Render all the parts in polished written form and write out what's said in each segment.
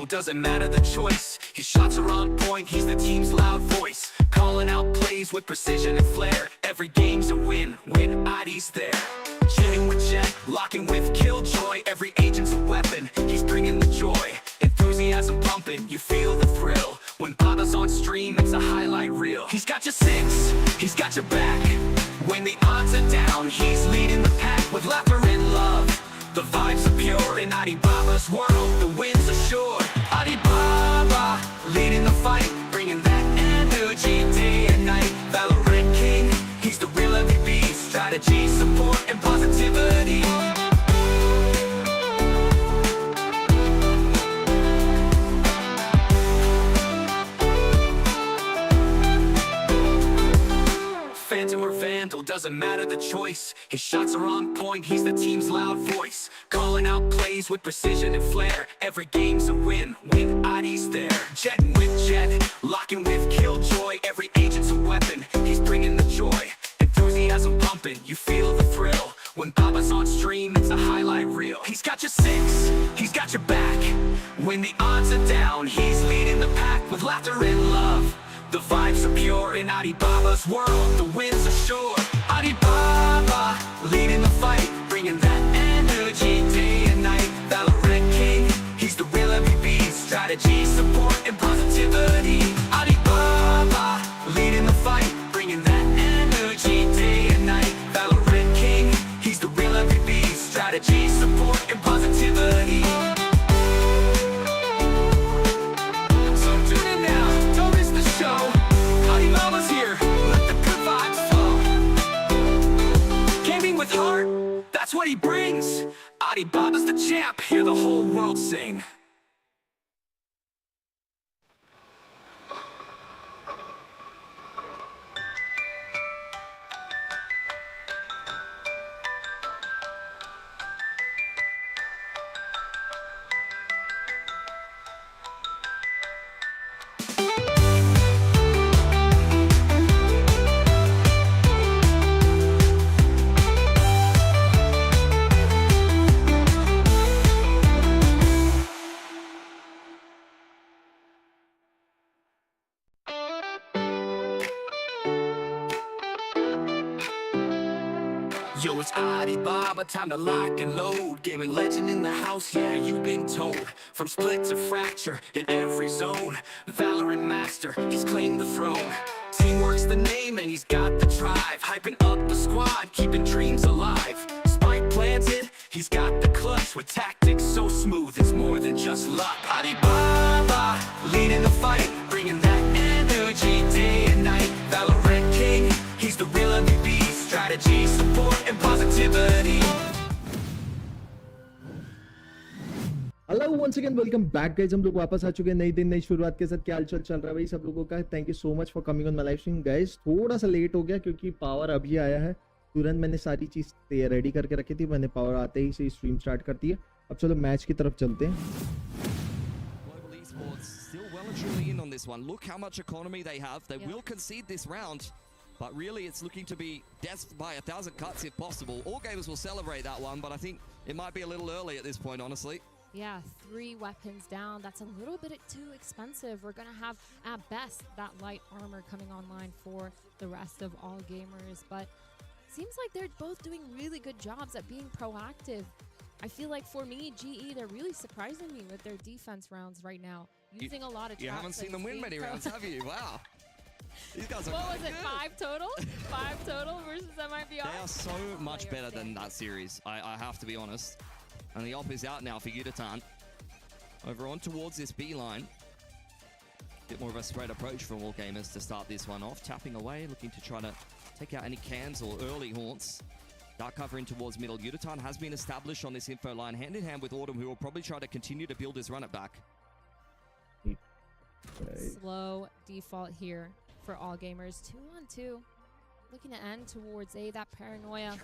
Vandal, doesn't matter the choice. His shots are on point, he's the team's loud voice. Calling out plays with precision and flair. Every game's a win, win ID's there. Chatting with Jet, locking with Killjoy. Every agent's a weapon, he's bringing the joy. Enthusiasm pumping, you feel the thrill. When Baba's on stream, it's a highlight reel. He's got your six, he's got your back. When the odds are down, he's leading the pack with laughter and love. The vibes are pure in Alibaba's world, the wins are sure. Alibaba, leading the fight, bringing that energy day and night. Valorant King, he's the real MVP. Strategy, support, and positivity. Phantom or Vandal, doesn't matter the choice. His shots are on point, he's the team's loud voice. Calling out plays with precision and flair. Every game's a win, win ID's there. Jetting with Jet, locking with Killjoy. Every agent's a weapon, he's bringing the joy. Enthusiasm pumping, you feel the thrill. When Baba's on stream, it's a highlight reel. He's got your six, he's got your back. When the odds are down, he's leading the pack with laughter and love. The vibes are pure in Alibaba's world, the wins are sure. Alibaba, leading the fight, bringing that energy day and night. Valorant King, he's the real MVP. Strategy, support, and positivity. Alibaba, leading the fight, bringing that energy day and night. Valorant King, he's the real MVP. Strategy, support, and positivity. Alibaba's here, let the good vibes flow. Gaming with heart, that's what he brings. Alibaba's the champ, hear the whole world sing. Yo, it's Alibaba, time to lock and load. Gaming legend in the house, yeah, you've been told. From split to fracture, in every zone. Valorant master, he's claimed the throne. Teamwork's the name and he's got the drive. Hyping up the squad, keeping dreams alive. Spike planted, he's got the clutch. With tactics so smooth, it's more than just luck. Alibaba, leading the fight, bringing that energy day and night. Valorant King, he's the real MVP. Strategy, support, and positivity. Hello once again welcome back guys. हम लोग वापस आ चुके हैं नई दिन नई शुरुआत के साथ। क्या हालचाल चल रहा है भाई सब लोगों का? Thank you so much for coming on my live stream guys. थोड़ा सा लेट हो गया क्योंकि पावर अभी आया है, तुरंत मैंने सारी चीज रेडी करके रखी थी। मैंने पावर आते ही से स्ट्रीम स्टार्ट कर दी है। अब चलो मैच की तरफ चलते हैं। Global Esports still well and truly in on this one. Look how much economy they have. They will concede this round. But really, it's looking to be death by 1,000 cuts if possible. All gamers will celebrate that one, but I think it might be a little early at this point, honestly. Yeah, 3 weapons down. That's a little bit too expensive. We're going to have, at best, that light armor coming online for the rest of all gamers. But seems like they're both doing really good jobs at being proactive. I feel like for me, GE, they're really surprising me with their defense rounds right now. Using a lot of traps. You haven't seen them win many rounds, have you? Wow. These guys are what was really it, good. 5 total? 5 total versus MIBR? They are so much better than that series, I have to be honest. And the op is out now for Yutatan. Over on towards this B line. Bit more of a spread approach from all gamers to start this one off. Tapping away, looking to try to take out any cans or early haunts. Dark cover in towards middle. Yutatan has been established on this info line, hand in hand with Autumn, who will probably try to continue to build his run it back. Slow default here for all gamers. 2-on-2. Looking to end towards A. That paranoia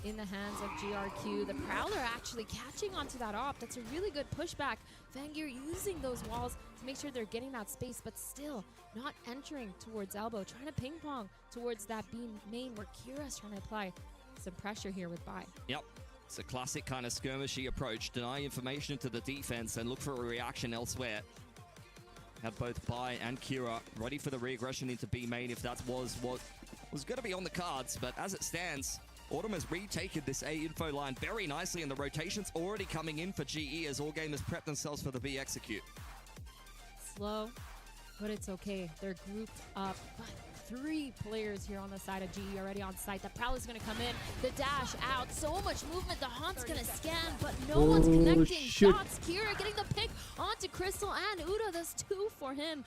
in the hands of GRQ. The Prowler actually catching onto that op. That's a really good pushback. Vangear using those walls to make sure they're getting that space, but still not entering towards elbow. Trying to ping pong towards that B main where Kira's trying to apply some pressure here with Bai. Yep. It's a classic kind of skirmishy approach. Deny information to the defense and look for a reaction elsewhere. Have both Bai and Kira ready for the re-aggression into B main if that was what was going to be on the cards. But as it stands, Autumn has retaken this A info line very nicely, and the rotation's already coming in for GE as all gamers prep themselves for the B execute. Slow, but it's okay. They're grouped up. But 3 players here on the side of GE already on site. The Prowler's going to come in. The dash out. So much movement. The Haunt's going to scan, but no one's connecting. Shit. Shots. Kira getting the pick onto Crystal and Udo. That's 2 for him.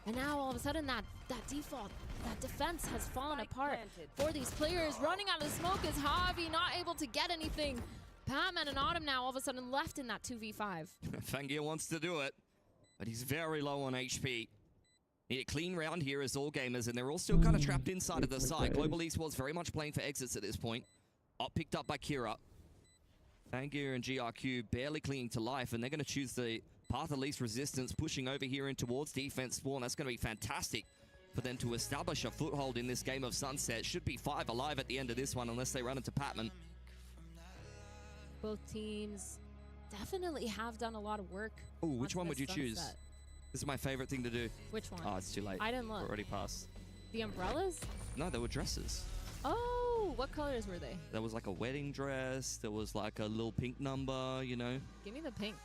And now all of a sudden that default, that defense has fallen apart for these players. Running out of the smoke is Javi, not able to get anything. Batman and Autumn now all of a sudden left in that 2v5. Fangir wants to do it, but he's very low on HP. Need a clean round here as all gamers, and they're all still kind of trapped inside of the site. Global Esports very much playing for exits at this point. Up picked up by Kira. Fangir and GRQ barely clinging to life, and they're going to choose the path of least resistance, pushing over here in towards defense spawn. That's going to be fantastic for them to establish a foothold in this game of Sunset. Should be 5 alive at the end of this one, unless they run into Patman. Both teams definitely have done a lot of work. Oh, which one would you Sunset. choose? This is my favorite thing to do. Which one? Oh, it's too late. I didn't look. We're already past. The umbrellas? No, they were dresses. Oh, what colors were they? There was like a wedding dress. There was like a little pink number, you know. Give me the pink.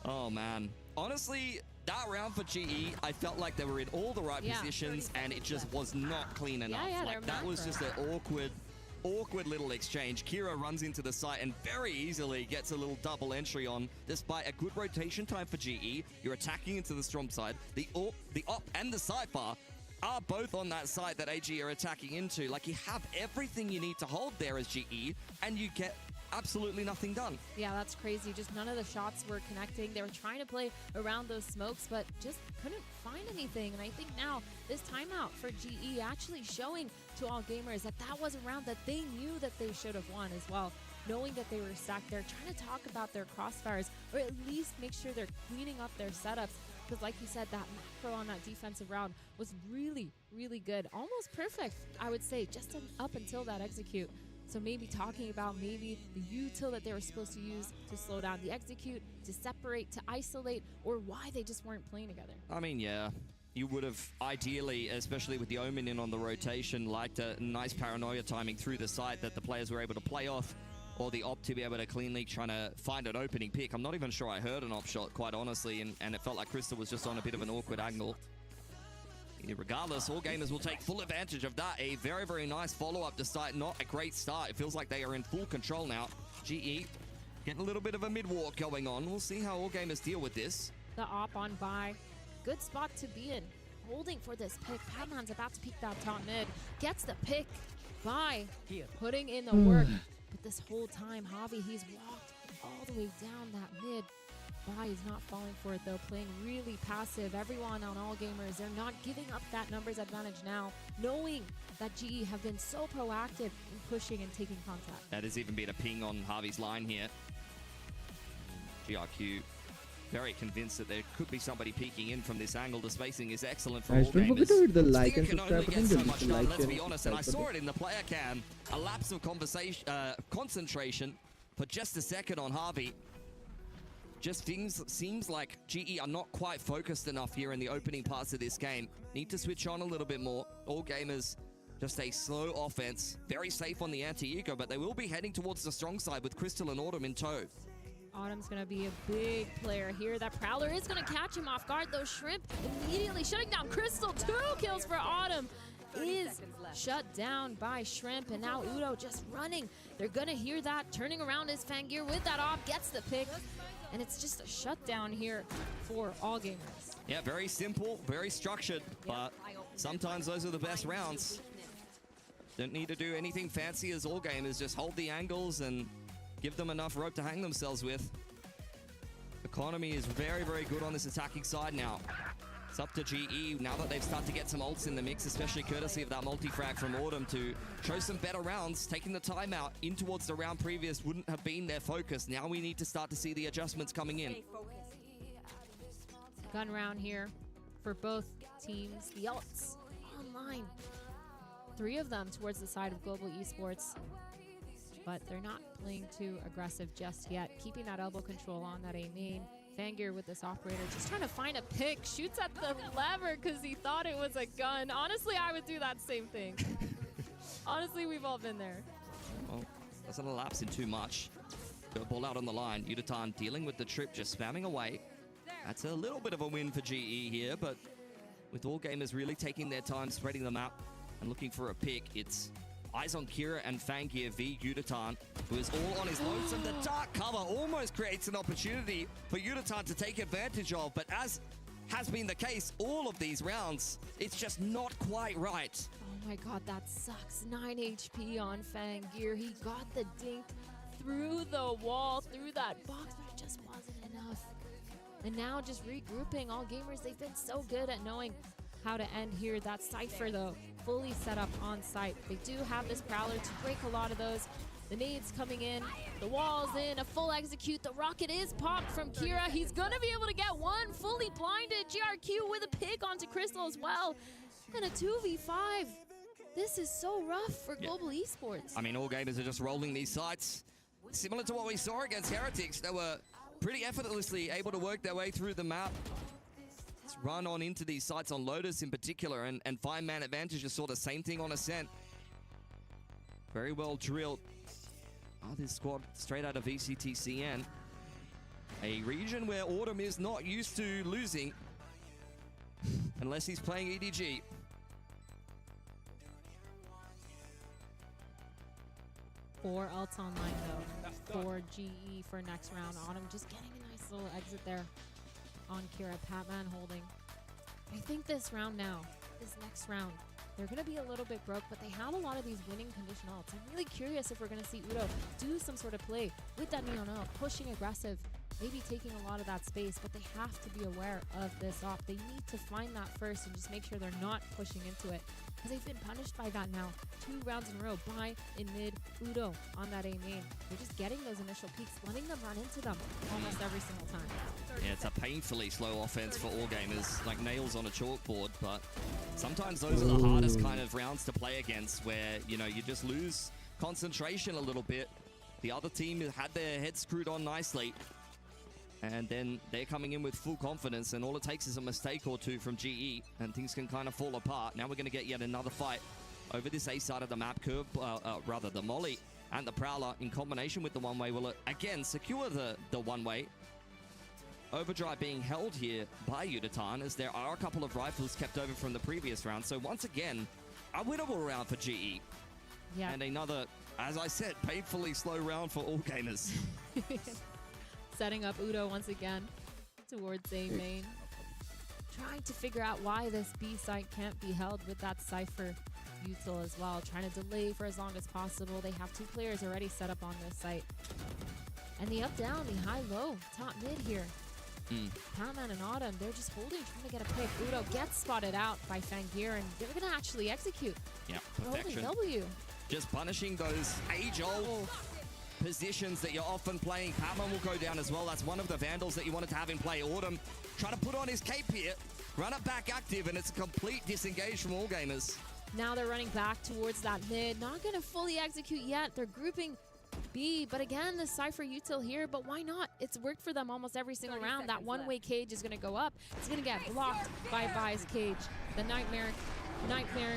Oh, man. Honestly, that round for GE, I felt like they were in all the right positions, and it just was not clean enough. Yeah, like, that was just an awkward little exchange. Kira runs into the site and very easily gets a little double entry on, despite a good rotation time for GE. You're attacking into the strong side. The op and the sidebar are both on that side that AG are attacking into. Like, you have everything you need to hold there as GE, and you get absolutely nothing done. Yeah, that's crazy. Just none of the shots were connecting. They were trying to play around those smokes, but just couldn't find anything. And I think now this timeout for GE actually showing to all gamers that that was a round that they knew that they should have won as well. Knowing that they were stacked there, trying to talk about their crossfires, or at least make sure they're cleaning up their setups. Because like you said, that macro on that defensive round was really, really good. Almost perfect, I would say, just up until that execute. So maybe talking about maybe the util that they were supposed to use to slow down the execute, to separate, to isolate, or why they just weren't playing together. I mean, yeah. You would have ideally, especially with the Omen in on the rotation, liked a nice paranoia timing through the site that the players were able to play off, or the op to be able to cleanly trying to find an opening pick. I'm not even sure I heard an op shot, quite honestly, and it felt like Crystal was just on a bit of an awkward angle. Regardless, all gamers will take full advantage of that. A very, very nice follow-up despite not a great start. It feels like they are in full control now. GE getting a little bit of a mid-walk going on. We'll see how all gamers deal with this. The op on by. Good spot to be in. Holding for this pick. Padman's about to peek that top mid. Gets the pick. By putting in the work. But this whole time, Javi, he's walked all the way down that mid. Bai is not falling for it though, playing really passive. Everyone on all gamers, they're not giving up that numbers advantage now, knowing that GE have been so proactive in pushing and taking contact. That has even been a ping on Harvey's line here. GRQ very convinced that there could be somebody peeking in from this angle. The spacing is excellent for all Don't forget gamers. to hit the like and Stinger can subscribe only button. get so Just much hit the done, like let's and be honest, and I subscribe saw button. it in the player cam. A lapse of concentration for just a second on Harvey. Just seems like GE are not quite focused enough here in the opening parts of this game. Need to switch on a little bit more. All gamers, just a slow offense. Very safe on the anti-eco, but they will be heading towards the strong side with Crystal and Autumn in tow. Autumn's going to be a big player here. That Prowler is going to catch him off guard, though. Shrimp immediately shutting down Crystal. 2 kills for Autumn. Is shut down by Shrimp, and now Udo just running. They're going to hear that. Turning around is Fangir with that off. Gets the pick. And it's just a shutdown here for all gamers. Yeah, very simple, very structured, but sometimes those are the best rounds. Don't need to do anything fancy as all gamers. Just hold the angles and give them enough rope to hang themselves with. Economy is very, very good on this attacking side now. It's up to GE now that they've started to get some ults in the mix, especially courtesy of that multi-frag from Autumn to show some better rounds. Taking the timeout in towards the round previous wouldn't have been their focus. Now we need to start to see the adjustments coming in. Gun round here for both teams. The ults online. 3 of them towards the side of Global Esports. But they're not playing too aggressive just yet. Keeping that elbow control on that A main. Fangir with this operator just trying to find a pick. Shoots at the lever because he thought it was a gun. Honestly, I would do that same thing. Honestly, we've all been there. Well, doesn't elapse in too much. Got a ball out on the line. Yutatan dealing with the trip, just spamming away. That's a little bit of a win for GE here, but with all gamers really taking their time, spreading the map and looking for a pick, it's eyes on Kira and Fangir v Yutatan, who is all on his lonesome. The dark cover almost creates an opportunity for Yutatan to take advantage of, but as has been the case all of these rounds, it's just not quite right. Oh my god, that sucks. 9 HP on Fangir. He got the dink through the wall, through that box, but it just wasn't enough. And now just regrouping. All gamers, they've been so good at knowing how to end here. That Cypher, though, fully set up on site. They do have this Prowler to break a lot of those. The nades coming in, the wall's in, a full execute. The rocket is popped from Kira. He's gonna be able to get one, fully blinded. GRQ with a pick onto Crystal as well. And a 2v5. This is so rough for Global Esports. I mean, all gamers are just rolling these sites. Similar to what we saw against Heretics, they were pretty effortlessly able to work their way through the map. Let's run on into these sites on Lotus in particular and find man advantage. Just saw the same thing on Ascent. Very well drilled. Oh, this squad straight out of VCTCN. A region where Autumn is not used to losing unless he's playing EDG. Four ults online though for GE for next round. Autumn just getting a nice little exit there on Kira. Patman holding. I think this round now, this next round, they're going to be a little bit broke, but they have a lot of these winning condition ults. I'm really curious if we're going to see Udo do some sort of play with that neon ult, pushing aggressive, maybe taking a lot of that space, but they have to be aware of this op. They need to find that first and just make sure they're not pushing into it, because they've been punished by that now 2 rounds in a row by in mid Udo on that A main. They're just getting those initial peaks, letting them run into them almost every single time. Yeah, it's a painfully slow offense for all gamers, like nails on a chalkboard, but sometimes those are the hardest kind of rounds to play against, where, you know, you just lose concentration a little bit. The other team had their head screwed on nicely, and then they're coming in with full confidence, and all it takes is a mistake or two from GE, and things can kind of fall apart. Now we're going to get yet another fight over this A side of the map. Curve, rather the Molly and the Prowler in combination with the one-way will again secure the one-way. Overdrive being held here by Yutatan, as there are a couple of rifles kept over from the previous round. So once again, a winnable round for GE. Yeah. And another, as I said, painfully slow round for all gamers. Setting up Udo once again towards A main. Trying to figure out why this B site can't be held with that Cypher util as well. Trying to delay for as long as possible. They have 2 players already set up on this site. And the up-down, the high-low, top-mid here. Patman and Autumn, they're just holding, trying to get a pick. Udo gets spotted out by Fangir, and they're going to actually execute. Yeah, perfection. W. Just punishing those age-old positions that you're often playing. Patman will go down as well. That's one of the Vandals that you wanted to have in play. Autumn trying to put on his cape here, run it back active, and it's a complete disengage from all gamers. Now they're running back towards that mid. Not going to fully execute yet. They're grouping B, but again, the Cypher util here, but why not? It's worked for them almost every single round. That one-way cage is going to go up. It's going to get blocked by Vi's cage. The Nightmare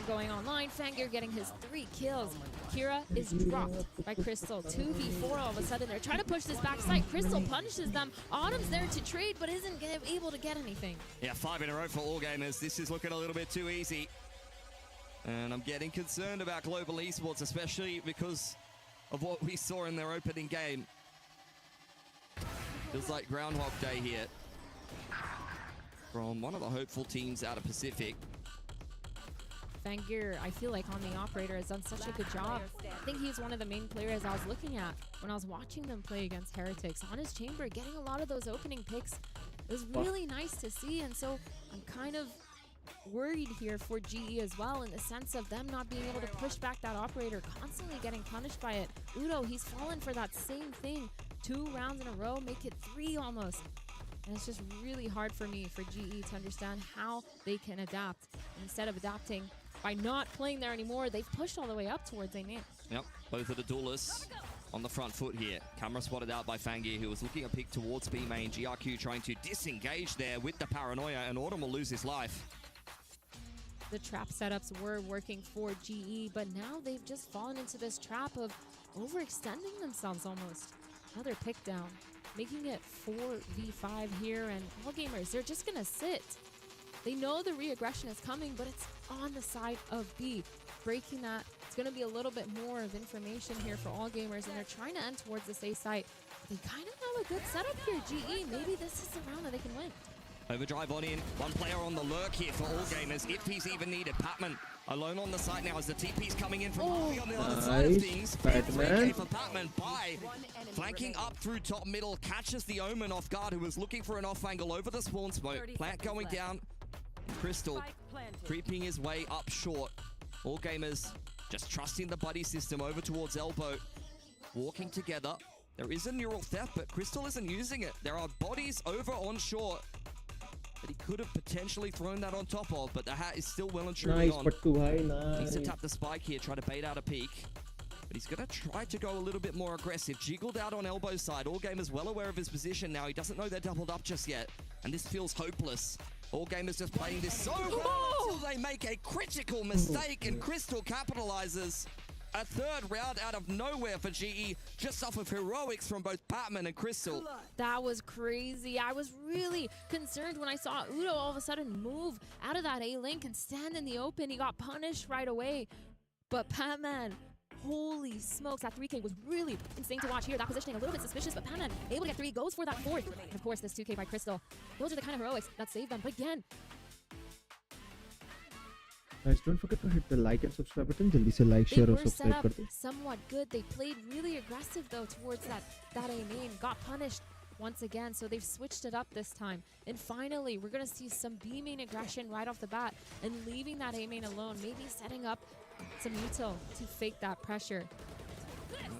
going online. Fangir getting his 3 kills. Kira is dropped by Crystal. 2v4 all of a sudden. They're trying to push this backside. Crystal punishes them. Autumn's there to trade, but isn't able to get anything. Yeah, 5 in a row for all gamers. This is looking a little bit too easy. And I'm getting concerned about Global Esports, especially because of what we saw in their opening game. Feels like Groundhog Day here from one of the hopeful teams out of Pacific. Fangir, I feel like on the operator, has done such a good job. I think he's one of the main players I was looking at when I was watching them play against Heretics. On his chamber, getting a lot of those opening picks. It was really nice to see, and so I'm kind of worried here for GE as well, in the sense of them not being able to push back that operator, constantly getting punished by it. Udo, he's fallen for that same thing 2 rounds in a row, make it 3 almost. And it's just really hard for me, for GE, to understand how they can adapt. And instead of adapting by not playing there anymore, they've pushed all the way up towards A-main. Yep, both of the duelists on the front foot here. Camera spotted out by Fangir, who was looking a pick towards B main. GRQ trying to disengage there with the paranoia, and Autumn will lose his life. The trap setups were working for GE, but now they've just fallen into this trap of overextending themselves almost. Another pick down, making it 4v5 here, and all gamers, they're just gonna sit. They know the re-aggression is coming, but it's on the side of B. Breaking that, it's gonna be a little bit more of information here for all gamers, and they're trying to end towards this A site. They kind of have a good setup here, GE. Maybe this is the round that they can win. Overdrive on in, one player on the lurk here for all gamers, if he's even needed. Patman alone on the site now as the TP's coming in from Harvey on the other side of things. 3K for Patman by flanking up through top middle, catches the Omen off guard, who was looking for an off angle over the spawn smoke. Plant going down, Crystal creeping his way up short. All gamers just trusting the buddy system over towards Elbow, walking together. There is a neural theft, but Crystal isn't using it. There are bodies over on short that he could have potentially thrown that on top of, but the hat is still well and truly on. Needs to tap the spike here, try to bait out a peek. But he's going to try to go a little bit more aggressive. Jiggled out on Elbow side. All gamers well aware of his position now. He doesn't know they're doubled up just yet. And this feels hopeless. All gamers just playing this so well until they make a critical mistake, and Crystal capitalizes. A third round out of nowhere for GE, just off of heroics from both Patman and Crystal. That was crazy. I was really concerned when I saw Udo all of a sudden move out of that A-link and stand in the open. He got punished right away. But Patman, holy smokes, that 3K was really insane to watch here. That positioning a little bit suspicious, but Patman able to get 3, goes for that 4th. And of course, this 2K by Crystal. Those are the kind of heroics that saved them. But again, guys, don't forget to hit the like and subscribe button. Jaldi se like, share और subscribe कर दो. Somewhat good. They played really aggressive though towards that A main. Got punished once again, so they've switched it up this time. And finally, we're gonna see some B main aggression right off the bat and leaving that A main alone. Maybe setting up some util to fake that pressure.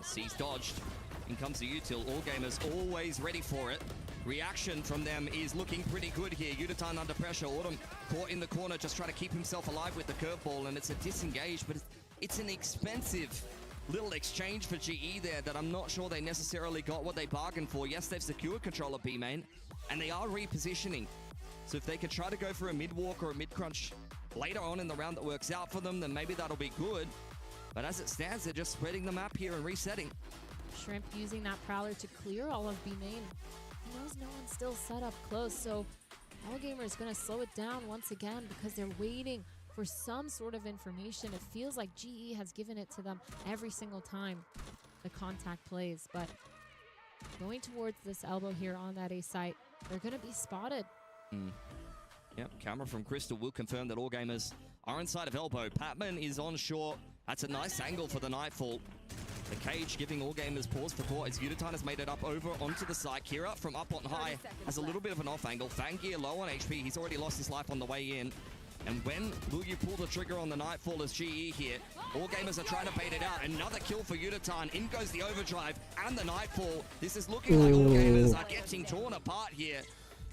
C's dodged. In comes the util. All gamers always ready for it. Reaction from them is looking pretty good here. Yuditan under pressure. Autumn caught in the corner, just trying to keep himself alive with the curveball, and it's a disengage, but it's an expensive little exchange for GE there that I'm not sure they necessarily got what they bargained for. Yes, they've secured control of B main, and they are repositioning. So if they can try to go for a mid-walk or a mid-crunch later on in the round that works out for them, then maybe that'll be good. But as it stands, they're just spreading the map here and resetting. Shrimp using that Prowler to clear all of B main. He knows no one's still set up close, so All Gamer is going to slow it down once again because they're waiting for some sort of information. It feels like GE has given it to them every single time the contact plays, but going towards this elbow here on that A site, they're going to be spotted. Yep, camera from Crystal will confirm that All Gamers are inside of elbow. Patman is on shore. That's a nice angle for the Nightfall. The cage giving All Gamers pause for thought as Yuditan has made it up over onto the site. Kira from up on high has a little bit of an off angle. Fangir low on HP. He's already lost his life on the way in. And when will you pull the trigger on the Nightfall as GE here? All Gamers are trying to bait it out. Another kill for Yuditan. In goes the overdrive and the Nightfall. This is looking like All Gamers are getting torn apart here.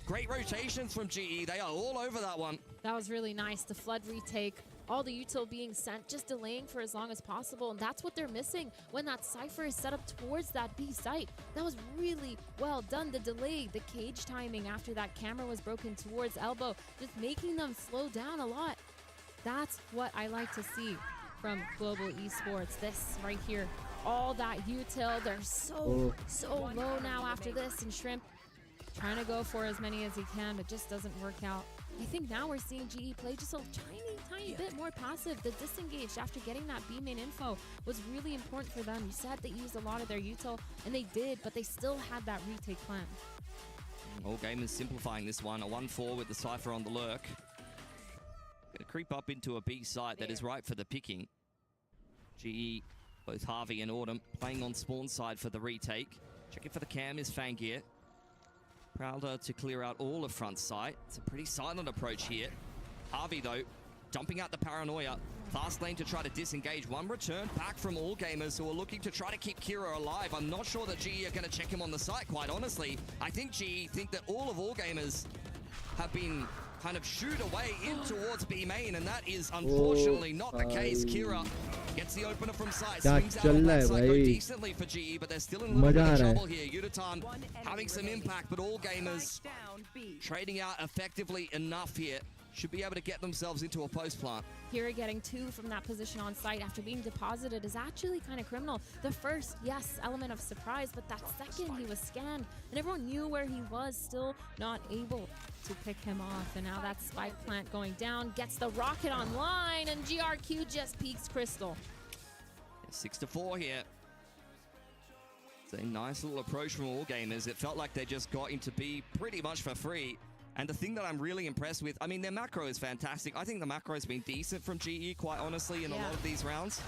Great rotations from GE. They are all over that one. That was really nice. The flood retake, all the util being sent, just delaying for as long as possible. And that's what they're missing when that Cypher is set up towards that B site. That was really well done. The delay, the cage timing after that camera was broken towards elbow, just making them slow down a lot. That's what I like to see from Global Esports. This right here, all that util, they're so low now after this, and Shrimp trying to go for as many as he can, but just doesn't work out. I think now we're seeing GE play just a tiny bit more passive. The disengage after getting that B main info was really important for them. You said they used a lot of their util, and they did, but they still had that retake plan. All Gamers simplifying this one. A 1-4 with the Cypher on the lurk. Gonna creep up into a B site that is ripe for the picking. GE, both Harvey and Autumn, playing on spawn side for the retake. Checking for the cam is Fangir. Prowler to clear out all of front sight. It's a pretty silent approach here. Harvey, though, dumping out the paranoia. Fast lane to try to disengage. One return back from All Gamers who are looking to try to keep Kira alive. I'm not sure that GE are going to check him on the site, quite honestly. I think GE think that all of All Gamers have been kind of shoot away in towards B main, and that is unfortunately not the case. Kira gets the opener from side, swings out on that side, go decently for GE, but they're still in a little bit of trouble here. Yudutan having some impact, but all gamers trading out effectively enough here. Should be able to get themselves into a post plant. Kira getting 2 from that position on site after being deposited is actually kind of criminal. The first, yes, element of surprise, but that second he was scanned and everyone knew where he was, still not able to pick him off. And now that spike plant going down, gets the rocket online, and GRQ just peeks Crystal. 6-4 here. It's a nice little approach from all gamers. It felt like they just got into B pretty much for free. And the thing that I'm really impressed with, I mean, their macro is fantastic. I think the macro has been decent from GE, quite honestly, in a lot of these rounds.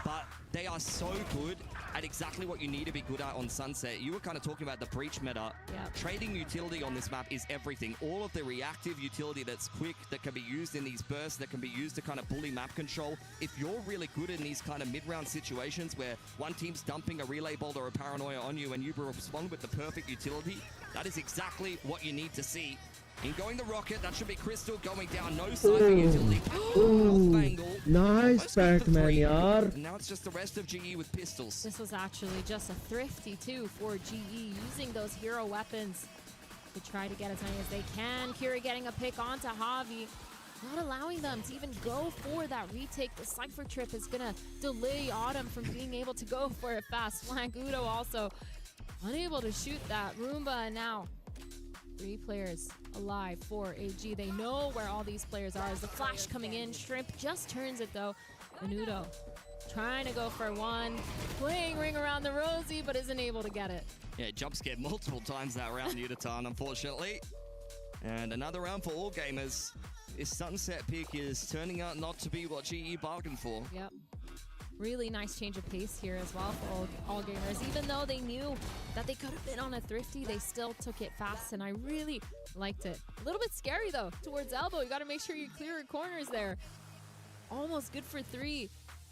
But they are so good at exactly what you need to be good at on Sunset. You were kind of talking about the breach meta. Trading utility on this map is everything. All of the reactive utility that's quick, that can be used in these bursts, that can be used to kind of bully map control. If you're really good in these kind of mid-round situations where one team's dumping a relay bolt or a paranoia on you and you respond with the perfect utility, that is exactly what you need to see. In going the rocket, that should be Crystal going down, no sign of utility. Nice Pac-Man, yaar. And now it's just the rest of GE with pistols. This was actually just a thrifty too for GE, using those hero weapons to try to get as many as they can. Kira getting a pick onto Javi, not allowing them to even go for that retake. The Cypher trip is gonna delay Autumn from being able to go for a fast flank. Udo also unable to shoot that Roomba, and now 3 players alive for AG. They know where all these players are. As the flash coming in, Shrimp just turns it though. Menudo trying to go for one, playing ring around the rosy, but isn't able to get it. Yeah, jump scared multiple times that round, Yudutan, unfortunately. And another round for all gamers. This Sunset pick is turning out not to be what GE bargained for. Yep. Really nice change of pace here as well for all gamers. Even though they knew that they could have been on a thrifty, they still took it fast, and I really liked it. A little bit scary though, towards elbow. You got to make sure you clear your corners there. Almost good for 3.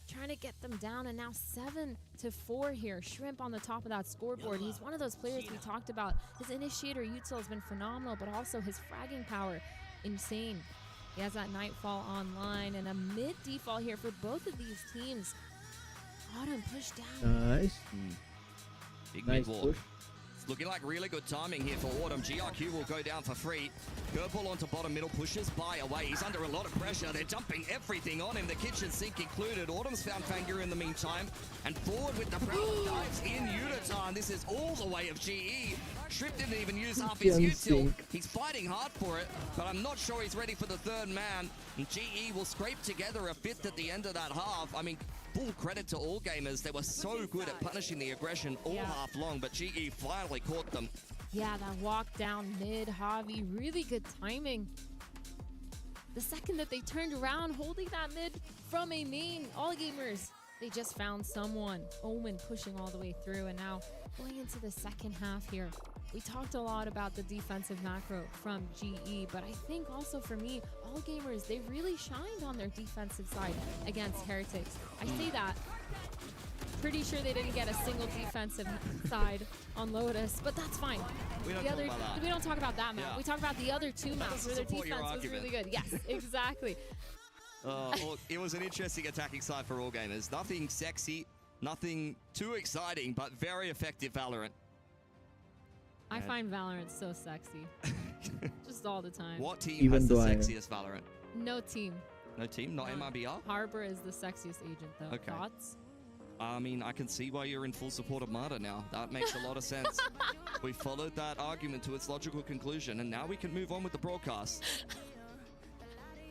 Trying to get them down, and now 7-4 here. Shrimp on the top of that scoreboard. He's one of those players we talked about. His initiator util has been phenomenal, but also his fragging power, insane. He has that Nightfall online, and a mid default here for both of these teams. Autumn pushed down. Nice. Big Nice mid-wall. push. It's looking like really good timing here for Autumn. GRQ will go down for free. Purple onto bottom middle, pushes by away. He's under a lot of pressure. They're dumping everything on him, the kitchen sink included. Autumn's found Fangir in the meantime. And forward with the brown dives in Yudutan. This is all the way of GE. Shrimp didn't even use half his util. He's fighting hard for it, but I'm not sure he's ready for the third man. And GE will scrape together a 5th at the end of that half. I mean, full credit to all gamers. They were so good at punishing the aggression all half long, but GE finally caught them. Yeah, that walk down mid, Javi, really good timing. The second that they turned around, holding that mid from a main, all gamers, they just found someone. Omen pushing all the way through, and now going into the second half here. We talked a lot about the defensive macro from GE, but I think also for me, all gamers, they really shined on their defensive side against Heretics. I say that. Pretty sure they didn't get a single defensive side on Lotus, but that's fine. We don't talk about that. We don't talk about that map. Yeah. We talk about the other 2 maps where their defense was really good. Yes, exactly. Well, it was an interesting attacking side for all gamers. Nothing sexy, nothing too exciting, but very effective Valorant. I find Valorant so sexy. Just all the time. What team has the sexiest Valorant? No team. No team? Not MIBR? Harbor is the sexiest agent, though. Okay. Thoughts? I mean, I can see why you're in full support of Marta now. That makes a lot of sense. We followed that argument to its logical conclusion, and now we can move on with the broadcast.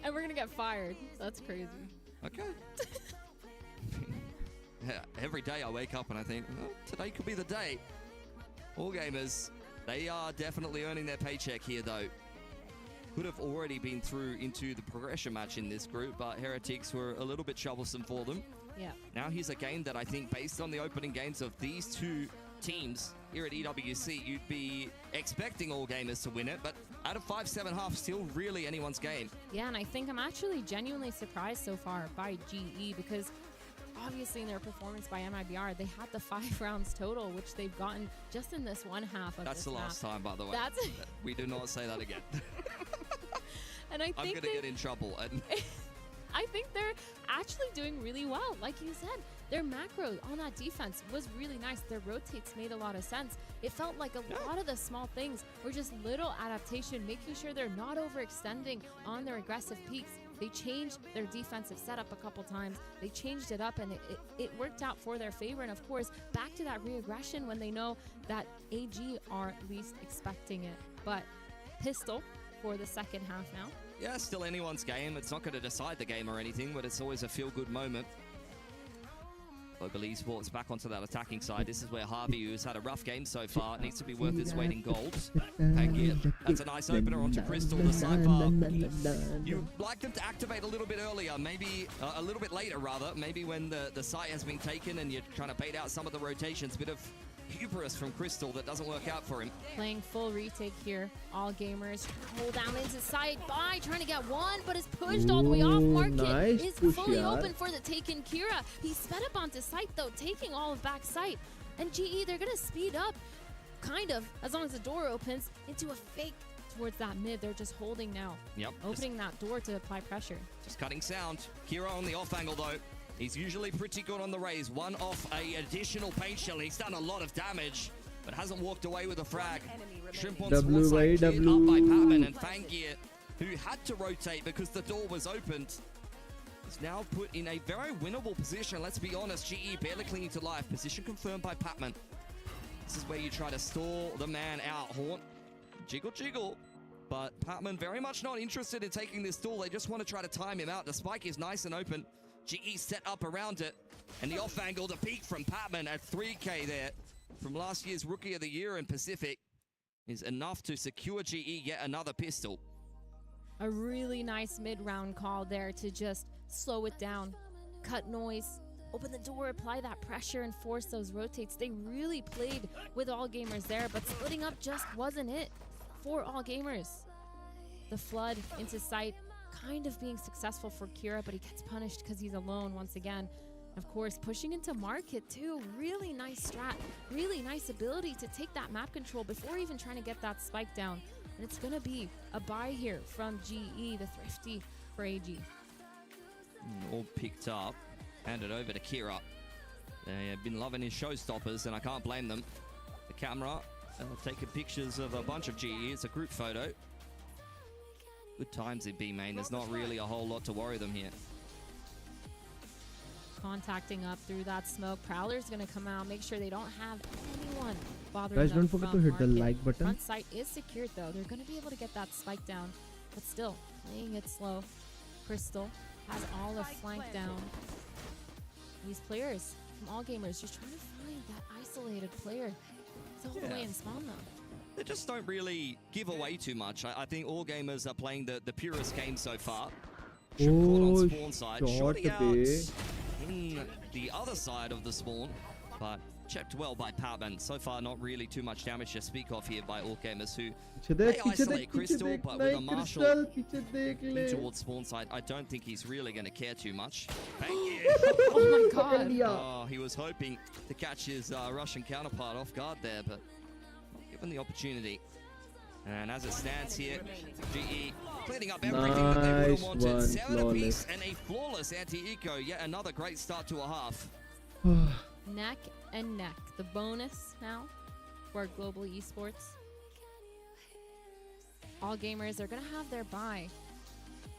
And we're gonna get fired. That's crazy. Okay. Yeah, every day I wake up and I think, oh, today could be the day. All gamers, they are definitely earning their paycheck here, though. Could have already been through into the progression match in this group, but Heretics were a little bit troublesome for them. Yeah. Now here's a game that I think, based on the opening games of these 2 teams here at EWC, you'd be expecting all gamers to win it, but out of 5-7 still really anyone's game. Yeah, and I think I'm actually genuinely surprised so far by GE, because obviously in their performance by MIBR, they had the 5 rounds total, which they've gotten just in this one half of That's this the last map. time, by the way. That's We do not say that again. And I I'm think gonna get in trouble. And I think they're actually doing really well. Like you said, their macro on that defense was really nice. Their rotates made a lot of sense. It felt like a lot of the small things were just little adaptation, making sure they're not overextending on their aggressive peaks. They changed their defensive setup a couple times. They changed it up, and it worked out for their favor. And of course, back to that re-aggression when they know that AG are least expecting it. But pistol for the second half now. yeah, still anyone's game. It's not going to decide the game or anything, but it's always a feel-good moment. Global Esports back onto that attacking side. This is where Harvey, who's had a rough game so far, needs to be worth his weight in gold. Thank you. That's a nice opener onto Crystal. The sidebar. You'd like them to activate a little bit earlier, maybe a little bit later, rather. Maybe when the site has been taken and you're trying to bait out some of the rotations. Bit of hubris from Crystal that doesn't work out for him. Playing full retake here. All gamers hold down into side by trying to get one, but is pushed all the way off. Market nice is push, fully yaar. open for the taken Kira. He sped up onto site though, taking all of back site. And GE, they're gonna speed up, kind of, as long as the door opens, into a fake towards that mid. They're just holding now. Yep. Opening that door to apply pressure. Just cutting sound. Kira on the off angle though. He's usually pretty good on the raise. One off a additional paint shell. He's done a lot of damage, but hasn't walked away with a frag. Shrimp on spawn side, cleared up by Patman, and Fangir, who had to rotate because the door was opened, is now put in a very winnable position. Let's be honest, GE barely clinging to life. Position confirmed by Patman. This is where you try to stall the man out. Haunt, jiggle, jiggle. But Patman very much not interested in taking this stall. They just want to try to time him out. The spike is nice and open. GE set up around it, and the off angle, the peak from Patman at 3K there from last year's Rookie of the Year in Pacific is enough to secure GE yet another pistol. A really nice mid-round call there to just slow it down, cut noise, open the door, apply that pressure, and force those rotates. They really played with all gamers there, but splitting up just wasn't it for all gamers. The flood into sight, kind of being successful for Kira, but he gets punished because he's alone once again. Of course, pushing into market too. Really nice strat, really nice ability to take that map control before even trying to get that spike down. And it's gonna be a buy here from GE, the thrifty for AG. All picked up, handed over to Kira. They have been loving his showstoppers, and I can't blame them. The camera taking pictures of a bunch of GE. It's a group photo. Good times in B main. There's not really a whole lot to worry them here. Contacting up through that smoke. Prowler's gonna come out, make sure they don't have anyone bothering Guys, them don't forget to from hit the market. like button. Front sight is secured though. They're gonna be able to get that spike down, but still playing it slow. Crystal has all of flank down. These players from all gamers just trying to find that isolated player to hold away and spawn them. They just don't really give away too much. I think all gamers are playing the purest game so far. Shrimp caught on spawn side, shot shorting out be. in the other side of the spawn, but checked well by Powerman. So far, not really too much damage to speak of here by all gamers who may isolate Crystal, but with a Marshall towards spawn side, I don't think he's really going to care too much. Thank you. Oh my god. Oh, he was hoping to catch his Russian counterpart off guard there, but not given the opportunity. And as it stands here, GE cleaning up everything that they would have wanted. 7 apiece and a flawless anti-eco. Yet another great start to a half. Neck and neck. The bonus now for Global Esports. All gamers are going to have their bye.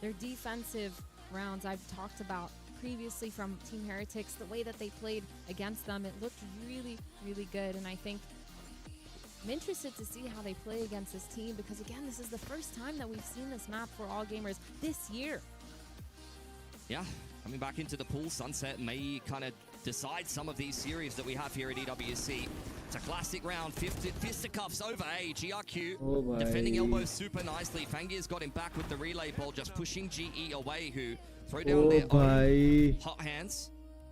Their defensive rounds I've talked about previously from Team Heretics, the way that they played against them, it looked really, really good. And I think I'm interested to see how they play against this team because, again, this is the first time that we've seen this map for all gamers this year. Yeah, coming back into the pool, Sunset may kind of decide some of these series that we have here at EWC. It's a classic round, fisticuffs over A, GRQ, Oh defending elbows super nicely. Fangir's got him back with the relay ball, just pushing GE away, who throw down their own hot hands.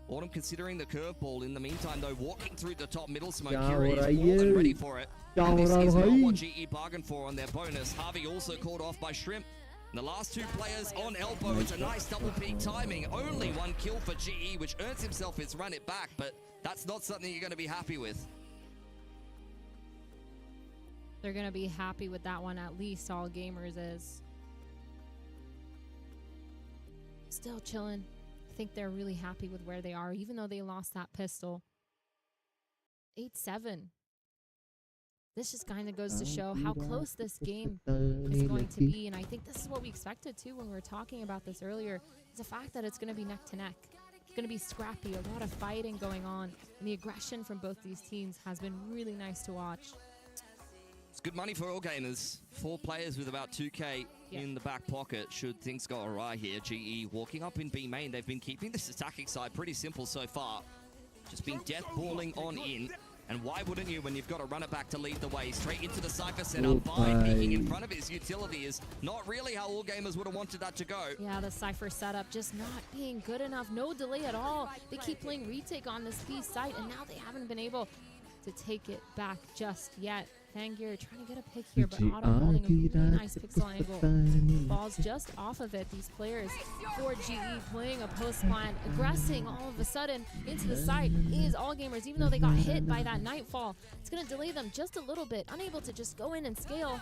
Autumn considering the curveball. In the meantime, though, walking through the top middle smoke, Kira is more than ready for it. And this is not what GE bargained for on their bonus. Harvey also called off by Shrimp. And the last two players on elbow. It's a nice double peak timing. Only one kill for GE, which earns himself his run it back, but that's not something you're going to be happy with. They're going to be happy with that one, at least all gamers is. still chilling. I think they're really happy with where they are, even though they lost that pistol. 8-7. This just kind of goes to show how close this game is going to be. And I think this is what we expected too when we were talking about this earlier. Is the fact that it's going to be neck to neck. It's going to be scrappy, a lot of fighting going on. And the aggression from both these teams has been really nice to watch. It's good money for all gamers. 4 players with about 2K in the back pocket should things go awry here. GE walking up in B main. They've been keeping this attacking side pretty simple so far. Just been death balling on in. And why wouldn't you when you've got a runner back to lead the way? Straight into the Cypher setup. By peeking in front of his utility is not really how all gamers would have wanted that to go. Yeah, the Cypher setup just not being good enough. No delay at all. They keep playing retake on this B site, and now they haven't been able to take it back just yet. Fangir trying to get a pick here, but Autumn holding a really nice pixel angle. Falls just off of it. These players for GE playing a post plan, aggressing all of a sudden into the site is all gamers, even though they got hit by that Nightfall. It's going to delay them just a little bit, unable to just go in and scale.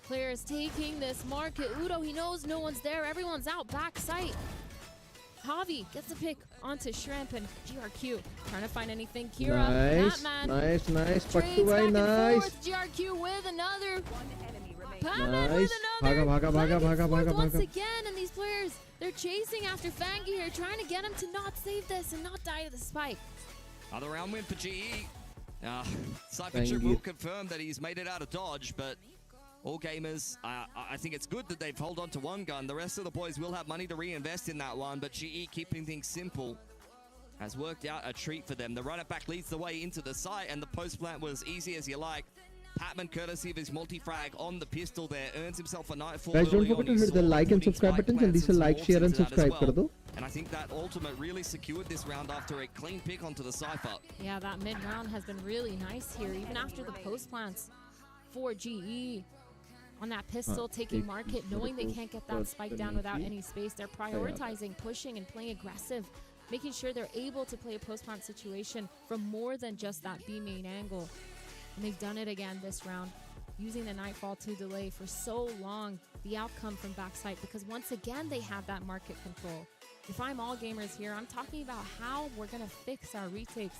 Players taking this market. Udo, he knows no one's there. Everyone's out back site. Javi gets a pick onto Shrimp and GRQ trying to find anything. Kira, Batman, nice. trades back and forth. GRQ with another. Batman with another. Bhaga. Once again, and these players, they're chasing after Fangi here, trying to get him to not save this and not die to the spike. Another round win for GE. Cypher will confirm that he's made it out of dodge, but all gamers, I think it's good that they've held on to one gun. The rest of the boys will have money to reinvest in that one, but GE keeping things simple has worked out a treat for them. The runner back leads the way into the site, and the post plant was easy as you like. Patman, courtesy of his multi-frag on the pistol there, earns himself a Nightfall. Guys, don't forget to hit the like and subscribe buttons, and these are like, share and subscribe kar do. And I think that ultimate really secured this round after a clean pick onto the Cypher. Yeah, that mid round has been really nice here, even after the post plants for GE. On that pistol, taking market, knowing they can't get that spike down without any space. They're prioritizing, pushing, and playing aggressive, making sure they're able to play a post-plant situation from more than just that B main angle. And they've done it again this round, using the Nightfall to delay for so long the outcome from backside, because once again, they have that market control. If I'm all gamers here, I'm talking about how we're going to fix our retakes.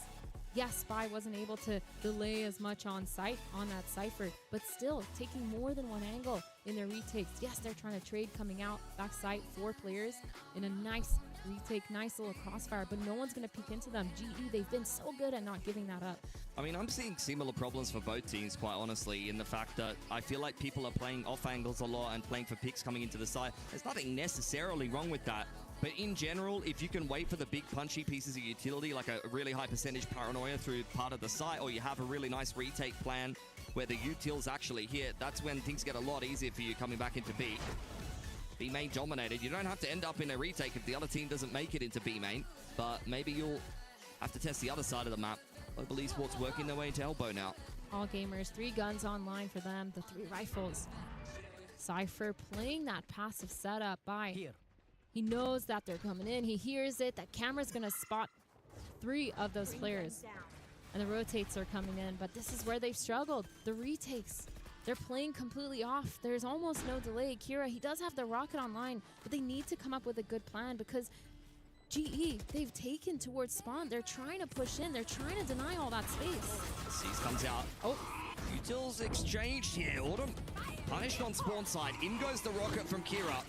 Yes, Spy wasn't able to delay as much on site on that Cypher, but still taking more than one angle in their retakes. Yes, they're trying to trade coming out backside 4 players in a nice retake, nice little crossfire, but no one's going to peek into them. GE, they've been so good at not giving that up. I mean, I'm seeing similar problems for both teams, quite honestly, in the fact that I feel like people are playing off angles a lot and playing for picks coming into the side. There's nothing necessarily wrong with that. But in general, if you can wait for the big punchy pieces of utility, like a really high percentage paranoia through part of the site, or you have a really nice retake plan where the utils actually hit, that's when things get a lot easier for you coming back into B. B main dominated. You don't have to end up in a retake if the other team doesn't make it into B main, but maybe you'll have to test the other side of the map. Global Esports working their way into elbow now. All gamers, 3 guns online for them, the 3 rifles. Cypher playing that passive setup by... He knows that they're coming in. He hears it. That camera's going to spot 3 of those players. And the rotates are coming in. But this is where they've struggled. The retakes. They're playing completely off. There's almost no delay. Kira, he does have the rocket online. But they need to come up with a good plan because GE, they've taken towards spawn. They're trying to push in. They're trying to deny all that space. Seize comes out. Oh, utils exchanged here. Autumn punished on spawn side. In goes the rocket from Kira.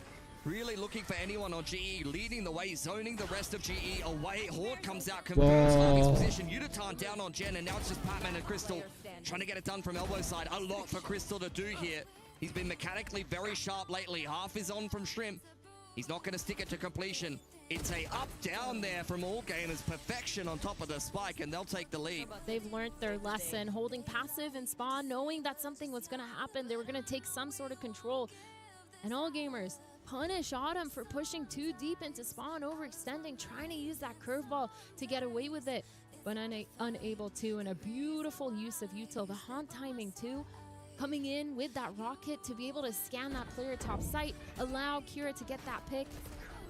Really looking for anyone on GE, leading the way, zoning the rest of GE away. Horde comes out, confirms Harvey's position. Uditan down on Jen, and now it's just Patman and Crystal trying to get it done from elbow side. A lot for Crystal to do here. He's been mechanically very sharp lately. Half is on from Shrimp. He's not going to stick it to completion. It's a up-down there from all gamers. Perfection on top of the spike, and they'll take the lead. They've learned their lesson, holding passive in spawn, knowing that something was going to happen. They were going to take some sort of control. And all gamers punish Autumn for pushing too deep into spawn, overextending, trying to use that curveball to get away with it, but unable to. And a beautiful use of util. The haunt timing too, coming in with that rocket to be able to scan that player top site, allow Kira to get that pick.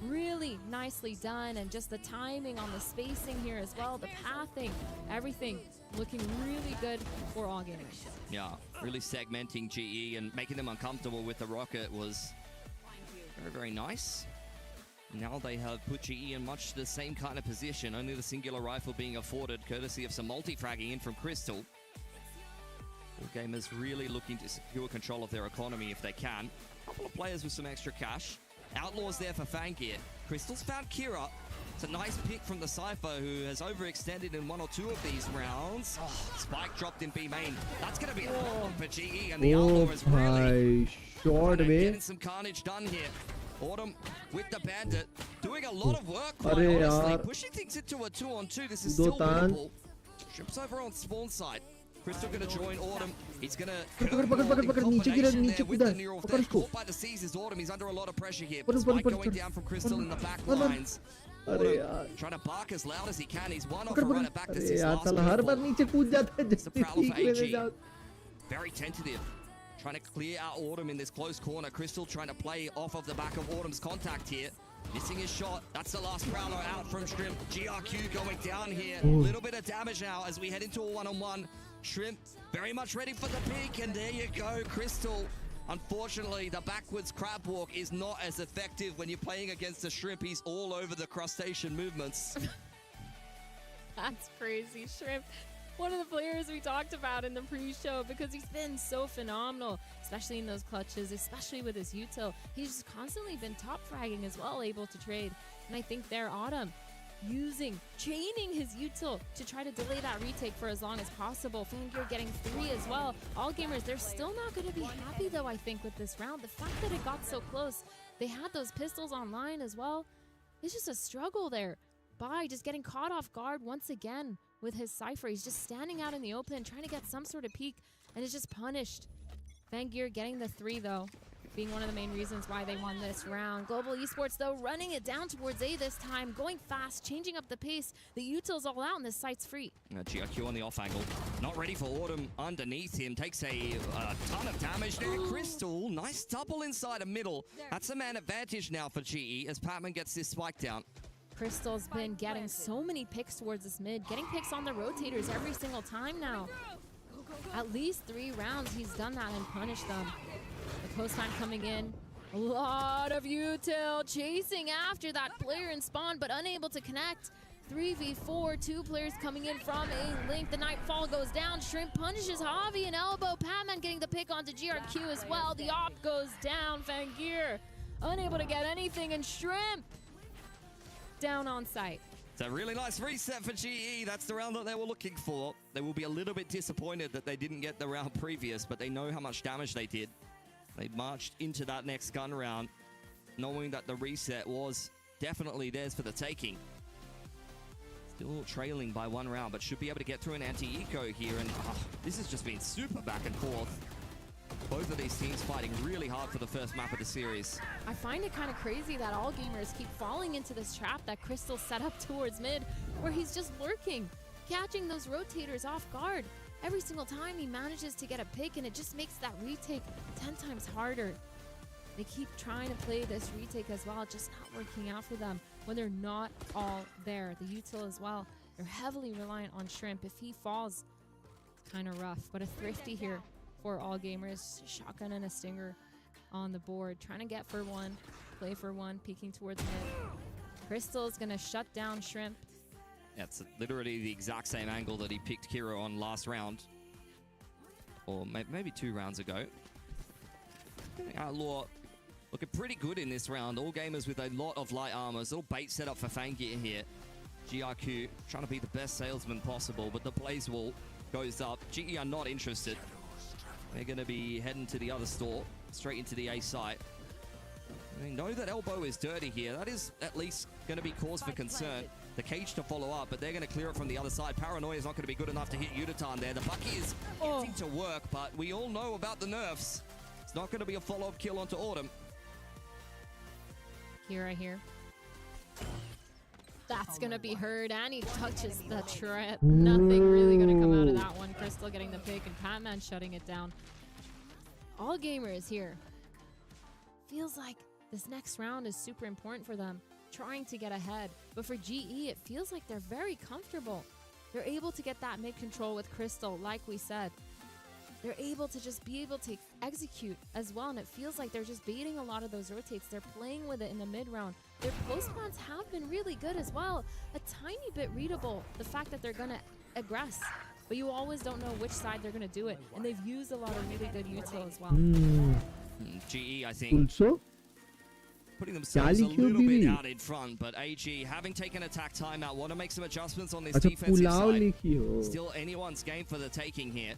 Really nicely done, and just the timing on the spacing here as well, the pathing, everything looking really good for all gamers. Yeah, really segmenting GE and making them uncomfortable with the rocket was very, very nice. Now they have put GE in much the same kind of position, only the singular rifle being afforded, courtesy of some multi-fragging in from Crystal. All gamers really looking to secure control of their economy if they can. A couple of players with some extra cash. Outlaws there for Fanggear. Crystal's found Kira. It's a nice pick from the Cypher, who has overextended in 1 or 2 of these rounds. Oh, Spike dropped in B main. That's going to be a problem for GE, and the Outlaw is really short way. getting some carnage done here. Autumn with the Bandit, doing a lot of work, quite honestly. Pushing things into a 2-on-2. This is still winnable. Shrimp's over on spawn side. Crystal gonna join Autumn. He's gonna with the neural theft. Caught by the seas is Autumn. He's under a lot of pressure here. Spike going down from Crystal in the back lines. Autumn trying to bark as loud as he can. He's one off a runner back to his last It's the Prowler for AG. Very tentative. Trying to clear out Autumn in this close corner. Crystal trying to play off of the back of Autumn's contact here. Missing his shot. That's the last Prowler out from Shrimp. GRQ going down here. A little bit of damage now as we head into a 1-on-1. Shrimp very much ready for the peak, and there you go, Crystal. Unfortunately, the backwards crab walk is not as effective when you're playing against a Shrimp. He's all over the crustacean movements. That's crazy. Shrimp, one of the players we talked about in the pre-show, because he's been so phenomenal, especially in those clutches, especially with his util. He's just constantly been top fragging as well, able to trade. And I think there, Autumn, chaining his util to try to delay that retake for as long as possible. Fanggear getting 3 as well. All gamers, they're still not going to be happy though, I think, with this round. The fact that it got so close, they had those pistols online as well. It's just a struggle there. Bai just getting caught off guard once again with his Cypher. He's just standing out in the open, trying to get some sort of peek, and is just punished. Fanggear getting the 3 though, being one of the main reasons why they won this round. Global Esports, though, running it down towards A this time, going fast, changing up the pace. The util's all out, and this site's free. GRQ on the off angle. Not ready for Autumn underneath him. Takes a ton of damage there. Crystal, nice double inside a middle. That's a man advantage now for GE as Patman gets this spike down. Crystal's been getting so many picks towards this mid, getting picks on the rotators every single time now. At least 3 rounds he's done that and punished them. The post time coming in. A lot of util chasing after that player in spawn, but unable to connect. 3v4, 2 players coming in from A link. The Nightfall goes down. Shrimp punishes Javi and Elbow. Patman getting the pick onto GRQ as well. The op goes down. Fanggear unable to get anything, and Shrimp down on site. It's a really nice reset for GE. That's the round that they were looking for. They will be a little bit disappointed that they didn't get the round previous, but they know how much damage they did. They marched into that next gun round, knowing that the reset was definitely theirs for the taking. Still trailing by 1 round, but should be able to get through an anti-eco here. And this has just been super back and forth. Both of these teams fighting really hard for the first map of the series. I find it kind of crazy that all gamers keep falling into this trap that Crystal set up towards mid, where he's just lurking, catching those rotators off guard. Every single time he manages to get a pick, and it just makes that retake 10 times harder. They keep trying to play this retake as well, just not working out for them when they're not all there. The util as well, they're heavily reliant on Shrimp. If he falls, it's kind of rough, but a thrifty here for all gamers. Shotgun and a stinger on the board, trying to get for 1, play for 1, peeking towards mid. Crystal's gonna shut down Shrimp. That's literally the exact same angle that he picked Kiro on last round, or maybe 2 rounds ago. Outlaw looking pretty good in this round. All gamers with a lot of light armors. Little bait set up for Fanggear here. GRQ trying to be the best salesman possible, but the blaze wall goes up. GE are not interested. They're going to be heading to the other store, straight into the A site. They know that Elbow is dirty here. That is at least going to be cause for concern. The cage to follow up, but they're going to clear it from the other side. Paranoia is not going to be good enough to hit Yuditan there. The Bucky is getting to work, but we all know about the nerfs. It's not going to be a follow-up kill onto Autumn. Kira here. That's going to be heard, and he touches the trip. Nothing really going to come out of that one. Crystal getting the pick, and Patman shutting it down. All gamers here. Feels like this next round is super important for them, trying to get ahead. But for GE, it feels like they're very comfortable. They're able to get that mid control with Crystal, like we said. they're able to just be able to execute as well, and it feels like they're just baiting a lot of those rotates. They're playing with it in the mid round. Their post plans have been really good as well. A tiny bit readable, the fact that they're gonna aggress, but you always don't know which side they're gonna do it, and they've used a lot of really good util as well. GE, I think, Also, putting themselves a little bit out in front, but AG, having taken attack timeout, want to make some adjustments on this अच्छा defensive pulao side. लिखी हो. Still anyone's game for the taking here.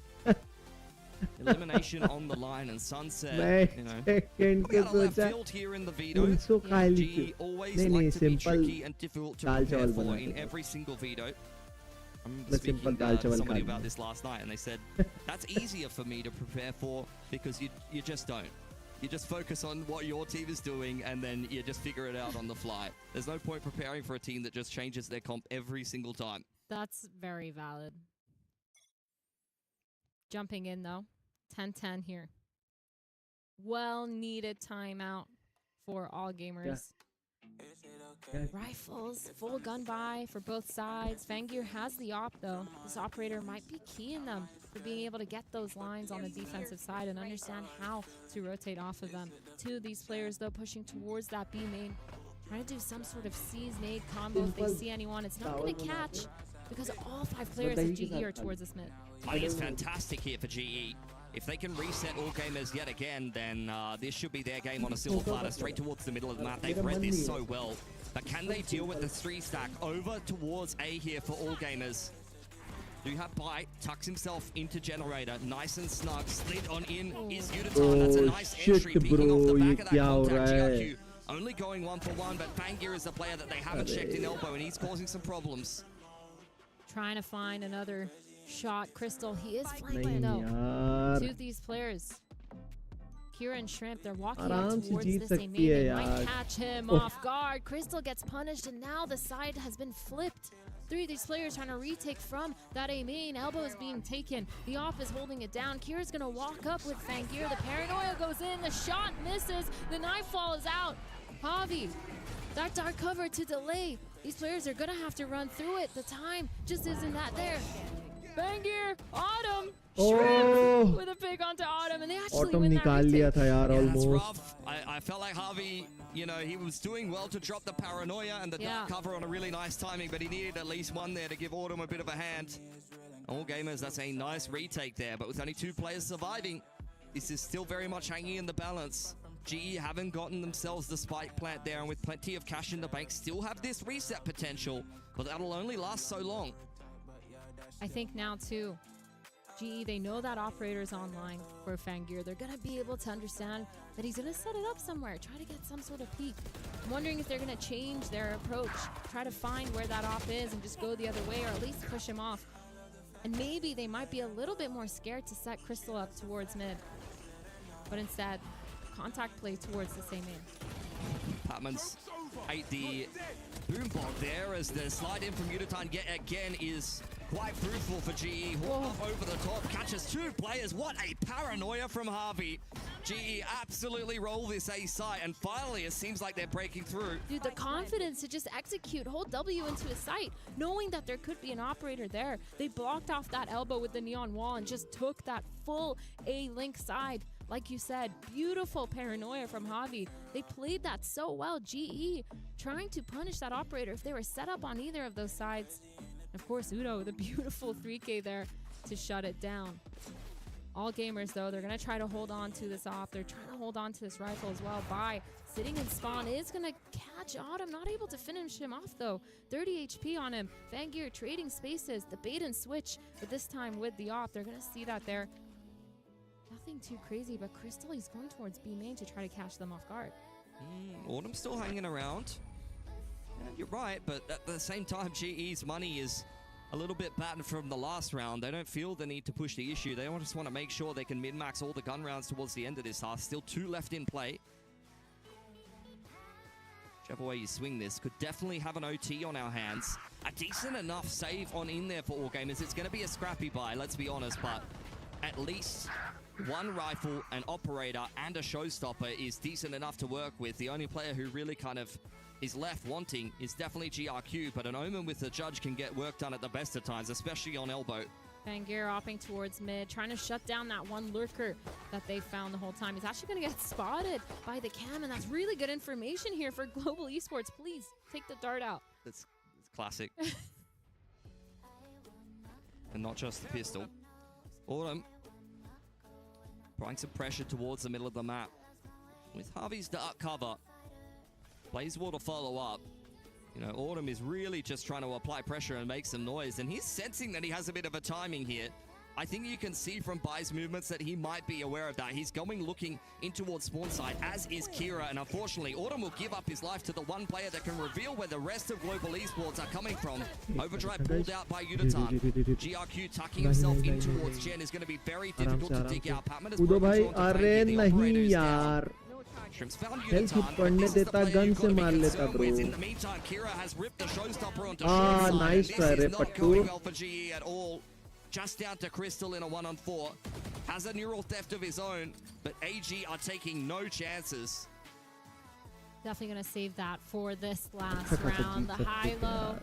Elimination on the line, and Sunset, you know, second के out of left सोचा field here in the veto. पुलसो खाई GE लिखी. always नहीं, like नहीं, to be simple tricky and difficult to dal prepare चावल for बना in दो. every single veto. I'm बस speaking simple दाल to चावल somebody खा about लूँ. this last night, and they said that's easier for me to prepare for because you just don't. You just focus on what your team is doing, and then you just figure it out on the fly. There's no point preparing for a team that just changes their comp every single time. That's very valid. Jumping in though, 10-10 here. Well needed timeout for all gamers. Rifles, full gun buy for both sides. Fangir has the op though. This operator might be key in them for being able to get those lines on the defensive side and understand how to rotate off of them. Two of these players though pushing towards that B main, trying to do some sort of seize nade combo if they see anyone. It's not going to catch because all 5 players of GE are towards this mid. Play is fantastic here for GE. If they can reset all gamers yet again, then this should be their game on a silver platter, straight towards the middle of the map. They've read this so well. But can they deal with the 3-stack over towards A here for all gamers? Do you have Bite, tucks himself into Generator, nice and snug, slid on in is Uditan. That's a nice entry, peeking off the back of that contact. GRQ only going 1-for-1, but Fangir is the player that they haven't checked in elbow, and he's causing some problems. Trying to find another shot. Crystal, he is flanking though. यार. Two of these players, Kira and Shrimp, they're walking आराम out से towards Jeet this सकती main. है They might यार. catch him off guard. Crystal gets punished, and now the side has been flipped. 3 of these players trying to retake from that A main. Elbow is being taken. The off is holding it down. Kira's gonna walk up with Fangir. The paranoia goes in. The shot misses. The knife falls out. Javi, that dark cover to delay. These players are gonna have to run through it. The time just isn't that there. Fangir, Autumn, Shrimp with a pick onto Autumn, and they actually Autumn win that निकाल retake. लिया था यार Yeah, that's almost. rough. I felt like Harvey, you know, he was doing well to drop the paranoia and the dark cover on a really nice timing, but he needed at least one there to give Autumn a bit of a hand. All gamers, that's a nice retake there, but with only 2 players surviving, this is still very much hanging in the balance. GE haven't gotten themselves the spike plant there, and with plenty of cash in the bank, still have this reset potential, but that'll only last so long. I think now too, GE, they know that operator's online for Fangir. They're gonna be able to understand that he's gonna set it up somewhere, try to get some sort of peek. I'm wondering if they're gonna change their approach, try to find where that op is and just go the other way, or at least push him off. And maybe they might be a little bit more scared to set Crystal up towards mid, but instead, contact play towards the same main. Patman's ate the boom bot there as the slide in from Uditan yet again is quite fruitful for GE. Hawk over the top, catches 2 players. What a paranoia from Harvey. GE absolutely roll this A site, and finally it seems like they're breaking through. Dude, the confidence to just execute, hold W into a site, knowing that there could be an operator there. They blocked off that elbow with the neon wall and just took that full A-link side. Like you said, beautiful paranoia from Javi. They played that so well. GE trying to punish that operator if they were set up on either of those sides. Of course, Udo with a beautiful 3K there to shut it down. All gamers, though, they're going to try to hold on to this op. They're trying to hold on to this rifle as well. Bai sitting in spawn is going to catch Autumn. Not able to finish him off, though. 30 HP on him. Fangir trading spaces. The bait and switch, but this time with the op. They're going to see that there. Nothing too crazy, but Crystal, he's going towards B main to try to catch them off guard. Autumn's still hanging around. Yeah, you're right, but at the same time, GE's money is a little bit battered from the last round. They don't feel the need to push the issue. They just want to make sure they can min-max all the gun rounds towards the end of this half. Still 2 left in play. Whichever way you swing this, could definitely have an OT on our hands. A decent enough save on in there for all gamers. It's going to be a scrappy buy, let's be honest, but at least 1 rifle, an operator, and a showstopper is decent enough to work with. The only player who really kind of is left wanting is definitely GRQ, but an Omen with the Judge can get work done at the best of times, especially on elbow. Fangir opting towards mid, trying to shut down that one lurker that they found the whole time. He's actually going to get spotted by the cam, and that's really good information here for Global Esports. Please take the dart out. It's classic. And not just the pistol. Autumn applying some pressure towards the middle of the map. With Harvey's dart cover, Blazewall to follow up. You know, Autumn is really just trying to apply pressure and make some noise, and he's sensing that he has a bit of a timing here. I think you can see from Bai's movements that he might be aware of that. He's going looking in towards spawn side, as is Kira, and unfortunately, Autumn will give up his life to the one player that can reveal where the rest of Global Esports are coming from. Overdrive pulled out by Udatan. GRQ tucking himself in towards Jen is going to be very difficult to dig out. Patman has Udo broken bhai, through onto arre Fangir, the operator nahi is down. yaar. Shrimp's found Health Udatan, padne but this is the deta, player gun you've se got to be maar leta, concerned bro. with. In the meantime, Kira has ripped the showstopper onto Ah, short side, nice and try, this is Re not Pattu. going well for GE at all. Just down to Crystal in a 1-on-4. Has a neural theft of his own, but AG are taking no chances. Definitely going to save that for this last round. The high-low.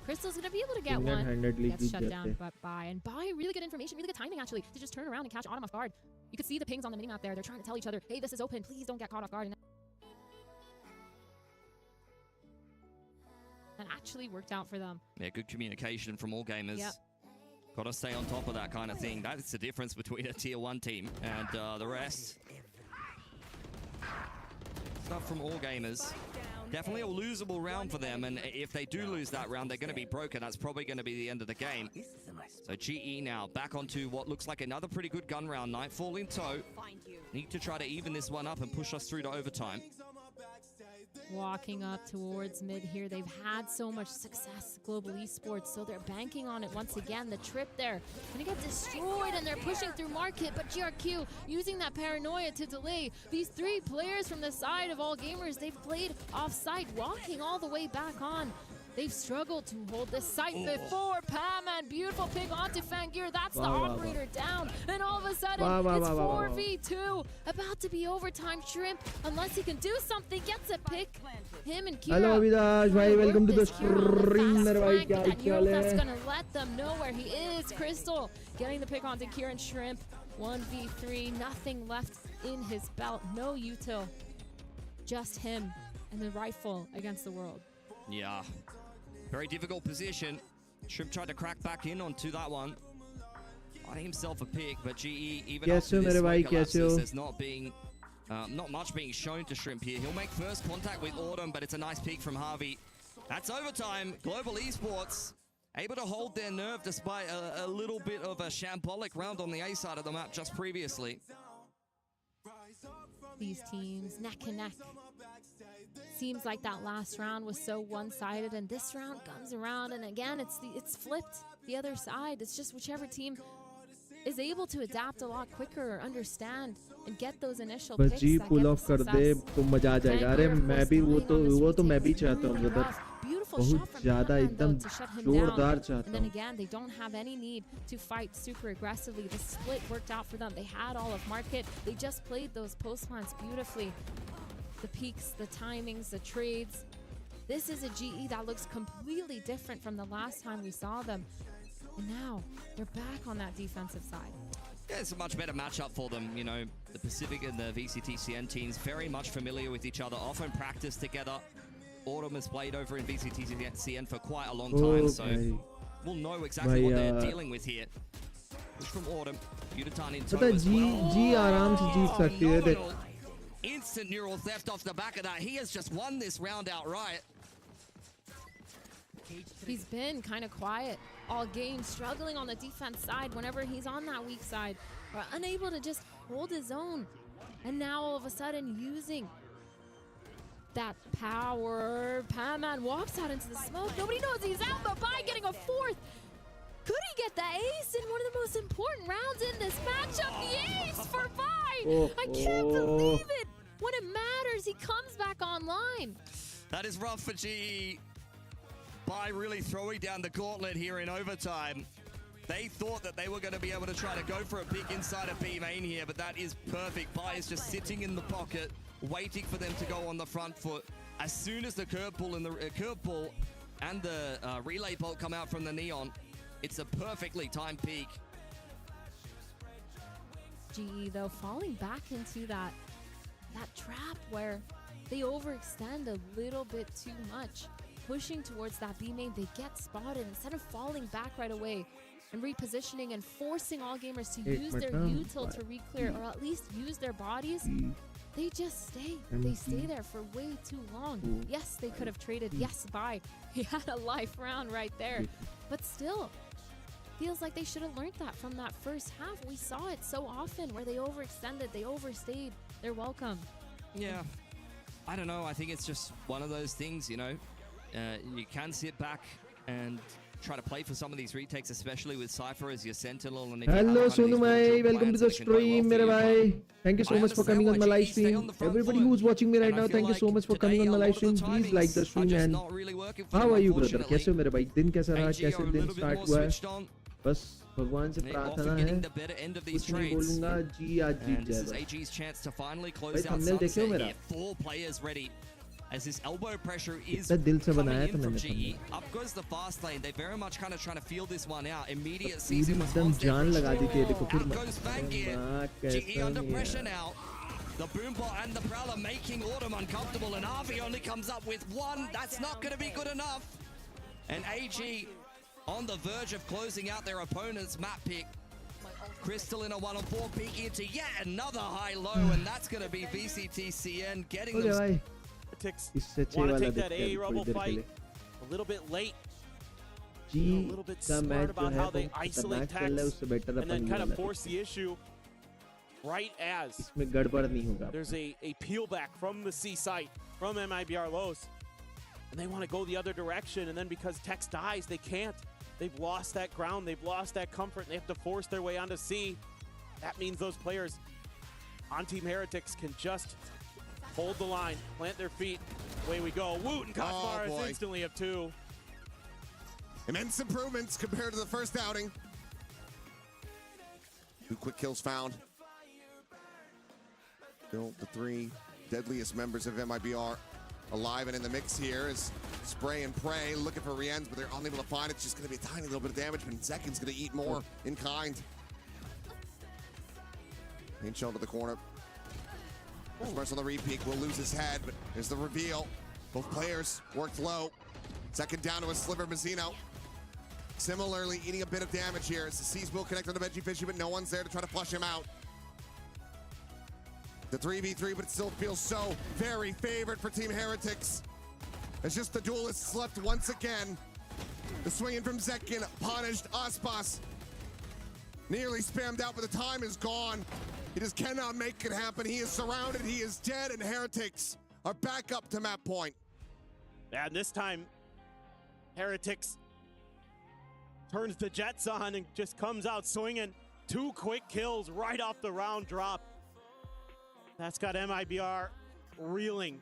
Crystal's going to be able to get one. Single-handedly Gets beat shut down jate. by Bai. And Bai, really good information, really good timing, actually, to just turn around and catch Autumn off guard. You could see the pings on the minimap there. They're trying to tell each other, hey, this is open. Please don't get caught off guard. And actually worked out for them. Yeah, good communication from all gamers. Yep. Got to stay on top of that kind of thing. That's the difference between a tier 1 team and the rest. Stuff from all gamers. Definitely a losable round for them, and if they do lose that round, they're going to be broken. That's probably going to be the end of the game. So GE now back onto what looks like another pretty good gun round. Nightfall in tow. Need to try to even this one up and push us through to overtime. Walking up towards mid here. They've had so much success, Global Esports, so they're banking on it once again. The trip there gonna get destroyed, and they're pushing through market, but GRQ using that paranoia to delay. These three players from the side of All Gamers, they've played off-site, walking all the way back on. They've struggled to hold this site before. Pam and beautiful pick onto Fangir. That's the operator down. And all of a sudden, it's 4v2. About to be overtime. Shrimp, unless he can do something, gets a pick. Him and Kira. Hello Avidash, bhai, welcome to the stream. Mere bhai, kya chal That's hai? going to let them know where he is. Crystal getting the pick onto Kira and Shrimp. 1v3, nothing left in his belt. No util. Just him and the rifle against the world. Yeah. Very difficult position. Shrimp tried to crack back in onto that one. Finding himself a pick, but GE, even after this smoke elapses, there's not much being shown to Shrimp here. He'll make first contact with Autumn, but it's a nice peek from Harvey. That's overtime. Global Esports able to hold their nerve despite a little bit of a shambolic round on the A side of the map just previously. These teams neck and neck. Seems like that last round was so one-sided, and this round comes around, and again it's flipped the other side. It's just whichever team is able to adapt a lot quicker or understand and get those initial बस picks ji that pull get off the कर दे success. तो मजा आ जाएगा. अरे मैं भी वो तो मैं भी चाहता हूँ ब्रदर. Beautiful बहुत shot from ज़्यादा Pam, एकदम though, to shut him जोरदार down. चाहता And then हूँ. again, they don't have any need to fight super aggressively. The split worked out for them. They had all of market. They just played those post plants beautifully. The peaks, the timings, the trades. This is a GE that looks completely different from the last time we saw them. And now they're back on that defensive side. Yeah, it's a much better matchup for them. You know, the Pacific and the VCTCN teams very much familiar with each other, often practice together. Autumn has played over in VCTCN for quite a long time, so we'll know exactly what they're dealing with here. Push from Autumn, Udatan in tow as well. जी आराम से जीत सकती है. देख. Instant neural theft off the back of that. He has just won this round outright. He's been kind of quiet all game, struggling on the defense side whenever he's on that weak side, or unable to just hold his own. And now all of a sudden using that power. Paman walks out into the smoke. Nobody knows he's out, but Bai getting a fourth. Could he get the ace in one of the most important rounds in this matchup? The ace for Bai! I can't believe it! When it matters, he comes back online. That is rough for GE. Bai really throwing down the gauntlet here in overtime. They thought that they were going to be able to try to go for a pick inside of B main here, but that is perfect. Bai is just sitting in the pocket, waiting for them to go on the front foot. As soon as the curveball and the relay bolt come out from the Neon, It's a perfectly timed peak. GE though falling back into that trap where they overextend a little bit too much, pushing towards that B main. They get spotted instead of falling back right away and repositioning and forcing all gamers to use their util to re-clear, or at least use their bodies. They just stay. They stay there for way too long. Yes, they could have traded. Yes, bye. He had a life round right there. But still, feels like they should have learned that from that first half. We saw it so often where they overextended, they overstayed their welcome. Yeah, I don't know. I think it's just one of those things, you know. You can sit back and try to play for some of these retakes, especially with Cypher as your sentinel. And if Hello Sonu bhai, welcome to the stream mere bhai. Thank you so much for coming on my live stream. Everybody who's watching me right now, thank you so much for coming on my live stream. Please like the stream and how are you brother? कैसे हो मेरे भाई? दिन कैसा रहा? कैसे दिन start हुआ है? बस भगवान से प्रार्थना है, कुछ नहीं बोलूंगा, जी आज जीत जाएगा। भाई thumbnail देखे हो मेरा? 4 players ready. As this elbow pressure is दिल से coming बनाया था in from मैंने GE. Up goes the fast lane. They very much kind of trying to feel this one out. Immediate season एकदम जान लगा दी थी देखो फिर out goes Fangir. GE under pressure now. The Boombot and the Prowler making Autumn uncomfortable, and Avi only comes up with 1. That's not going to be good enough. And AG on the verge of closing out their opponent's map pick. Crystal in a 1-on-4, peeking into yet another high-low, and that's going to be VCTCN getting them. Heretics want to take that A rubble fight a little bit late. A little bit smart about how they isolate Tex and then kind of force the issue right as there's a peel back from the C site from MIBR Los. And they want to go the other direction, and then because Tex dies, they can't. They've lost that ground, they've lost that comfort, and they have to force their way onto C. That means those players on Team Heretics can just hold the line, plant their feet. Away we go. Woot and Kosmar is instantly up 2. Immense improvements compared to the first outing. 2 quick kills found. Still the 3 deadliest members of MIBR alive and in the mix here is Spray and Pray looking for Rienz, but they're unable to find it. It's just going to be a tiny little bit of damage, but Zekin's going to eat more in kind. Paint shell to the corner. Express on the repeat will lose his head, but there's the reveal. Both players worked low. Second down to a sliver, Mazzino. Similarly, eating a bit of damage here as the Seas will connect on the Veggie Fishy, but no one's there to try to flush him out. The 3v3, but it still feels so very favored for Team Heretics. It's just the duelists left once again. The swinging from Zekin punished. Aspas nearly spammed out, but the time is gone. He just cannot make it happen. He is surrounded, he is dead, and Heretics are back up to map point. And this time, Heretics turns the Jets on and just comes out swinging. 2 quick kills right off the round drop. That's got MIBR reeling.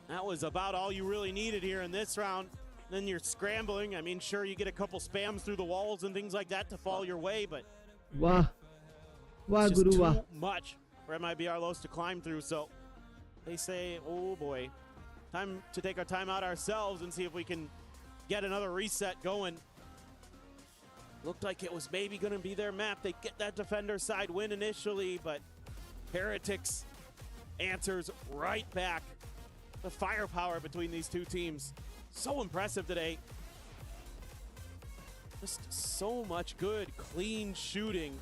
That was about all you really needed here in this round. Then you're scrambling. I mean, sure, you get a couple spams through the walls and things like that to fall your way, but it's just too much for MIBR Los to climb through. So they say, oh boy, time to take our time out ourselves and see if we can get another reset going. Looked like it was maybe going to be their map. They get that defender side win initially, but Heretics answers right back. The firepower between these 2 teams, so impressive today. Just so much good, clean shooting.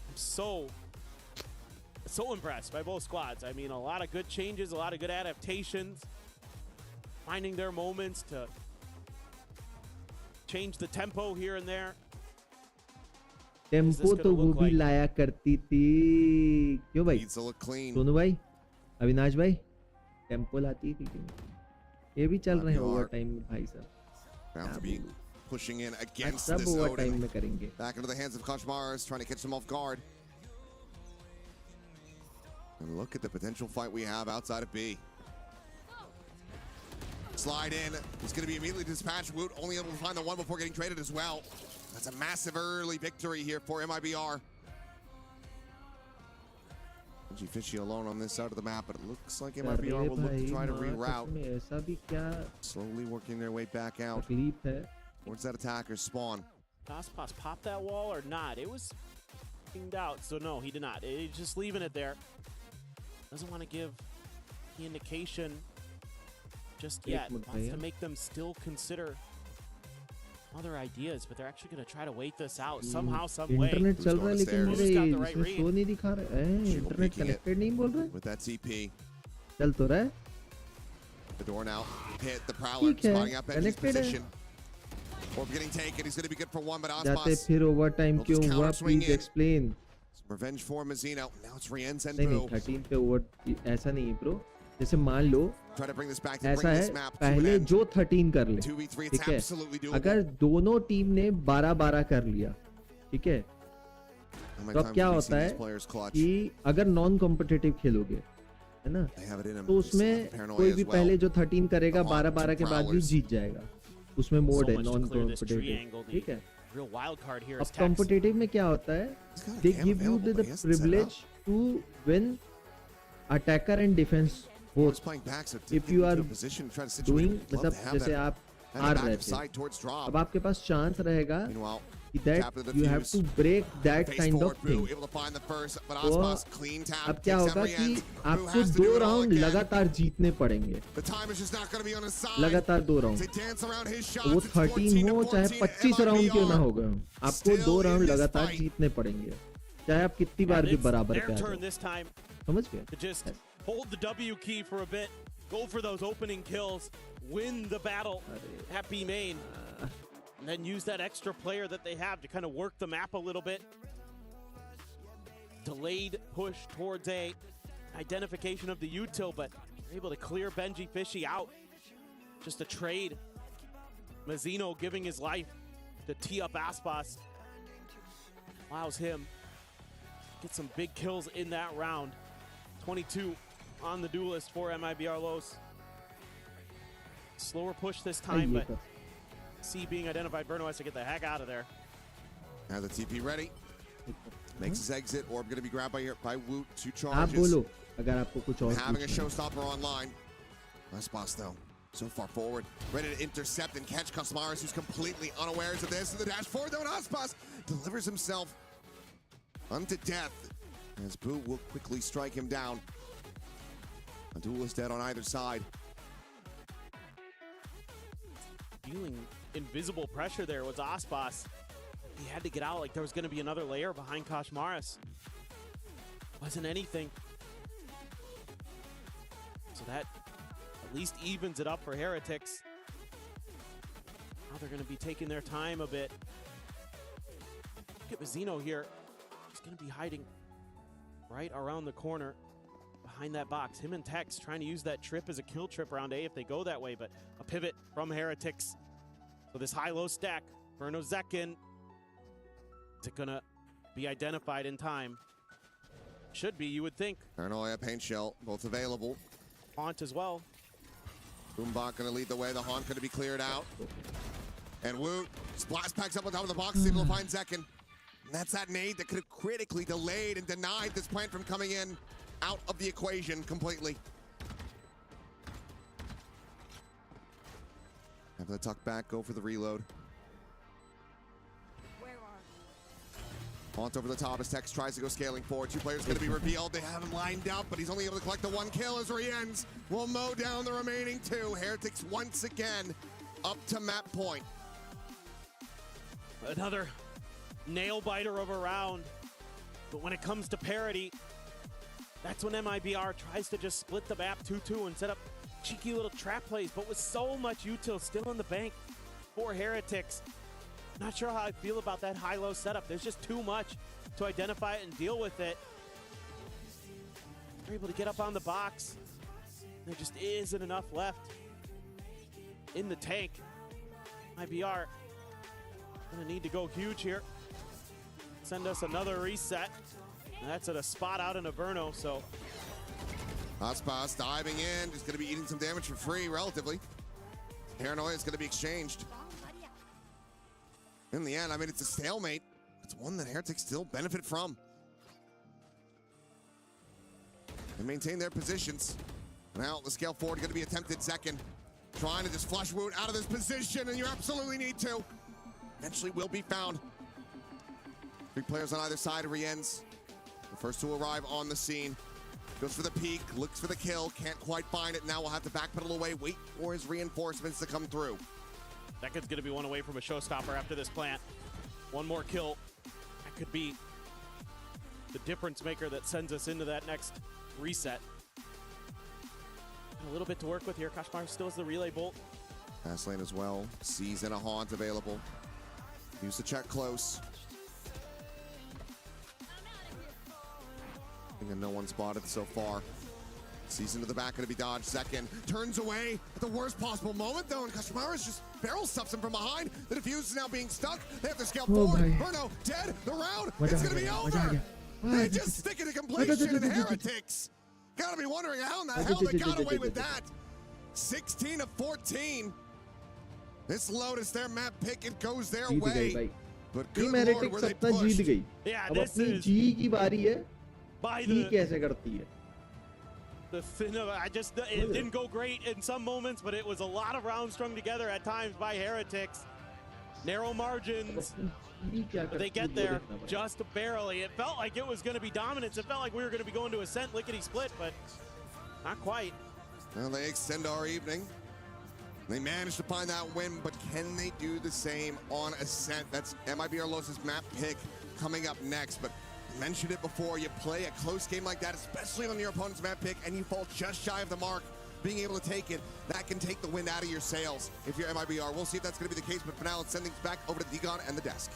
I'm so impressed by both squads. I mean, a lot of good changes, a lot of good adaptations, finding their moments to change the tempo here and there. Tempo तो वो भी लाया करती थी क्यों भाई? सोनू भाई, अविनाश भाई, टेम्पो लाती थी क्यों? ये भी चल रहे हैं ओवर टाइम में भाई साहब. Pushing in against सब this ओवर टाइम Odin. में करेंगे. Back into the hands of Koshmars, trying to catch them off guard. And look at the potential fight we have outside of B. Slide in. He's going to be immediately dispatched. Woot only able to find the one before getting traded as well. That's a massive early victory here for MIBR. Fishy alone on this side of the map, but it looks like MIBR will look to try to reroute. Slowly working their way back out towards that attacker's spawn. Ospas popped that wall or not? It was pinged out, so no, he did not. He's just leaving it there. Doesn't want to give the indication just yet. Wants to make them still consider other ideas, but they're actually going to try to wait this out somehow, some way. Internet चल रहा है लेकिन Who's मेरे got the right इसमें read? Show नहीं दिखा रहा है इंटरनेट कनेक्टेड नहीं बोल रहा है With that TP, चल तो रहा है the door now hit the prowler, ठीक है, spotting out Benji's connected है। position. Orb getting taken, he's going to be good for one, but जाते Ospas, फिर ओवर टाइम will क्यों just हुआ counter swing please in. Explain Revenge for Mazzino. Now it's Rienz and नहीं Boo. 13 पे over ऐसा नहीं है bro जैसे मान लो Try to bring this back to ऐसा bring है this map to an पहले end. जो 13 कर ले 2v3, it's ठीक है absolutely doable. अगर दोनों टीम ने 12-12 कर लिया ठीक है How many तो अब times क्या have we होता seen है these players clutch? कि अगर नॉन कॉम्पिटिटिव खेलोगे है ना They have it in them. तो This उसमें paranoia कोई as भी well. पहले जो 13 करेगा Come on, 12-12 के two बाद भी prowlers. जीत जाएगा उसमें मोड है much to non clear this tree competitive angle. ठीक है Real wild card here अब is Tex. कॉम्पिटिटिव में क्या होता है He's got a they cam give you available, the but he hasn't set privilege up. to win attacker and defense He's both playing back, so if get you into are a position to try to situate doing him. Love मतलब to have जैसे that आप at हार the back रहे of थे side towards drop. अब आपके पास chance रहेगा Meanwhile, कि tap that of the you have defuse. to break that Face kind of forward, Boo, thing able to find the first, but तो Ospas clean tap. अब क्या takes होगा every कि end. Boo आपको has to do 2 it all round again. लगातार जीतने पड़ेंगे The time is just not going to be on his side. लगातार 2 round They dance around his shots. वो It's 13 हो 14 चाहे to 25 14 राउंड क्यों ना MIBR. होगा आपको Still 2 in राउंड this लगातार fight. जीतने पड़ेंगे चाहे आप कितनी बार And भी it's बराबर their पे आ turn जाओ this time समझ गए to just hold the W key for a bit, go for those opening kills, win the battle at B main, and then use that extra player that they have to kind of work the map a little bit. Delayed push towards A, identification of the util, but they're able to clear Benji Fishy out. Just a trade. Mazzino giving his life to tee up Aspas. Allows him get some big kills in that round. 22 on the duelist for MIBR Los. Slower push this time, but C being identified. Verno has to get the heck out of there. Now the TP ready. Makes his exit. Orb going to be grabbed by Woot. 2 आप charges. बोलो अगर आपको कुछ और Having a पूछना है। showstopper online. Nice boss though. So far forward. Ready to intercept and catch Kosmaris, who's completely unawares of this. And the dash forward though, and Aspas delivers himself unto death. As Boo will quickly strike him down. A duelist dead on either side. Feeling invisible pressure there was Aspas. He had to get out like there was going to be another layer behind Kashmaris. Wasn't anything. So that at least evens it up for Heretics. Now they're going to be taking their time a bit. Look at Mazzino here. He's going to be hiding right around the corner behind that box. Him and Tex trying to use that trip as a kill trip around A if they go that way, but a pivot from Heretics. So this high-low stack, Verno Zekin. Is it gonna be identified in time? Should be, you would think. Paranoia, Paint Shell, both available. Haunt as well. Boombot going to lead the way. The Haunt going to be cleared out. And Woot splash packs up on top of the box, is able to find Zekin. And that's that nade that could have critically delayed and denied this plant from coming in out of the equation completely. Have the tuck back, go for the reload. Haunt over the top as Tex tries to go scaling forward. 2 players going to be revealed. They have him lined up, but he's only able to collect the 1 kill as Rienz will mow down the remaining 2. Heretics once again up to map point. Another nail biter of a round. But when it comes to parity, that's when MIBR tries to just split the map 2-2 and set up cheeky little trap plays. But with so much util still in the bank for Heretics, not sure how I feel about that high-low setup. There's just too much to identify it and deal with it. They're able to get up on the box. There just isn't enough left in the tank. IBR gonna need to go huge here. Send us another reset. And that's at a spot out in Averno, so. Aspas diving in, just going to be eating some damage for free, relatively. Paranoia is going to be exchanged. In the end, I mean, it's a stalemate. It's one that Heretics still benefit from. and maintain their positions. Now the scale forward going to be attempted. Second, trying to just flush Woot out of this position, and you absolutely need to. Eventually will be found. 3 players on either side of Rien's. The first to arrive on the scene. Goes for the peek, looks for the kill, can't quite find it. Now we'll have to backpedal away, wait for his reinforcements to come through. Beckett's going to be one away from a showstopper after this plant. One more kill. That could be the difference maker that sends us into that next reset. A little bit to work with here. Kashmar still has the relay bolt. Pass lane as well. Sees and a haunt available. Use the check close. And no one spotted so far. Sees into the back, gonna be dodged. Second, turns away at the worst possible moment though, and Kashmara's just barrel stuffs him from behind. The defuse is now being stuck. They have to scale forward. Bruno dead. The round is gonna be over. They just stick it to completion, and Heretics gotta be wondering how in the hell they got away with that. 16 of 14. This Lotus, their map pick, it goes their way. But good Lord, were they pushed. Yeah, अब this अपनी is जी की बारी है. by ji the कैसे करती है? it didn't go great in some moments, but it was a lot of rounds strung together at times by Heretics. Narrow margins, but they get there just barely. It felt like it was going to be dominance. It felt like we were going to be going to Ascent lickety split, but not quite. Well, they extend our evening. They managed to find that win, but can they do the same on Ascent? That's MIBR Los's map pick coming up next. But I mentioned it before, you play a close game like that, especially on your opponent's map pick, and you fall just shy of the mark. Being able to take it, that can take the wind out of your sails if you're MIBR. We'll see if that's going to be the case, but for now, let's send things back over to Degon and the desk.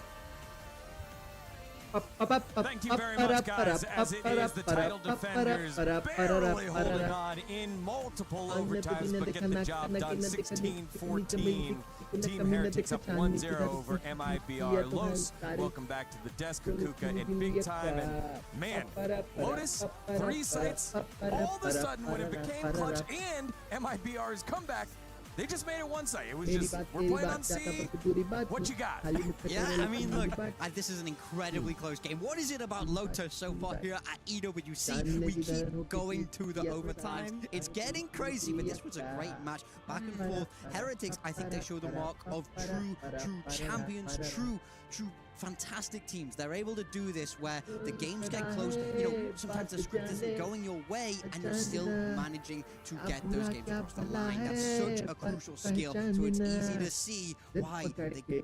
Thank you very much, guys, as it is the title defenders barely holding on in multiple overtimes, but get the job done. 16-14. Team Heretics up 1-0 over MIBR. Los, welcome back to the desk. Kukuka in big time. And man, Lotus, 3 sites, all of a sudden when it became clutch and MIBR's comeback, they just made it 1 site. It was just, we're playing on C. What you got? Yeah, I mean, look, this is an incredibly close game. What is it about Lotus so far here at EWC? We keep going to the overtime. It's getting crazy, but this was a great match. Back and forth. Heretics, I think they show the mark of true champions, true fantastic teams. They're able to do this where the games get close. You know, sometimes the script isn't going your way and you're still managing to get those games across the line. That's such a crucial skill. So it's easy to see why they,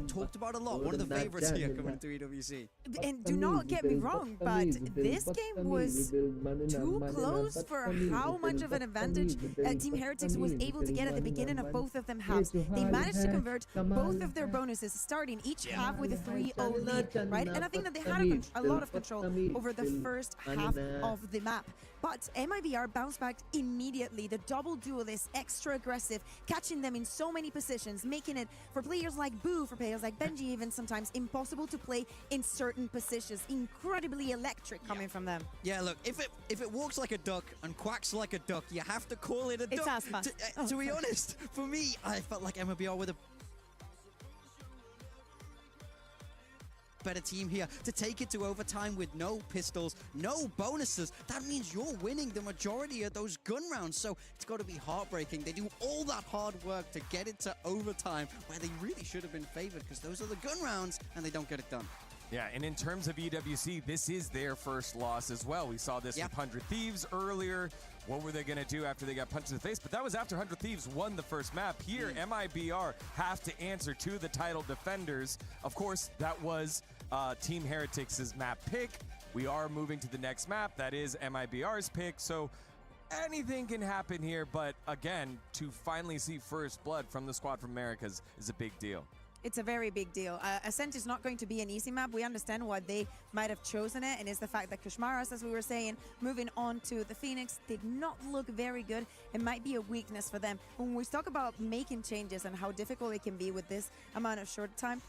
talked about a lot. One of the favorites here coming to EWC. And do not get me wrong, but this game was too close for how much of an advantage Team Heretics was able to get at the beginning of both of them halves. They managed to convert both of their bonuses, starting each half with a 3-0 lead, right? And I think that they had a lot of control over the first half of the map. But MIBR bounced back immediately. The double duelist, extra aggressive, catching them in so many positions, making it for players like Boo, for players like Benji even sometimes impossible to play in certain positions. Incredibly electric coming from them. Yeah, look, if it walks like a duck and quacks like a duck, you have to call it a duck. It's asthma. To be honest, for me, I felt like MIBR with a better team here to take it to overtime with no pistols, no bonuses. That means you're winning the majority of those gun rounds, so it's got to be heartbreaking. They do all that hard work to get it to overtime where they really should have been favored because those are the gun rounds and they don't get it done. Yeah, and in terms of EWC, this is their first loss as well. We saw this with 100 Thieves earlier. What were they going to do after they got punched in the face? But that was after 100 Thieves won the first map. Here, MIBR have to answer to the title defenders. Of course, that was Team Heretics' map pick. We are moving to the next map. That is MIBR's pick. So anything can happen here. But again, to finally see first blood from the squad from Americas is a big deal. It's a very big deal. Ascent is not going to be an easy map. We understand why they might have chosen it, and it's the fact that Kashmaras, as we were saying, moving on to the Phoenix, did not look very good. It might be a weakness for them. When we talk about making changes and how difficult it can be with this amount of short time,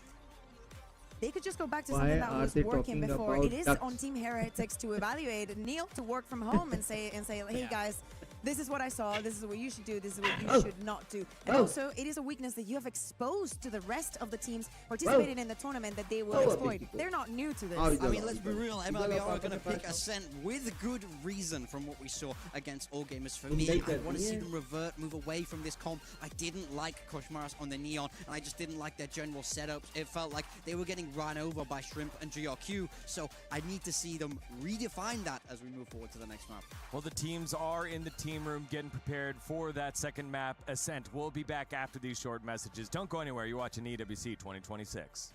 they could just go back to something that was working before. It is on Team Heretics to evaluate Neil, to work from home and say, hey guys, this is what I saw, this is what you should do, this is what you should not do. And also, it is a weakness that you have exposed to the rest of the teams participating in the tournament that they will exploit. They're not new to this. I mean, let's be real, MIBR are going to pick Ascent with good reason from what we saw against All Gamers. For me, I want to see them revert, move away from this comp. I didn't like Koshmaras on the Neon, and I just didn't like their general setups. It felt like they were getting run over by Shrimp and GRQ, so I need to see them redefine that as we move forward to the next map. Well, the teams are in the team room getting prepared for that second map, Ascent. We'll be back after these short messages. Don't go anywhere. You're watching EWC 2026.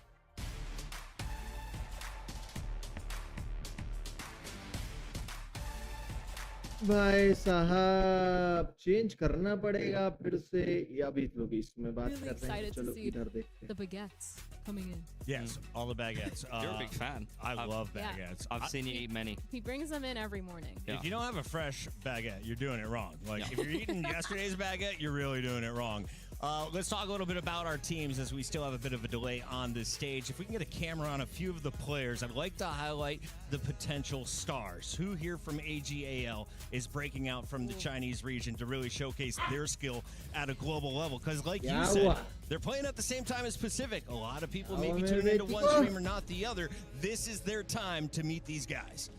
भाई साहब change करना पड़ेगा फिर से या भी लोग इसमें बात Really कर रहे हैं excited to चलो see इधर देखते the baguettes coming in. Yes, all the baguettes. You're a big fan. I love yeah. baguettes. I've seen you eat many. He brings them in every morning. If you don't have a fresh baguette, you're doing it wrong. Like, if you're eating yesterday's baguette, you're really doing it wrong. Let's talk a little bit about our teams as we still have a bit of a delay on this stage. If we can get a camera on a few of the players, I'd like to highlight the potential stars. Who here from AG.AL is breaking out from the Chinese region to really showcase their skill at a global level? Because like you said, they're playing at the same time as Pacific. A lot of people maybe tune into one streamer, not the other. This is their time to meet these guys.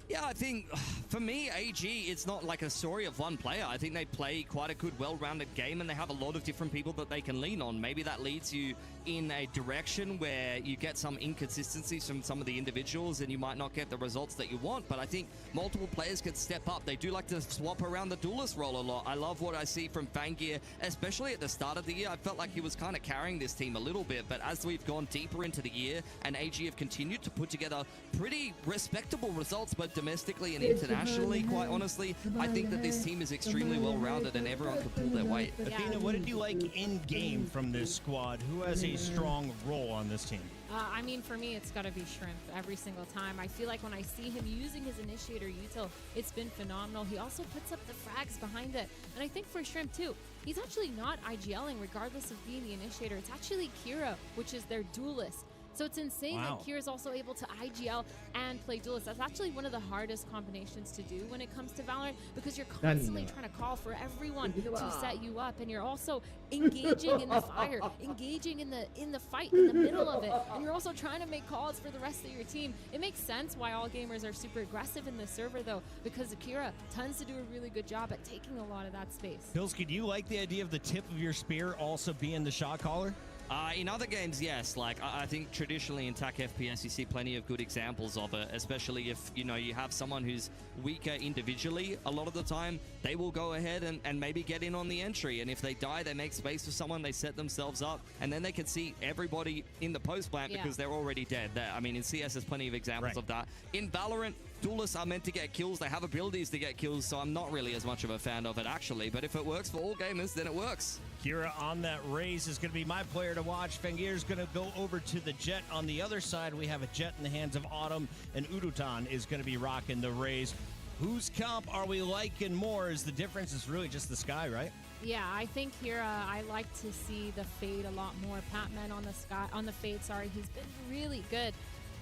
Yeah, I think for me, AG, it's not like a story of one player. I think they play quite a good, well-rounded game, and they have a lot of different people that they can lean on. Maybe that leads you in a direction where you get some inconsistencies from some of the individuals and you might not get the results that you want, but I think multiple players can step up. They do like to swap around the duelist role a lot. I love what I see from Fangir, especially at the start of the year. I felt like he was kind of carrying this team a little bit, but as we've gone deeper into the year and AG have continued to put together pretty respectable results, but domestically and internationally, quite honestly, I think that this team is extremely well-rounded and everyone can pull their weight. Athena, what did you like in-game from this squad? Who has a strong role on this team? I mean, for me, it's got to be Shrimp every single time. I feel like when I see him using his initiator util, it's been phenomenal. He also puts up the frags behind it. And I think for Shrimp, too, he's actually not IGLing regardless of being the initiator. It's actually Kira, which is their duelist. So it's insane that Kira's also able to IGL and play duelist. That's actually one of the hardest combinations to do when it comes to Valorant, because you're constantly trying to call for everyone to set you up, and you're also engaging in the fire, engaging in the fight in the middle of it, and you're also trying to make calls for the rest of your team. It makes sense why all gamers are super aggressive in this server, though, because Kira tends to do a really good job at taking a lot of that space. Pilsky, do you like the idea of the tip of your spear also being the shot caller? In other games, yes. Like, I think traditionally in TAC FPS, you see plenty of good examples of it, especially if, you know, you have someone who's weaker individually. A lot of the time, they will go ahead and maybe get in on the entry. And if they die, they make space for someone, they set themselves up, and then they can see everybody in the post plant because they're already dead. I mean, in CS, there's plenty of examples of that. In Valorant, duelists are meant to get kills. They have abilities to get kills, so I'm not really as much of a fan of it, actually. But if it works for all gamers, then it works. Kira on that raise is going to be my player to watch. Fengir's going to go over to the Jet. On the other side, we have a Jet in the hands of Autumn, and Udutan is going to be rocking the raise. Whose comp are we liking more? Is the difference is really just the sky, right? Yeah, I think here I like to see the Fade a lot more. Patman on the Fade, sorry, he's been really good.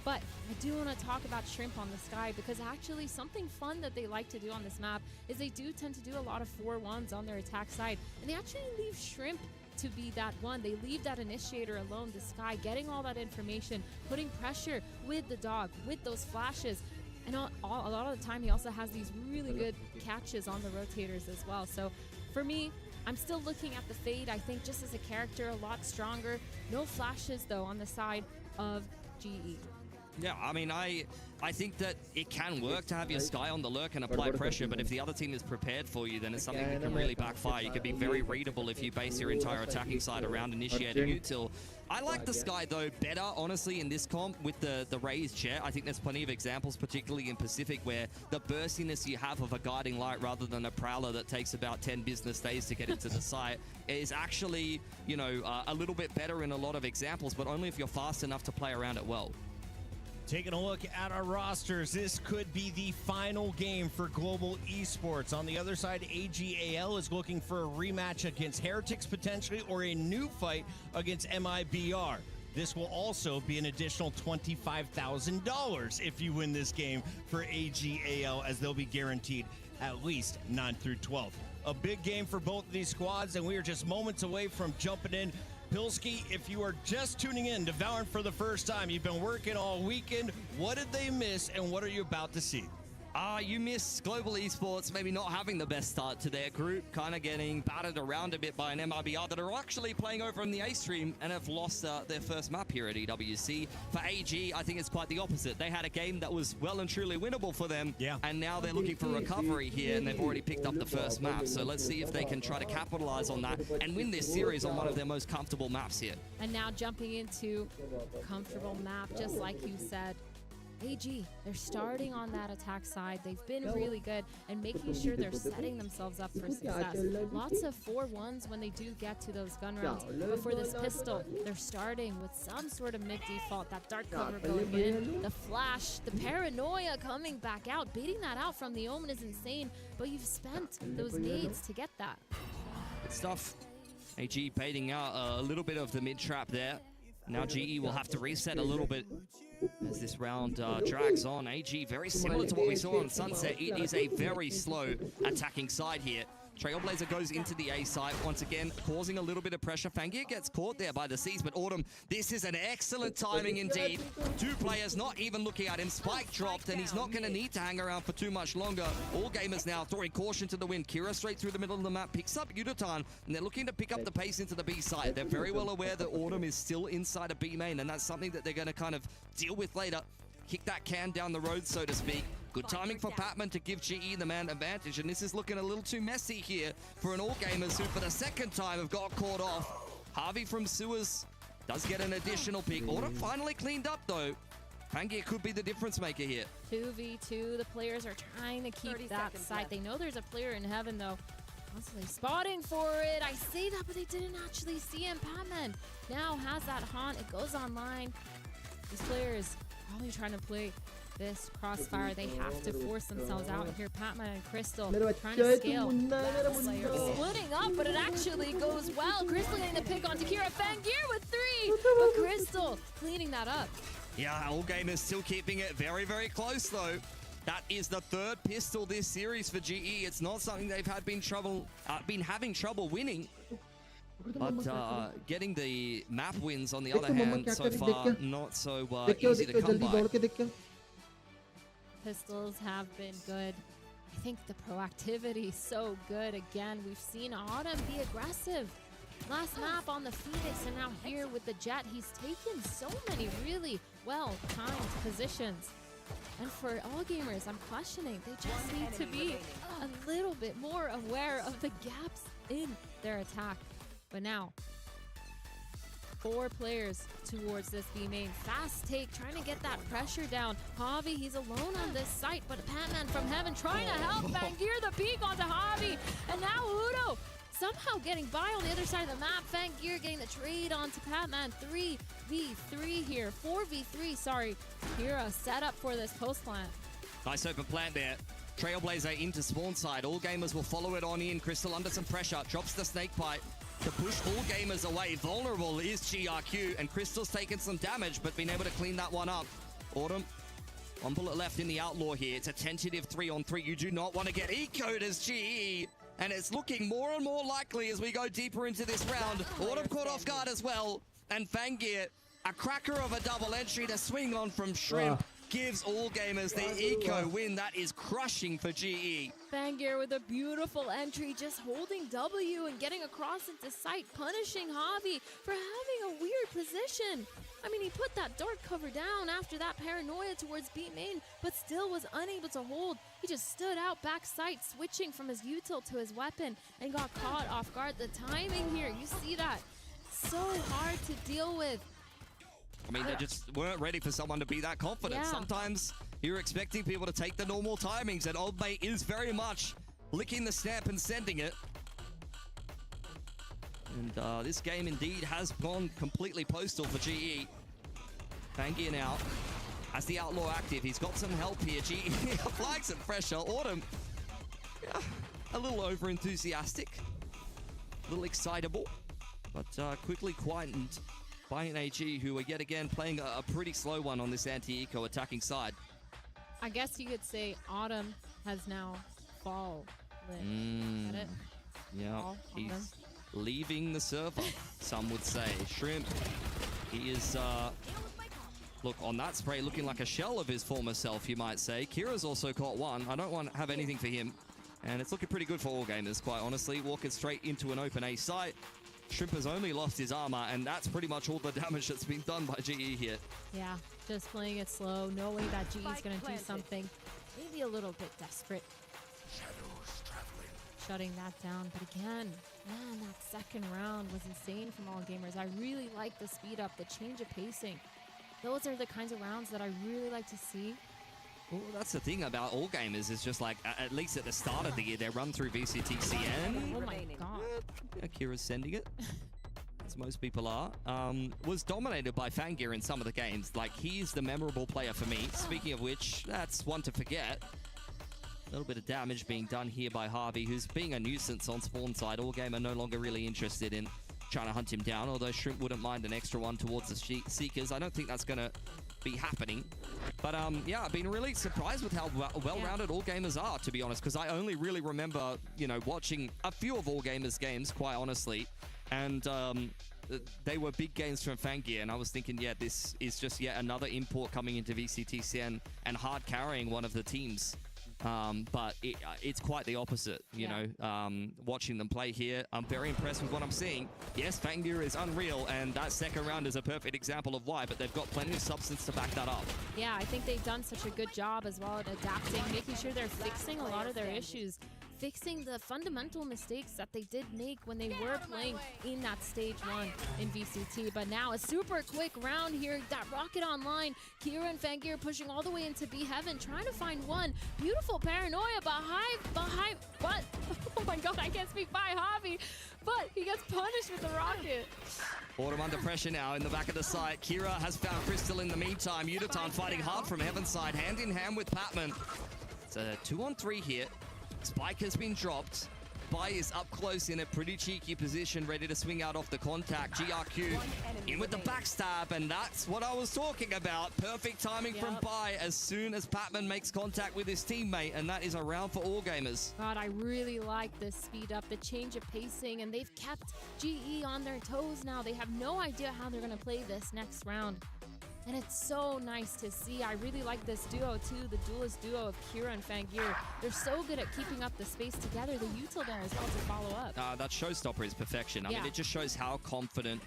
But I do want to talk about Shrimp on the Sky, because actually something fun that they like to do on this map is they do tend to do a lot of 4-1s on their attack side. And they actually leave Shrimp to be that one. They leave that initiator alone, the Sky, getting all that information, putting pressure with the dog, with those flashes. And a lot of the time he also has these really good catches on the rotators as well. So for me, I'm still looking at the Fade. I think just as a character, a lot stronger. No flashes, though, on the side of GE. Yeah, I mean, I think that it can work to have your Sky on the lurk and apply pressure, but if the other team is prepared for you, then it's something that can really backfire. You can be very readable if you base your entire attacking side around initiating util. I like the Sky, though, better, honestly, in this comp with the raised Jet. I think there's plenty of examples, particularly in Pacific, where the burstiness you have of a guiding light rather than a Prowler that takes about 10 business days to get into the site is actually, you know, a little bit better in a lot of examples, but only if you're fast enough to play around it well. Taking a look at our rosters, this could be the final game for Global Esports. On the other side, AG.AL is looking for a rematch against Heretics potentially, or a new fight against MIBR. This will also be an additional $25,000 if you win this game for AG.AL, as they'll be guaranteed at least 9 through 12. A big game for both of these squads, and we are just moments away from jumping in. Pilski, if you are just tuning in to VALORANT for the first time, you've been working all weekend. What did they miss, and what are you about to see? You miss Global Esports maybe not having the best start to their group, kind of getting battered around a bit by an MIBR that are actually playing over in the A stream and have lost their first map here at EWC. For AG, I think it's quite the opposite. They had a game that was well and truly winnable for them, and now they're looking for recovery here, and they've already picked up the first map. So let's see if they can try to capitalize on that and win this series on one of their most comfortable maps here. And now jumping into a comfortable map, just like you said. AG, they're starting on that attack side. They've been really good and making sure they're setting themselves up for success. Lots of 4-1s when they do get to those gun rounds. But for this pistol, they're starting with some sort of mid-default, that dark cover going in, the flash, the paranoia coming back out. Baiting that out from the Omen is insane, but you've spent those nades to get that. Good stuff. AG baiting out a little bit of the mid-trap there. Now GE will have to reset a little bit as this round drags on. AG, very similar to what we saw on Sunset. It is a very slow attacking side here. Trailblazer goes into the A site, once again, causing a little bit of pressure. Fangir gets caught there by the C's, but Autumn, this is an excellent timing indeed. Two players not even looking at him. Spike dropped, and he's not going to need to hang around for too much longer. All gamers now throwing caution to the wind. Kira straight through the middle of the map, picks up Yudotan, and they're looking to pick up the pace into the B site. They're very well aware that Autumn is still inside a B main, and that's something that they're going to kind of deal with later. Kick that can down the road, so to speak. Good timing for Patman to give GE the man advantage, and this is looking a little too messy here for an All Gamers who, for the second time, have got caught off. Harvey from Sewers does get an additional pick. Autumn finally cleaned up, though. Fangir could be the difference maker here. 2v2, the players are trying to keep that site. They know there's a player in heaven, though. Constantly spotting for it. I say that, but they didn't actually see him. Patman now has that haunt. It goes online. These players probably trying to play this crossfire. They have to force themselves out here. Patman and Crystal trying to scale. Splitting up, but it actually goes well. Crystal getting the pick onto Kira. Fangir with 3, but Crystal cleaning that up. Yeah, All Gamers still keeping it very, very close, though. That is the third pistol this series for GE. It's not something they've been having trouble winning. But getting the map wins, on the other hand, so far, not so easy to come by. Pistols have been good. I think the proactivity so good. Again, we've seen Autumn be aggressive. Last map on the Phoenix, and now here with the Jet, he's taken so many really well-timed positions. And for All Gamers, I'm questioning. They just need to be a little bit more aware of the gaps in their attack. But now, 4 players towards this B main. Fast take, trying to get that pressure down. Javi, he's alone on this site, but Patman from heaven trying to help. Fangir the peek onto Javi. And now Udo somehow getting by on the other side of the map. Fangir getting the trade onto Patman. 3v3 here. 4v3, sorry. Kira set up for this post plant. Nice open plant there. Trailblazer into spawn side. All Gamers will follow it on in. Crystal under some pressure. Drops the snake bite to push All Gamers away. Vulnerable is GRQ, and Crystal's taken some damage, but been able to clean that one up. Autumn, 1 bullet left in the Outlaw here. It's a tentative 3-on-3. You do not want to get ecoed as GE, and it's looking more and more likely as we go deeper into this round. Autumn caught off guard as well, and Fangir, a cracker of a double entry to swing on from Shrimp. Gives All Gamers the eco win. That is crushing for GE. Fangir with a beautiful entry, just holding W and getting across into sight, punishing Javi for having a weird position. I mean, he put that dark cover down after that paranoia towards B main, but still was unable to hold. He just stood out back sight, switching from his util to his weapon, and got caught off guard. The timing here, you see that? So hard to deal with. I mean, they just weren't ready for someone to be that confident. Yeah. Sometimes you're expecting people to take the normal timings, and Old Mate is very much licking the snap and sending it. And this game indeed has gone completely postal for GE. Fangir now has the Outlaw active. He's got some help here. GE applying some pressure. Autumn, yeah, a little over-enthusiastic, a little excitable, but quickly quietened by an AG, who are yet again playing a pretty slow one on this anti-eco attacking side. I guess you could say Autumn has now fall. Is that it? Yeah, All he's them. leaving the server, some would say. Shrimp, he is, look, on that spray, looking like a shell of his former self, you might say. Kira's also caught one. I don't want to have anything for him. And it's looking pretty good for all gamers, quite honestly. Walking straight into an open A site. Shrimp has only lost his armor, and that's pretty much all the damage that's been done by GE here. Yeah, just playing it slow, knowing that GE is going to do something maybe a little bit desperate. Shutting that down, but again, man, that second round was insane from all gamers. I really like the speed up, the change of pacing. Those are the kinds of rounds that I really like to see. Well, that's the thing about all gamers is just like, at least at the start of the year, they run through VCTCN. Oh my god. Kira's sending it, as most people are. Was dominated by Fangir in some of the games. Like, he's the memorable player for me. Speaking of which, that's one to forget. A little bit of damage being done here by Harvey, who's being a nuisance on spawn side. All gamer no longer really interested in trying to hunt him down, although Shrimp wouldn't mind an extra one towards the Seekers. I don't think that's going to be happening. But yeah, I've been really surprised with how well-rounded all gamers are, to be honest, because I only really remember, you know, watching a few of all gamers games, quite honestly. And they were big games from Fangir, and I was thinking, yeah, this is just yet another import coming into VCTCN and hard carrying one of the teams. But it's quite the opposite, you know. Watching them play here, I'm very impressed with what I'm seeing. Yes, Fangir is unreal, and that second round is a perfect example of why, but they've got plenty of substance to back that up. Yeah, I think they've done such a good job as well at adapting, making sure they're fixing a lot of their issues, fixing the fundamental mistakes that they did make when they were playing in that stage 1 in VCT. But now a super quick round here, that rocket online. Kira and Fangir pushing all the way into B Heaven, trying to find one. Beautiful paranoia behind, but oh my god, I can't speak by Javi, but he gets punished with the rocket. Autumn under pressure now in the back of the site. Kira has found Crystal in the meantime. Udatan fighting hard from Heaven side, hand in hand with Patman. It's a 2-on-3 here. Spike has been dropped. Bai is up close in a pretty cheeky position, ready to swing out off the contact. GRQ in with the backstab, and that's what I was talking about. Perfect timing from Bai as soon as Patman makes contact with his teammate, and that is a round for all gamers. God, I really like this speed up, the change of pacing, and they've kept GE on their toes now. They have no idea how they're going to play this next round. And it's so nice to see. I really like this duo too, the duelist duo of Kira and Fangir. They're so good at keeping up the space together. The util there as well to follow up. That showstopper is perfection. I mean, it just shows how confident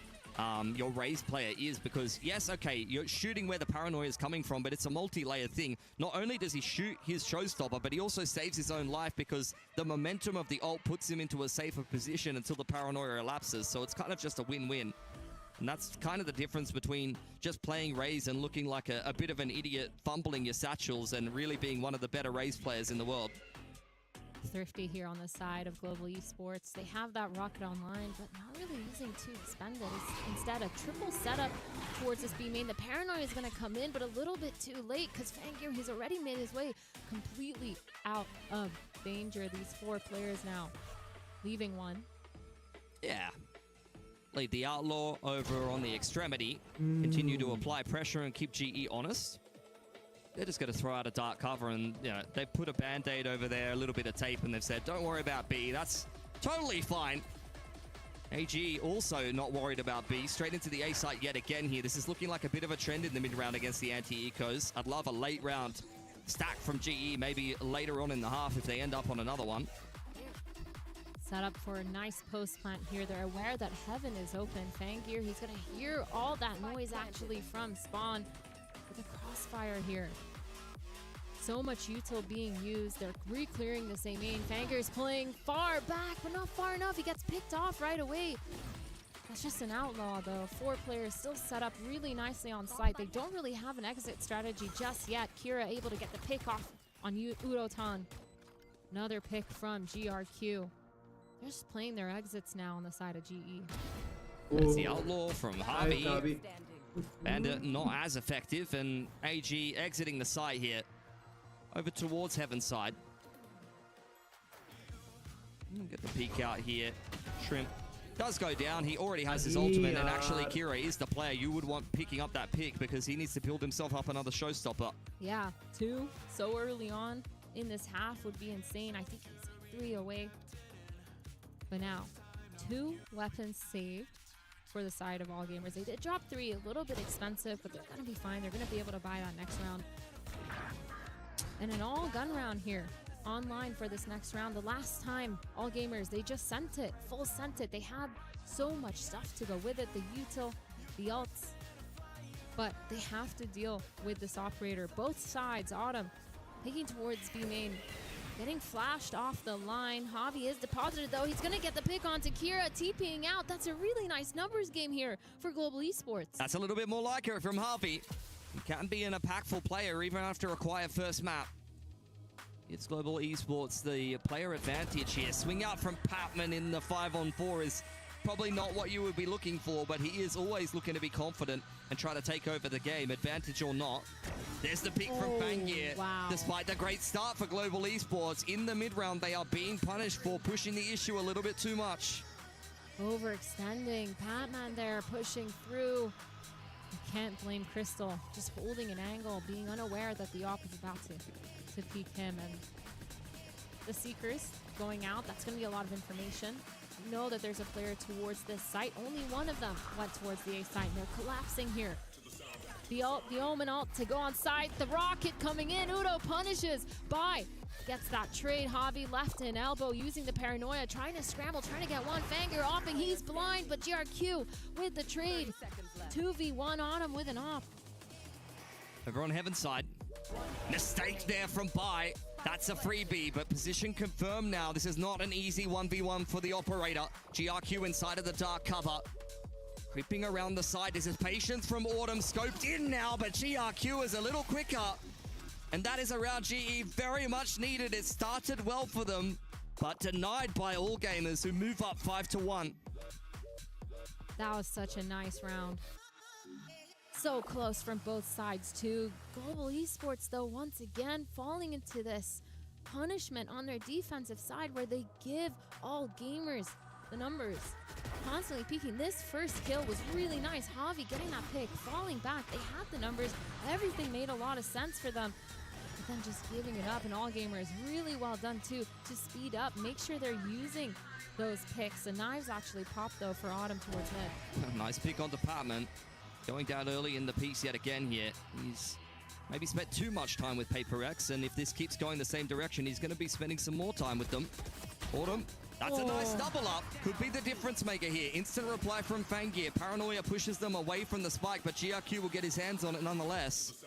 your Raze player is, because yes, okay, you're shooting where the paranoia is coming from, but it's a multi-layer thing. Not only does he shoot his showstopper, but he also saves his own life because the momentum of the ult puts him into a safer position until the paranoia elapses. So it's kind of just a win-win. And that's kind of the difference between just playing Raze and looking like a bit of an idiot fumbling your satchels and really being one of the better Raze players in the world. Thrifty here on the side of Global Esports. They have that rocket online, but not really using to expend it. It's instead a triple setup towards this B main. The paranoia is going to come in, but a little bit too late because Fangir has already made his way completely out of danger. These 4 players now leaving one. Yeah. Lead the Outlaw over on the extremity. Continue to apply pressure and keep GE honest. They're just going to throw out a dark cover, and you know, they've put a band-aid over there, a little bit of tape, and they've said, don't worry about B. That's totally fine. AG also not worried about B. Straight into the A site yet again here. This is looking like a bit of a trend in the mid-round against the anti-ecos. I'd love a late round stack from GE, maybe later on in the half if they end up on another one. Set up for a nice post plant here. They're aware that Heaven is open. Fangir, he's going to hear all that noise actually from spawn with a crossfire here. So much util being used. They're re-clearing this A main. Fangir's pulling far back, but not far enough. He gets picked off right away. That's just an outlaw, though. 4 players still set up really nicely on site. They don't really have an exit strategy just yet. Kira able to get the pick off on Urotan. Another pick from GRQ. They're just playing their exits now on the side of GE. It's the Outlaw from Harvey. Bandit not as effective, and AG exiting the site here. Over towards Heaven side. Get the peek out here. Shrimp does go down. He already has his ultimate, and actually Kira is the player you would want picking up that pick because he needs to build himself up another showstopper. Yeah, 2 so early on. in this half would be insane. I think he's like 3 away. But now, 2 weapons saved for the side of All Gamers. They did drop 3, a little bit expensive, but they're going to be fine. They're going to be able to buy that next round. And an all gun round here online for this next round. The last time All Gamers, they just sent it, full sent it. They had so much stuff to go with it, the util, the ults, but they have to deal with this operator. Both sides, Autumn picking towards B main, getting flashed off the line. Javi is deposited though. He's gonna get the pick onto Kira, TPing out. That's a really nice numbers game here for Global Esports. That's a little bit more like it from Javi. He can be an impactful player even after a quiet first map. It's Global Esports, the player advantage here. Swing out from Patman in the 5-on-4 is probably not what you would be looking for, but he is always looking to be confident and try to take over the game, advantage or not. There's the pick from Fangir. Wow. Despite the great start for Global Esports, in the mid-round, they are being punished for pushing the issue a little bit too much. Overextending, Patman there pushing through. You can't blame Crystal, just holding an angle, being unaware that the op is about to peek him. And the Seekers going out, that's going to be a lot of information. You know that there's a player towards this site. Only one of them went towards the A site, and they're collapsing here. The Omen ult to go on site. The rocket coming in. Udo punishes. Bai gets that trade. Javi left in elbow using the paranoia, trying to scramble, trying to get one. Fangir opping. He's blind, but GRQ with the trade. 2v1 on him with an op. Over on Heaven's side. Mistake there from Bai. That's a freebie, but position confirmed now. This is not an easy 1v1 for the operator. GRQ inside of the dark cover. Creeping around the side. This is patience from Autumn. Scoped in now, but GRQ is a little quicker. And that is around GE. Very much needed. It started well for them, but denied by All Gamers, who move up 5-1. That was such a nice round. So close from both sides too. Global Esports though, once again falling into this punishment on their defensive side where they give All Gamers the numbers. Constantly peeking. This first kill was really nice. Javi getting that pick, falling back. They had the numbers. Everything made a lot of sense for them. But then just giving it up, and All Gamers really well done too to speed up, make sure they're using those picks. The knives actually popped though for Autumn towards mid. Nice pick on Department. Going down early in the piece yet again here. He's maybe spent too much time with Paper X, and if this keeps going the same direction, he's going to be spending some more time with them. Autumn, that's a nice double up. Could be the difference maker here. Instant reply from Fangir. Paranoia pushes them away from the spike, but GRQ will get his hands on it nonetheless.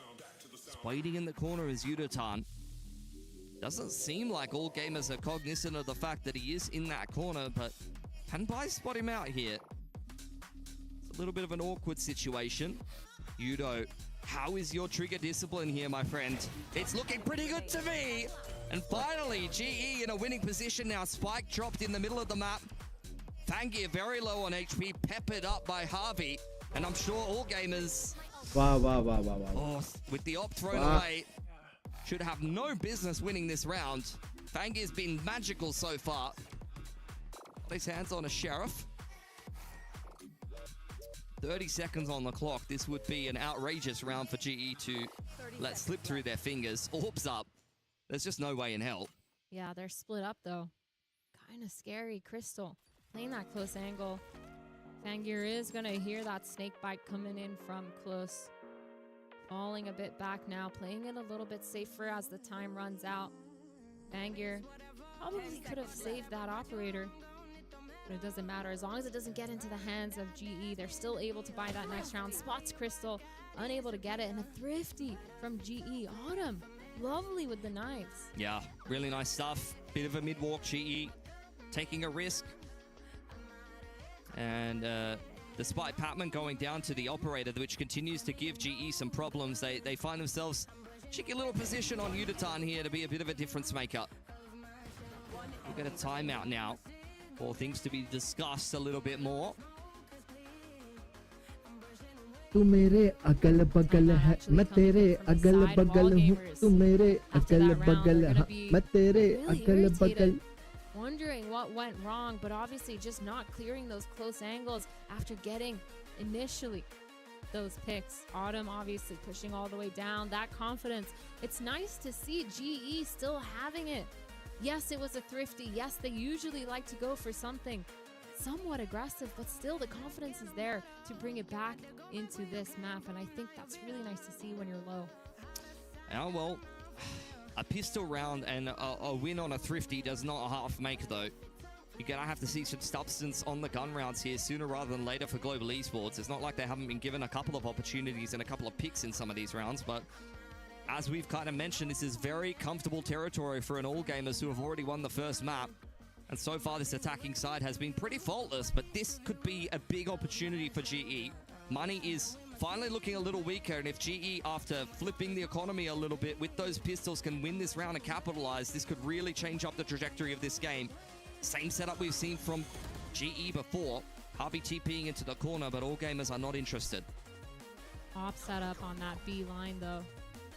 Waiting in the corner is Yudatan. Doesn't seem like All Gamers are cognizant of the fact that he is in that corner, but can Bai spot him out here? A little bit of an awkward situation. Udo, how is your trigger discipline here, my friend? It's looking pretty good to me. And finally, GE in a winning position now. Spike dropped in the middle of the map. Fangir very low on HP, peppered up by Harvey. And I'm sure All Gamers, wow. with the op thrown away, should have no business winning this round. Fangir's been magical so far. Got his hands on a Sheriff. 30 seconds on the clock. This would be an outrageous round for GE to let slip through their fingers. Orbs up. There's just no way in hell. Yeah, they're split up though. Kind of scary. Crystal playing that close angle. Fangir is going to hear that snake bite coming in from close. Falling a bit back now. Playing it a little bit safer as the time runs out. Fangir probably could have saved that operator. But it doesn't matter. As long as it doesn't get into the hands of GE, they're still able to buy that next round. Spots Crystal, unable to get it. And a thrifty from GE. Autumn, lovely with the knives. Yeah, really nice stuff. Bit of a mid-walk GE. Taking a risk. And despite Patman going down to the operator, which continues to give GE some problems, they find themselves cheeky little position on Yudatan here to be a bit of a difference maker. We'll get a timeout now. For things to be discussed a little bit more. तू मेरे अगल बगल है मैं तेरे अगल बगल हूँ तू मेरे अगल बगल है मैं तेरे अगल बगल. Wondering what went wrong, but obviously just not clearing those close angles after getting initially those picks. Autumn obviously pushing all the way down. That confidence. It's nice to see GE still having it. Yes, it was a thrifty. Yes, they usually like to go for something somewhat aggressive, but still the confidence is there to bring it back into this map. And I think that's really nice to see when you're low. Oh, well, a pistol round and a win on a thrifty does not half make, though. You're going to have to see some substance on the gun rounds here sooner rather than later for Global Esports. It's not like they haven't been given a couple of opportunities and a couple of picks in some of these rounds, but as we've kind of mentioned, this is very comfortable territory for an All Gamers who have already won the first map. And so far, this attacking side has been pretty faultless, but this could be a big opportunity for GE. Money is finally looking a little weaker, and if GE, after flipping the economy a little bit with those pistols, can win this round and capitalize, this could really change up the trajectory of this game. Same setup we've seen from GE before. Harvey TPing into the corner, but All Gamers are not interested. Op setup on that B line, though.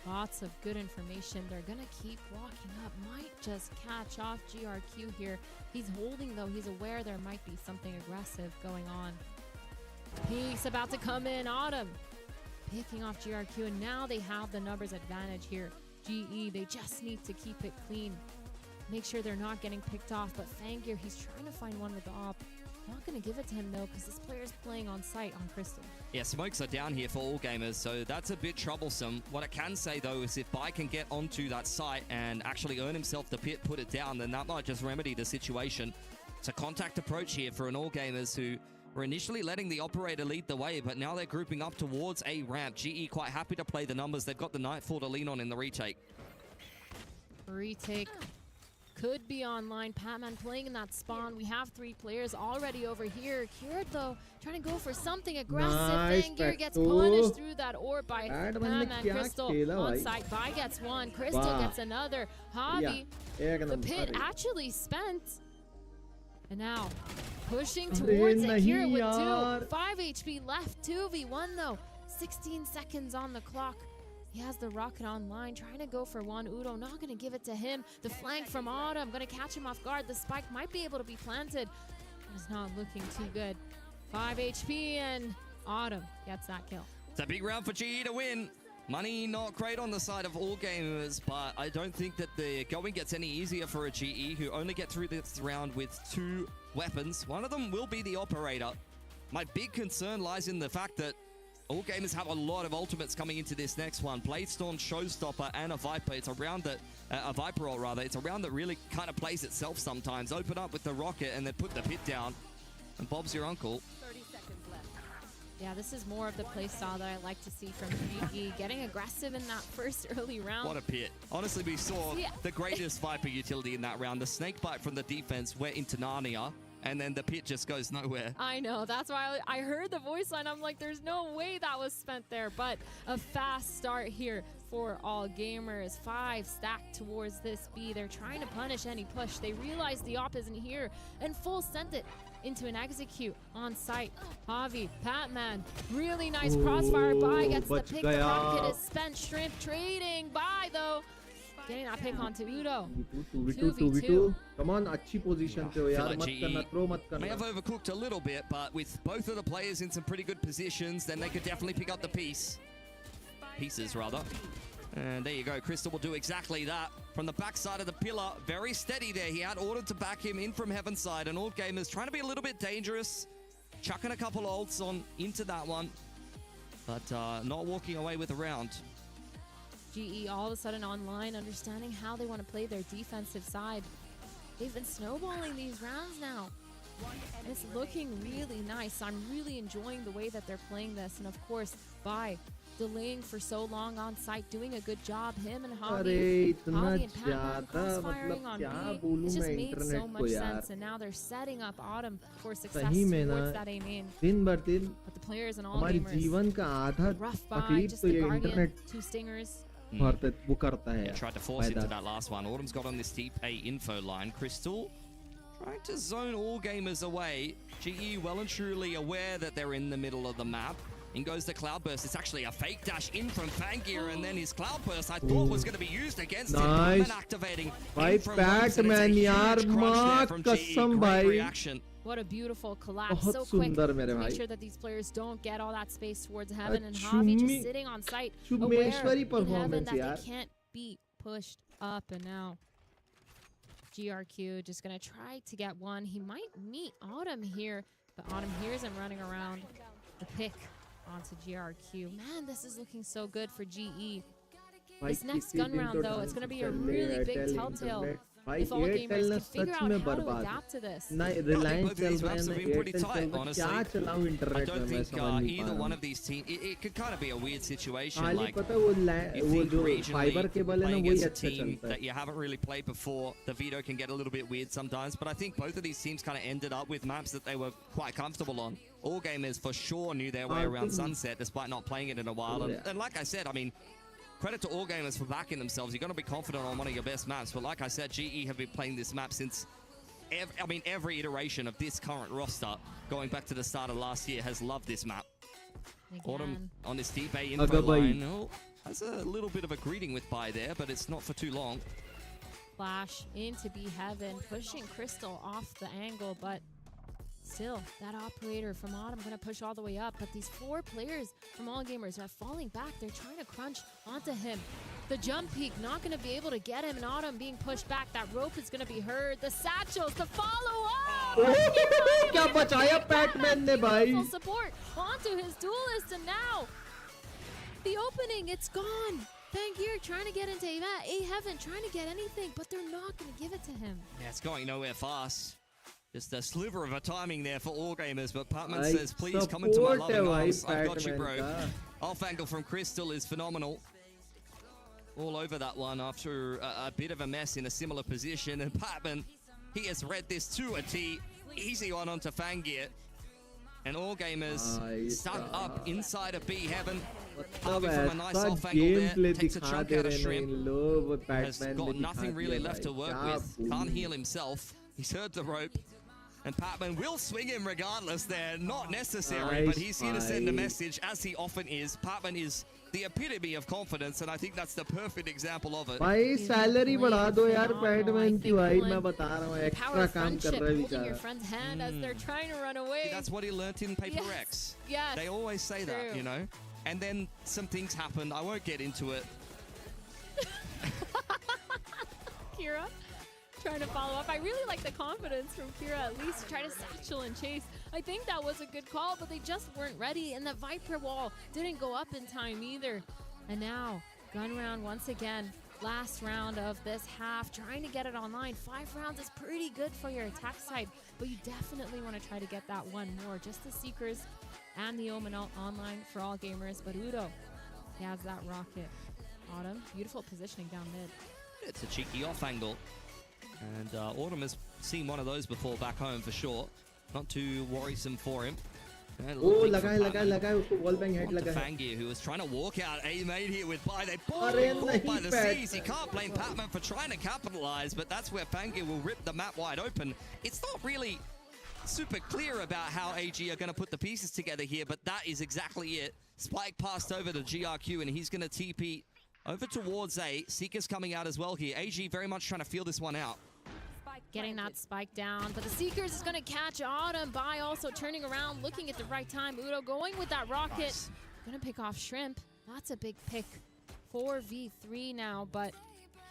Lots of good information. They're going to keep walking up. Might just catch off GRQ here. He's holding, though. He's aware there might be something aggressive going on. He's about to come in. Autumn picking off GRQ, and now they have the numbers advantage here. GE, they just need to keep it clean. Make sure they're not getting picked off. But Fangir, he's trying to find one with the op. Not going to give it to him, though, because this player's playing on site on Crystal. Yeah, smokes are down here for All Gamers, so that's a bit troublesome. What I can say, though, is if Bai can get onto that site and actually earn himself the pit, put it down, then that might just remedy the situation. It's a contact approach here for an All Gamers who were initially letting the operator lead the way, but now they're grouping up towards a ramp. GE quite happy to play the numbers. They've got the Nightfall to lean on in the retake. Retake could be online. Patman playing in that spawn. We have 3 players already over here. Cured, though, trying to go for something aggressive. Nice, Fangir gets punished through that orb by Patman. Crystal on site. Bai gets one. Crystal gets another. Javi, the pit actually spent. And now pushing towards it here with 2. 5 HP left. 2v1, though. 16 seconds on the clock. He has the rocket online, trying to go for one. Udo not going to give it to him. The flank from Autumn, going to catch him off guard. The spike might be able to be planted. It's not looking too good. 5 HP, and Autumn gets that kill. It's a big round for GE to win. Money not great on the side of All Gamers, but I don't think that the going gets any easier for a GE who only get through this round with 2 weapons. One of them will be the operator. My big concern lies in the fact that All Gamers have a lot of ultimates coming into this next one. Bladestorm, Showstopper, and a Viper. It's a round that, a Viper roll rather. It's a round that really kind of plays itself sometimes. Open up with the rocket and then put the pit down. And Bob's your uncle. 30 seconds left. Yeah, this is more of the play style that I like to see from GE. Getting aggressive in that first early round. What a pit. Honestly, we saw the greatest Viper utility in that round. The snake bite from the defense went into Narnia. And then the pit just goes nowhere. I know. That's why I heard the voice line. I'm like, there's no way that was spent there. But a fast start here for All Gamers. 5 stacked towards this B. They're trying to punish any push. They realize the op isn't here. And full sent it into an execute on site. Javi, Patman, really nice crossfire. Bai gets the pick. The rocket is spent. Shrimp trading. Bai, though. Getting that pick onto Udo. 2v2. Come on, अच्छी position पे हो यार, मत करना, throw मत करना. May have overcooked a little bit, but with both of the players in some pretty good positions, then they could definitely pick up the pieces rather. And there you go. Crystal will do exactly that. From the backside of the pillar, very steady there. He had ordered to back him in from Heaven side, and All Gamers trying to be a little bit dangerous, chucking a couple ults on into that one, but not walking away with a round. GE all of a sudden online, understanding how they want to play their defensive side. They've been snowballing these rounds now. It's looking really nice. I'm really enjoying the way that they're playing this. And of course, Bai delaying for so long on site, doing a good job. Him and Javi and Patman crossfiring on B. It just made so much sense. And now they're setting up Autumn for success towards that aim in. But the players and all gamers, rough Bai, just the Guardian, 2 stingers. Yeah, tried to force into that last one. Autumn's got on this deep A info line. Crystal trying to zone All Gamers away. GE well and truly aware that they're in the middle of the map. In goes the Cloudburst. It's actually a fake dash in from Fangir, and then his Cloudburst I thought was going to be used against him. And activating Patman, yaar, maa kasam bhai. Reaction. What a beautiful collapse. बहुत So quick सुंदर to मेरे make भाई। sure that these players don't get all that space towards heaven. And शुम्मी- Javi just sitting on site, aware शुम्मेश्वरी in heaven performance that यार। they can't be pushed up. And now GRQ just going to try to get one. He might meet Autumn here, but Autumn hears him running around the pick onto GRQ. Man, this is looking so good for GE. This next gun round, though, it's going to be a really big telltale भाई if all gamers Airtel can figure such out में how to बर्बाद adapt to this. ना both Reliance of चल these रहा है maps ना have been pretty Airtel tight, चल रहा है honestly. क्या चलाऊं I इंटरनेट don't में मैं think समझ नहीं पा either रहा one हूं of these teams. It could kind of be a weird situation. खाली Like पता है you वो think जो regionally, फाइबर केबल है ना playing वही against a अच्छा team चलता है that you haven't really played before, the veto can get a little bit weird sometimes. But I think both of these teams kind of ended up with maps that they were quite comfortable on. All gamers for sure knew their way around Sunset, despite not playing it in a while. And like I said, I mean, credit to all gamers for backing themselves. You're going to be confident on one of your best maps. But like I said, GE have been playing this map since, every iteration of this current roster, going back to the start of last year, has loved this map. Autumn on this deep A info line. Oh, has a little bit of a greeting with Bai there, but it's not for too long. Flash into B heaven, pushing Crystal off the angle, but still, that operator from Autumn going to push all the way up. But these four players from All Gamers are falling back. They're trying to crunch onto him. The jump peak not going to be able to get him. And Autumn being pushed back. That rope is going to be heard. The satchels, the follow-up! क्या बचाया PadMan ने भाई Full support onto his duelist. And now, the opening, it's gone. Fangir trying to get into A heaven, trying to get anything, but they're not going to give it to him. Yeah, it's going nowhere fast. Just a sliver of a timing there for all gamers, but Patman says, please come into my loving arms. I've got you, bro. Off angle from Crystal is phenomenal. All over that one after a bit of a mess in a similar position. And Patman, he has read this to a T. Easy one onto Fangir. And all gamers stuck up inside of B heaven. Harvey from a nice off angle there. Takes a chunk out of Shrimp. Has got nothing really left to work with. Can't heal himself. He's heard the rope. And Patman will swing him regardless there. Not necessary, but he's here to send a message, as he often is. Patman is the epitome of confidence, and I think that's the perfect example of it. भाई salary बढ़ा दो यार PadMan की भाई मैं बता रहा हूँ एक्स्ट्रा काम कर रहा है holding your friend's hand as they're trying to run away. That's what he learnt in Paper X. Yes. They always say that, you know. And then some things happened. I won't get into it. Kira trying to follow up. I really like the confidence from Kira, at least to try to satchel and chase. I think that was a good call, but they just weren't ready, and the Viper wall didn't go up in time either. And now, gun round once again. Last round of this half, trying to get it online. 5 rounds is pretty good for your attack side, but you definitely want to try to get that one more. Just the Seekers and the Omen online for all gamers, but Udo, he has that rocket. Autumn, beautiful positioning down mid. It's a cheeky off angle. And Autumn has seen one of those before back home for sure. Not too worrisome for him. Oh, लगा उसको wall bang head लगा है. Fangir, who was trying to walk out A-made here with Bai. They caught by the seas. You can't blame Patman for trying to capitalize, but that's where Fangir will rip the map wide open. It's not really super clear about how AG are going to put the pieces together here, but that is exactly it. Spike passed over to GRQ, and he's going to TP over towards A. Seeker's coming out as well here. AG very much trying to feel this one out. Getting that spike down, but the Seekers is going to catch Autumn. Bai also turning around, looking at the right time. Udo going with that rocket. Nice. Going to pick off Shrimp. That's a big pick. 4v3 now, but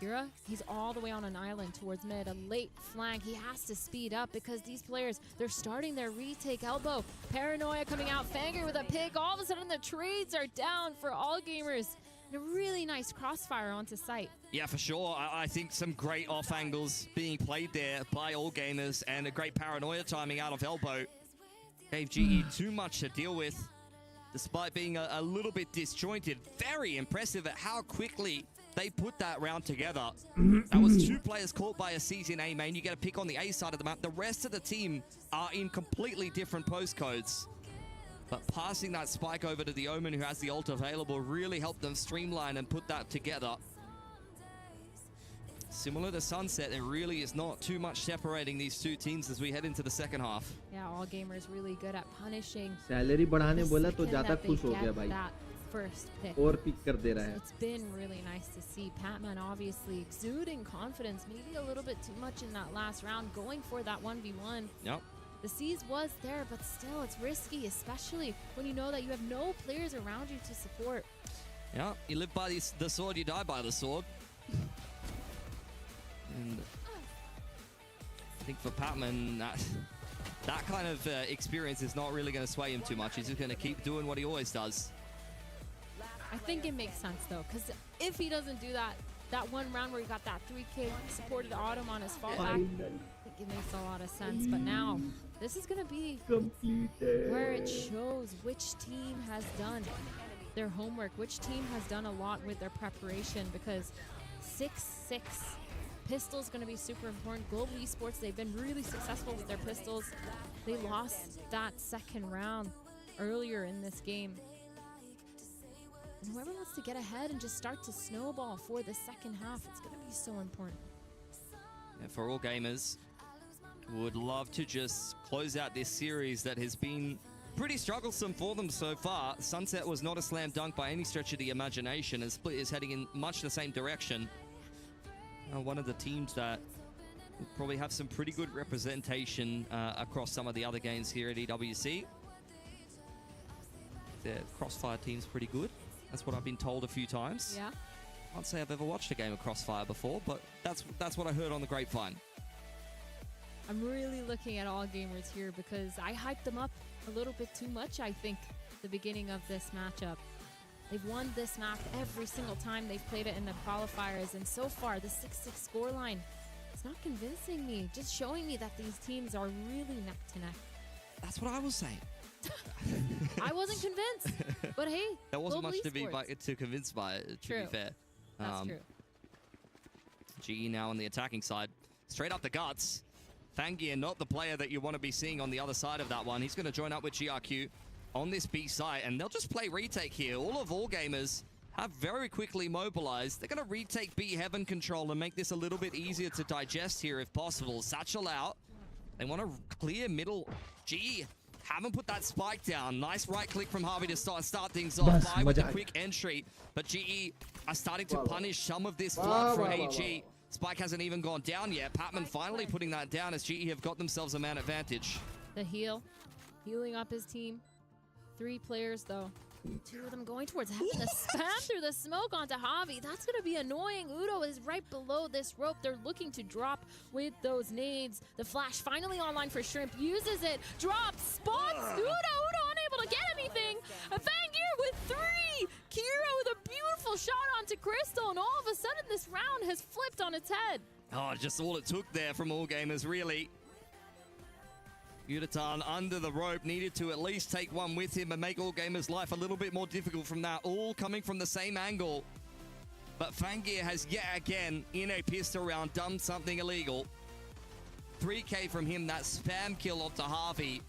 Kira, he's all the way on an island towards mid. A late flank. He has to speed up because these players, they're starting their retake elbow. Paranoia coming out. Fangir with a pick. All of a sudden, the trades are down for all gamers. And a really nice crossfire onto site. Yeah, for sure. I think some great off angles being played there by all gamers, and a great paranoia timing out of elbow. Gave GE too much to deal with, despite being a little bit disjointed. Very impressive at how quickly they put that round together. That was 2 players caught by a season A main. You get a pick on the A side of the map. The rest of the team are in completely different postcodes. But passing that spike over to the Omen, who has the ult available, really helped them streamline and put that together. Similar to Sunset, there really is not too much separating these two teams as we head into the second half. Yeah, all gamers really good at punishing. Salary बढ़ाने बोला तो ज़्यादा खुश हो गया भाई. That first pick. और pick कर दे रहा है. It's been really nice to see Patman obviously exuding confidence, maybe a little bit too much in that last round, going for that 1v1. Yep. The C's was there, but still, it's risky, especially when you know that you have no players around you to support. Yeah, you live by the sword, you die by the sword. And I think for Patman, that kind of experience is not really going to sway him too much. He's just going to keep doing what he always does. I think it makes sense, though, because if he doesn't do that one round where he got that 3K supported autumn on his fallback, I think it makes a lot of sense. But now, this is going to be where it shows which team has done their homework, which team has done a lot with their preparation, because 6-6 pistol is going to be super important. Global Esports, they've been really successful with their pistols. They lost that second round earlier in this game. And whoever wants to get ahead and just start to snowball for the second half, it's going to be so important. Yeah, for all gamers, would love to just close out this series that has been pretty strugglesome for them so far. Sunset was not a slam dunk by any stretch of the imagination, and Split is heading in much the same direction. One of the teams that will probably have some pretty good representation across some of the other games here at EWC. The Crossfire team's pretty good. That's what I've been told a few times. Yeah. I can't say I've ever watched a game of Crossfire before, but that's what I heard on the grapevine. I'm really looking at all gamers here because I hyped them up a little bit too much, I think, the beginning of this matchup. They've won this map every single time they've played it in the qualifiers, and so far, the 6-6 scoreline, it's not convincing me, just showing me that these teams are really neck to neck. That's what I was saying. I wasn't convinced, but hey, there wasn't Global much to be Esports. to convince by it, to True. be fair. That's true. GE now on the attacking side. Straight up the guts. Fangier, not the player that you want to be seeing on the other side of that one. He's going to join up with GRQ on this B site, and they'll just play retake here. All gamers have very quickly mobilized. They're going to retake B heaven control and make this a little bit easier to digest here if possible. Satchel out. They want to clear middle. GE haven't put that spike down. Nice right click from Harvey to start things off. Fly with a quick entry, but GE are starting to punish some of this flood from AG. Spike hasn't even gone down yet. Patman finally putting that down as GE have got themselves a man advantage. The healing up his team. 3 players though. 2 of them going towards heaven. The spam through the smoke onto Javi. That's going to be annoying. Udo is right below this rope. They're looking to drop with those nades. The flash finally online for Shrimp. Uses it. Drops. Spots. Udo unable to get anything. Fangier with 3. Kira with a beautiful shot onto Crystal. And all of a sudden this round has flipped on its head. Oh, just all it took there from all gamers, really. Udatan under the rope, needed to at least take one with him and make all gamers' life a little bit more difficult from that. All coming from the same angle. But Fangier has yet again, in a pistol round, done something illegal. 3K from him, that spam kill onto Harvey.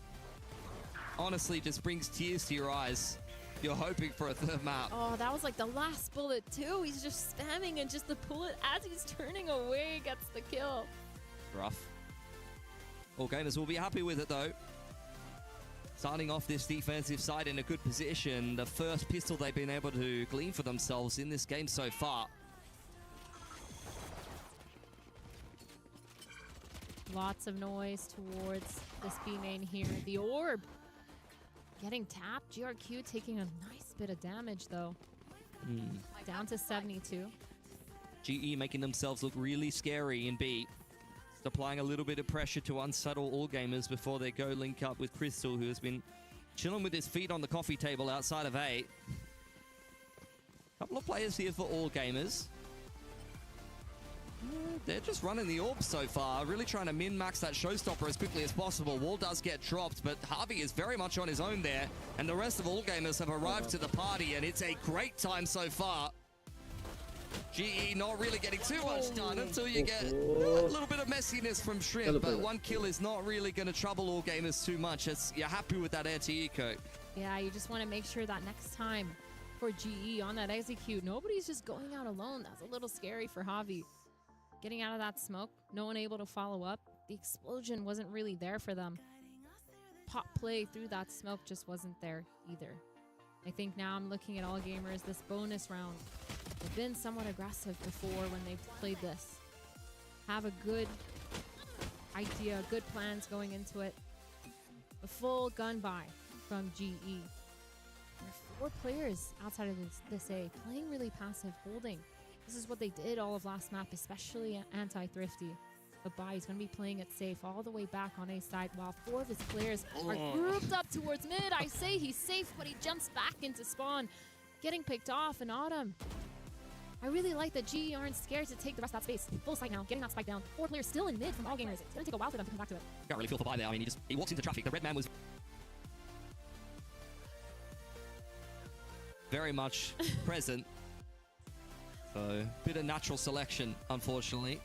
Honestly, just brings tears to your eyes. You're hoping for a third map. Oh, that was like the last bullet too. He's just spamming, and just the bullet as he's turning away gets the kill. Rough. All gamers will be happy with it though. Starting off this defensive side in a good position. The first pistol they've been able to glean for themselves in this game so far. Lots of noise towards this B main here. The orb getting tapped. GRQ taking a nice bit of damage though. Down to 72. GE making themselves look really scary in B. Applying a little bit of pressure to unsettle all gamers before they go link up with Crystal, who has been chilling with his feet on the coffee table outside of A. Couple of players here for all gamers. They're just running the orb so far, really trying to min-max that showstopper as quickly as possible. Wall does get dropped, but Harvey is very much on his own there, and the rest of all gamers have arrived to the party, and it's a great time so far. GE not really getting too much done until you get a little bit of messiness from Shrimp, but one kill is not really going to trouble all gamers too much. You're happy with that anti-eco. Yeah, you just want to make sure that next time for GE on that execute, nobody's just going out alone. That's a little scary for Javi. Getting out of that smoke, no one able to follow up. The explosion wasn't really there for them. Pop play through that smoke just wasn't there either. I think now I'm looking at all gamers, this bonus round. They've been somewhat aggressive before when they've played this. Have a good idea, good plans going into it. A full gun buy from GE. There are 4 players outside of this A, playing really passive, holding. This is what they did all of last map, especially anti-Thrifty. But Bai is going to be playing it safe all the way back on A side, while 4 of his players are grouped up towards mid. I say he's safe, but he jumps back into spawn, getting picked off. And Autumn, I really like that GE aren't scared to take the rest of that space. Full sight now, getting that spike down. 4 players still in mid from all gamers. It's going to take a while for them to come back to it. Can't really feel for Bai there. I mean, he walks into traffic. The red man was very much present. So, bit of natural selection, unfortunately.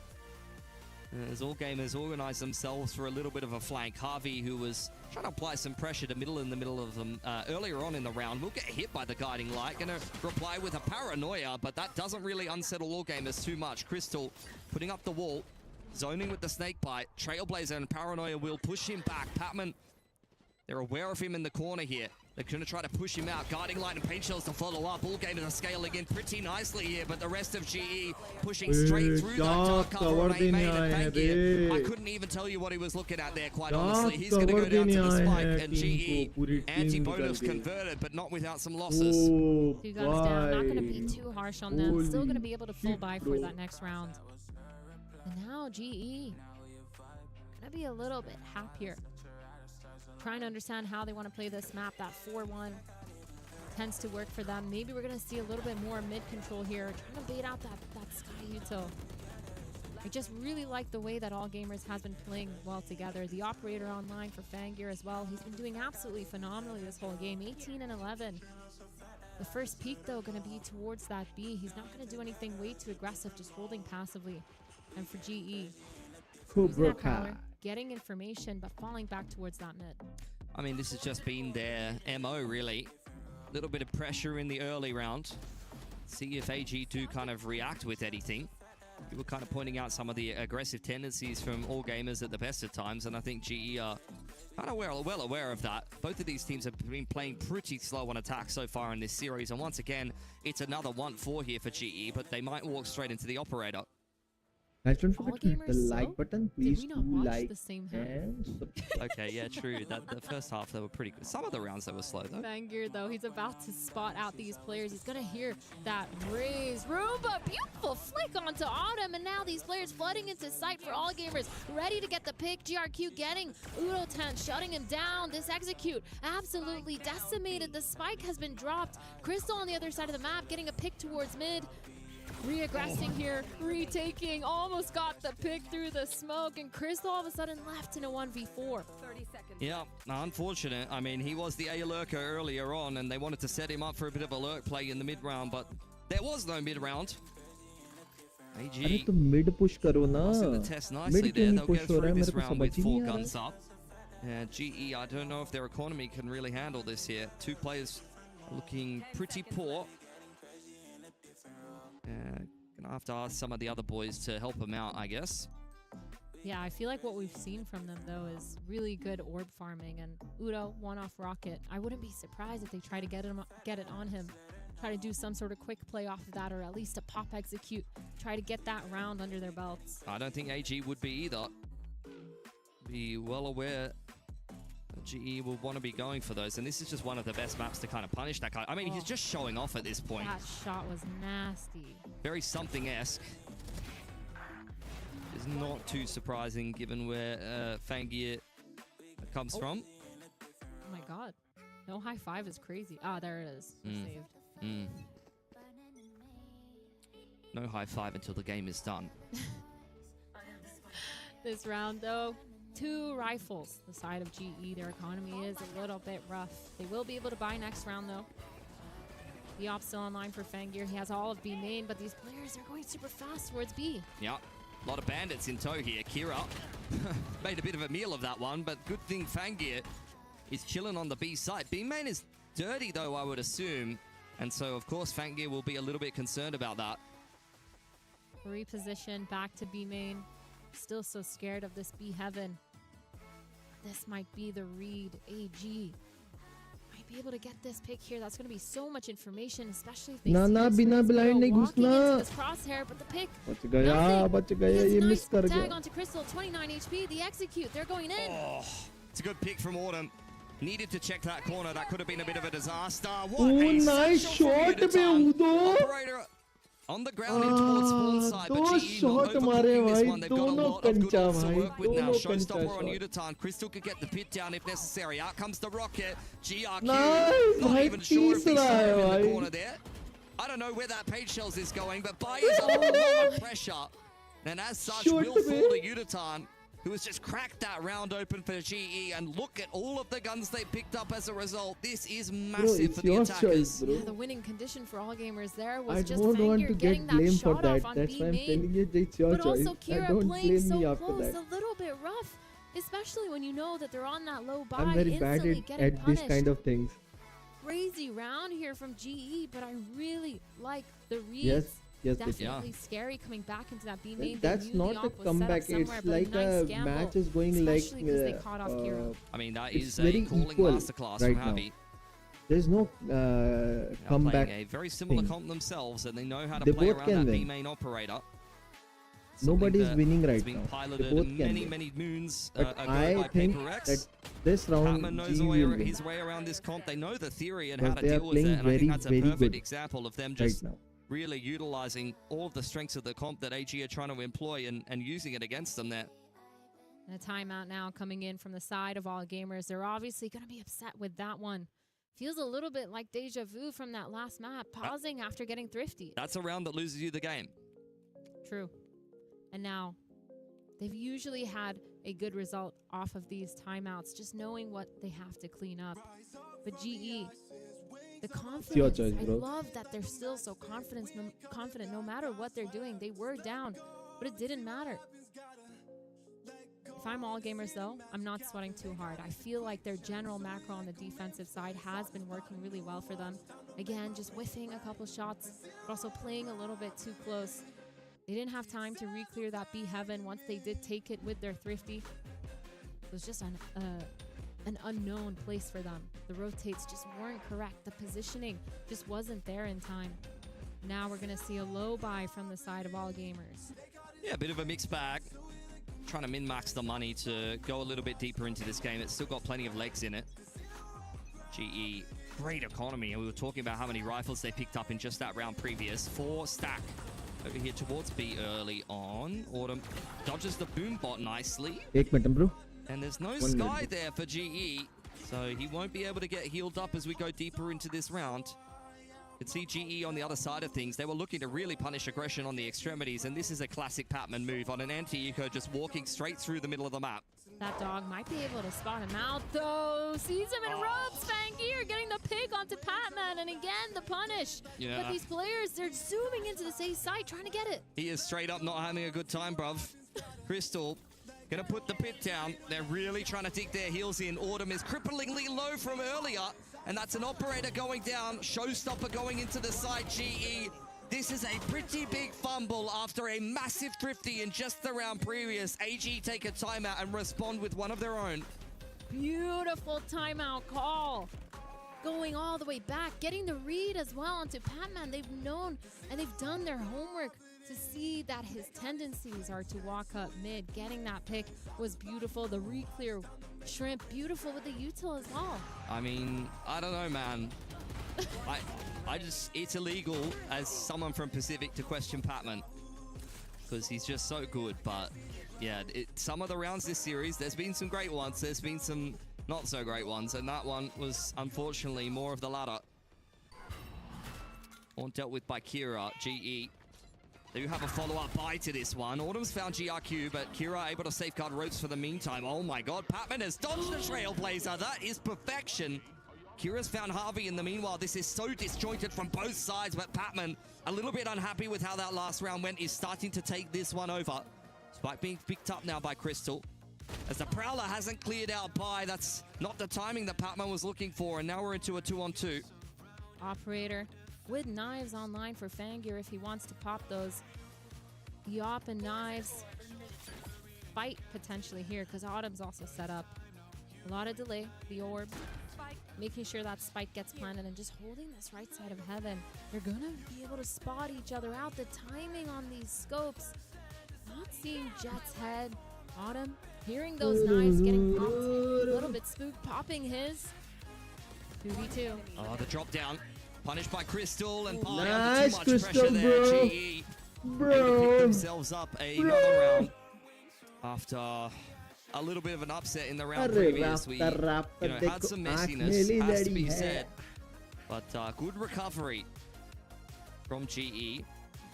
As all gamers organize themselves for a little bit of a flank. Harvey, who was trying to apply some pressure to middle in the middle of them earlier on in the round, will get hit by the guiding light. Gonna reply with a paranoia, but that doesn't really unsettle all gamers too much. Crystal putting up the wall, zoning with the snake bite. Trailblazer and paranoia will push him back. Patman, they're aware of him in the corner here. They're going to try to push him out. Guiding light and paint shells to follow up. All gamers are scaling in pretty nicely here, but the rest of GE pushing straight through that dark cover on A main and Fangir. I couldn't even tell you what he was looking at there, quite honestly. He's going to go down to the spike, and GE anti-bonus converted, but not without some losses. 2 guns down, not going to be too harsh on them. Still going to be able to full buy for that next round. And now GE going to be a little bit happier. Trying to understand how they want to play this map. That 4-1 tends to work for them. Maybe we're going to see a little bit more mid control here. Trying to bait out that Sky Util. I just really like the way that All Gamers has been playing well together. The operator online for Fangir as well. He's been doing absolutely phenomenally this whole game. 18 and 11. The first peak, though, going to be towards that B. He's not going to do anything way too aggressive, just holding passively. And for GE, getting information, but falling back towards that mid. I mean, this has just been their MO, really. A little bit of pressure in the early round. See if AG do kind of react with anything. You were kind of pointing out some of the aggressive tendencies from all gamers at the best of times, and I think GE are kind of well aware of that. Both of these teams have been playing pretty slow on attack so far in this series, and once again, it's another 1-4 here for GE, but they might walk straight into the operator. Guys, don't forget to hit the like button. Please Did we not do watch like the same and subscribe. Okay, yeah, true. The first half, they were pretty good. Some of the rounds, they were slow, though. Fangir, though, he's about to spot out these players. He's going to hear that raise. Roomba, beautiful flick onto Autumn, and now these players flooding into sight for All Gamers. Ready to get the pick. GRQ getting Udo10, shutting him down. This execute absolutely decimated. The spike has been dropped. Crystal on the other side of the map getting a pick towards mid. Re-aggressing here, retaking, almost got the pick through the smoke, and Crystal all of a sudden left in a 1v4. 30 seconds. Yeah, unfortunate. I mean, he was the A lurker earlier on, and they wanted to set him up for a bit of a lurk play in the mid-round, but there was no mid-round. AG तो mid push करो ना. passing the test nicely there. They'll get through this round with 4 guns up. GE, I don't know if their economy can really handle this here. 2 players looking pretty poor. Gonna have to ask some of the other boys to help them out, I guess. Yeah, I feel like what we've seen from them, though, is really good orb farming. And Udo, one-off rocket. I wouldn't be surprised if they try to get it on him. Try to do some sort of quick play off of that, or at least a pop execute. Try to get that round under their belts. I don't think AG would be either. Be well aware that GE will want to be going for those. And this is just one of the best maps to kind of punish that guy. I mean, he's just showing off at this point. That shot was nasty. Very something-esque. Is not too surprising given where Fangir comes from. Oh my god. No high five is crazy. Ah, there it is. Saved. No high five until the game is done. This round, though, 2 rifles. The side of GE, their economy is a little bit rough. They will be able to buy next round, though. The op still online for Fangir. He has all of B main, but these players are going super fast towards B. Yeah, a lot of bandits in tow here. Kira made a bit of a meal of that one, but good thing Fangir is chilling on the B side. B main is dirty, though, I would assume. And so, of course, Fangir will be a little bit concerned about that. Reposition back to B main. Still so scared of this B heaven. This might be the read. AG might be able to get this pick here. That's going to be so much information, especially if they see this blind नहीं walking घुसना. into this crosshair. But the pick, बच गया ये miss कर tag गया. onto Crystal, 29 HP. The execute, they're going in. Oh, it's a good pick from Autumn. needed to check that corner. That could have been a bit of a disaster. What Oh, a nice essential for shot, Udotan. Udo. Operator on the ground in towards spawn side, but दो GE not shot मारे overcooking this भाई, one. They've got a दोनों lot of good कंचा ones to भाई, work with now. दोनों Showstopper कंचा on shot. Udotan. Crystal could get the pit down if necessary. Out comes the rocket. GRQ Nice, not भाई, even sure if he तीसरा saw है him in भाई. the corner there. I don't know where that page shells is going, but Bai is under a lot of pressure. And as such, Shoot will fall me. to Udotan, who has just cracked that round open for GE. And look at all of the guns they picked up as a result. This is Bro, massive it's for the your attackers. choice, bro. Yeah, the winning condition for all gamers there was I just don't want Fangir to getting get that blamed for shot that. off on That's B why I'm main. telling you it's your But choice. also Kira Don't playing blame so me after close, that. a little bit rough, especially when you know that they're on that low buy, I'm very bad instantly getting at punished. this kind of things. Crazy round here from GE, but I really like the reads. Yes, Definitely scary coming back into that B main. That's not a comeback. It's like a match is going like especially because they caught off Kira. I mean, that it's is a very calling equal masterclass right from now. Javi. There's no They are comeback. playing a very similar thing. comp themselves, and they know how to They play both around can that win. B main operator. Nobody's Something that winning has right been now. They piloted both can many, win. many moons But ago I by think Paper X. that this round Patman knows G the will way, win his way around this comp. They know the theory and how because to they are deal with it, playing and I very, think that's a very perfect good example of them right just now. really utilizing all of the strengths of the comp that AG are trying to employ and using it against them there. And a timeout now coming in from the side of all gamers. They're obviously going to be upset with that one. Feels a little bit like deja vu from that last map, pausing after getting thrifty. That's a round that loses you the game. True. And now, they've usually had a good result off of these timeouts, just knowing what they have to clean up. But GE, the confidence, choice, I bro. love that they're still so confident no matter what they're doing. They were down, but it didn't matter. If I'm all gamers though, I'm not sweating too hard. I feel like their general macro on the defensive side has been working really well for them. Again, just whiffing a couple shots, but also playing a little bit too close. They didn't have time to re-clear that B heaven once they did take it with their thrifty. It was just an unknown place for them. The rotates just weren't correct. The positioning just wasn't there in time. Now we're gonna see a low buy from the side of all gamers. Yeah, a bit of a mixed bag. Trying to min-max the money to go a little bit deeper into this game. It's still got plenty of legs in it. GE, great economy. And we were talking about how many rifles they picked up in just that round previous. 4 stack over here towards B early on. Autumn dodges the boom bot nicely. 1 minute, bro. And there's no 1 sky minute. there for GE. So he won't be able to get healed up as we go deeper into this round. You can see GE on the other side of things. They were looking to really punish aggression on the extremities, and this is a classic Patman move on an anti-eco, just walking straight through the middle of the map. That dog might be able to spot him out though. Sees him in ropes. Fangir getting the pick onto Patman, and again the punish. Yeah. But these players, they're zooming into the safe side trying to get it. He is straight up not having a good time, bruv. Crystal gonna put the pit down. They're really trying to dig their heels in. Autumn is cripplingly low from earlier, and that's an operator going down. Showstopper going into the side. GE. This is a pretty big fumble after a massive thrifty in just the round previous. AG take a timeout and respond with one of their own. Beautiful timeout call. Going all the way back, getting the read as well onto Patman. They've known and they've done their homework to see that his tendencies are to walk up mid. Getting that pick was beautiful. The re-clear shrimp, beautiful with the util as well. I mean, I don't know, man. I just, it's illegal as someone from Pacific to question Patman because he's just so good. But yeah, some of the rounds this series, there's been some great ones. There's been some not so great ones. And that one was unfortunately more of the latter. All dealt with by Kira. GE. They do have a follow-up buy to this one. Autumn's found GRQ, but Kira able to safeguard ropes for the meantime. Oh my god, Patman has dodged the Trailblazer. That is perfection. Kira's found Harvey in the meanwhile. This is so disjointed from both sides, but Patman, a little bit unhappy with how that last round went, is starting to take this one over. Spike being picked up now by Crystal. As the Prowler hasn't cleared out by, that's not the timing that Patman was looking for, and now we're into a 2-on-2. Operator with knives online for Fangir if he wants to pop those. Yop and knives. Fight potentially here because Autumn's also set up. A lot of delay. The orb. Making sure that spike gets planted and just holding this right side of heaven. They're going to be able to spot each other out. The timing on these scopes. Not seeing Jet's head. Autumn, hearing those knives getting popped, a little bit spooked, popping his 2v2. Oh, the drop down. Punished by Crystal and Pi Nice, under too much Crystal, pressure there. bro. GE Bro. able to pick themselves up another round after a little bit of an upset in the round previous. We had some messiness, has to be said. But good recovery from GE.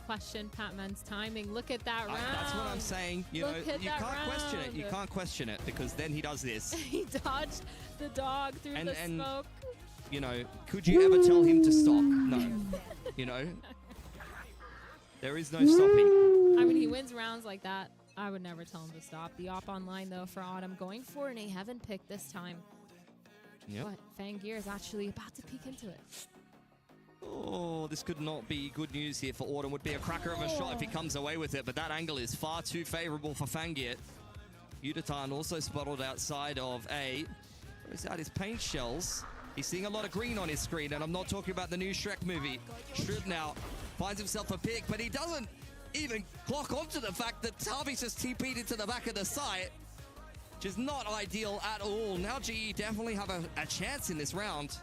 Question Patman's timing. Look at that round. That's what I'm saying. You Look at you that can't question it. round. You can't question it because then he does this. He dodged the dog through the smoke. You know, could you ever tell him to stop? No. You know, there is no stopping. I mean, he wins rounds like that. I would never tell him to stop. The op online, though, for Autumn, going for an A Heaven pick this time. Yep. But Fangir is actually about to peek into it. Oh, this could not be good news here for Autumn. Would be a cracker of a shot if he comes away with it, but that angle is far too favorable for Fangir. Udatan also spotted outside of A. Throws out his paint shells. He's seeing a lot of green on his screen, and I'm not talking about the new Shrek movie. Shrib now finds himself a pick, but he doesn't even clock onto the fact that Harvey's just TP'd into the back of the site, which is not ideal at all. Now GE definitely have a chance in this round.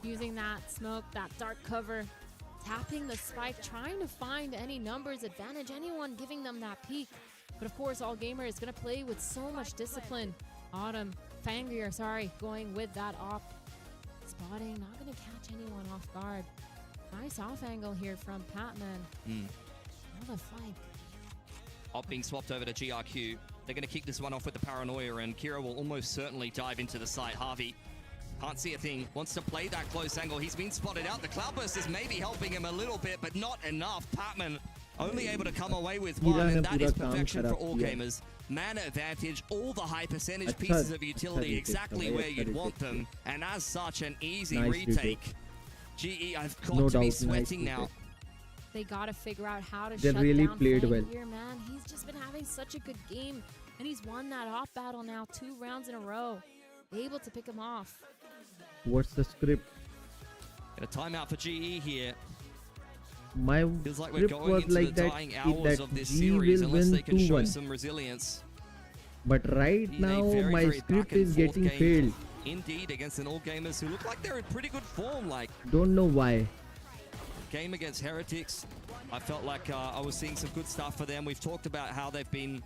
Using that smoke, that dark cover, tapping the spike, trying to find any numbers advantage, anyone giving them that peek. But of course, All Gamer is going to play with so much discipline. Autumn, Fangir, sorry, going with that op. Spotting, not going to catch anyone off guard. Nice off angle here from Patman. On the flank. Op being swapped over to GRQ. They're going to kick this one off with the paranoia, and Kira will almost certainly dive into the site. Harvey can't see a thing, wants to play that close angle. He's been spotted out. The Cloudburst is maybe helping him a little bit, but not enough. Patman only able to come away with one, and that is perfection for All Gamers. Mana advantage, all the high percentage pieces of utility exactly where you'd want them, and as such, an easy retake. GE, I've got to be sweating now. They got to figure out how to They shut really down played well. Fangir, man. He's just been having such a good game, and he's won that off battle now 2 rounds in a row. Able to pick him off. What's the script? Get a timeout for GE here. My Feels like we're script going was into like the that, dying hours of this G series will unless win they can show 2-1. some resilience. But right In a now, very, my very script back and is forth getting game. failed. Indeed, against an All Gamers who look like they're in pretty good form. Like, Don't know why. game against Heretics, I felt like I was seeing some good stuff for them. We've talked about how they've been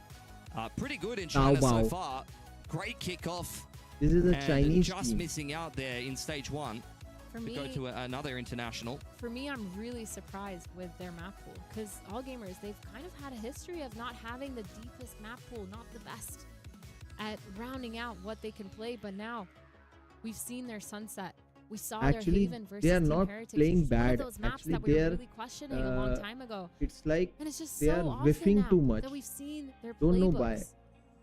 pretty good in China so far. Great kickoff. This is a and Chinese just team. missing out there in stage 1 For to me, go to another international. For me, I'm really surprised with their map pool because All Gamers, they've kind of had a history of not having the deepest map pool, not the best at rounding out what they can play. But now we've seen their Sunset. We saw Actually, their Haven versus they are Team not Heretics. playing It's one of bad. those maps Actually, that we they were are, really questioning a long time ago. It's like And it's just they so are often whiffing now too much. that we've seen their Don't know playbooks. why.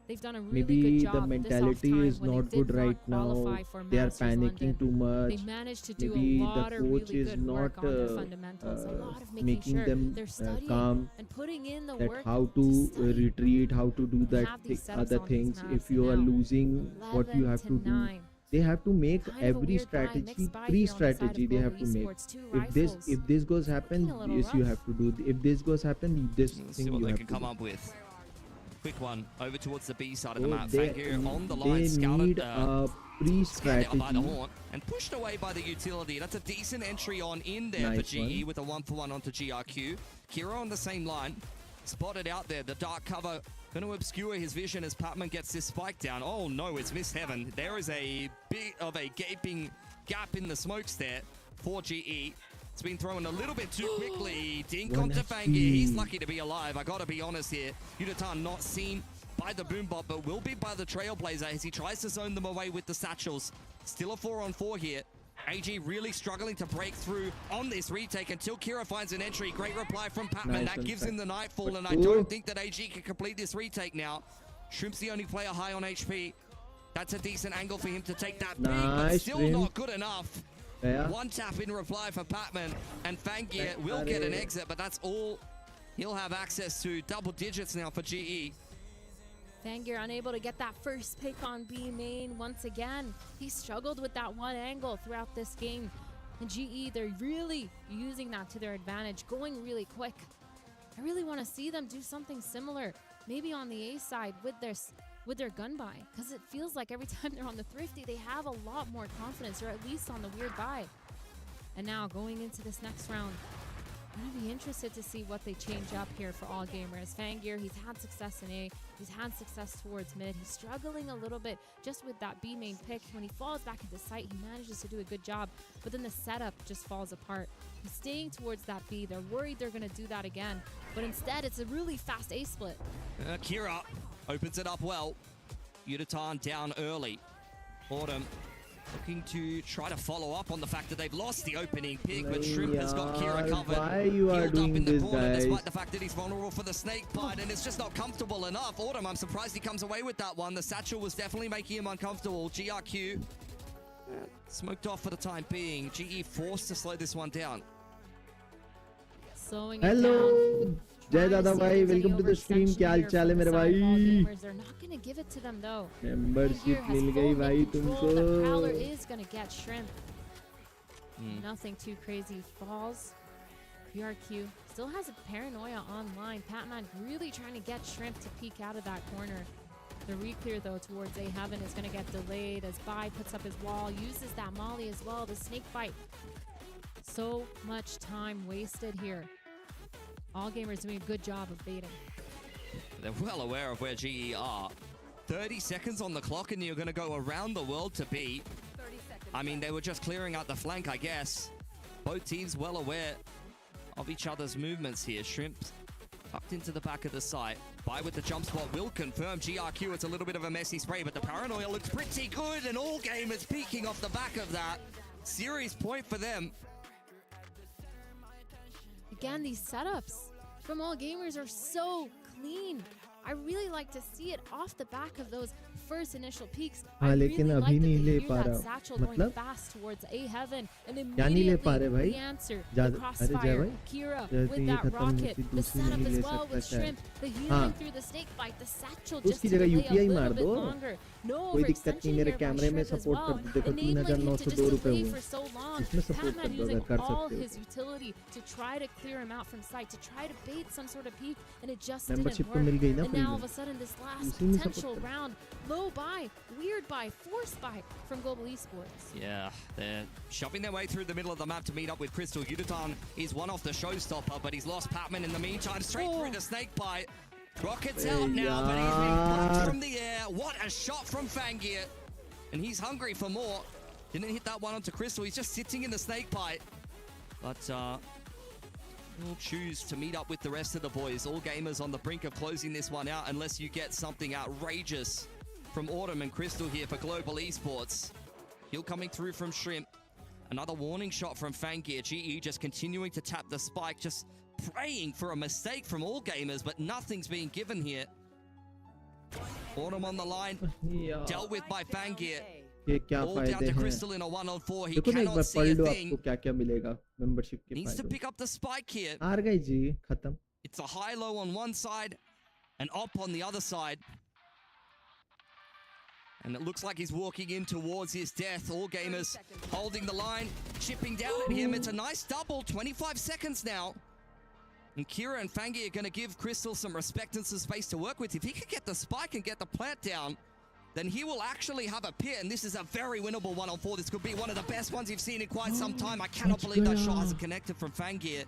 They've done a really Maybe good the job this off mentality time is when not they did good right now. qualify for They are Masters panicking London. too much. They managed to do Maybe a lot the of coach really is good work not on their fundamentals, a lot of making making sure them they're studying calm, and putting in the that work how to study. retreat, how to do that have these setups other on these things. maps, If you are and now losing, what you 11 have to do. 9. They have to make Kind of a every weird buy, strategy, mixed buy here on the side pre-strategy of they have to Global make. Esports, 2 If rifles. this goes happen, Looking a little yes, you rough. have to do. If this goes happen, this Let's thing see what you they have can to come do. up with. Quick one over towards the B side of the Oh, map. they Fangir on the line, they scouted, need a scanned out by the pre-strategy. horn and pushed away by the utility. That's a decent entry on in there Nice for GE one. with a 1-for-1 onto GRQ. Kira on the same line, spotted out there. The dark cover going to obscure his vision as Patman gets this spike down. Oh no, it's missed heaven. There is a bit of a gaping gap in the smokes there for GE. It's been thrown a little bit too quickly. Dink One onto HP. Fangir. He's lucky to be alive. I gotta be honest here. Udatan not seen by the Boombot, but will be by the Trailblazer as he tries to zone them away with the satchels. Still a 4-on-4 here. AG really struggling to break through on this retake until Kira finds an entry. Great reply from Patman. Nice That one, gives him the Nightfall, But and I don't think that AG can complete this retake now. Shrimp's the only player high on HP. That's a decent angle for him to take that big, but Nice, still Shrimp. not good enough. Yeah. One tap in reply for Patman, and Fangir will get an exit, but that's all he'll have access to. Double digits now for GE. Fangir unable to get that first pick on B main once again. He struggled with that one angle throughout this game. And GE, they're really using that to their advantage, going really quick. I really want to see them do something similar, maybe on the A side with their gun buy, because it feels like every time they're on the Thrifty, they have a lot more confidence, or at least on the weird buy. And now going into this next round, I'm going to be interested to see what they change up here for all gamers. Fangir, he's had success in A. He's had success towards mid. He's struggling a little bit just with that B main pick. When he falls back into sight, he manages to do a good job, but then the setup just falls apart. He's staying towards that B. They're worried they're going to do that again, but instead it's a really fast A split. Kira opens it up well. Yutatan down early. Autumn looking to try to follow up on the fact that they've lost the opening pick, but Shrimp has got Kira covered. Why you are Healed doing up in the this, corner, guys? despite the fact that he's vulnerable for the snake bite, and it's just not comfortable enough. Autumn, I'm surprised he comes away with that one. The satchel was definitely making him uncomfortable. GRQ smoked off for the time being. GE forced to slow this one down. Slowing it Hello, down. Jai Dada bhai, welcome to the stream. क्या हाल चाल है मेरे भाई? They're not going to give it to them though. Membership मिल गई भाई तुमको. The Prowler is going to get Shrimp. Nothing too crazy. Falls. URQ still has a paranoia online. Patman really trying to get Shrimp to peek out of that corner. The re-clear though towards A Heaven is going to get delayed as Bai puts up his wall, uses that molly as well. The snake bite. So much time wasted here. All gamers doing a good job of baiting. They're well aware of where GE are. 30 seconds on the clock and you're going to go around the world to beat. I mean, they were just clearing out the flank, I guess. Both teams well aware of each other's movements here. Shrimp tucked into the back of the site. Bai with the jump spot will confirm GRQ. It's a little bit of a messy spray, but the paranoia looks pretty good, and all gamers peeking off the back of that. Series point for them. Again, these setups from all gamers are so clean. I really like to see it off the back of those first initial peaks. I really like that they hear that satchel going fast towards A Heaven, and immediately the answer, the crossfire, Kira with that rocket, the setup as well with Shrimp, the healing through the snake bite, the satchel just to delay a little bit longer. No overextension here by Shrimp as well, enabling him to just delay for so long. Patman using all his utility to try to clear him out from sight, to try to bait some sort of peak, and it just didn't work. And now all of a sudden this last potential round, low buy, weird buy, forced buy from Global Esports. Yeah, they're shoving their way through the middle of the map to meet up with Crystal. Yutatan is one off the showstopper, but he's lost Patman in the meantime. Straight through the snake bite. Rocket's out now, but he's been blocked from the air. What a shot from Fangir. And he's hungry for more. Didn't hit that one onto Crystal. He's just sitting in the snake bite. But we'll choose to meet up with the rest of the boys. All gamers on the brink of closing this one out unless you get something outrageous from Autumn and Crystal here for Global Esports. Heal coming through from Shrimp. Another warning shot from Fangir. GE just continuing to tap the spike, just praying for a mistake from all gamers, but nothing's being given here. Autumn on the line, dealt with by Fangir. All down to Crystal in a 1-on-4. He cannot see a thing. Needs to pick up the spike here. It's a high-low on one side, and op on the other side. And it looks like he's walking in towards his death. All gamers holding the line, chipping down at him. It's a nice double, 25 seconds now. And Kira and Fangir are going to give Crystal some respect and some space to work with. If he could get the spike and get the plant down, then he will actually have a pit, and this is a very winnable 1-on-4. This could be one of the best ones you've seen in quite some time. I cannot believe that shot hasn't connected from Fangir.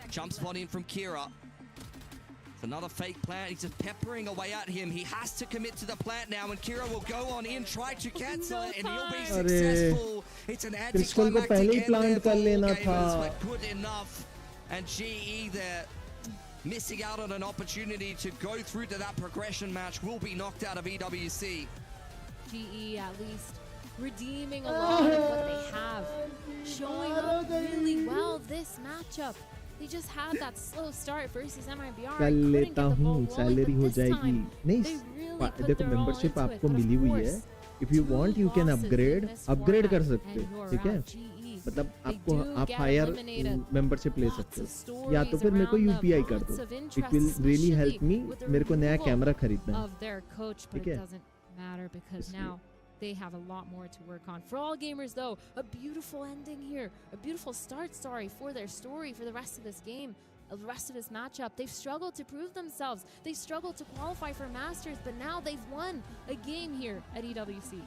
Jump spot in from Kira. It's another fake plant. He's just peppering away at him. He has to commit to the plant now, and Kira will go on in, try to cancel it, and he'll be successful. It's an anticlimactic end there for all gamers, but good enough. And GE there, missing out on an opportunity to go through to that progression match, will be knocked out of EWC. GE at least redeeming a lot of what they have, showing up really well this matchup. They just had that slow start versus MIBR. कर लेता हूँ, salary हो जाएगी. नहीं, देखो membership आपको मिली हुई है. If you want, you can upgrade कर सकते हो, ठीक है? मतलब आपको आप हायर मेंबरशिप ले सकते हो, या तो फिर मेरे को UPI कर दो. It will really help me. मेरे को नया कैमरा खरीदना है, ठीक है? Matter because now they have a lot more to work on. For all gamers though, a beautiful ending here, a beautiful start, for their story for the rest of this game. the rest of this matchup. They've struggled to prove themselves. They struggled to qualify for Masters, but now they've won a game here at EWC.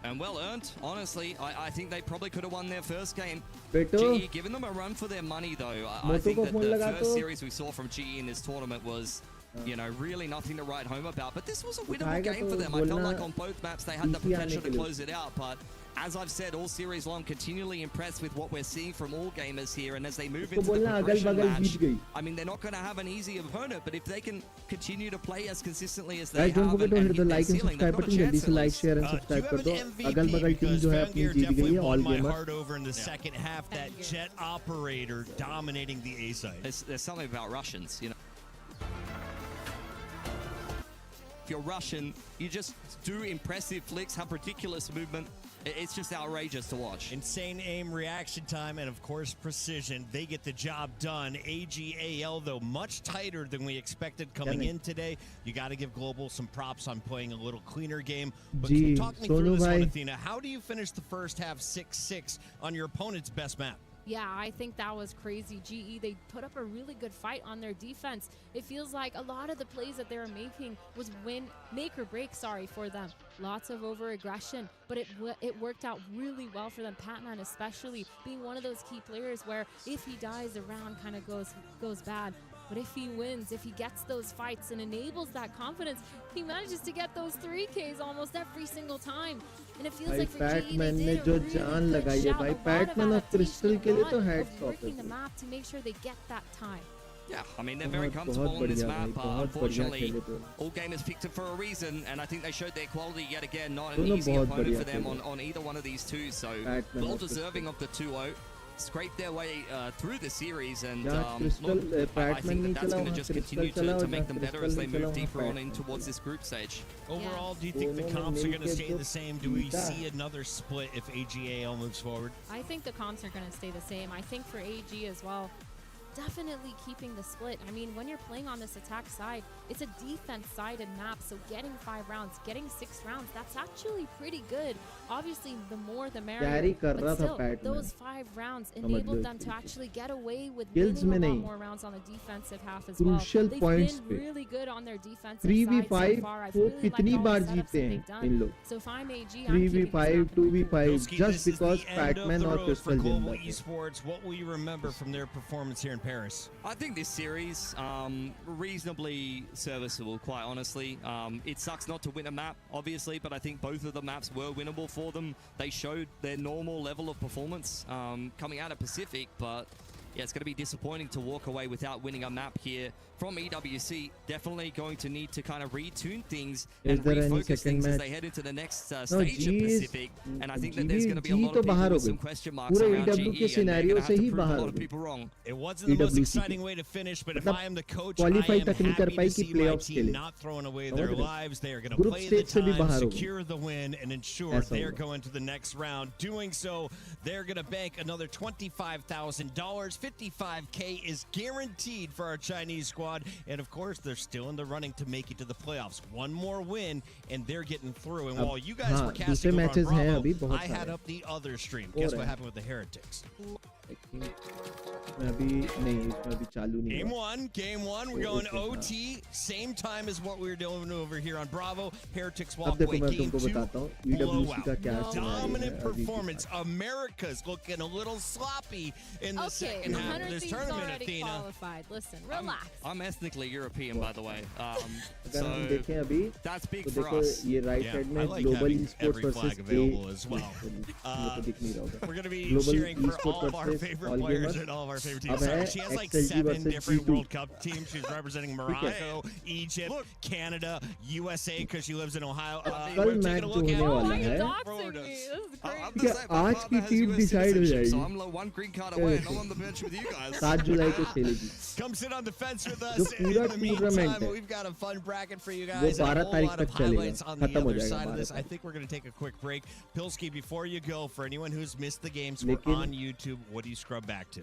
And well earned, honestly. I think they probably could have won their first game. Beto, GE giving them a run for their money, though. I think that the first series we saw from GE in this tournament was, you know, really nothing to write home about. But this was a winnable game for them. I felt like on both maps they had the potential to close it out. But as I've said all series long, continually impressed with what we're seeing from all gamers here. And as they move into the progression match, I mean, they're not going to have an easy opponent. But if they can continue to play as consistently as they Guys, don't have forget to and hit the hit their like and ceiling, subscribe they've got a button. जल्दी chance से at like, least. share and Do you subscribe have कर an दो. MVP? अगल-बगल team Because जो है Fangir अपनी जीत गई definitely है. All won my gamers. heart over in the second half. That Jet operator dominating the A side. There's something about Russians, you know. If you're Russian, you just do impressive flicks, have ridiculous movement. It's just outrageous to watch. Insane aim, reaction time, and of course precision. They get the job done. AG.AL, though, much tighter than we expected coming in today. You got to give Global some props on playing a little cleaner game. But talk me through this one, Athena. How do you finish the first half 6-6 on your opponent's best map? Yeah, I think that was crazy. GE, they put up a really good fight on their defense. It feels like a lot of the plays that they were making was make or break, for them. Lots of over-aggression, but it worked out really well for them. Patman especially being one of those key players where if he dies, the round kind of goes bad. But if he wins, if he gets those fights and enables that confidence, he manages to get those 3Ks almost every single time. And it feels like for GE, they did a really good job, a lot of adaptation, a lot of working the map to make sure they get that time. Yeah, I mean, they're very comfortable on this map. Unfortunately, all gamers picked it for a reason, and I think they showed their quality yet again. Not an easy opponent for them on either one of these two, so well deserving of the 2-0. Scrape their way through the series, and look, I think that's going to just continue to make them better as they move deeper on in towards this group stage. Overall, do you think the comps are going to stay the same? Do we see another split if AG.AL moves forward? I think the comps are going to stay the same. I think for AG as well, definitely keeping the split. I mean, when you're playing on this attack side, it's a defense-sided map, so getting 5 rounds, getting 6 rounds, that's actually pretty good. Obviously, the more the merrier, but still, those 5 rounds enabled them to actually get away with winning a lot more rounds on the defensive half as well. They've been really good on their defensive side so far. I've really liked all the setups that they've done. So if I'm AG, I'm keeping 3v5, 2v5, just because Patman or Crystal Global Esports, what will you remember from their performance here in Paris? I think this series, reasonably serviceable, quite honestly. It sucks not to win a map, obviously, but I think both of the maps were winnable for them. They showed their normal level of performance coming out of Pacific, but yeah, it's going to be disappointing to walk away without winning a map here from EWC. Definitely going to need to kind of retune things and refocus things as they head into the next stage of Pacific. And I think that there's going to be a lot of people with some question marks around GE, and they're going to have to prove a lot of people wrong. It wasn't the most exciting way to finish, but if I am the coach, I am happy to see my team not throwing away their lives. They are going to play the time, secure the win, and ensure they're going to the next round. Doing so, they're going to bank another $25,000. 55K is guaranteed for our Chinese squad. And of course, they're still in the running to make it to the playoffs. One more win, and they're getting through. And while you guys were casting over on Bravo, I had up the other stream. Guess what happened with the Heretics? Game one. We're going OT. Same time as what we were doing over here on Bravo. Heretics walk away. Game 2, blowout. Dominant performance. America's looking a little sloppy in the second half of this tournament, Athena. Qualified. Listen, relax. I'm ethnically European, by the way. So that's big for us. I like having every flag available as well. We're going to be cheering for all of our favorite players and all of our favorite teams. So she has like 7 different World Cup teams. She's representing Morocco, Egypt, Canada, USA because she lives in Ohio. We're taking a look at doxing me. This is crazy. आज की team decide हो जाएगी. So I'm one green card away and I'm on the bench with you guys. 7 जुलाई को खेलेगी. Come sit on the fence with us. In पूरा the tournament meantime, है. we've got a fun bracket for you वो guys. 12 A whole तारीख lot तक of highlights चलेगा. on the खत्म हो other जाएगा side of 12 this. I तारीख. think we're going to take a quick break. Pilsky, before you go, for anyone who's missed the games, लेकिन- we're on YouTube. What do you scrub back to?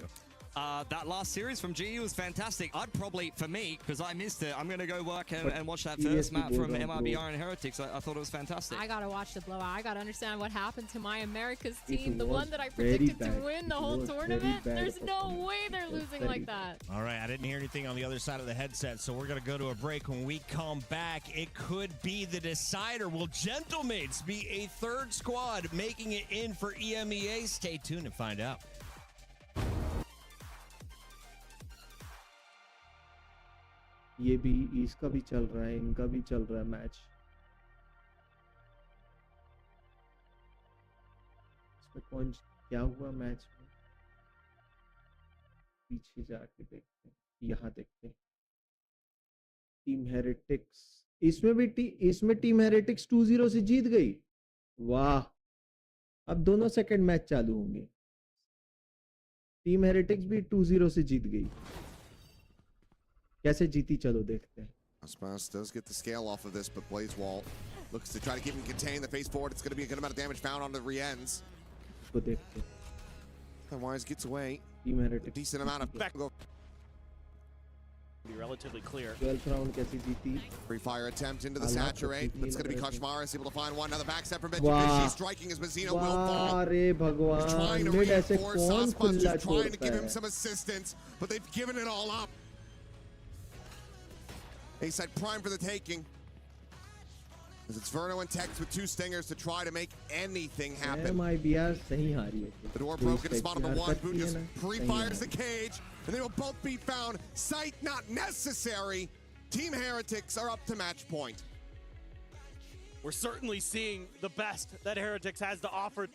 That last series from GE was fantastic. I'd probably, for me, because I missed it, I'm going to go work and watch that first map from MIBR and Heretics. I thought it was fantastic. I gotta watch the blowout. I gotta understand what happened to my America's team, the one that I predicted to win the whole tournament. There's no way they're losing like that. All right, I didn't hear anything on the other side of the headset, so we're going to go to a break. When we come back, it could be the decider. Will Gentlemates be a third squad making it in for EMEA? Stay tuned and find out. ये भी इसका भी चल रहा है, इनका भी चल रहा है मैच। इसमें कौन क्या हुआ मैच में, पीछे जाके देखते हैं, यहाँ देखते हैं। टीम हेरेटिक्स, इसमें टीम हेरेटिक्स 2-0 से जीत गई। वाह, अब दोनों सेकंड मैच चालू होंगे। टीम हेरेटिक्स भी 2-0 से जीत गई। कैसे जीती, चलो देखते हैं। oksbi does get the scale off of this, but Blazewall looks to try to keep him contained. The face forward, it's going to be a good amount of damage found on the Riens. इसको देखते हैं। Otherwise gets away. Team A heretics decent amount of back. Be relatively clear. 12th round कैसे जीती? Free fire attempt into the Allah, saturate. कुछ नहीं It's going to be लग रहा है। Koshmaris able to find one. Now the backstep from Wow. Mitsubishi striking as Mazzino will fall. अरे भगवान, Trying to mid ऐसे reinforce. कौन oksbi खुला just trying to छोड़ता give him है? some assistance, but they've given it all up. He said prime for the taking. As it's Verno and Tex with 2 stingers to try to make anything happen. MIBR सही हारी है। The door broken, spot on the one. Boot just pre-fires the cage, and they will both be found. Sight not necessary. Team Heretics are up to match point. We're certainly seeing the best that Heretics has to offer.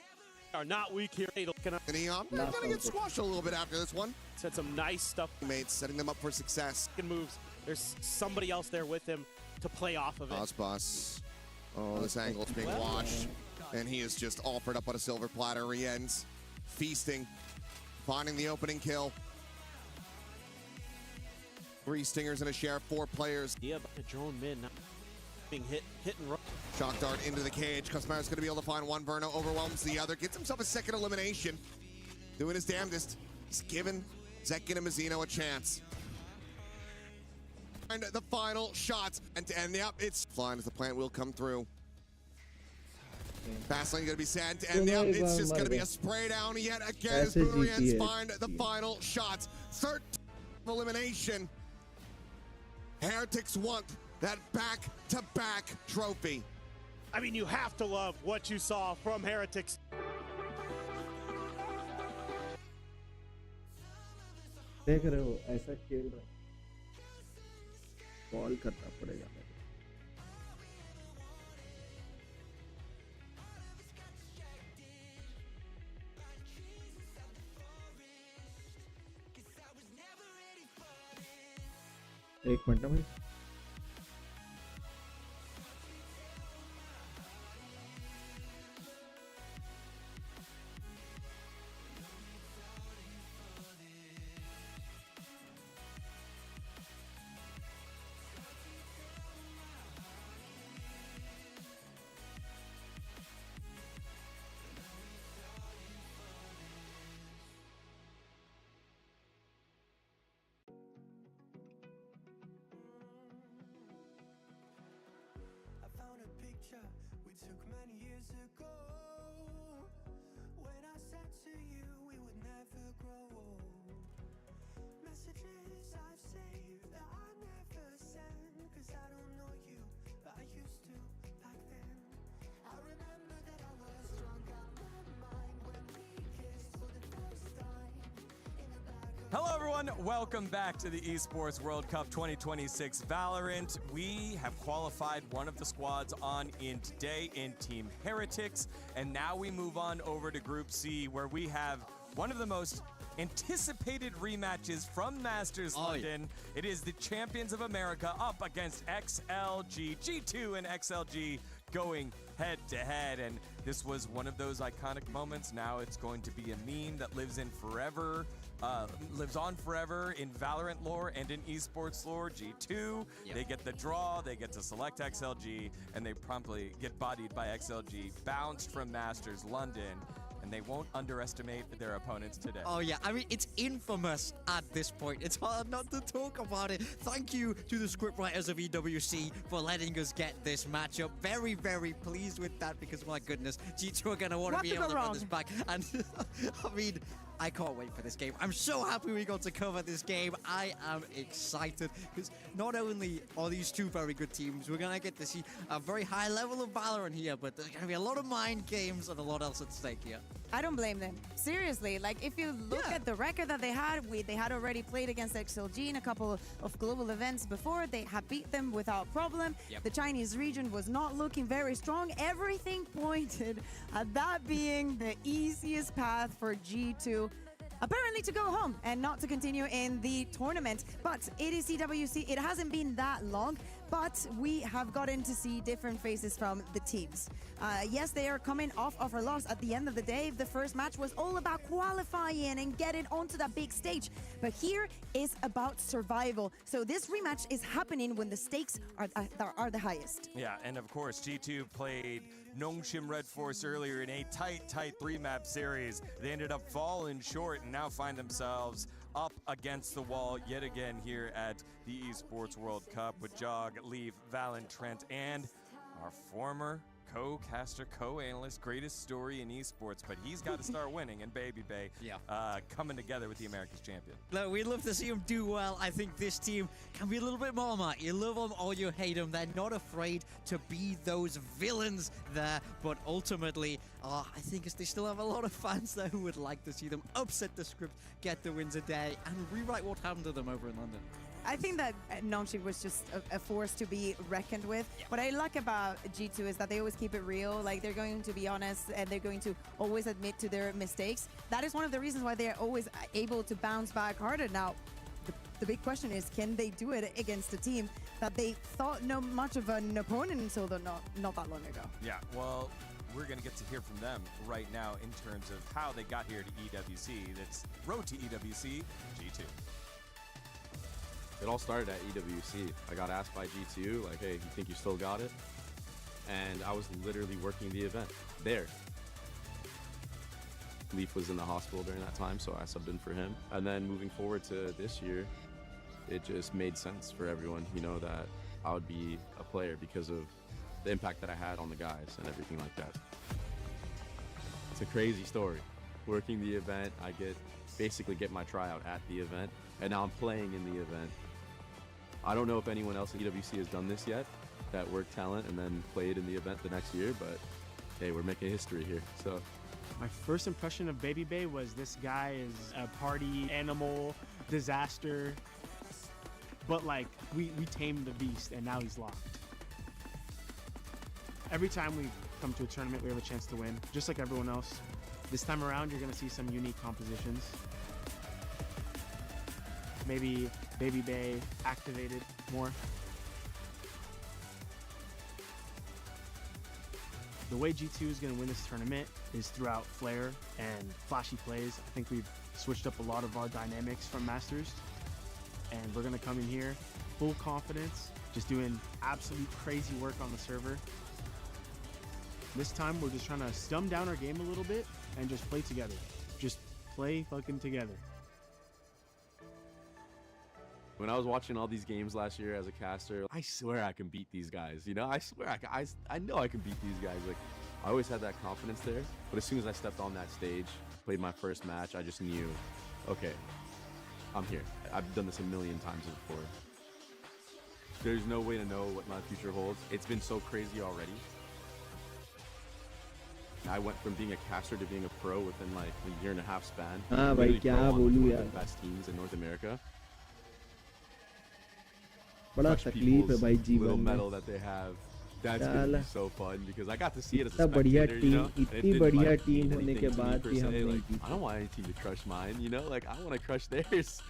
Are not weak here. And Eon, they're gonna get squashed a little bit after this one. Said some nice stuff. Teammates setting them up for success. Moves. There's somebody else there with him to play off of it. oksbi. Oh, this angle's being watched. And he is just offered up on a silver platter. Riens feasting, finding the opening kill. 3 stingers and a share, 4 players. Yeah, but the drone mid not being hit and run. Shock dart into the cage. Koshmaris going to be able to find one. Verno overwhelms the other. Gets himself a second elimination. Doing his damnedest. He's giving Zekin and Mazzino a chance. And the final shots. And yep, it's flying as the plant will come through. Fast lane going to be sent. And yep, it's just going to be a spray down yet again as Boonerians find the final shots. 13th elimination. Heretics want that back-to-back trophy. I mean, you have to love what you saw from Heretics. देख रहे हो ऐसा खेल रहा है, call करना पड़ेगा मेरे। एक मिनट ना भाई। We took many years ago, when I said to you we would never grow old. Messages I've saved that I never send, cause I don't know you, but I used to back then. I remember that I was drunk out my mind when we kissed for the first time in the back of Hello, everyone. Welcome back to the Esports World Cup 2026 Valorant. We have qualified one of the squads on in today in Team Heretics, and now we move on over to Group C, where we have one of the most anticipated rematches from Masters London. It is the Champions of America up against XLG. G2 and XLG going head to head, and this was one of those iconic moments. Now it's going to be a meme that lives on forever in Valorant lore and in esports lore. G2, they get the draw, they get to select XLG, and they promptly get bodied by XLG, bounced from Masters London. and they won't underestimate their opponents today. Oh yeah, I mean, it's infamous at this point. It's hard not to talk about it. Thank you to the scriptwriters of EWC for letting us get this matchup. Very, very pleased with that because, my goodness, G2 are going to want to be able to run this back. And I mean, I can't wait for this game. I'm so happy we got to cover this game. I am excited because not only are these two very good teams, we're going to get to see a very high level of Valorant here, but there's going to be a lot of mind games and a lot else at stake here. I don't blame them. Seriously, like if you look at the record that they had already played against XLG in a couple of global events before. They had beat them without problem. The Chinese region was not looking very strong. Everything pointed at that being the easiest path for G2. Apparently to go home and not to continue in the tournament. But it is EWC. It hasn't been that long, but we have gotten to see different faces from the teams. Yes, they are coming off of a loss. At the end of the day, the first match was all about qualifying and getting onto that big stage. But here is about survival. So this rematch is happening when the stakes are the highest. Yeah, and of course, G2 played Nongshim RedForce earlier in a tight 3-map series. They ended up falling short and now find themselves up against the wall yet again here at the Esports World Cup with Jog, Leaf, Valen, Trent, and our former co-caster, co-analyst, greatest story in esports, but he's got to start winning, and Baby Bay coming together with the America's champion. Look, we'd love to see them do well. I think this team can be a little bit more, Matt. You love them or you hate them. They're not afraid to be those villains there, but ultimately, I think they still have a lot of fans there who would like to see them upset the script, get the wins a day, and rewrite what happened to them over in London. I think that Nongshim was just a force to be reckoned with. What I like about G2 is that they always keep it real. Like, they're going to be honest and they're going to always admit to their mistakes. That is one of the reasons why they're always able to bounce back harder. Now, the big question is, can they do it against a team that they thought no much of an opponent until not that long ago? Yeah, well, we're going to get to hear from them right now in terms of how they got here to EWC. That's Road to EWC G2. It all started at EWC. I got asked by G2, like, hey, you think you still got it? And I was literally working the event there. Leaf was in the hospital during that time, so I subbed in for him. And then moving forward to this year, it just made sense for everyone, you know, that I would be a player because of the impact that I had on the guys and everything like that. It's a crazy story. Working the event, I basically get my tryout at the event, and now I'm playing in the event. I don't know if anyone else at EWC has done this yet, that worked talent and then played in the event the next year, but hey, we're making history here, so. My first impression of Baby Bay was this guy is a party animal, disaster, but like, we tamed the beast and now he's locked. Every time we come to a tournament, we have a chance to win, just like everyone else. This time around, you're gonna see some unique compositions. Maybe Baby Bay activated more. The way G2 is going to win this tournament is throughout flair and flashy plays. I think we've switched up a lot of our dynamics from Masters, and we're going to come in here full confidence, just doing absolute crazy work on the server. This time we're just trying to dumb down our game a little bit and just play together. Just play fucking together. When I was watching all these games last year as a caster, I swear I can beat these guys, you know? I swear, I know I can beat these guys. Like, I always had that confidence there, but as soon as I stepped on that stage, played my first match, I just knew, okay, I'm here. I've done this a million times before. There's no way to know what my future holds. It's been so crazy already. I went from being a caster to being a pro within like a 1.5 year span. Really pro on one of the best teams in North America. बड़ा तकलीफ है भाई जीवन little में। medal that they have. That's gonna be so fun because I got to see it as a इतना बढ़िया spectator, you know. Team, इतनी बढ़िया टीम होने के बाद भी हम नहीं like, जीते। I don't want any team to crush mine, you know. Like I want to crush theirs.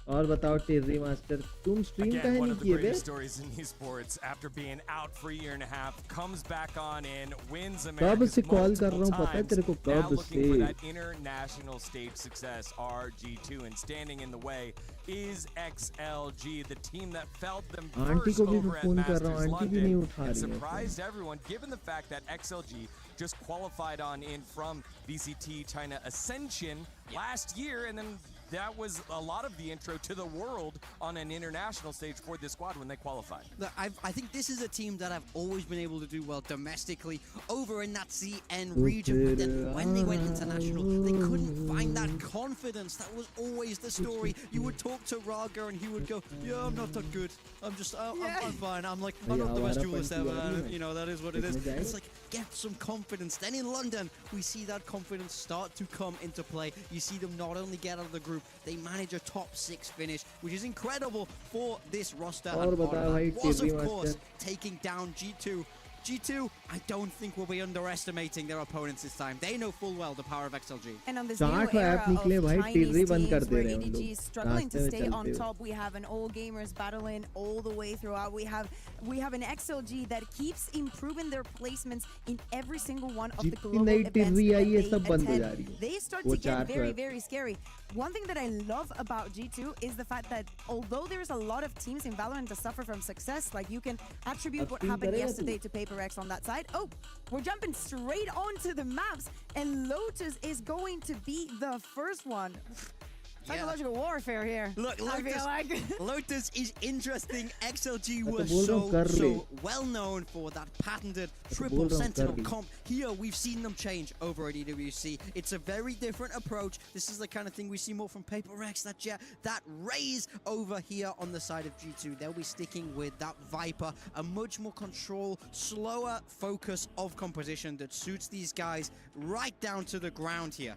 और बताओ टेर्री मास्टर, तुम स्ट्रीम Again, काहे one नहीं of the किए बे? greatest stories in esports. After being out for a year and a half, comes back on in, wins कब America's से call कर रहा multiple हूँ पता है times. तेरे को Now कब looking से? for that international stage success, RG2, and standing in the way is XLG, the team that felled them aunty first को भी over at फोन कर रहा हूँ, Masters आंटी भी नहीं London, उठा and रही है। surprised everyone given the fact that XLG just qualified on in from VCT China Ascension last year, and then that was a lot of the intro to the world on an international stage for this squad when they qualified. Look, I think this is a team that I've always been able to do well domestically over in that CN region. But then when they went international, they couldn't find that confidence. That was always the story. You would talk to Raga and he would go, yeah, I'm not that good. I'm fine. I'm like, I'm not the best duelist ever. You know, that is what it is. It's like, get some confidence. Then in London, we see that confidence start to come into play. You see them not only get out of the group, they manage a top 6 finish, which is incredible for this roster. And part of that was, of course, taking down G2. G2, I don't think we'll be underestimating their opponents this time. They know full well the power of XLG. And on this new era of Chinese teams where EDG is struggling to stay on top, we have an all gamers battling all the way throughout. We have an XLG that keeps improving their placements in every single one of the global events that they attend. They start to get very, very scary. One thing that I love about G2 is the fact that although there's a lot of teams in Valorant that suffer from success, like you can attribute what happened yesterday to Paper X on that side. Oh, we're jumping straight onto the maps, and Lotus is going to be the first one. Psychological warfare here. Look, I feel like Lotus is interesting. XLG was so well known for that patented triple sentinel comp. Here, we've seen them change over at EWC. It's a very different approach. This is the kind of thing we see more from Paper X, that raise over here on the side of G2. They'll be sticking with that Viper, a much more control, slower focus of composition that suits these guys right down to the ground here.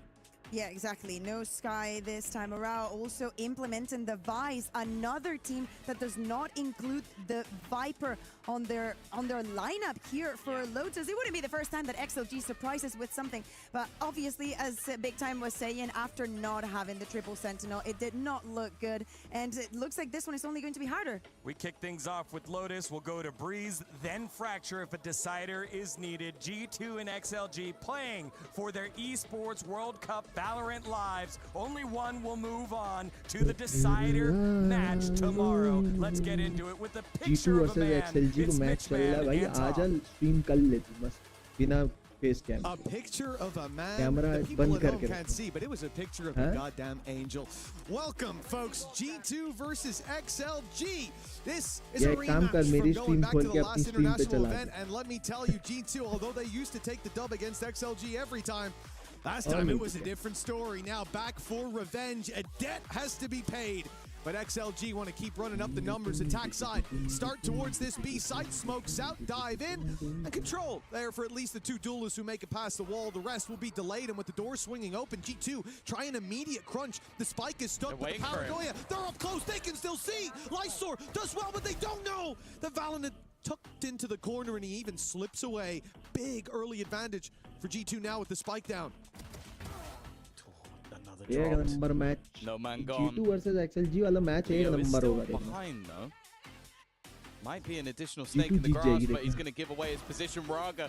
Yeah, exactly. No Sky this time around. Also implementing the Vice, another team that does not include the Viper on their lineup here for Lotus. It wouldn't be the first time that XLG surprises with something, but obviously, as Big Time was saying, after not having the triple sentinel, it did not look good, and it looks like this one is only going to be harder. We kick things off with Lotus. We'll go to Breeze, then Fracture if a decider is needed. G2 and XLG playing for their Esports World Cup VALORANT lives. Only one will move on to the decider match tomorrow. Let's get into it with a picture of a man. It's Mitch Man and Tom. A picture of a man that people at home can't see, but it was a picture of a goddamn angel. Welcome, folks. G2 versus XLG. This is a rematch from going back to the last international event, and let me tell you, G2, although they used to take the dub against XLG every time, last time it was a different story. Now back for revenge. A debt has to be paid. But XLG want to keep running up the numbers. Attack side, start towards this B site, smokes out, dive in, and control there for at least the 2 duelists who make it past the wall. The rest will be delayed, and with the door swinging open, G2 try an immediate crunch. The spike is stuck with the Paragoya. They're up close, they can still see. Lysor does well, but they don't know. The Valorant tucked into the corner, and he even slips away. Big early advantage for G2 now with the spike down. एक number match G2 versus XLG वाला match एक number होगा behind though. Might be an additional snake in the grass, but he's going to give away his position. Raga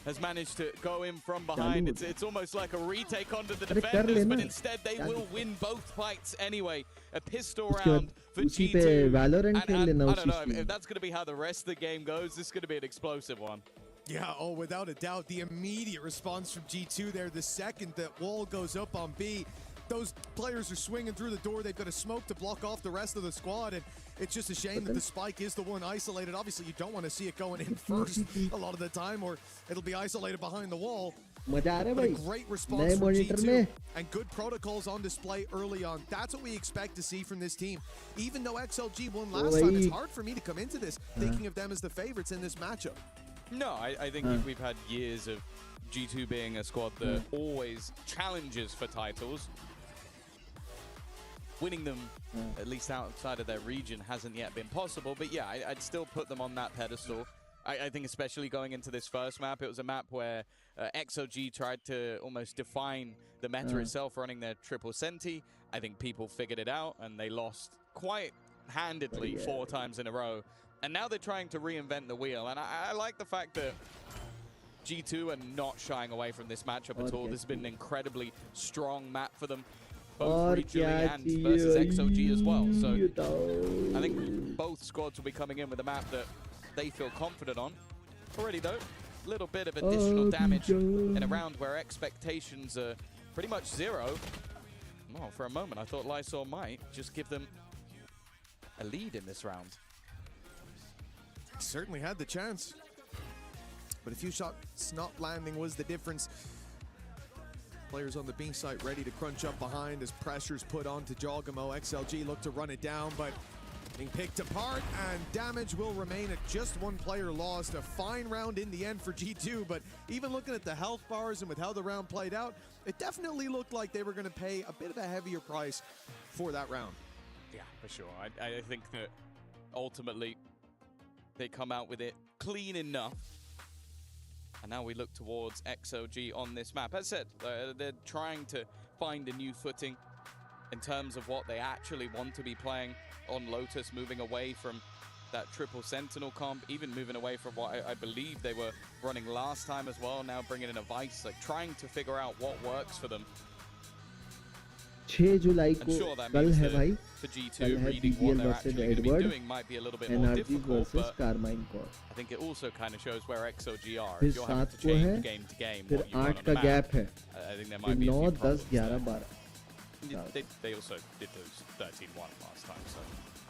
has managed to go in from behind. It's almost like a retake onto the defenders, but instead they will win both fights anyway. A pistol round for G2. And I don't know, if that's going to be how the rest of the game goes, this is going to be an explosive one. Yeah, oh, without a doubt, the immediate response from G2 there. The second that wall goes up on B, those players are swinging through the door. They've got a smoke to block off the rest of the squad, and it's just a shame that the spike is the one isolated. Obviously, you don't want to see it going in first a lot of the time, or it'll be isolated behind the wall. But a great response from G2 and good protocols on display early on. That's what we expect to see from this team. Even though XLG won last time, it's hard for me to come into this thinking of them as the favorites in this matchup. No, I think we've had years of G2 being a squad that always challenges for titles. Winning them, at least outside of their region, hasn't yet been possible. But yeah, I'd still put them on that pedestal. I think especially going into this first map, it was a map where XLG tried to almost define the meta itself, running their triple senti. I think people figured it out and they lost quite handedly 4 times in a row. And now they're trying to reinvent the wheel. And I like the fact that G2 are not shying away from this matchup at all. This has been an incredibly strong map for them, both regionally and versus XLG as well. So I think both squads will be coming in with a map that they feel confident on. Already though, a little bit of additional damage in a round where expectations are pretty much zero. Well, for a moment I thought Lysol might just give them a lead in this round. Certainly had the chance, but a few shots not landing was the difference. Players on the B site ready to crunch up behind as pressure's put on to Jogamo. XLG look to run it down, but being picked apart, and damage will remain at just 1 player lost. A fine round in the end for G2, but even looking at the health bars and with how the round played out, it definitely looked like they were going to pay a bit of a heavier price for that round. Yeah, for sure. I think that ultimately they come out with it clean enough. And now we look towards XLG on this map. As I said, they're trying to find a new footing in terms of what they actually want to be playing on Lotus, moving away from that triple Sentinel comp, even moving away from what I believe they were running last time as well, now bringing in a Vice, like trying to figure out what works for them. 6 जुलाई को कल है भाई, for G2, कल है reading BBL what they're versus actually going to be Edward, doing might be a little bit more NRG difficult, versus but Carmine Core. I think it also kind of shows where XLG are. फिर If you're having 7 to को है, change game to game, फिर what you run 8 on का the map, gap है, I think there फिर might be a 9, few 10, problems 11, there. 12. They also did lose 13-1 last time, so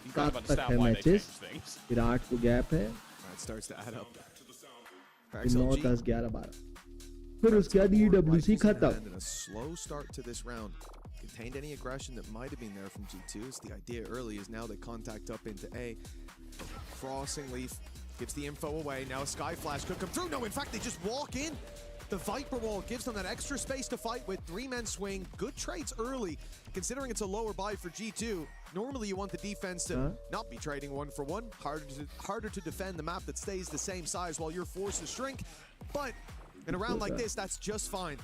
you 7 kind of तक understand है why they changed matches, things. फिर 8 को gap है, That starts to add up. फिर 9, 10, 11, 12. फिर उसके बाद EWC खत्म. And a slow start to this round. Contained any aggression that might have been there from G2. So the idea early is now they contact up into A. Crossing Leaf gives the info away. Now a Sky Flash could come through. No, in fact, they just walk in. The Viper Wall gives them that extra space to fight with. 3-man swing. Good trades early, considering it's a lower buy for G2. Normally, you want the defense to not be trading 1-for-1. Harder to defend the map that stays the same size while you're forced to shrink. But in a round like this, that's just fine.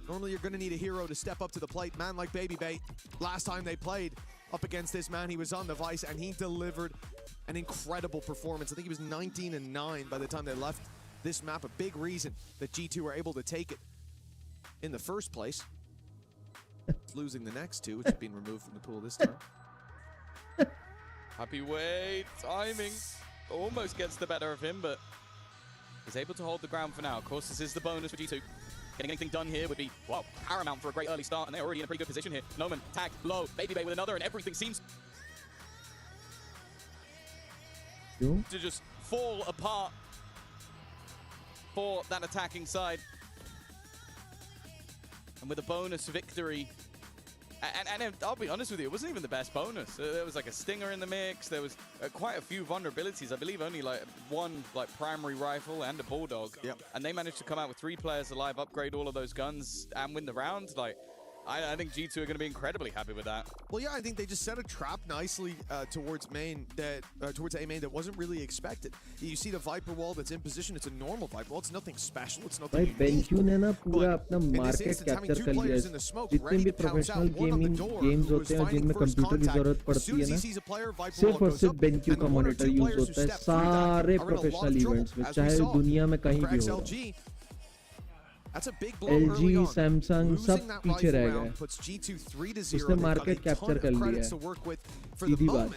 Normally, you're going to need a hero to step up to the plate. Man like Baby Bait, last time they played up against this man, he was on the Vice, and he delivered an incredible performance. I think he was 19-9 by the time they left this map. A big reason that G2 were able to take it in the first place. Losing the next 2, which have been removed from the pool this time. Happy Wade, timing almost gets the better of him, but he's able to hold the ground for now. Of course, this is the bonus for G2. Getting anything done here would be, well, paramount for a great early start, and they're already in a pretty good position here. Noman tagged low, Baby Bay with another, and everything seems to just fall apart for that attacking side. And with a bonus victory, and I'll be honest with you, it wasn't even the best bonus. There was like a stinger in the mix. There was quite a few vulnerabilities. I believe only like 1 primary rifle and a bulldog. Yep. And they managed to come out with 3 players alive, upgrade all of those guns, and win the round. Like, I think G2 are going to be incredibly happy with that. Well, yeah, I think they just set a trap nicely towards main that towards A main that wasn't really expected. You see the Viper Wall that's in position. It's a normal Viper Wall. It's nothing special. It's nothing भाई बेंक्यू ने ना पूरा अपना market capture कर लिया है. जितने भी प्रोफेशनल गेम्स होते हैं जिनमें कंप्यूटर की जरूरत पड़ती है ना, सिर्फ और सिर्फ बेंक्यू का मॉनिटर यूज होता है सारे प्रोफेशनल इवेंट्स में, चाहे दुनिया में कहीं भी हो. LG, Samsung सब पीछे रह गए. उसने मार्केट कैप्चर कर लिया है. सीधी बात.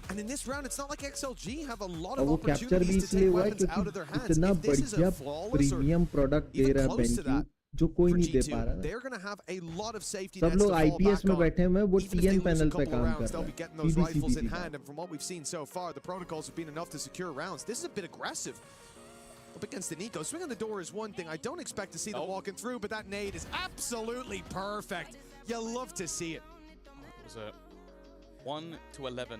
And in this round, it's not like XLG have a lot और of वो कैप्चर भी opportunities to इसलिए take हुआ है weapons out of their क्योंकि hands. इतना If this is बढ़िया a flawless or premium product they even रहा है close to बेंक्यू, that जो कोई for नहीं दे G2, पा रहा है. they're going to have a lot of safety सब nets लोग to fall IPS back में on. बैठे हुए हैं, वो Even if they TN lose a panel पे couple काम rounds, कर they'll रहे be हैं. getting those Sidhi rifles Sidhi in C hand, बात. and from what we've seen so far, the protocols have been enough to secure rounds. This is a bit aggressive. Up against the Nico. Swing on the door is one thing. I don't expect to see them walking through, but that nade is absolutely perfect. You love to see it. It was a 1-11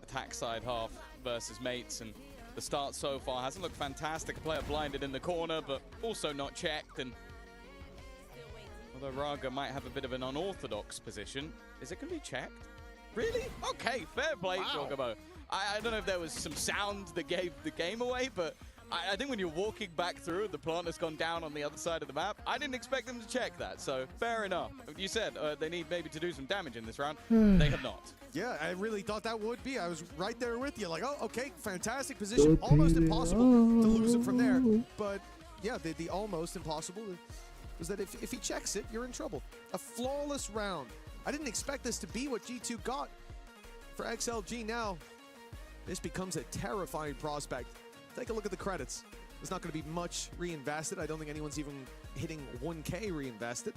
attack side half versus mates, and the start so far hasn't looked fantastic. A player blinded in the corner, but also not checked. And although Raga might have a bit of an unorthodox position, is it going to be checked? Really? Okay, fair play, Jogamo. I don't know if there was some sound that gave the game away, but I think when you're walking back through, the plant has gone down on the other side of the map. I didn't expect them to check that, so fair enough. You said they need maybe to do some damage in this round. They have not. Yeah, I really thought that would be. I was right there with you. Like, oh, okay, fantastic position. Almost impossible to lose it from there. But yeah, the almost impossible was that if he checks it, you're in trouble. A flawless round. I didn't expect this to be what G2 got. For XLG now, this becomes a terrifying prospect. Take a look at the credits. There's not going to be much reinvested. I don't think anyone's even hitting 1K reinvested.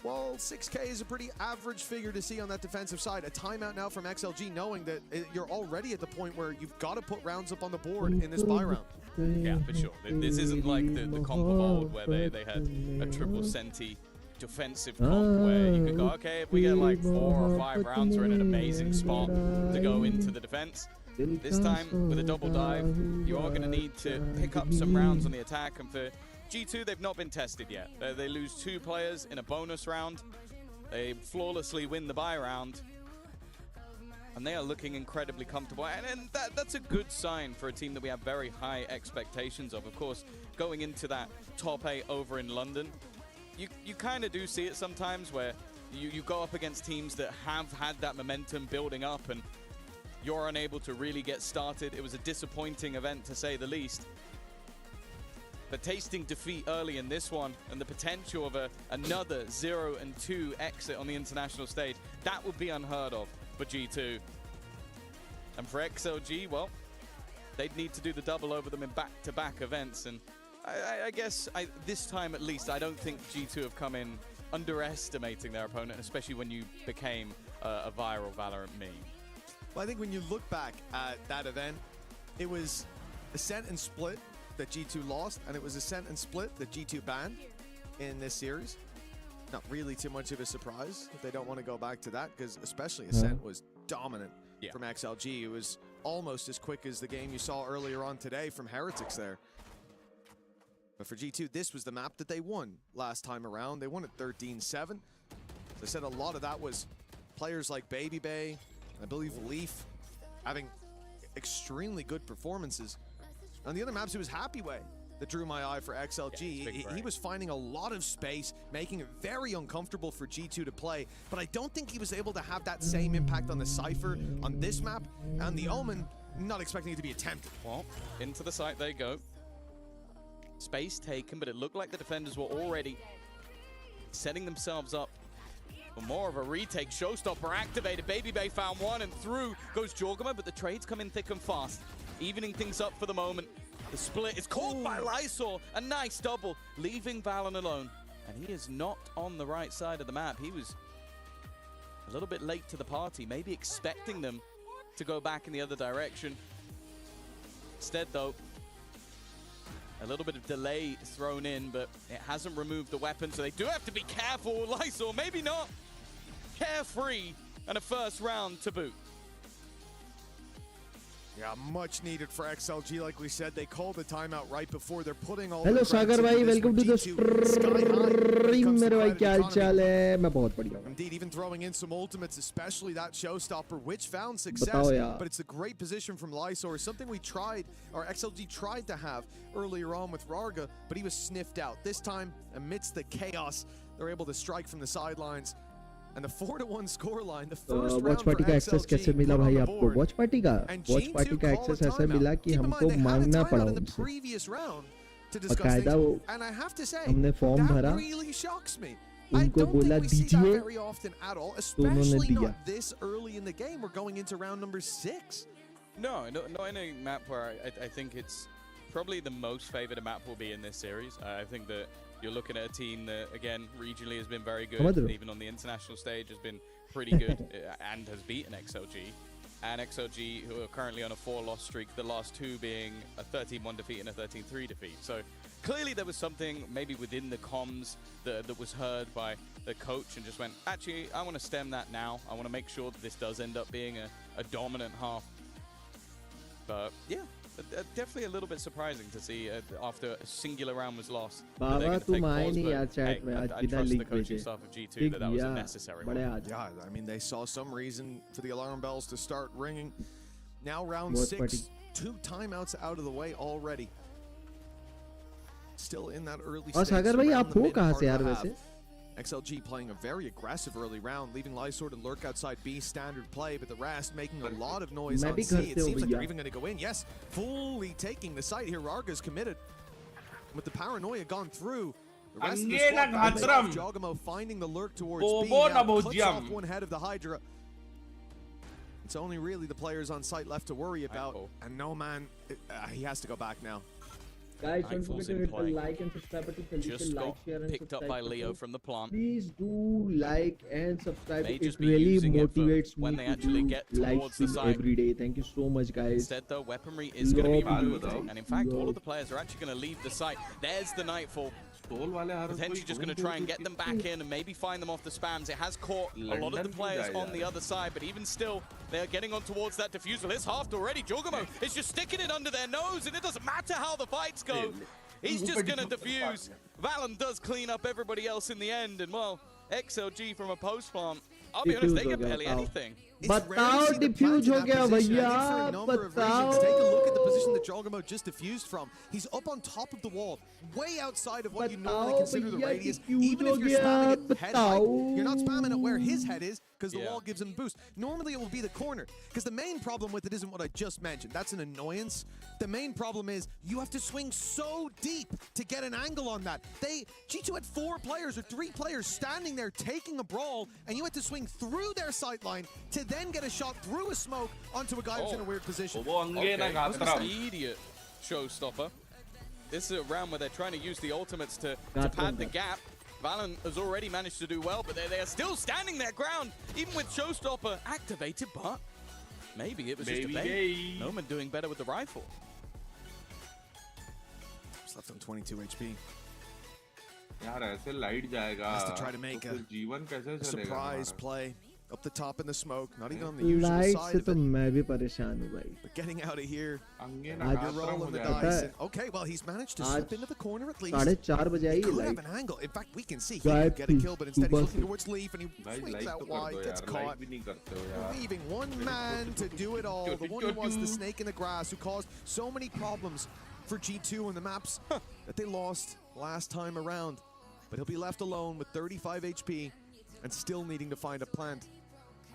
Well, 6K is a pretty average figure to see on that defensive side. A timeout now from XLG, knowing that you're already at the point where you've got to put rounds up on the board in this buy round. Yeah, for sure. This isn't like the comp of old where they had a triple centi defensive comp where you could go, okay, if we get like 4 or 5 rounds, we're in an amazing spot to go into the defense. This time, with a double dive, you are going to need to pick up some rounds on the attack, and for G2, they've not been tested yet. They lose 2 players in a bonus round. They flawlessly win the buy round, and they are looking incredibly comfortable. And that's a good sign for a team that we have very high expectations of. Of course, going into that top 8 over in London, you kind of do see it sometimes where you go up against teams that have had that momentum building up, and you're unable to really get started. It was a disappointing event, to say the least. But tasting defeat early in this one and the potential of another 0-2 exit on the international stage, that would be unheard of for G2. And for XLG, well, they'd need to do the double over them in back-to-back events. And I guess this time at least, I don't think G2 have come in underestimating their opponent, especially when you became a viral Valorant meme. Well, I think when you look back at that event, it was Ascent and Split that G2 lost, and it was Ascent and Split that G2 banned in this series. Not really too much of a surprise if they don't want to go back to that, because especially Ascent was dominant from XLG. It was almost as quick as the game you saw earlier on today from Heretics there. But for G2, this was the map that they won last time around. They won it 13-7. As I said, a lot of that was players like Baby Bay, I believe Leaf, having extremely good performances. On the other maps, it was Happy Way that drew my eye for XLG. Yeah, he was finding a lot of space, making it very uncomfortable for G2 to play, but I don't think he was able to have that same impact on the Cypher on this map, and the Omen, not expecting it to be attempted. Well, into the site they go. Space taken, but it looked like the defenders were already setting themselves up for more of a retake. Showstopper activated, Baby Bay found one, and through goes Jorgama, but the trades come in thick and fast, evening things up for the moment. The split is called by Lysol, a nice double, leaving Valen alone. And he is not on the right side of the map. He was a little bit late to the party, maybe expecting them to go back in the other direction. Instead, though, a little bit of delay thrown in, but it hasn't removed the weapon, so they do have to be careful. Lysol, maybe not. Carefree, and a first round to boot. Yeah, much needed for XLG. Like we said, they called the timeout right before they're putting all Hello the Sagar bhai, welcome to the stream. मेरे भाई क्या हाल है? मैं बहुत बढ़िया हूँ. Indeed, even throwing in some ultimates, especially that Showstopper, which found success. But it's a great position from Lysor. Something we tried, or XLG tried to have earlier on with Rarga, but he was sniffed out. This time, amidst the chaos, they're able to strike from the sidelines. And the 4-1 scoreline, the first round for का access कैसे मिला भाई आपको? Watch party का access ऐसे मिला कि हमको मांगना पड़ा उनसे. बकायदा वो हमने फॉर्म भरा, उनको बोला दीजिए, तो उन्होंने दिया. This early in the game, we're going into round number 6. No, not in a map where I think it's probably the most favored map will be in this series. I think that you're looking at a team that, again, regionally has been very good, even on the international stage has been pretty good and has beaten XLG. And XLG, who are currently on a 4-loss streak, the last 2 being a 13-1 defeat and a 13-3 defeat. So clearly there was something maybe within the comms that was heard by the coach and just went, actually, I want to stem that now. I want to make sure that this does end up being a dominant half. But yeah. Definitely a little bit surprising to see after a singular round was lost. बाबा तुम आए नहीं यार chat में आज बिना link भेजे. that was a necessary one. Yeah, I mean they saw some reason for the alarm bells to start ringing. Now round 6, 2 timeouts out of the way already. still in that early और stage. सागर भाई आप हो कहाँ से यार वैसे? XLG playing a very aggressive early round, leaving Lysor to lurk outside B, standard play, but the rest making a lot of noise on C. It seems like they're even going to go in. Yes, fully taking the site here. Rarga's committed. With the paranoia gone through, the rest of the squad, Jogamo finding the lurk towards B, now puts off one head of the Hydra. It's only really the players on site left to worry about. And no man, he has to go back now. Guys, don't forget to hit the like and subscribe button. Just like, share, and picked up by Leo from the plant. Please do like and subscribe. May It just be really using it for motivates when me they to actually do get live towards the stream site. every day. Thank you so much, guys. Instead, though, weaponry is going to be removed. And in fact, all of the players are actually going to leave the site. There's the Nightfall. Potentially just going to try and get them back in and maybe find them off the spams. It has caught a lot of the players on the other side, but even still, they are getting on towards that defusal. It's halved already. Jogamo is just sticking it under their nose, and it doesn't matter how the fights go. He's just going to defuse. Valorant does clean up everybody else in the end, and well, XLG from a post plant, I'll be honest, they get barely anything. बताओ diffuse हो गया भैया बताओ Take a look at the position that Jogamo just diffused from. He's up on top of the wall, way outside of what you normally consider the radius. Even if you're spamming it head height, you're not spamming it where his head is because the wall gives him a boost. Normally it will be the corner because the main problem with it isn't what I just mentioned. That's an annoyance. The main problem is you have to swing so deep to get an angle on that. G2 had 4 players or 3 players standing there taking a brawl, and you had to swing through their sight line to then get a shot through a smoke onto a guy who's in a weird position. Okay, immediate showstopper. This is a round where they're trying to use the ultimates to pad the gap. Valorant has already managed to do well, but they are still standing their ground, even with showstopper activated, but maybe it was just a bait. Noman doing better with the rifle. He's left on 22 HP. यार ऐसे light जाएगा Has to try to make a जीवन कैसे चलेगा surprise play up the top in the smoke, not even on the usual light side से of तो it. मैं भी परेशान हूँ भाई But getting out of here, you're rolling the dice. Okay, well he's managed to slip into the corner at least. 4:30 बजे आई He है could have light an angle. In fact, we can see he could get a kill, but instead he's looking towards Leaf and he भाई flings like out तो कर wide, दो gets यार caught. Like भी नहीं करते हो यार Leaving one man to do it all. The one who was the snake in the grass, who caused so many problems for G2 on the maps that they lost last time around. But he'll be left alone with 35 HP and still needing to find a plant.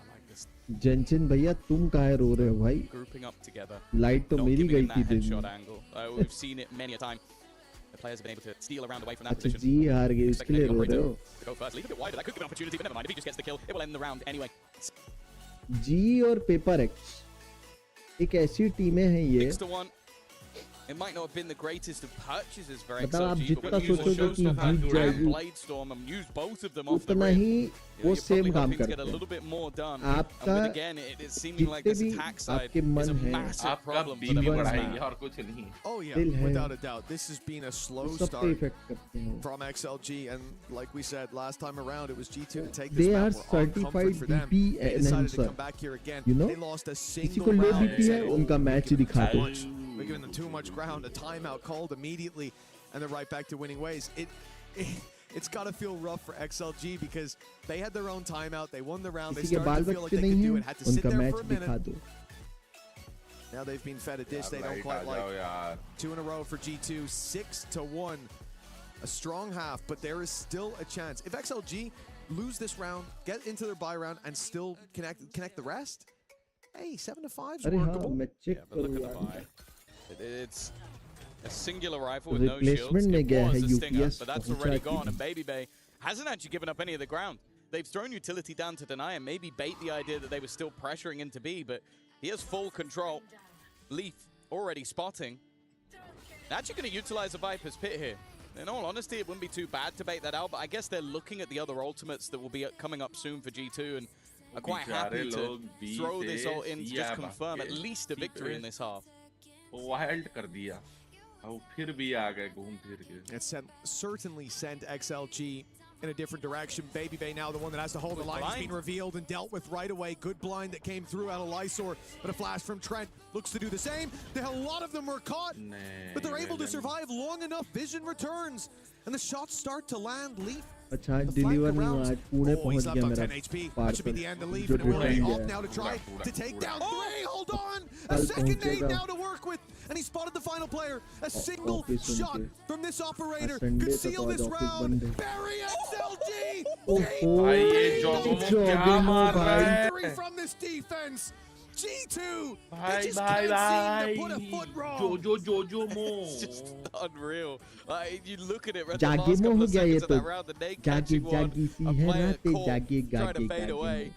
I like this. जंचन भैया तुम काहे रो रहे हो भाई? Grouping up together. Light तो मेरी गई थी दिन headshot angle. We've seen it many a time. The players have been able to steal around away from that position. जी हार गए इसके लिए रो रहे हो? To go first, leave a bit wider. That could give an opportunity, but never mind. If he just gets the kill, it will end the round anyway. जी और paper x एक ऐसी टीमें हैं ये 6-1. It might not have been the greatest of purchases for मतलब आप XLG, जितना but when you use a सोचोगे कि showstopper जीत and जाएगी Bladestorm and use both of them off the उतना rip, ही वो you're सेम probably काम hoping to करते get a हैं little bit more done. आपका And again, it's seeming like this attack side आपके is मन a है massive problem for बीवी them. बढ़ाएंगे और कुछ नहीं Oh yeah, दिल है without a doubt. This has been a slow सब पे start इफेक्ट करते हैं from XLG, and like we said last time around, it was G2 to take They this are map. We're on comfort certified for them. DP They decided to enhancer. come back here again. You know? They lost a किसी single को लो round. BP है उनका match ही दिखा दो We're giving them too much ground. A timeout called immediately, and they're right back to winning ways. It's got to feel rough for XLG because they had their own timeout. They won the round. They किसी के बाल started to feel like बच्चे they could नहीं do हैं it. Had to sit उनका there match for a दिखा minute. दो Now they've been fed a dish they don't quite like. 2 in a row for G2, 6-1. A strong half, but there is still a chance. If XLG lose this round, get into their bye round, and still connect the rest, hey, 7-5 is अरे हाँ workable. मैं check But look करूँ at the यार buy. It's a singular rifle with no Replacement shields. में It गया was है a stinger, UPS but that's पहुंचा already के gone, भी। and Baby Bay hasn't actually given up any of the ground. They've thrown utility down to deny and maybe bait the idea that they were still pressuring into B, but he has full control. Leaf already spotting. They're actually going to utilize a Viper's Pit here. In all honesty, it wouldn't be too bad to bait that out, but I guess they're looking at the other ultimates that will be coming up soon for G2 and are quite happy to throw this all in to just confirm at least a victory in this half. Wild कर दिया और फिर भी आ गए घूम फिर के It certainly sent XLG in a different direction. Baby Bay now the one that has to hold the line. It's been revealed and dealt with right away. Good blind that came through out of Lysor, but a flash from Trent looks to do the same. A lot of them were caught, but they're able to survive long enough. Vision returns, and the shots start to land. Leaf. अच्छा deliver नहीं हुआ आज पुणे पहुंच गया मेरा That should be the end of Leaf, and it will be off now to try to take down 3. Hold on, a second nade now to work with. and he spotted the final player. A single shot from this operator could seal this round. Barry XLG! Victory from this defense. G2, they just can't seem to put a foot wrong. It's just unreal. You look at it right the last couple of seconds of that round, the nade catching one, a player caught, trying to fade away.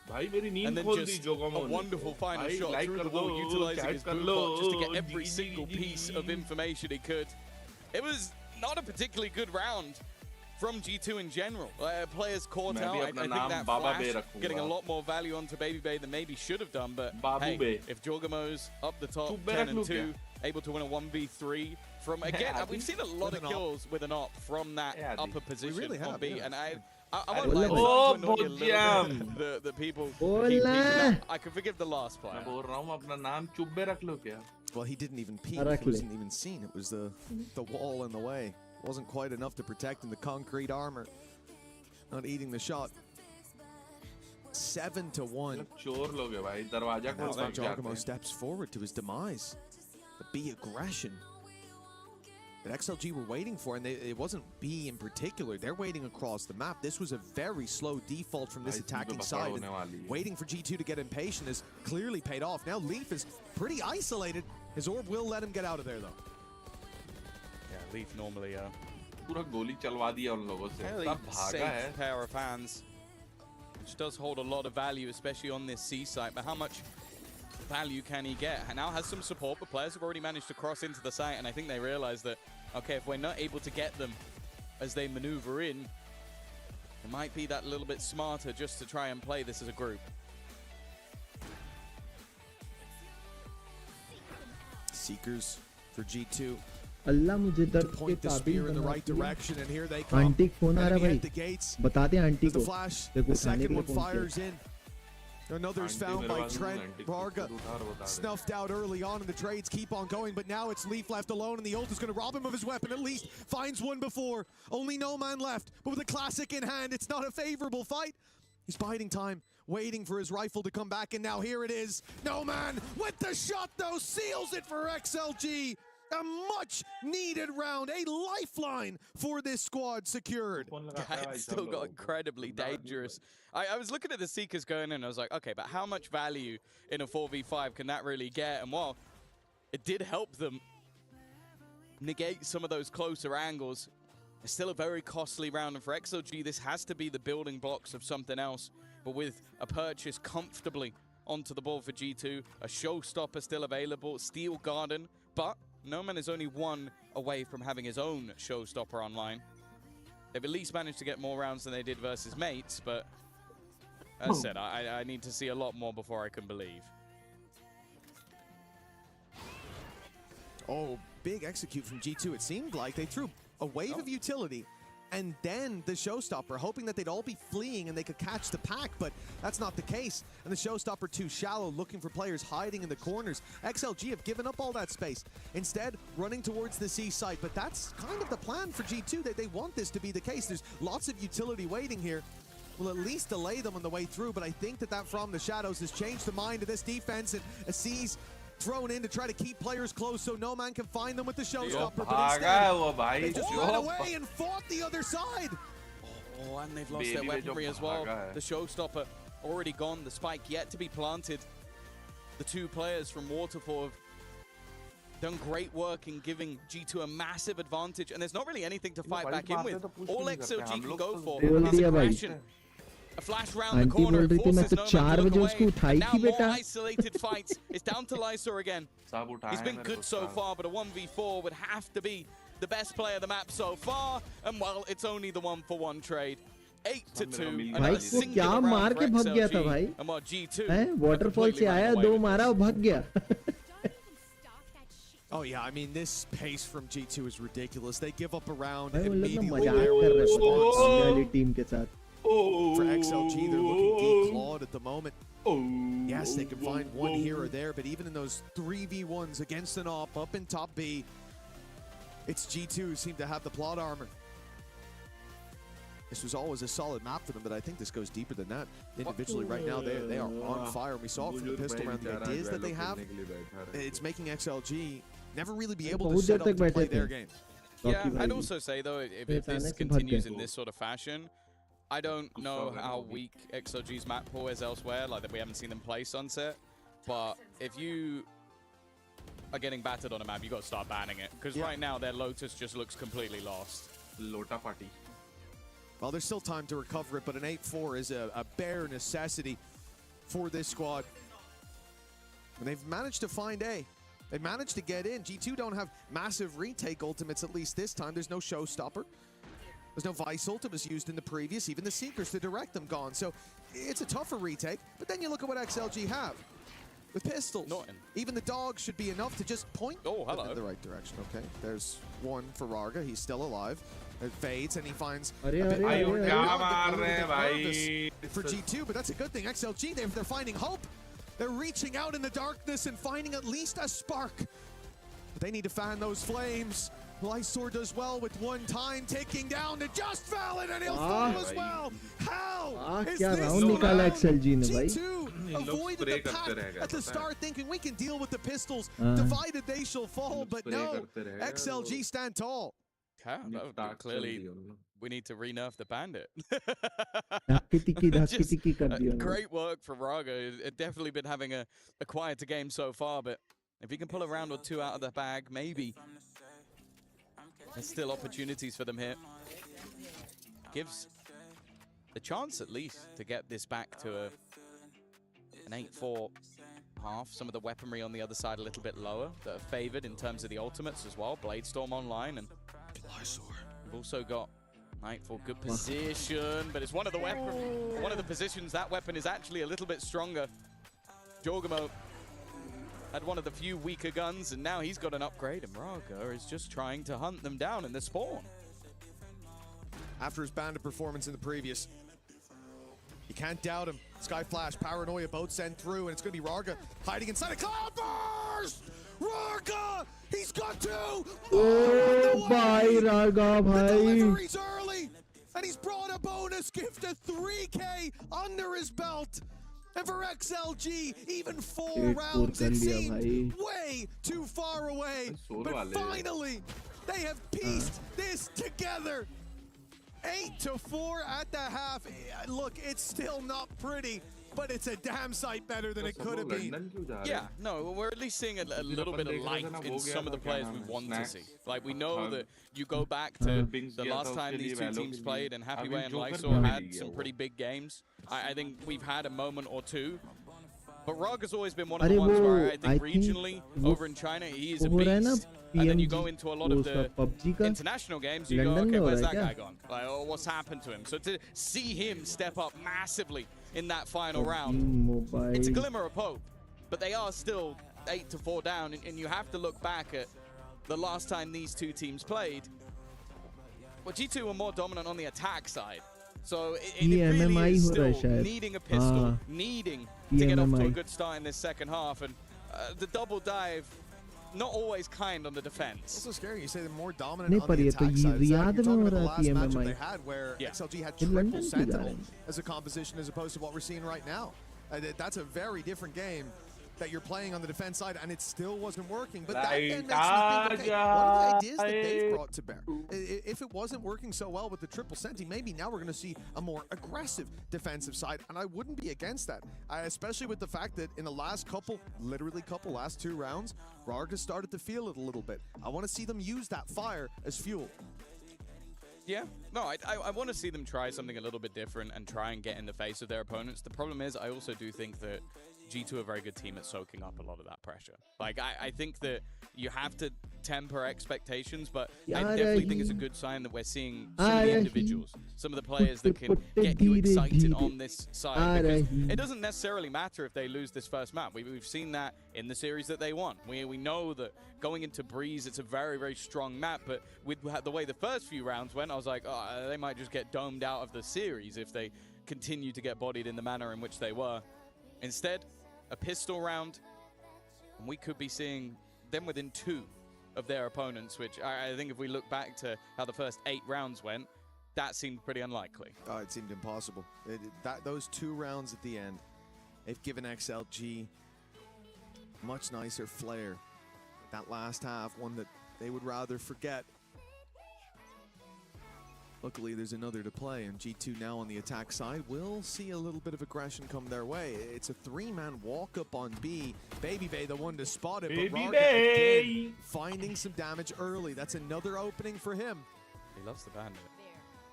And then just a wonderful final shot through the wall, utilizing his boot pot just to get every single piece of information he could. It was not a particularly good round from G2 in general. Players caught out. I think that flash getting a lot more value onto Baby Bay than maybe should have done, but hey, if Jorgamo's up the top, 10-2, able to win a 1v3 from, again, we've seen a lot of kills with an op from that upper position on B, and I won't lie, the people keep peeking. I can forgive the last player. Well, he didn't even peek. He wasn't even seen. It was the wall in the way. Wasn't quite enough to protect him. The concrete armor not eating the shot. 7-1. Jorgamo steps forward to his demise. The B aggression that XLG were waiting for, and it wasn't B in particular. They're waiting across the map. This was a very slow default from this attacking side, and waiting for G2 to get impatient has clearly paid off. Now Leaf is pretty isolated. His orb will let him get out of there, though. Yeah, Leaf normally fairly safe pair of hands, which does hold a lot of value, especially on this C site. But how much value can he get? And now has some support, but players have already managed to cross into the site, and I think they realize that, okay, if we're not able to get them as they maneuver in, it might be that little bit smarter just to try and play this as a group. Seekers for G2. अल्लाह मुझे दर्द के काबिल बना दिया। Aunty phone आ रहा भाई, बता दे aunty को देखो खाने के लिए पहुंचे। Another's found by Trent. Varga snuffed out early on, and the trades keep on going, but now it's Leaf left alone, and the ult is going to rob him of his weapon. At least finds one before. Only No Man left, but with a classic in hand, it's not a favorable fight. He's biding time, waiting for his rifle to come back, and now here it is. No Man with the shot, though, seals it for XLG. A much-needed round, a lifeline for this squad secured. It still got incredibly dangerous. I was looking at the Seekers going in, and I was like, okay, but how much value in a 4v5 can that really get? And while it did help them negate some of those closer angles, it's still a very costly round. And for XLG, this has to be the building blocks of something else. But with a purchase comfortably onto the board for G2, a showstopper still available, Steel Garden, but No Man is only one away from having his own showstopper online. They've at least managed to get more rounds than they did versus mates, but as I said, I need to see a lot more before I can believe. Oh, big execute from G2. It seemed like they threw a wave of utility and then the showstopper, hoping that they'd all be fleeing and they could catch the pack, but that's not the case. And the showstopper too shallow, looking for players hiding in the corners. XLG have given up all that space, instead running towards the C site, but that's kind of the plan for G2. They want this to be the case. There's lots of utility waiting here. Will at least delay them on the way through, but I think that from the shadows has changed the mind of this defense, and a C's thrown in to try to keep players close so No Man can find them with the showstopper, but instead they just ran away and fought the other side. Oh, and they've lost their weaponry as well. The showstopper already gone, the spike yet to be planted. The two players from Waterfall have done great work in giving G2 a massive advantage, and there's not really anything to fight back in with. All XLG can go for is aggression. A flash round the corner, forces No Man to look away, and now more isolated fights. It's down to Lysor again. He's been good so far, but a 1v4 would have to be the best player of the map so far, and well, it's only the 1-for-1 trade. 8-2, another singular round for XLG, and while G2 waterfall से आया, दो मारा और भाग गया. Oh yeah, I mean, this pace from G2 is ridiculous. They give up a round भाई immediately. team के साथ. For XLG, they're looking declawed at the moment. Yes, they can find one here or there, but even in those 3v1s against an op up in top B, it's G2 who seem to have the plot armor. This was always a solid map for them, but I think this goes deeper than that. Individually, right now, they are on fire. And we saw it from the pistol round, the ideas that they have. It's making XLG never really be able to set up to play their game. Yeah, I'd also say, though, if this continues in this sort of fashion, I don't know how weak XLG's map pool is elsewhere, like that we haven't seen them play Sunset. But if you are getting battered on a map, you got to start banning it. Because right now, their Lotus just looks completely lost. Lota party. Well, there's still time to recover it, but an 8-4 is a bare necessity for this squad. And they've managed to find A. They managed to get in. G2 don't have massive retake ultimates, at least this time. There's no showstopper. There's no Vice ultimates used in the previous. Even the Seekers to direct them gone. So it's a tougher retake. But then you look at what XLG have. With pistols. Even the dogs should be enough to just point them in the right direction. Okay, there's one for Rarga. He's still alive. It fades and he finds a bit nervous for G2, but that's a good thing. XLG, they're finding hope. They're reaching out in the darkness and finding at least a spark. But they need to fan those flames. Lysor does well with one time, taking down to just Valen, and he'll fall as well. How is this G2 avoided the pack at the start, thinking we can deal with the pistols. Divided they shall fall, but no, XLG stand tall. Clearly, we need to re-nerf the bandit. Great work from Raga. It's definitely been having a quieter game so far, but if he can pull a round or two out of the bag, maybe. There's still opportunities for them here. Gives the chance, at least, to get this back to an 8-4 half. Some of the weaponry on the other side a little bit lower that are favored in terms of the ultimates as well. Bladestorm online, and we've also got Nightfall, good position, but it's one of the positions that weapon is actually a little bit stronger. Jorgamo had one of the few weaker guns, and now he's got an upgrade, and Raga is just trying to hunt them down in the spawn. After his bandit performance in the previous, you can't doubt him. Sky Flash, Paranoia both sent through, and it's going to be Raga hiding inside a Cloudburst! Raga! He's got two! Oh, bhai, Raga, bhai. The delivery's early, and he's brought a bonus gift of 3K under his belt. And for XLG, even 4 rounds, it seemed way too far away. But finally, they have pieced this together. 8-4 at the half. Look, it's still not pretty, but it's a damn sight better than it could have been. Yeah, no, we're at least seeing a little bit of life in some of the players we want to see. Like, we know that you go back to the last time these two teams played, and Happyway and Lysor had some pretty big games. I think we've had a moment or two. But Raga's always been one of the ones where I think regionally, over in China, he is a beast. And then you go into a lot of the international games, you go, okay, where's that guy gone? Like, oh, what's happened to him? So to see him step up massively in that final round, it's a glimmer of hope. But they are still 8-4 down, and you have to look back at the last time these two teams played. Well, G2 were more dominant on the attack side. So it really is still needing a pistol, needing to get off to a good start in this second half. And the double dive, not always kind on the defense. Also scary, you say they're more dominant on the attack side. You're talking about the last matchup they had where XLG had triple Sentinel as a composition as opposed to what we're seeing right now. That's a very different game that you're playing on the defense side, and it still wasn't working. But that then makes me think, okay, what are the ideas that they've brought to bear? If it wasn't working so well with the triple Senti, maybe now we're going to see a more aggressive defensive side, and I wouldn't be against that, especially with the fact that in the last last 2 rounds, Rarga started to feel it a little bit. I want to see them use that fire as fuel. Yeah, no, I want to see them try something a little bit different and try and get in the face of their opponents. The problem is, I also do think that G2 are a very good team at soaking up a lot of that pressure. Like, I think that you have to temper expectations, but I definitely think it's a good sign that we're seeing some of the individuals, some of the players that can get you excited on this side. Because it doesn't necessarily matter if they lose this first map. We've seen that in the series that they won. We know that going into Breeze, it's a very, very strong map, but with the way the first few rounds went, I was like, oh, they might just get domed out of the series if they continue to get bodied in the manner in which they were. Instead, a pistol round, and we could be seeing them within 2 of their opponents, which I think if we look back to how the first 8 rounds went, that seemed pretty unlikely. Oh, it seemed impossible. Those 2 rounds at the end, they've given XLG much nicer flair. That last half, one that they would rather forget. Luckily, there's another to play, and G2 now on the attack side will see a little bit of aggression come their way. It's a 3-man walk-up on B. Baby the one to spot it, but Raga again finding some damage early. That's another opening for him. He loves the bandit.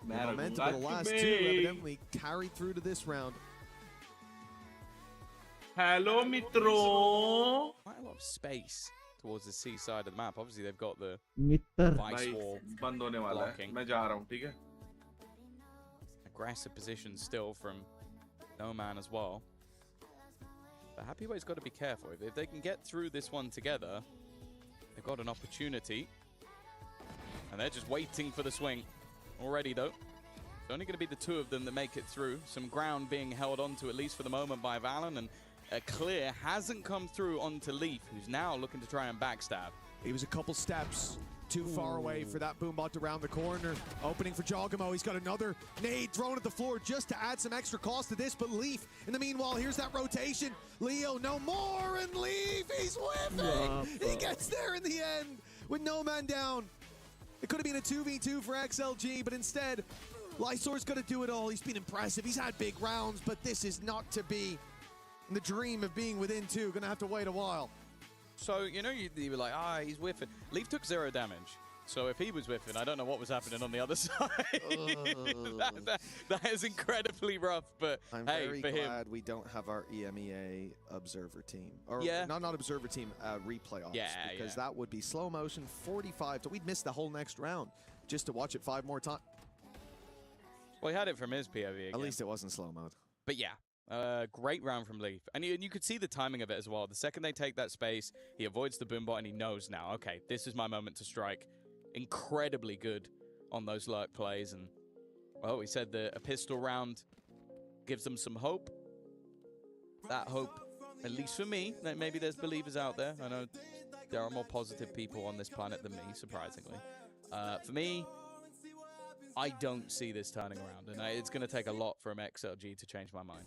The momentum of the last 2 evidently carried through to this round. Hello, Mitro. Quite a lot of space towards the C side of the map. Obviously, they've got the Mitter. vice wall blocking. Aggressive position still from No Man as well. But Happyway's got to be careful. If they can get through this one together, they've got an opportunity. And they're just waiting for the swing. Already, though. It's only going to be the 2 of them that make it through. Some ground being held onto, at least for the moment, by Valen. And a clear hasn't come through onto Leaf, who's now looking to try and backstab. He was a couple steps too far away for that boombot to round the corner. Opening for Jogamo. He's got another nade thrown at the floor just to add some extra cost to this. But Leaf, in the meanwhile, here's that rotation. Leo, no more, and Leaf, he's whiffing! He gets there in the end with No Man down. It could have been a 2v2 for XLG, but instead, Lysor's going to do it all. He's been impressive. He's had big rounds, but this is not to be. The dream of being within 2, going to have to wait a while. So, you know, you were like, he's whiffing. Leaf took 0 damage. So if he was whiffing, I don't know what was happening on the other side. that is incredibly rough, but I'm hey, very for glad him. we don't have our EMEA observer team. Or Yeah. not observer team, replay ops. Yeah, because that would be slow motion 45. So we'd miss the whole next round just to watch it 5 more times. Well, he had it from his POV again. At least it wasn't slow mode. But yeah, great round from Leaf. And you could see the timing of it as well. The second they take that space, he avoids the boombot and he knows now, okay, this is my moment to strike. Incredibly good on those lurk plays. And, well, we said that a pistol round gives them some hope. That hope, at least for me, that maybe there's believers out there. I know there are more positive people on this planet than me, surprisingly. For me, I don't see this turning around, and it's going to take a lot from XLG to change my mind.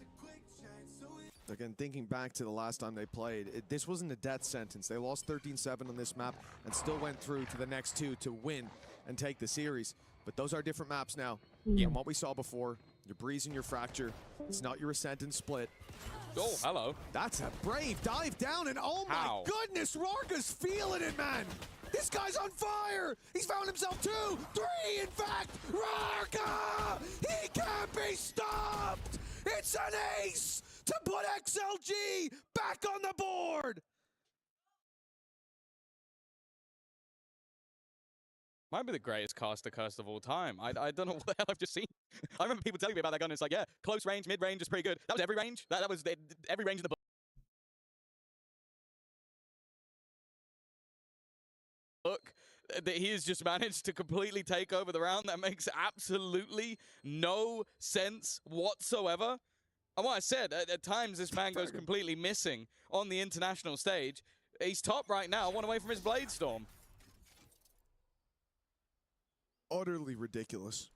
Again, thinking back to the last time they played, this wasn't a death sentence. They lost 13-7 on this map and still went through to the next 2 to win and take the series. But those are different maps now. From what we saw before, your Breeze and your Fracture. It's not your Ascent and Split. Oh, hello. That's a brave dive down, and oh my goodness, Rarga's feeling it, man. This guy's on fire! He's found himself 2, 3, in fact! Rarga! He can't be stopped! It's an ace to put XLG back on the board! Might be the greatest caster curse of all time. I don't know what the hell I've just seen. I remember people telling me about that gun, and it's like, yeah, close range, mid-range is pretty good. That was every range. That was every range in the book. Look, that he has just managed to completely take over the round. That makes absolutely no sense whatsoever. And what I said, at times this man goes completely missing on the international stage. He's top right now, 1 away from his Blade Storm. Utterly ridiculous.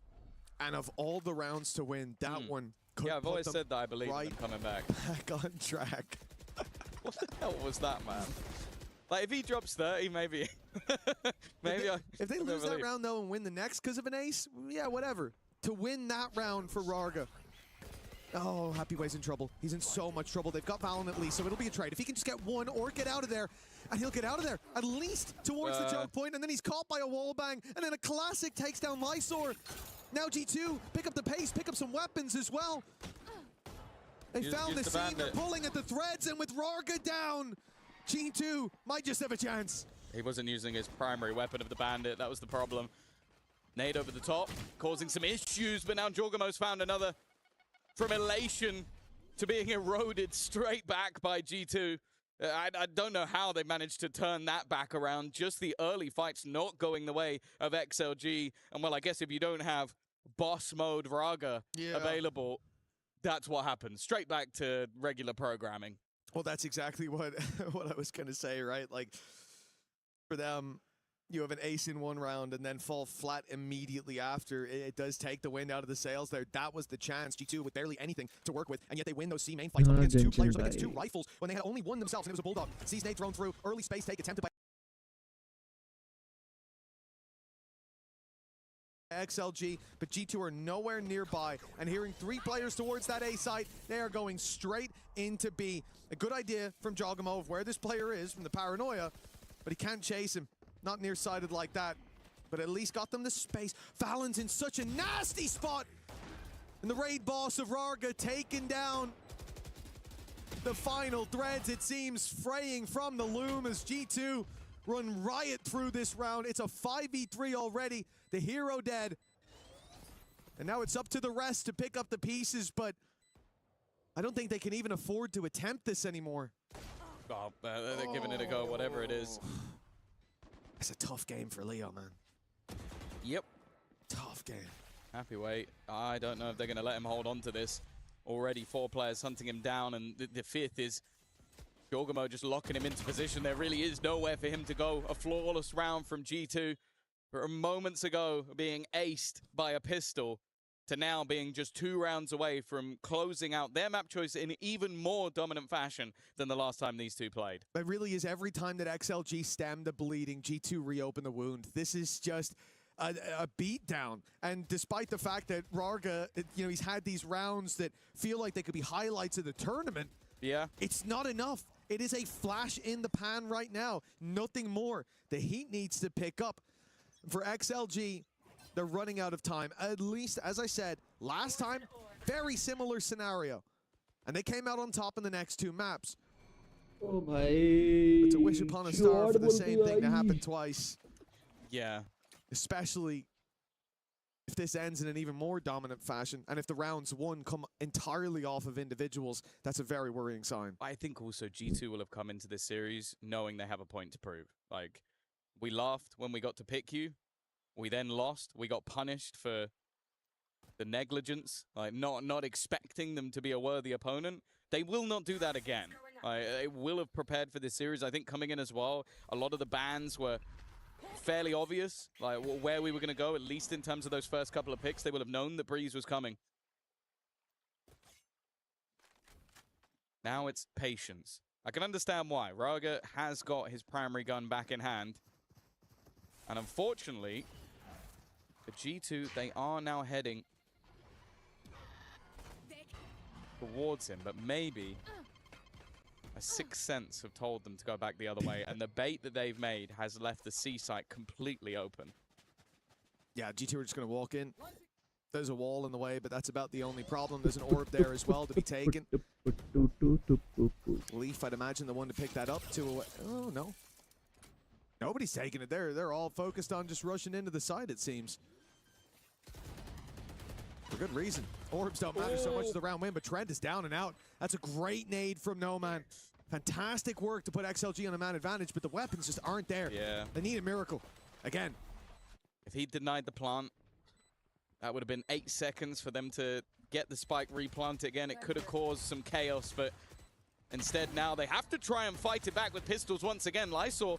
And of all the rounds to win, that one could Yeah, I've always said that I believe in him coming back. Back on track. What the hell was that, man? Like, if he drops 30, maybe. If they lose that round, though, and win the next because of an ace, yeah, whatever. To win that round for Rarga. Oh, Happyway's in trouble. He's in so much trouble. They've got Valen at least, so it'll be a trade. If he can just get 1 or get out of there, and he'll get out of there, at least towards the choke point, and then he's caught by a wallbang, and then a classic takes down Lysor. Now G2, pick up the pace, pick up some weapons as well. They found the scene, they're pulling at the threads, and with Rarga down, G2 might just have a chance. He wasn't using his primary weapon of the bandit. That was the problem. Nade over the top, causing some issues, but now Jorgamo's found another. From elation to being eroded straight back by G2. I don't know how they managed to turn that back around. Just the early fights not going the way of XLG. And well, I guess if you don't have boss mode Raga available, that's what happens. Straight back to regular programming. Well, that's exactly what I was going to say, right? Like, for them, you have an ace in one round and then fall flat immediately after, it does take the wind out of the sails there. That was the chance. G2 with barely anything to work with, and yet they win those C main fights up against two players, up against two rifles, when they had only one themselves, and it was a Bulldog. C-Snake thrown through, early space take attempted by XLG, but G2 are nowhere nearby, and hearing 3 players towards that A site, they are going straight into B. A good idea from Jogamo of where this player is from the paranoia, but he can't chase him. Not nearsighted like that, but at least got them the space. Fallon's in such a nasty spot, and the raid boss of Rarga taken down. The final threads, it seems, fraying from the loom as G2 run riot through this round. It's a 5v3 already. The hero dead. And now it's up to the rest to pick up the pieces, but I don't think they can even afford to attempt this anymore. Oh, they're giving it a go, whatever it is. It's a tough game for Leo, man. Yep. Tough game. Happy wait. I don't know if they're going to let him hold on to this. Already 4 players hunting him down, and the 5th is Jorgamo just locking him into position. There really is nowhere for him to go. A flawless round from G2. From moments ago being aced by a pistol to now being just 2 rounds away from closing out their map choice in even more dominant fashion than the last time these two played. It really is. Every time that XLG stemmed the bleeding, G2 reopened the wound. This is just a beatdown. And despite the fact that Rarga, he's had these rounds that feel like they could be highlights of the tournament, yeah, it's not enough. It is a flash in the pan right now. Nothing more. The heat needs to pick up. For XLG, they're running out of time. At least, as I said, last time, very similar scenario. And they came out on top in the next 2 maps. Oh, bhai. But to wish upon a star for the same thing to happen twice. Yeah. Especially if this ends in an even more dominant fashion, and if the rounds won come entirely off of individuals, that's a very worrying sign. I think also G2 will have come into this series knowing they have a point to prove. Like, we laughed when we got to pick you. We then lost. We got punished for the negligence, like not expecting them to be a worthy opponent. They will not do that again. They will have prepared for this series. I think coming in as well, a lot of the bans were fairly obvious, like where we were going to go, at least in terms of those first couple of picks. They will have known that Breeze was coming. Now it's patience. I can understand why. Rarga has got his primary gun back in hand. And unfortunately, for G2, they are now heading towards him, but maybe a sixth sense have told them to go back the other way, and the bait that they've made has left the C site completely open. Yeah, G2 are just going to walk in. There's a wall in the way, but that's about the only problem. There's an orb there as well to be taken. Leaf, I'd imagine, the one to pick that up to... Oh, no. Nobody's taking it there. They're all focused on just rushing into the side, it seems. For good reason. Orbs don't matter so much as the round win, but Trent is down and out. That's a great nade from No Man. Fantastic work to put XLG on a man advantage, but the weapons just aren't there. Yeah. They need a miracle. Again. If he denied the plant, that would have been 8 seconds for them to get the spike, replant it again. It could have caused some chaos, but instead now they have to try and fight it back with pistols once again. Lysor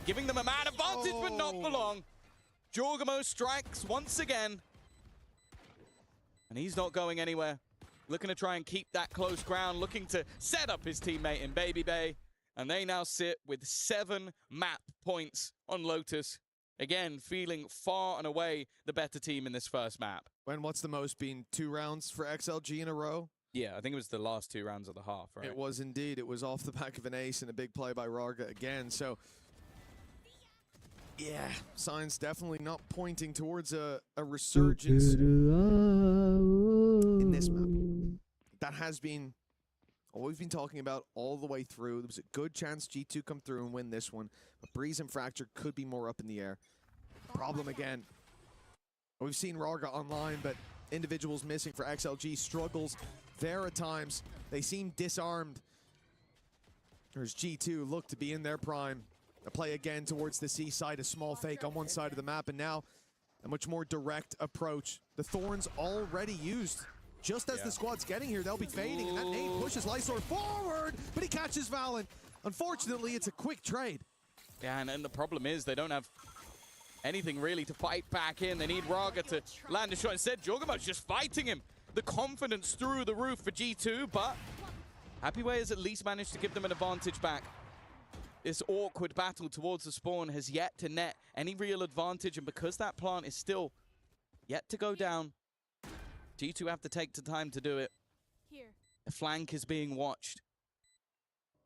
giving them a man advantage, but not for long. Jorgamo strikes once again. And he's not going anywhere. Looking to try and keep that close ground, looking to set up his teammate in Baby Bay. And they now sit with 7 map points on Lotus. Again, feeling far and away the better team in this first map. What's the most been? 2 rounds for XLG in a row? Yeah, I think it was the last 2 rounds of the half, right? It was indeed. It was off the back of an ace and a big play by Rarga again. So, yeah, signs definitely not pointing towards a resurgence in this map. That has been all we've been talking about all the way through. There was a good chance G2 come through and win this one, but Breeze and Fracture could be more up in the air. Problem again, we've seen Rarga online, but individuals missing for XLG struggles there at times. They seem disarmed. There's G2 look to be in their prime. A play again towards the C side, a small fake on one side of the map, and now a much more direct approach. The Thorns already used. Just as the squad's getting here, they'll be fading, and that nade pushes Lysor forward, but he catches Valen. Unfortunately, it's a quick trade. Yeah, and the problem is they don't have anything really to fight back in. They need Raga to land a shot. Instead, Jorgamo's just fighting him. The confidence through the roof for G2, but Happyway has at least managed to give them an advantage back. This awkward battle towards the spawn has yet to net any real advantage, and because that plant is still yet to go down, G2 have to take the time to do it. The flank is being watched.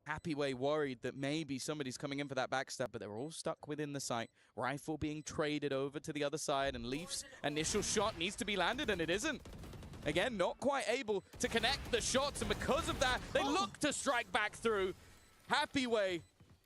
Happyway worried that maybe somebody's coming in for that backstab, but they're all stuck within the site. Rifle being traded over to the other side, and Leaf's initial shot needs to be landed, and it isn't. Again, not quite able to connect the shots, and because of that, they look to strike back through. Happyway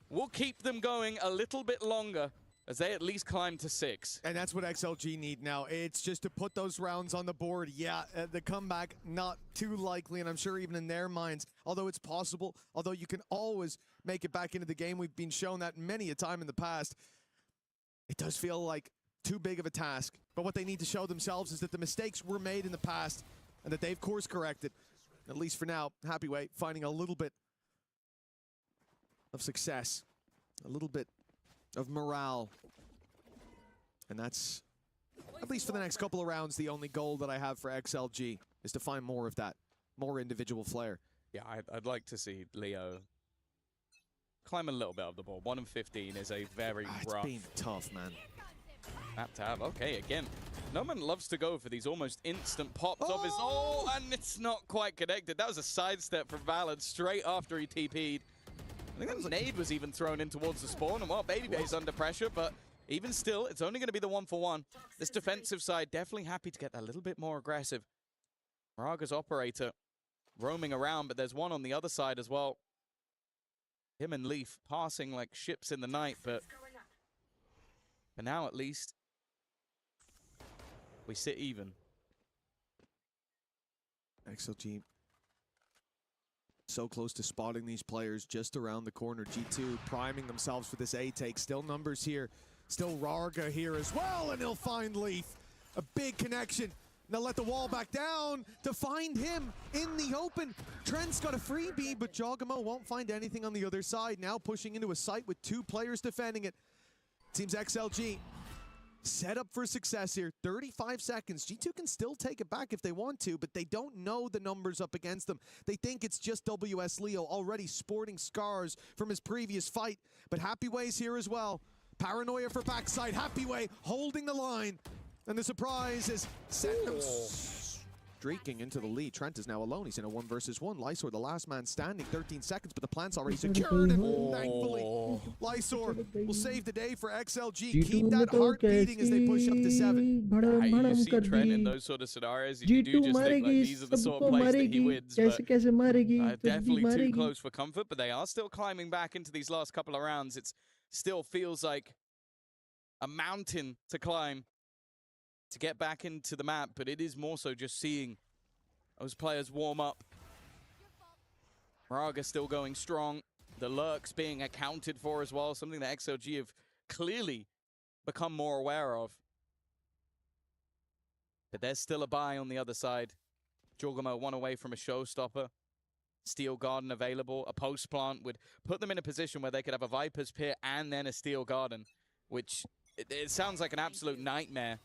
will keep them going a little bit longer as they at least climb to 6. And that's what XLG need now. It's just to put those rounds on the board. Yeah, the comeback, not too likely, and I'm sure even in their minds, although it's possible, although you can always make it back into the game, we've been shown that many a time in the past, it does feel like too big of a task. But what they need to show themselves is that the mistakes were made in the past and that they've course corrected. At least for now, Happyway finding a little bit of success, a little bit of morale. And that's, at least for the next couple of rounds, the only goal that I have for XLG is to find more of that, more individual flair. Yeah, I'd like to see Leo climb a little bit of the ball. 1 and 15 is a very rough. It's been tough, man. Map tab, okay, again. Noman loves to go for these almost instant pops of his. Oh, and it's not quite connected. That was a sidestep from Valorant straight after he TP'd. I think that nade was even thrown in towards the spawn, and well, Babybay's under pressure, but even still, it's only going to be the 1-for-1. This defensive side definitely happy to get a little bit more aggressive. Raga's operator roaming around, but there's one on the other side as well. Him and Leaf passing like ships in the night, but for now at least, we sit even. XLG so close to spotting these players just around the corner. G2 priming themselves for this A take. Still numbers here. Still Raga here as well, and he'll find Leaf. A big connection. Now let the wall back down to find him in the open. Trent's got a freebie, but Jogamo won't find anything on the other side. Now pushing into a site with 2 players defending it. Seems XLG set up for success here. 35 seconds. G2 can still take it back if they want to, but they don't know the numbers up against them. They think it's just WS Leo, already sporting scars from his previous fight. But Happyway's here as well. Paranoia for backside. Happyway holding the line. And the surprise is streaking into the lead. Trent is now alone. He's in a 1-versus-1. Lysor, the last man standing. 13 seconds, but the plant's already secured. And thankfully, Lysor will save the day for XLG. Keep that heart beating as they push up to 7. You see Trent in those sort of scenarios, you do just think like these are the sort of plays that he wins. But definitely too close for comfort, but they are still climbing back into these last couple of rounds. It still feels like a mountain to climb to get back into the map, but it is more so just seeing those players warm up. Raga still going strong. The lurks being accounted for as well, something that XLG have clearly become more aware of. But there's still a buy on the other side. Jorgamo 1 away from a showstopper. Steel Garden available. A post plant would put them in a position where they could have a Viper's Pit and then a Steel Garden, which it sounds like an absolute nightmare.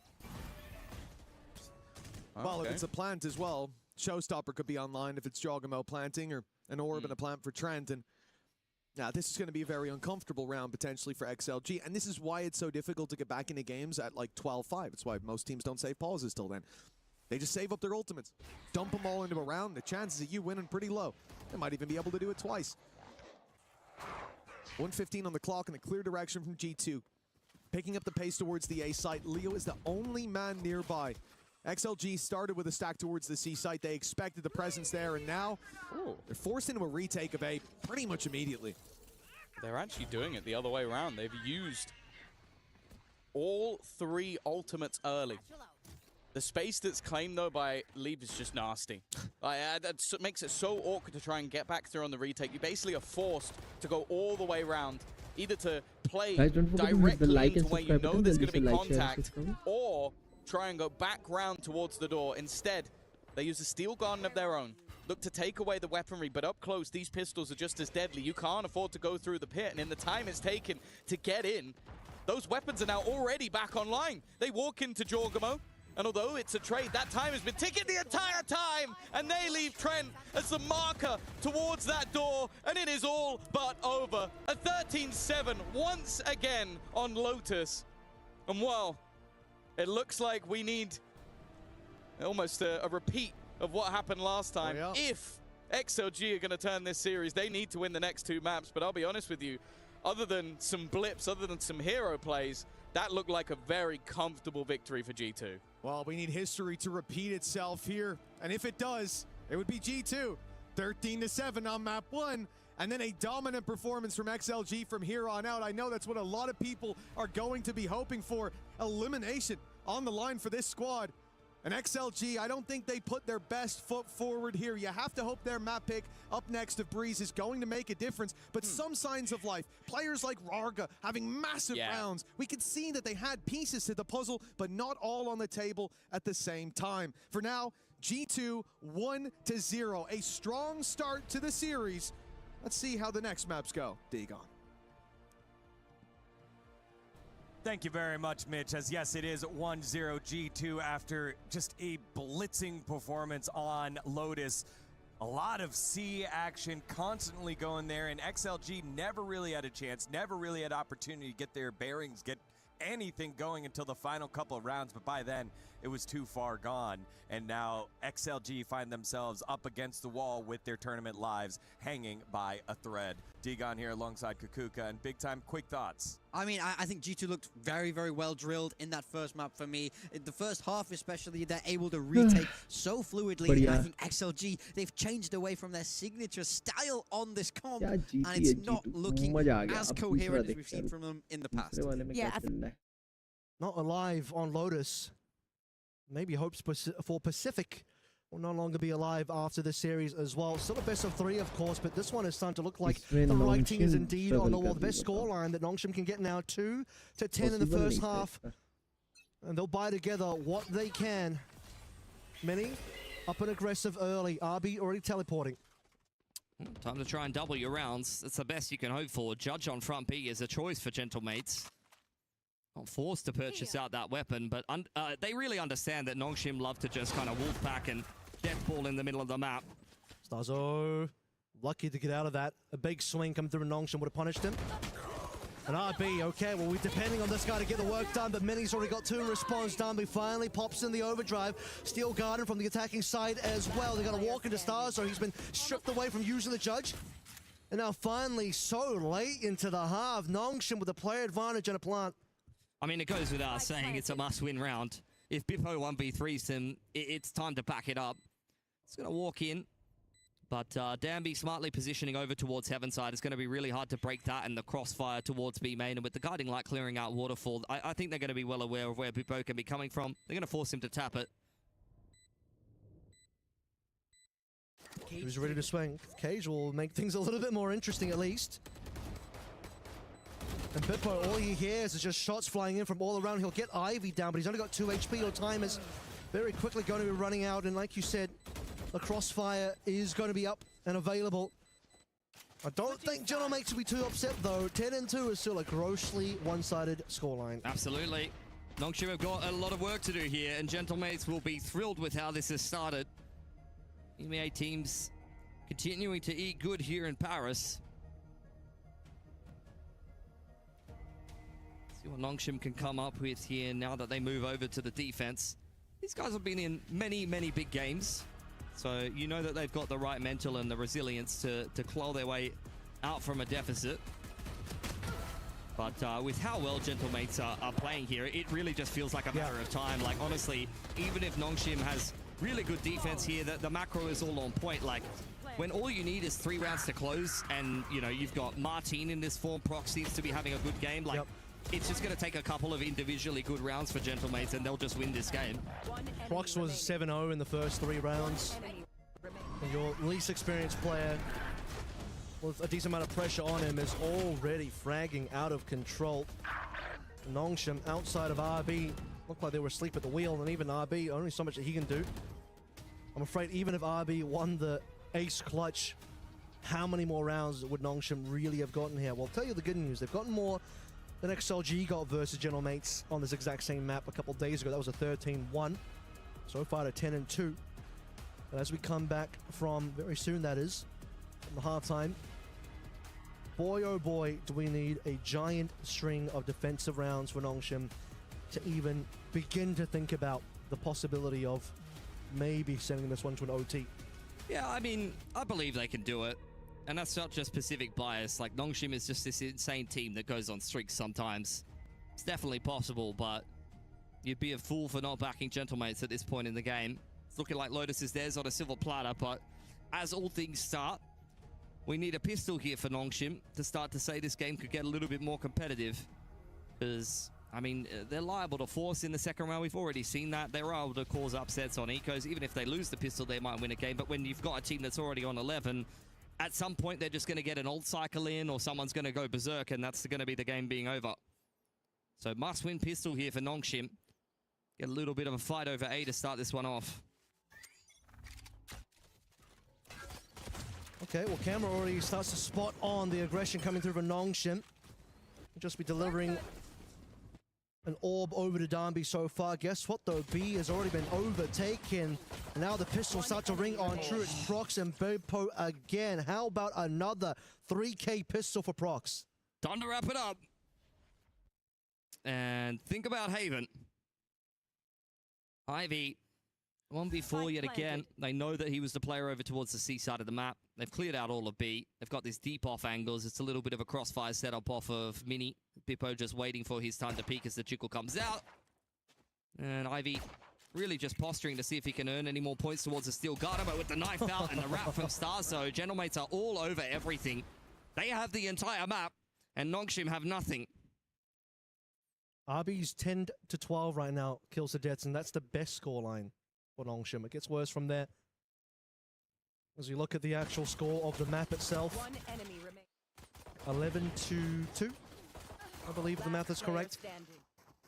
Well, if it's a plant as well, Showstopper could be online if it's Jogamo planting or an orb and a plant for Trent. And now this is going to be a very uncomfortable round potentially for XLG. And this is why it's so difficult to get back into games at like 12-5. It's why most teams don't save pauses till then. They just save up their ultimates, dump them all into a round. The chances of you winning pretty low. They might even be able to do it twice. 1:15 on the clock in the clear direction from G2. Picking up the pace towards the A site. Leo is the only man nearby. XLG started with a stack towards the C site. They expected the presence there, and now they're forced into a retake of A pretty much immediately. They're actually doing it the other way around. They've used all 3 ultimates early. The space that's claimed, though, by Leave is just nasty. That makes it so awkward to try and get back through on the retake. You basically are forced to go all the way around, either to play directly into where you know there's going to be contact, or try and go back round towards the door. Instead, they use a Steel Garden of their own. Look to take away the weaponry, but up close, these pistols are just as deadly. You can't afford to go through the pit, and in the time it's taken to get in, those weapons are now already back online. They walk into Jorgamo, and although it's a trade, that time has been ticking the entire time, and they leave Trent as the marker towards that door, and it is all but over. A 13-7 once again on Lotus. And well, it looks like we need almost a repeat of what happened last time. Oh, yeah. If XLG are going to turn this series, they need to win the next 2 maps, but I'll be honest with you, other than some blips, other than some hero plays, that looked like a very comfortable victory for G2. Well, we need history to repeat itself here. And if it does, it would be G2. 13-7 on map 1. And then a dominant performance from XLG from here on out. I know that's what a lot of people are going to be hoping for. Elimination on the line for this squad. And XLG, I don't think they put their best foot forward here. You have to hope their map pick up next of Breeze is going to make a difference. But some signs of life. Players like Rarga having massive rounds. We could see that they had pieces to the puzzle, but not all on the table at the same time. For now, G2 1-0. A strong start to the series. Let's see how the next maps go. Dagon. Thank you very much, Mitch, as yes, it is 1-0 G2 after just a blitzing performance on Lotus. A lot of C action constantly going there, and XLG never really had a chance, never really had opportunity to get their bearings, get anything going until the final couple of rounds, but by then it was too far gone. And now XLG find themselves up against the wall with their tournament lives hanging by a thread. Dagon here alongside Kukuka, and big time quick thoughts. I mean, I think G2 looked very, very well drilled in that first map for me. In the first half especially, they're able to retake so fluidly. And I think XLG, they've changed away from their signature style on this comp, and it's not looking as coherent as we've seen from them in the past. Yeah, not alive on Lotus. Maybe hopes for Pacific will no longer be alive after this series as well. Still a best of 3, of course, but this one is starting to look like the writing is indeed on the wall. The best scoreline that Nongshim can get now, 2-10 in the first half. And they'll buy together what they can. Many up and aggressive early. RB already teleporting. Time to try and double your rounds. That's the best you can hope for. Judge on front B is a choice for Gentlemates. Not forced to purchase out that weapon, but they really understand that Nongshim love to just kind of wolf back and death ball in the middle of the map. Starzo, lucky to get out of that. A big swing come through and Nongshim would have punished him. And RB, okay, well, we're depending on this guy to get the work done, but Mini's already got 2 response done. He finally pops in the overdrive. Steel Garden from the attacking side as well. They're going to walk into Starzo. He's been stripped away from using the Judge. And now finally, so late into the half, Nongshim with a player advantage and a plant. I mean, it goes without saying it's a must-win round. If Bippo 1v3s him, it's time to back it up. It's going to walk in, but Danby smartly positioning over towards Heaven side. It's going to be really hard to break that and the crossfire towards B main. And with the Guiding Light clearing out Waterfall, I think they're going to be well aware of where Bippo can be coming from. They're going to force him to tap it. He's ready to swing. Cage will make things a little bit more interesting at least. And Bippo, all he hears is just shots flying in from all around. He'll get Ivy down, but he's only got 2 HP. Your time is very quickly going to be running out. And like you said, the crossfire is going to be up and available. I don't think Gentlemates will be too upset, though. 10-2 is still a grossly one-sided scoreline. Absolutely. Nongshim have got a lot of work to do here, and Gentlemates will be thrilled with how this has started. EMEA teams continuing to eat good here in Paris. See what Nongshim can come up with here now that they move over to the defense. These guys have been in many, many big games. So you know that they've got the right mental and the resilience to claw their way out from a deficit. But with how well Gentlemates are playing here, it really just feels like a matter of time. Like, honestly, even if Nongshim has really good defense here, the macro is all on point. Like, when all you need is 3 rounds to close and, you know, you've got Martin in this form, Proc seems to be having a good game. Like, it's just going to take a couple of individually good rounds for Gentlemates and they'll just win this game. Prox was 7-0 in the first 3 rounds. And your least experienced player with a decent amount of pressure on him is already fragging out of control. Nongshim outside of RB looked like they were asleep at the wheel, and even RB, only so much that he can do. I'm afraid even if RB won the ace clutch, how many more rounds would Nongshim really have gotten here? Well, I'll tell you the good news. They've gotten more than XLG got versus General Mates on this exact same map a couple days ago. That was a 13-1. So far to 10-2. And as we come back from, very soon that is, from the halftime, boy oh boy do we need a giant string of defensive rounds for Nongshim to even begin to think about the possibility of maybe sending this one to an OT. Yeah, I mean, I believe they can do it. And that's not just specific bias. Like, Nongshim is just this insane team that goes on streaks sometimes. It's definitely possible, but you'd be a fool for not backing Gentlemates at this point in the game. It's looking like Lotus is theirs on a silver platter, but as all things start, we need a pistol here for Nongshim to start to say this game could get a little bit more competitive. Because, I mean, they're liable to force in the second round. We've already seen that. They're able to cause upsets on ecos. Even if they lose the pistol, they might win a game. But when you've got a team that's already on 11, at some point they're just going to get an ult cycle in, or someone's going to go berserk, and that's going to be the game being over. So must-win pistol here for Nongshim. Get a little bit of a fight over A to start this one off. Okay, well, camera already starts to spot on the aggression coming through for Nongshim. Just be delivering an orb over to Danby so far. Guess what though? B has already been overtaken. And now the pistol starts to ring on true. It's Prox and Bopo again. How about another 3K pistol for Prox? Time to wrap it up. And think about Haven. Ivy, 1v4 yet again. They know that he was the player over towards the C side of the map. They've cleared out all of B. They've got these deep off angles. It's a little bit of a crossfire setup off of Mini. Bippo just waiting for his time to peek as the Chickle comes out. And Ivy really just posturing to see if he can earn any more points towards the Steel Garter, but with the knife out and the wrap from Starzo, Gentlemates are all over everything. They have the entire map, and Nongshim have nothing. RB's 10-12 right now, kills to deaths, and that's the best scoreline for Nongshim. It gets worse from there. As you look at the actual score of the map itself, 11-2. I believe the math is correct.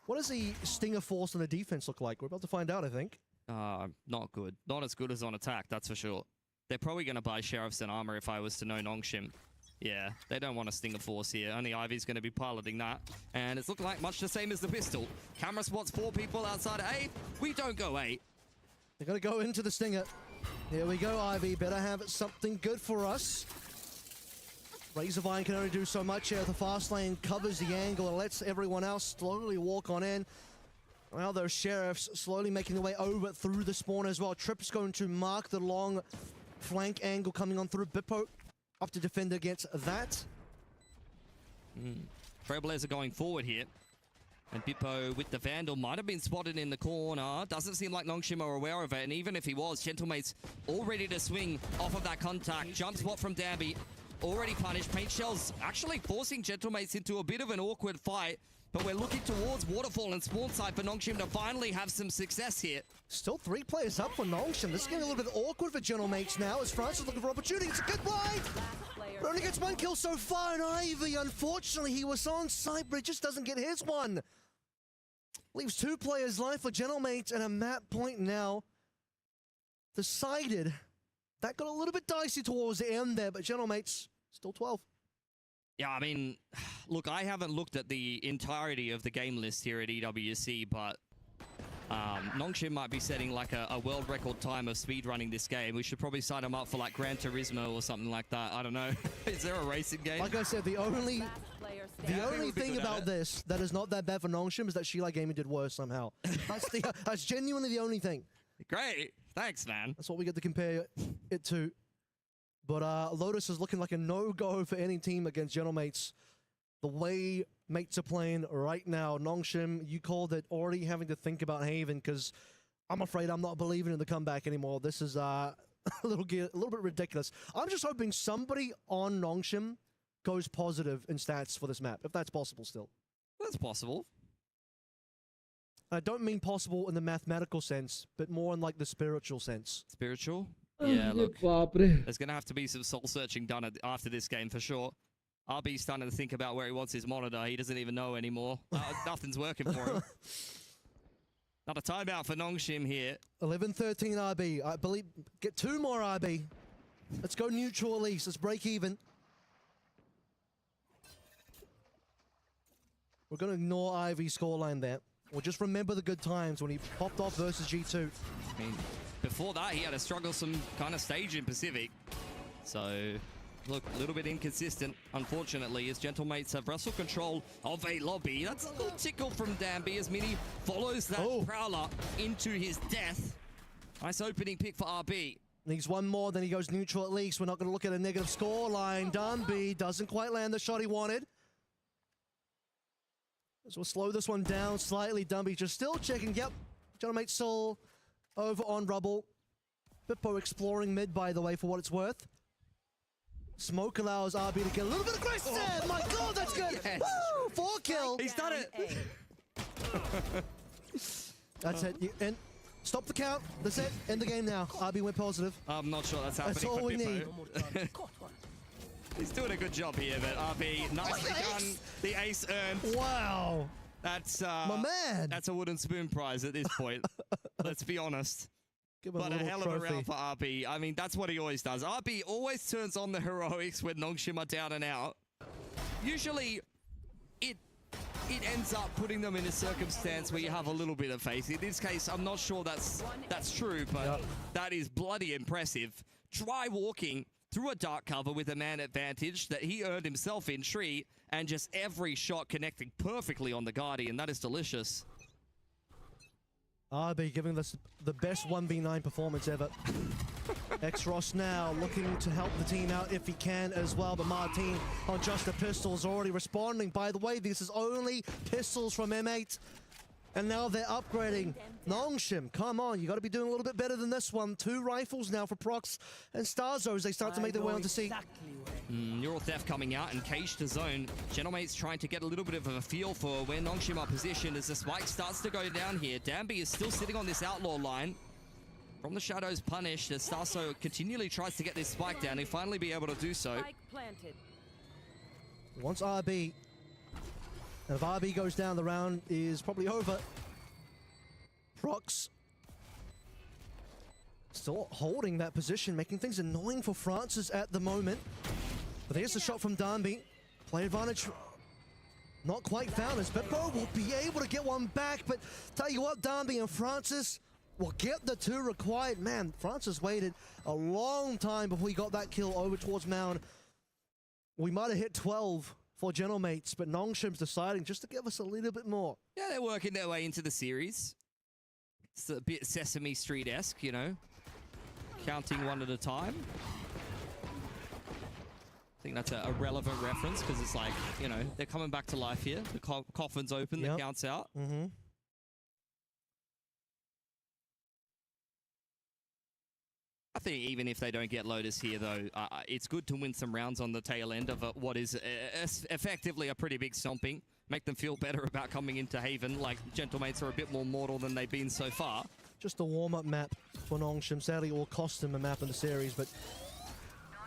What does the Stinger Force on the defense look like? We're about to find out, I think. Not good. Not as good as on attack, that's for sure. They're probably going to buy Sheriffs and Armor if I was to know Nongshim. Yeah, they don't want a Stinger Force here. Only Ivy's going to be piloting that. And it's looking like much the same as the pistol. Camera spots 4 people outside of A. We don't go A. They're going to go into the Stinger. Here we go, Ivy. Better have something good for us. Razorvine can only do so much here. The fast lane covers the angle and lets everyone else slowly walk on in. Now those Sheriffs slowly making their way over through the spawn as well. Trip's going to mark the long flank angle coming on through. Bippo up to defend against that. Trailblazer going forward here. And Bippo with the Vandal might have been spotted in the corner. Doesn't seem like Nongshim are aware of it. And even if he was, Gentlemates all ready to swing off of that contact. Jump spot from Danby. Already punished. Paint Shells actually forcing Gentlemates into a bit of an awkward fight. But we're looking towards Waterfall and spawn side for Nongshim to finally have some success here. Still 3 players up for Nongshim. This is getting a little bit awkward for Gentlemates now as France is looking for opportunity. It's a good fight! But only gets 1 kill so far, and Ivy, unfortunately, he was on site, but it just doesn't get his one. Leaves 2 players live for Gentlemates and a map point now. Decided. That got a little bit dicey towards the end there, but Gentlemates still 12. Yeah, I mean, look, I haven't looked at the entirety of the game list here at EWC, but Nongshim might be setting like a world record time of speedrunning this game. We should probably sign him up for like Gran Turismo or something like that. I don't know. Is there a racing game? Like I said, the only thing about this that is not that bad for Nongshim is that Sheila Gaming did worse somehow. That's genuinely the only thing. Great. Thanks, man. That's what we get to compare it to. But Lotus is looking like a no-go for any team against Gentlemates. The way mates are playing right now, Nongshim, you called it already having to think about Haven because I'm afraid I'm not believing in the comeback anymore. This is a little bit ridiculous. I'm just hoping somebody on Nongshim goes positive in stats for this map, if that's possible still. That's possible. I don't mean possible in the mathematical sense, but more in like the spiritual sense. Spiritual? Yeah, look, there's going to have to be some soul-searching done after this game for sure. RB's starting to think about where he wants his monitor. He doesn't even know anymore. Nothing's working for him. Not a timeout for Nongshim here. 11-13 RB. I believe, get 2 more RB. Let's go neutral at least. Let's break even. We're going to ignore Ivy's scoreline there. We'll just remember the good times when he popped off versus G2. I mean, before that, he had to struggle some kind of stage in Pacific. So, look, a little bit inconsistent, unfortunately, as Gentlemates have wrestled control of a lobby. That's a little tickle from Danby as Mini follows that Prowler into his death. Nice opening pick for RB. Needs one more, then he goes neutral at least. We're not going to look at a negative score line. Danby doesn't quite land the shot he wanted. So we'll slow this one down slightly. Danby just still checking. Yep, Gentlemates Soul over on Rubble. Bippo exploring mid, by the way, for what it's worth. Smoke allows RB to get a little bit aggressive. Oh my god, that's good. Yes. Woo! 4 kill. He's done it. That's it. And stop the count. That's it. End the game now. RB went positive. I'm not sure that's happening. That's all for we Bippo. need. He's doing a good job here, but RB, nicely done. The ace earned. Wow. That's my man. That's a wooden spoon prize at this point. Let's be honest. But a hell of a round for RB. I mean, that's what he always does. RB always turns on the heroics when Nongshim are down and out. Usually, it ends up putting them in a circumstance where you have a little bit of faith. In this case, I'm not sure that's true, but that is bloody impressive. Try walking through a dark cover with a man advantage that he earned himself in Tree, and just every shot connecting perfectly on the Guardian. That is delicious. RB giving us the best 1v9 performance ever. XROS now looking to help the team out if he can as well, but Martin on just the pistols already responding. By the way, this is only pistols from M8. And now they're upgrading. Nongshim, come on, you got to be doing a little bit better than this one. 2 rifles now for Prox and Starzo as they start to make their way onto C. Neural Theft coming out and cage to zone. Gentlemates trying to get a little bit of a feel for where Nongshim are positioned as the spike starts to go down here. Danby is still sitting on this outlaw line. From the shadows punished as Starzo continually tries to get this spike down. He'll finally be able to do so. Once RB. And if RB goes down, the round is probably over. Prox still holding that position, making things annoying for Francis at the moment. But there's the shot from Danby. Play advantage not quite found as Bippo will be able to get one back. But tell you what, Danby and Francis will get the 2 required. Man, Francis waited a long time before he got that kill over towards Mound. We might have hit 12 for Gentlemates, but Nongshim's deciding just to give us a little bit more. Yeah, they're working their way into the series. It's a bit Sesame Street-esque, you know, counting one at a time. I think that's a relevant reference because it's like, you know, they're coming back to life here. The coffin's open, the count's out. I think even if they don't get Lotus here, though, it's good to win some rounds on the tail end of what is effectively a pretty big stomping. Make them feel better about coming into Haven, like Gentlemates are a bit more mortal than they've been so far. Just a warm-up map for Nongshim. Sadly, it will cost him a map in the series, but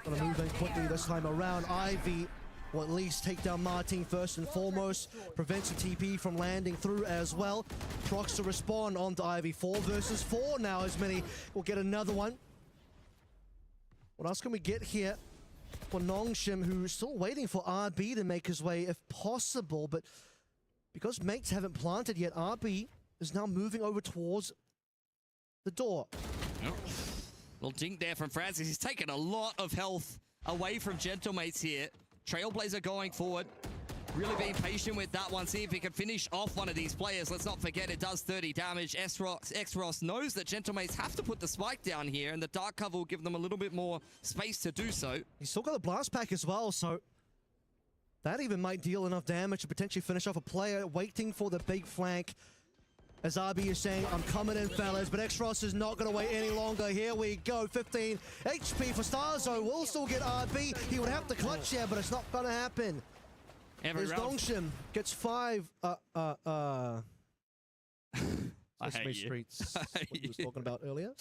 gonna move in quickly this time around. Ivy will at least take down Martin first and foremost. Prevents the TP from landing through as well. Prox to respond onto Ivy. 4 versus 4 now as Mini will get another one. What else can we get here for Nongshim, who's still waiting for RB to make his way if possible, but because mates haven't planted yet, RB is now moving over towards the door. Little dink there from Francis. He's taken a lot of health away from Gentlemates here. Trailblazer going forward. Really being patient with that one. See if he can finish off one of these players. Let's not forget it does 30 damage. XROS knows that Gentlemates have to put the spike down here, and the dark cover will give them a little bit more space to do so. He's still got the blast pack as well, so that even might deal enough damage to potentially finish off a player. Waiting for the big flank. As RB is saying, I'm coming in, fellas, but XROS is not going to wait any longer. Here we go, 15 HP for Starzo. Will still get RB. He would have to clutch here, but it's not going to happen. There's Nongshim, gets 5. I hate you. Streets, what he was talking about earlier.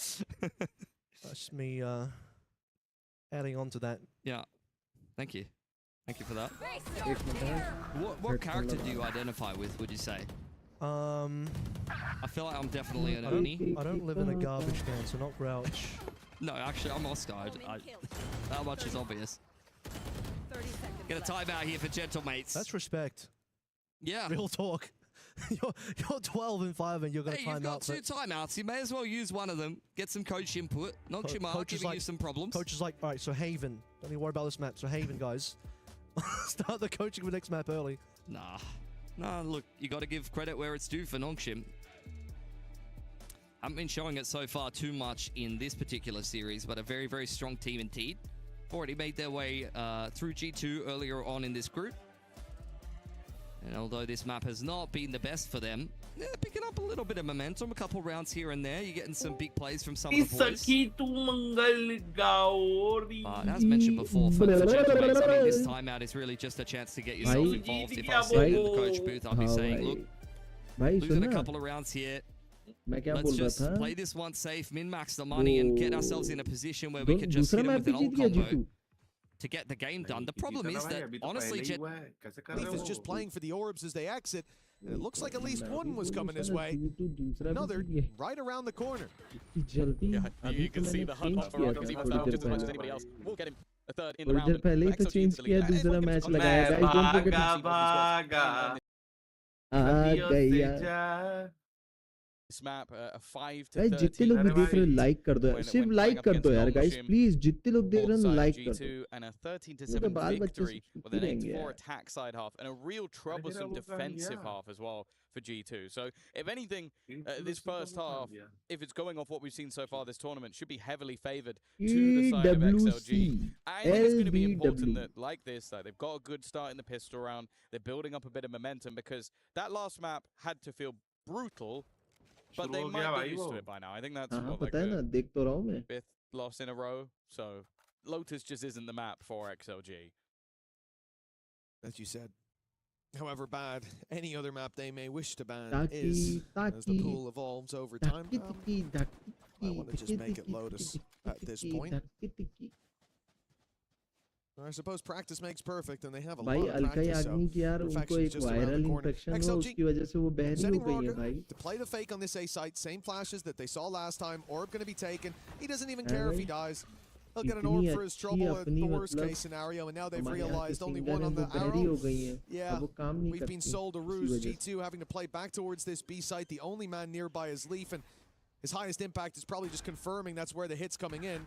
That's me adding on to that. Yeah, thank you. Thank you for that. What character do you identify with, would you say? I feel like I'm definitely an Oni. I don't live in a garbage can, so not Grouch. No, actually, I'm Oscar. That much is obvious. Get a timeout here for Gentlemates. That's respect. Yeah. Real talk. You're 12-5 and you're going to Hey, time you've got out. 2 timeouts. You may as well use one of them. Get some coach input. Nongshim are giving you some problems. Coach is like, all right, so Haven. Don't even worry about this map. So Haven, guys. Start the coaching for the next map early. Nah, look, you got to give credit where it's due for Nongshim. Haven't been showing it so far too much in this particular series, but a very, very strong team indeed. Already made their way through G2 earlier on in this group. And although this map has not been the best for them, they're picking up a little bit of momentum, a couple rounds here and there. You're getting some big plays from some of the boys. But as mentioned before, for gentlemen, I mean, this timeout is really just a chance to get yourself involved. If I was in the coach booth, I'd be saying, look, losing a couple of rounds here. Let's just play this one safe, min-max the money, and get ourselves in a position where we can just hit them with an ult combo to get the game done. The problem is that, honestly, Leaf is just playing for the orbs as they exit. And it looks like at least one was coming his way. Another right around the corner. Yeah, you can see the hunt for Rock because he wants that just as much as anybody else. We'll get him a third in the round. पहले ही तो change किया दूसरा match लगाया guys don't forget This map, a 5 to guys 30. जितने लोग भी देख रहे हो लाइक कर दो यार सिर्फ लाइक कर दो यार गाइस प्लीज जितने लोग देख रहे हो लाइक कर दो And a 13 to 7 victory with an 8-4 attack side half and a real troublesome defensive half as well for G2. So if anything, this first half, if it's going off what we've seen so far this tournament, should be heavily favored to the side of XLG. I think it's going to be important that, like this, they've got a good start in the pistol round. They're building up a bit of momentum because that last map had to feel brutal. But they might be used to it by now. I think that's what, like the 5th loss in a row. So Lotus just isn't the map for XLG. As you said, however bad any other map they may wish to ban is, as the pool evolves over time, I want to just make it Lotus at this point. I suppose practice makes perfect, and they have a lot of practice. So perfection's just around the corner. XLG sending Roger to play the fake on this A site. Same flashes that they saw last time. Orb going to be taken. He doesn't even care if he dies. He'll get an orb for his trouble at the worst case scenario, and now they've realized only one on the arrow. Yeah, we've been sold a ruse. G2 having to play back towards this B site. The only man nearby is Leaf, and his highest impact is probably just confirming that's where the hit's coming in.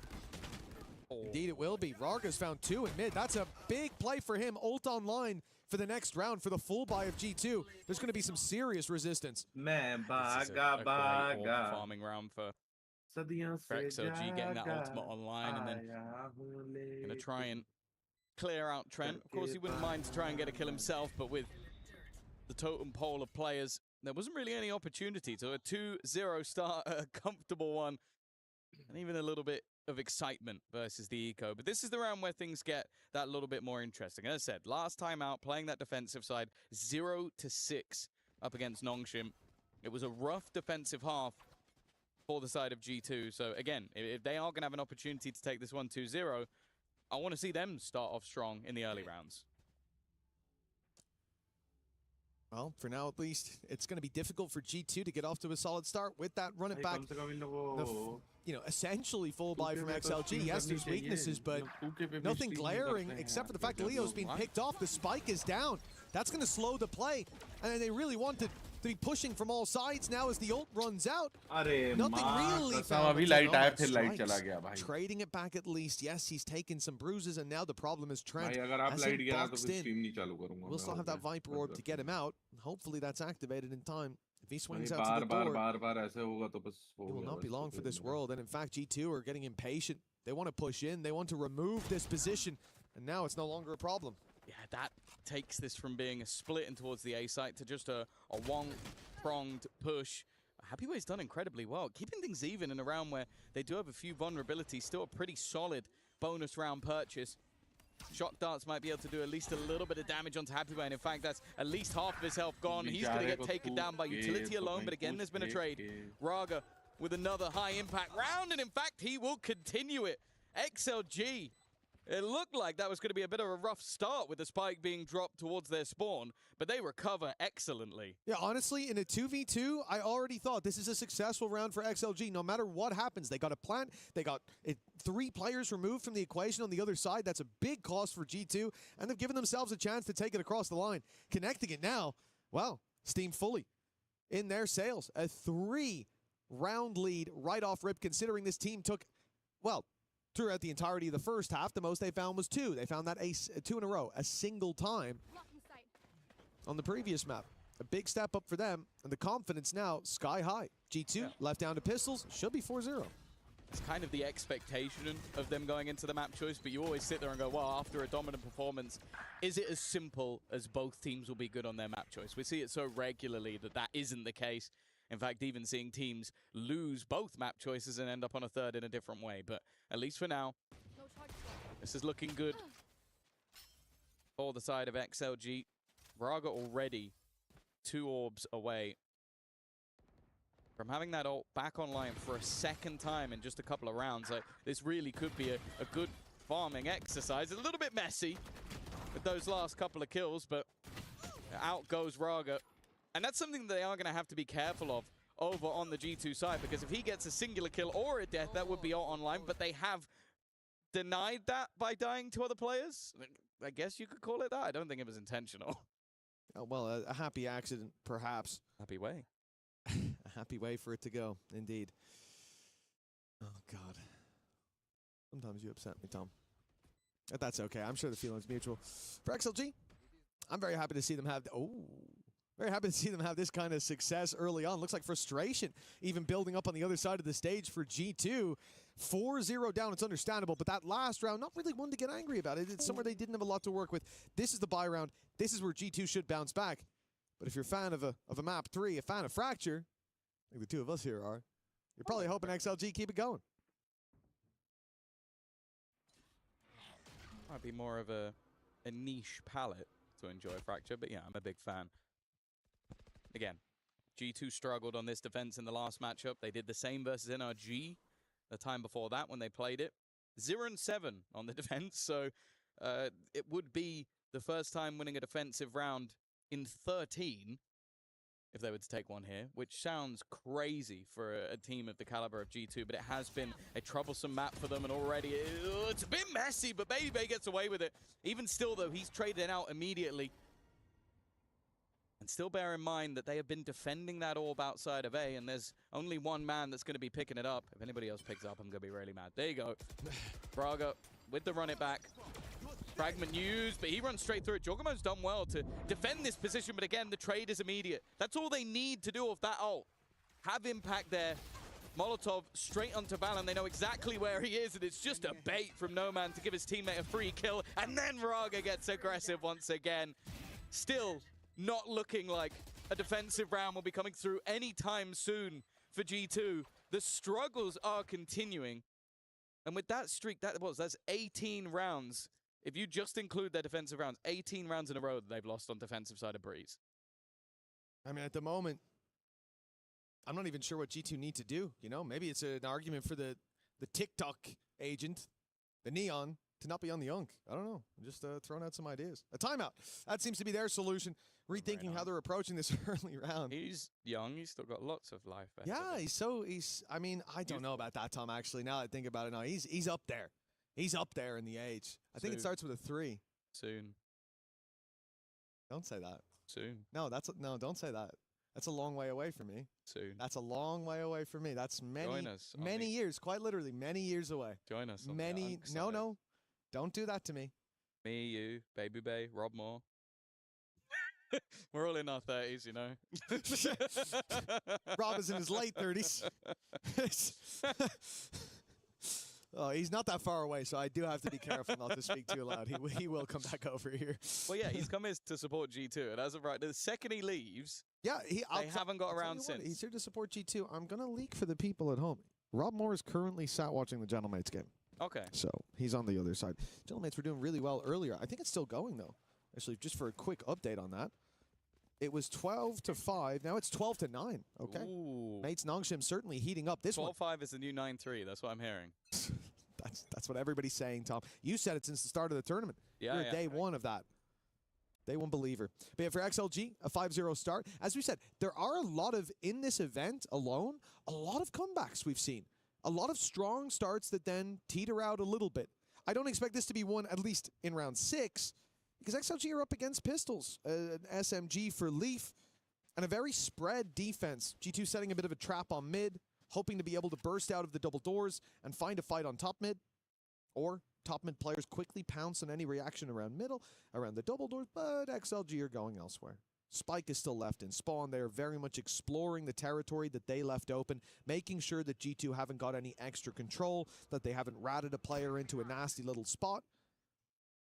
Indeed, it will be. Rarga's found 2 in mid. That's a big play for him. Ult online for the next round for the full buy of G2. There's going to be some serious resistance. Man, farming round for XLG, getting that ultimate online, and then going to try and clear out Trent. Of course, he wouldn't mind to try and get a kill himself, but with the totem pole of players, there wasn't really any opportunity. So a 2-0 start, a comfortable one, and even a little bit of excitement versus the eco. But this is the round where things get that little bit more interesting. As I said, last time out, playing that defensive side, 0-6 up against Nongshim. It was a rough defensive half for the side of G2. So again, if they are going to have an opportunity to take this one 2-0, I want to see them start off strong in the early rounds. Well, for now at least, it's going to be difficult for G2 to get off to a solid start with that run it back. Essentially full buy from XLG. Yes, there's weaknesses, but nothing glaring except for the fact that Leo's been picked off. The spike is down. That's going to slow the play. And they really wanted to be pushing from all sides now as the ult runs out. Nothing really found. Trading it back at least. Yes, he's taken some bruises, and now the problem is Trent hasn't boxed in. We'll still have that Viper Orb to get him out. Hopefully that's activated in time. If he swings out to the door, it will not be long for this world. And in fact, G2 are getting impatient. They want to push in. They want to remove this position. And now it's no longer a problem. Yeah, that takes this from being a split in towards the A site to just a one-pronged push. Happyway's done incredibly well, keeping things even in a round where they do have a few vulnerabilities. Still a pretty solid bonus round purchase. Shock darts might be able to do at least a little bit of damage onto Happyway, and in fact, that's at least half of his health gone. He's going to get taken down by utility alone, but again, there's been a trade. Raga with another high impact round, and in fact, he will continue it. XLG. It looked like that was going to be a bit of a rough start with the spike being dropped towards their spawn, but they recover excellently. Yeah, honestly, in a 2v2, I already thought this is a successful round for XLG. No matter what happens, they got a plant, they got 3 players removed from the equation on the other side. That's a big cost for G2, and they've given themselves a chance to take it across the line. Connecting it now, Well, Steam fully in their sails. A 3-round lead right off rip, considering this team took, well, throughout the entirety of the first half, the most they found was 2. They found that ace 2 in a row, a single time on the previous map. A big step up for them, and the confidence now sky high. G2 left down to pistols, should be 4-0. It's kind of the expectation of them going into the map choice, but you always sit there and go, well, after a dominant performance, is it as simple as both teams will be good on their map choice? We see it so regularly that that isn't the case. In fact, even seeing teams lose both map choices and end up on a third in a different way. But at least for now, this is looking good for the side of XLG. Raga already 2 orbs away from having that ult back online for a second time in just a couple of rounds. Like, this really could be a good farming exercise. A little bit messy with those last couple of kills, but out goes Raga. And that's something they are going to have to be careful of over on the G2 side, because if he gets a singular kill or a death, that would be out online, but they have denied that by dying to other players. I guess you could call it that. I don't think it was intentional. Oh, well, a happy accident, perhaps. Happy way. A happy way for it to go, indeed. Oh, God. Sometimes you upset me, Tom. But that's okay. I'm sure the feeling's mutual. For XLG, I'm very happy to see them have... Very happy to see them have this kind of success early on. Looks like frustration even building up on the other side of the stage for G2. 4-0 down, it's understandable, but that last round, not really one to get angry about it. It's somewhere they didn't have a lot to work with. This is the bye round. This is where G2 should bounce back. But if you're a fan of a map 3, a fan of Fracture, like the two of us here are, you're probably hoping XLG keep it going. Might be more of a niche palette to enjoy Fracture, but yeah, I'm a big fan. Again, G2 struggled on this defense in the last matchup. They did the same versus NRG the time before that when they played it. 0-7 on the defense, so it would be the first time winning a defensive round in 13 if they were to take one here, which sounds crazy for a team of the caliber of G2, but it has been a troublesome map for them, and already it's a bit messy, but Baby Bay gets away with it. Even still, though, he's traded out immediately. And still bear in mind that they have been defending that orb outside of A, and there's only one man that's going to be picking it up. If anybody else picks it up, I'm going to be really mad. There you go. Braga with the run it back. Fragment used, but he runs straight through it. Jogamo's done well to defend this position, but again, the trade is immediate. That's all they need to do off that ult. Have impact there. Molotov straight onto Balan. They know exactly where he is, and it's just a bait from No Man to give his teammate a free kill, and then Raga gets aggressive once again. Still not looking like a defensive round will be coming through anytime soon for G2. The struggles are continuing. And with that streak, that's 18 rounds. If you just include their defensive rounds, 18 rounds in a row that they've lost on defensive side of Breeze. I mean, at the moment, I'm not even sure what G2 need to do. You know, maybe it's an argument for the TikTok agent, the Neon, to not be on the Unk. I don't know. I'm just throwing out some ideas. A timeout. That seems to be their solution. Rethinking how they're approaching this early round. He's young. He's still got lots of life. Yeah, I mean, I don't know about that, Tom, actually. Now that I think about it, no, he's up there. He's up there in the age. I think it starts with a 3. Soon. Don't say that. Soon. No, don't say that. That's a long way away from me. Soon. That's a long way away from me. That's many years, quite literally, many years away. Join us. No. Don't do that to me. Me, you, Baby Bay, Rob Moore. We're all in our 30s, you know. Rob is in his late 30s. Oh, he's not that far away, so I do have to be careful not to speak too loud. He will come back over here. Well, yeah, he's come here to support G2, and as of right, the second he leaves, they haven't got around since. He's here to support G2. I'm going to leak for the people at home. Rob Moore is currently sat watching the Gentlemates game. Okay. So he's on the other side. Gentlemates were doing really well earlier. I think it's still going, though. Actually, just for a quick update on that. It was 12-5. Now it's 12-9. Okay. Ooh. Mates Nongshim certainly heating up this 12-5 is the new 9-3. That's what I'm hearing. That's what everybody's saying, Tom. You said it since the start of the tournament. Yeah, You're day one of that. Day one believer. But yeah, for XLG, a 5-0 start. As we said, there are a lot of, in this event alone, a lot of comebacks we've seen. A lot of strong starts that then teeter out a little bit. I don't expect this to be one, at least in round 6, because XLG are up against pistols, an SMG for Leaf, and a very spread defense. G2 setting a bit of a trap on mid, hoping to be able to burst out of the double doors and find a fight on top mid, or top mid players quickly pounce on any reaction around middle, around the double doors, but XLG are going elsewhere. Spike is still left in spawn. They're very much exploring the territory that they left open, making sure that G2 haven't got any extra control, that they haven't ratted a player into a nasty little spot.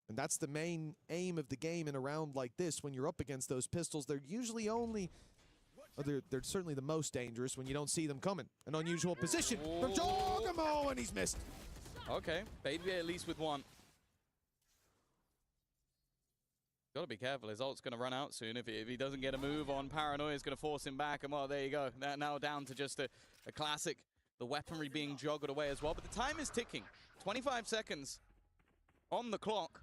And that's the main aim of the game in a round like this. When you're up against those pistols, they're usually only, they're certainly the most dangerous when you don't see them coming. An unusual position from Jogamo, and he's missed. Okay, Baby at least with one. Gotta be careful, his ult's gonna run out soon. If he doesn't get a move on, Paranoia is gonna force him back, and well, there you go. Now down to just a classic, the weaponry being joggled away as well. But the time is ticking. 25 seconds on the clock.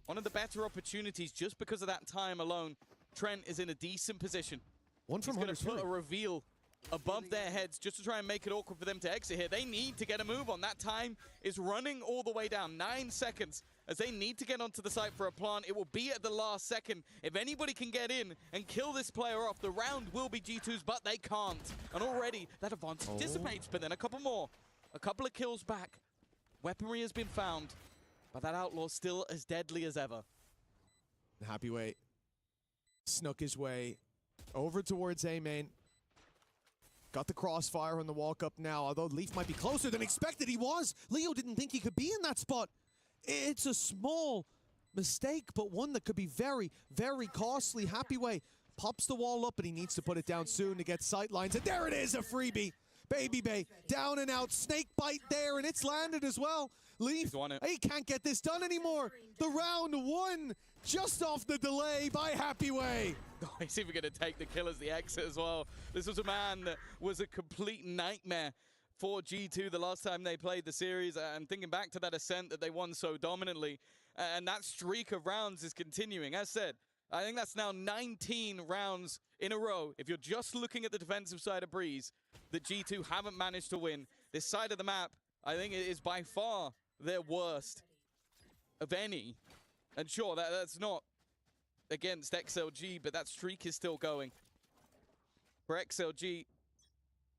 One of the better opportunities just because of that time alone. Trent is in a decent position. He's gonna put a reveal above their heads just to try and make it awkward for them to exit here. They need to get a move on. That time is running all the way down. 9 seconds as they need to get onto the site for a plant. It will be at the last second. If anybody can get in and kill this player off, the round will be G2's, but they can't. And already that advantage dissipates, but then a couple more. A couple of kills back. Weaponry has been found, but that outlaw still as deadly as ever. Happy Way snuck his way over towards A main. Got the crossfire on the walk up now, although Leaf might be closer than expected. He was. Leo didn't think he could be in that spot. It's a small mistake, but one that could be very, very costly. Happy Way pops the wall up, but he needs to put it down soon to get sightlines. And there it is, a freebie. Baby Bay down and out. Snake bite there, and it's landed as well. Leaf, he can't get this done anymore. The round won just off the delay by Happy Way. He's even going to take the kill as the exit as well. This was a man that was a complete nightmare for G2 the last time they played the series. And thinking back to that ascent that they won so dominantly, and that streak of rounds is continuing. As said, I think that's now 19 rounds in a row. If you're just looking at the defensive side of Breeze, that G2 haven't managed to win. This side of the map, I think it is by far their worst of any. And sure, that's not against XLG, but that streak is still going. For XLG,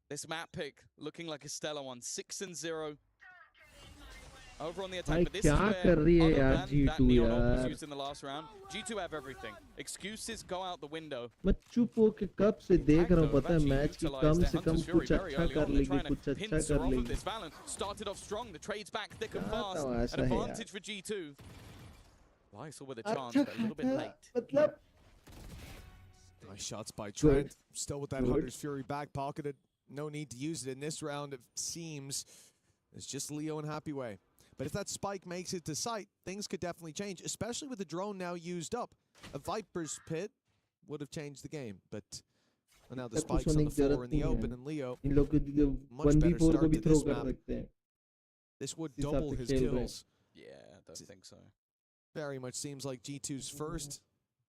this map pick looking like a stellar one. 6-0. Over on the attack, but this is where, other than that Neon Orb was used in the last round, G2 have everything. Excuses go out the window. मैं चुप होके कब से देख रहा हूँ पता है मैच की कम से कम कुछ अच्छा कर लेंगे कुछ अच्छा कर लेंगे Started off strong, the trades back thick and fast. An advantage for G2. Lysel with a chance, but a little bit late. Nice shots by Trent. Still with that Hunter's Fury back pocketed. No need to use it in this round, it seems. It's just Leo and Happy Way. But if that spike makes it to sight, things could definitely change, especially with the drone now used up. A Viper's pit would have changed the game, but now the spike's on the floor in the open, and Leo, much better start to this map. This would double his kills. Yeah, I don't think so. Very much seems like G2's first,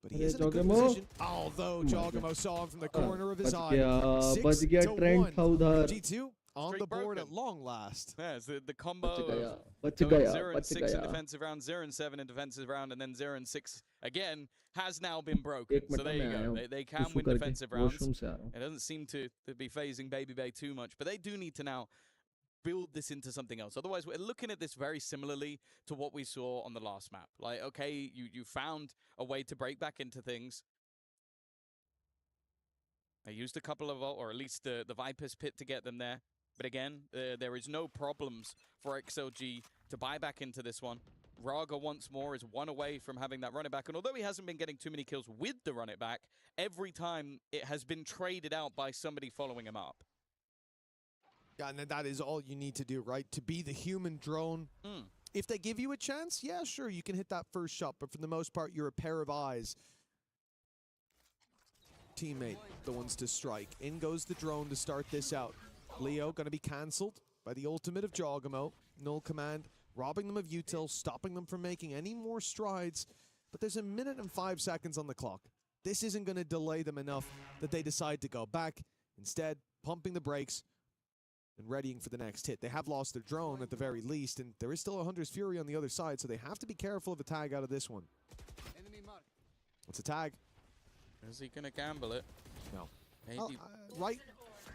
but he is in a good position. Although Jogamo saw him from the corner of his eye. 6-1. G2 on the board at long last. Yeah, it's the combo of 0 and 6 in defensive round, 0 and 7 in defensive round, and then 0 and 6 again has now been broken. So there you go. They can win defensive rounds. It doesn't seem to be phasing Baby Bay too much, but they do need to now build this into something else. Otherwise, we're looking at this very similarly to what we saw on the last map. Like, okay, you found a way to break back into things. They used a couple of, or at least the Viper's pit to get them there. But again, there is no problems for XLG to buy back into this one. Raga once more is one away from having that run it back. And although he hasn't been getting too many kills with the run it back, every time it has been traded out by somebody following him up. Yeah, and that is all you need to do, right? To be the human drone. If they give you a chance, yeah, sure, you can hit that first shot. But for the most part, you're a pair of eyes. Teammate, the ones to strike. In goes the drone to start this out. Leo going to be cancelled by the ultimate of Jogamo. Null command, robbing them of util, stopping them from making any more strides. But there's 1 minute and 5 seconds on the clock. This isn't going to delay them enough that they decide to go back. Instead, pumping the brakes and readying for the next hit. They have lost their drone at the very least, and there is still a Hunter's Fury on the other side, so they have to be careful of a tag out of this one. It's a tag. Is he gonna gamble it? No. Maybe.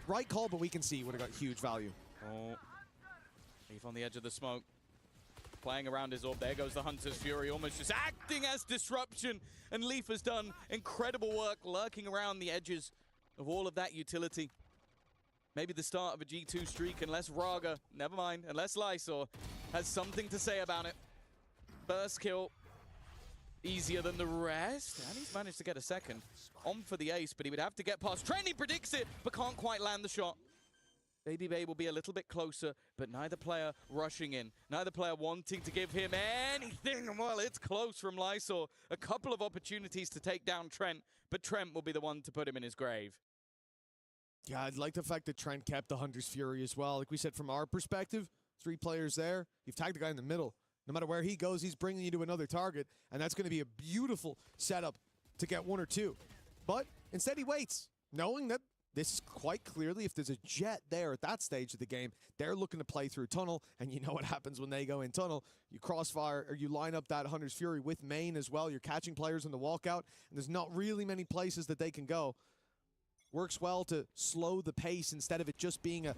Right call, but we can see would have got huge value. Oh. Leaf on the edge of the smoke. Playing around his orb. There goes the Hunter's Fury, almost just acting as disruption. And Leaf has done incredible work lurking around the edges of all of that utility. Maybe the start of a G2 streak, unless Raga, never mind, unless Lysor has something to say about it. First kill, easier than the rest. And he's managed to get a second. On for the ace, but he would have to get past Trent. He predicts it, but can't quite land the shot. Baby Bay will be a little bit closer, but neither player rushing in. Neither player wanting to give him anything. Well, it's close from Lysor. A couple of opportunities to take down Trent, but Trent will be the one to put him in his grave. Yeah, I'd like the fact that Trent kept the Hunter's Fury as well. Like we said, from our perspective, 3 players there. You've tagged the guy in the middle. No matter where he goes, he's bringing you to another target, and that's going to be a beautiful setup to get 1 or 2. But instead he waits, knowing that this is quite clearly, if there's a jet there at that stage of the game, they're looking to play through tunnel, and you know what happens when they go in tunnel. You crossfire, or you line up that Hunter's Fury with main as well. You're catching players in the walkout, and there's not really many places that they can go. Works well to slow the pace instead of it just being a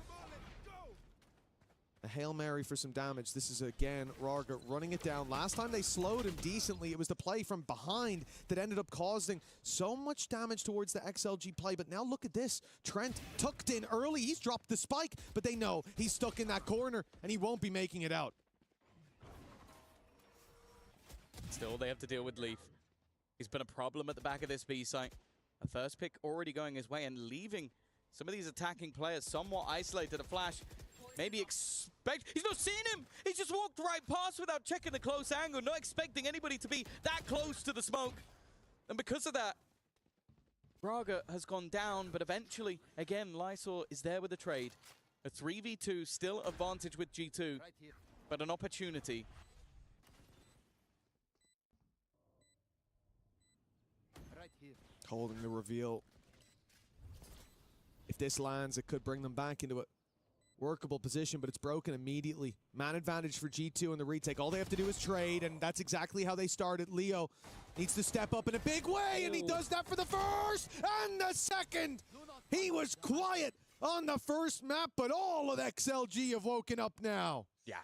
Hail Mary for some damage. This is, again, Raga running it down. Last time they slowed him decently, it was the play from behind that ended up causing so much damage towards the XLG play. But now look at this. Trent tucked in early. He's dropped the spike, but they know he's stuck in that corner, and he won't be making it out. Still, they have to deal with Leaf. He's been a problem at the back of this B site. A first pick already going his way and leaving some of these attacking players somewhat isolated. A flash. Maybe expect... He's not seen him! He just walked right past without checking the close angle, not expecting anybody to be that close to the smoke. And because of that, Raga has gone down, but eventually, again, Lysor is there with a trade. A 3v2, still advantage with G2, but an opportunity. Holding the reveal. If this lands, it could bring them back into a workable position, but it's broken immediately. Man advantage for G2 in the retake. All they have to do is trade, and that's exactly how they started. Leo needs to step up in a big way, and he does that for the first and the second. He was quiet on the first map, but all of XLG have woken up now. Yeah,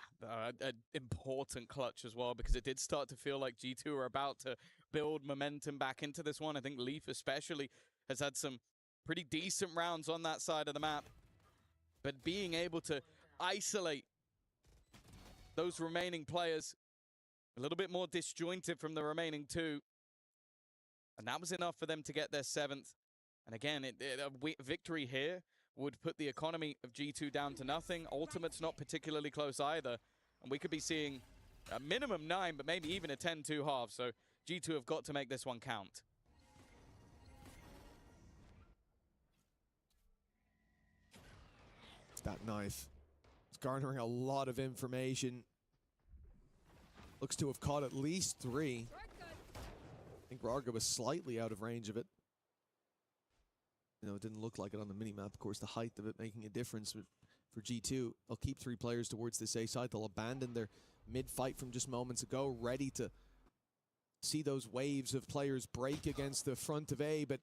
an important clutch as well, because it did start to feel like G2 are about to build momentum back into this one. I think Leaf especially has had some pretty decent rounds on that side of the map. But being able to isolate those remaining players, a little bit more disjointed from the remaining 2. And that was enough for them to get their 7th. And again, a victory here would put the economy of G2 down to nothing. Ultimate's not particularly close either. And we could be seeing a minimum 9, but maybe even a 10-2 half. So G2 have got to make this one count. That knife. It's garnering a lot of information. Looks to have caught at least 3. I think Raga was slightly out of range of it. You know, it didn't look like it on the minimap. Of course, the height of it making a difference for G2. They'll keep 3 players towards this A side. They'll abandon their mid-fight from just moments ago, ready to see those waves of players break against the front of A, but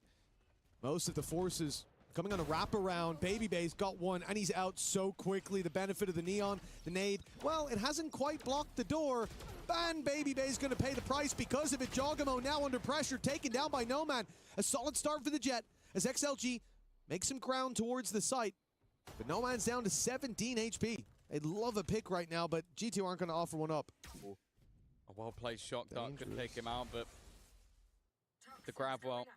most of the forces coming on a wraparound. Baby Bay's got one, and he's out so quickly. The benefit of the Neon, the nade, well, it hasn't quite blocked the door, and Baby Bay's going to pay the price because of it. Jogamo now under pressure, taken down by Noman. A solid start for the Jet as XLG makes some ground towards the site, but Noman's down to 17 HP. They'd love a pick right now, but G2 aren't going to offer one up. A well-placed shock dart could take him out, but the grab, well,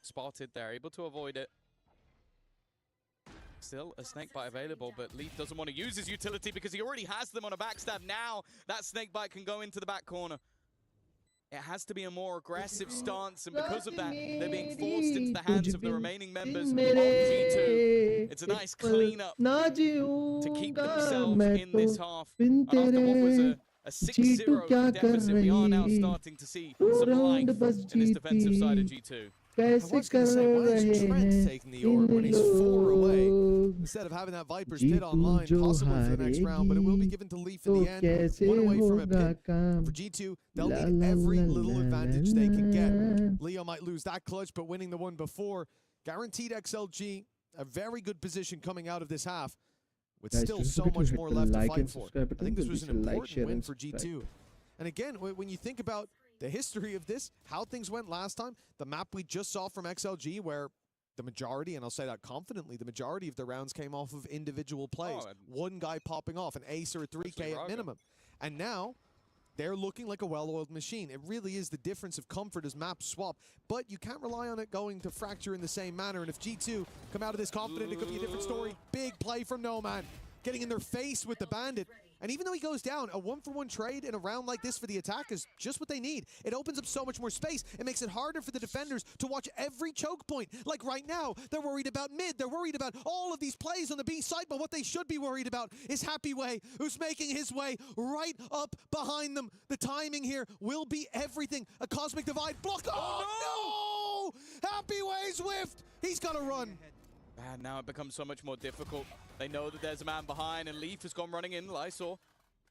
spotted there, able to avoid it. Still a snakebite available, but Leaf doesn't want to use his utility because he already has them on a backstab. Now that snakebite can go into the back corner. It has to be a more aggressive stance, and because of that, they're being forced into the hands of the remaining members of G2. It's a nice cleanup to keep themselves in this half. And after what was a 6-0 deficit, we are now starting to see some life in this defensive side of G2. कैसे was कर gonna say, why is रहे Trent हैं taking the orb when in he's 4 away? लोग Instead of having that Viper's pit G2 online, जो possibly for the next round, but it will be given to Leaf in तो the end. कैसे 1 away from a होगा pit. काम And for G2, they'll La need la every la little la advantage la they can get. la. Leo might lose that clutch, but winning the one before guaranteed XLG a very good position coming out of this half, with Guys, still don't so forget to much hit more the left to like fight and for. subscribe I button. think this Jल्दी was से an like, important share win and for subscribe. G2. And again, when you think about the history of this, how things went last time, the map we just saw from XLG, where the majority, and I'll say that confidently, the majority of the rounds came off of individual plays. One guy popping off, an ace or a 3K at minimum. And now, they're looking like a well-oiled machine. It really is the difference of comfort as maps swap, but you can't rely on it going to fracture in the same manner. And if G2 come out of this confident, it could be a different story. Big play from Noman, getting in their face with the Bandit. And even though he goes down, a 1-for-1 trade in a round like this for the attack is just what they need. It opens up so much more space. It makes it harder for the defenders to watch every choke point. Like right now, they're worried about mid. They're worried about all of these plays on the B side, but what they should be worried about is Happy Way, who's making his way right up behind them. The timing here will be everything. A cosmic divide block. Oh, no! Happy Way's whiffed. He's got to run. And now it becomes so much more difficult. They know that there's a man behind, and Leaf has gone running in. Lysor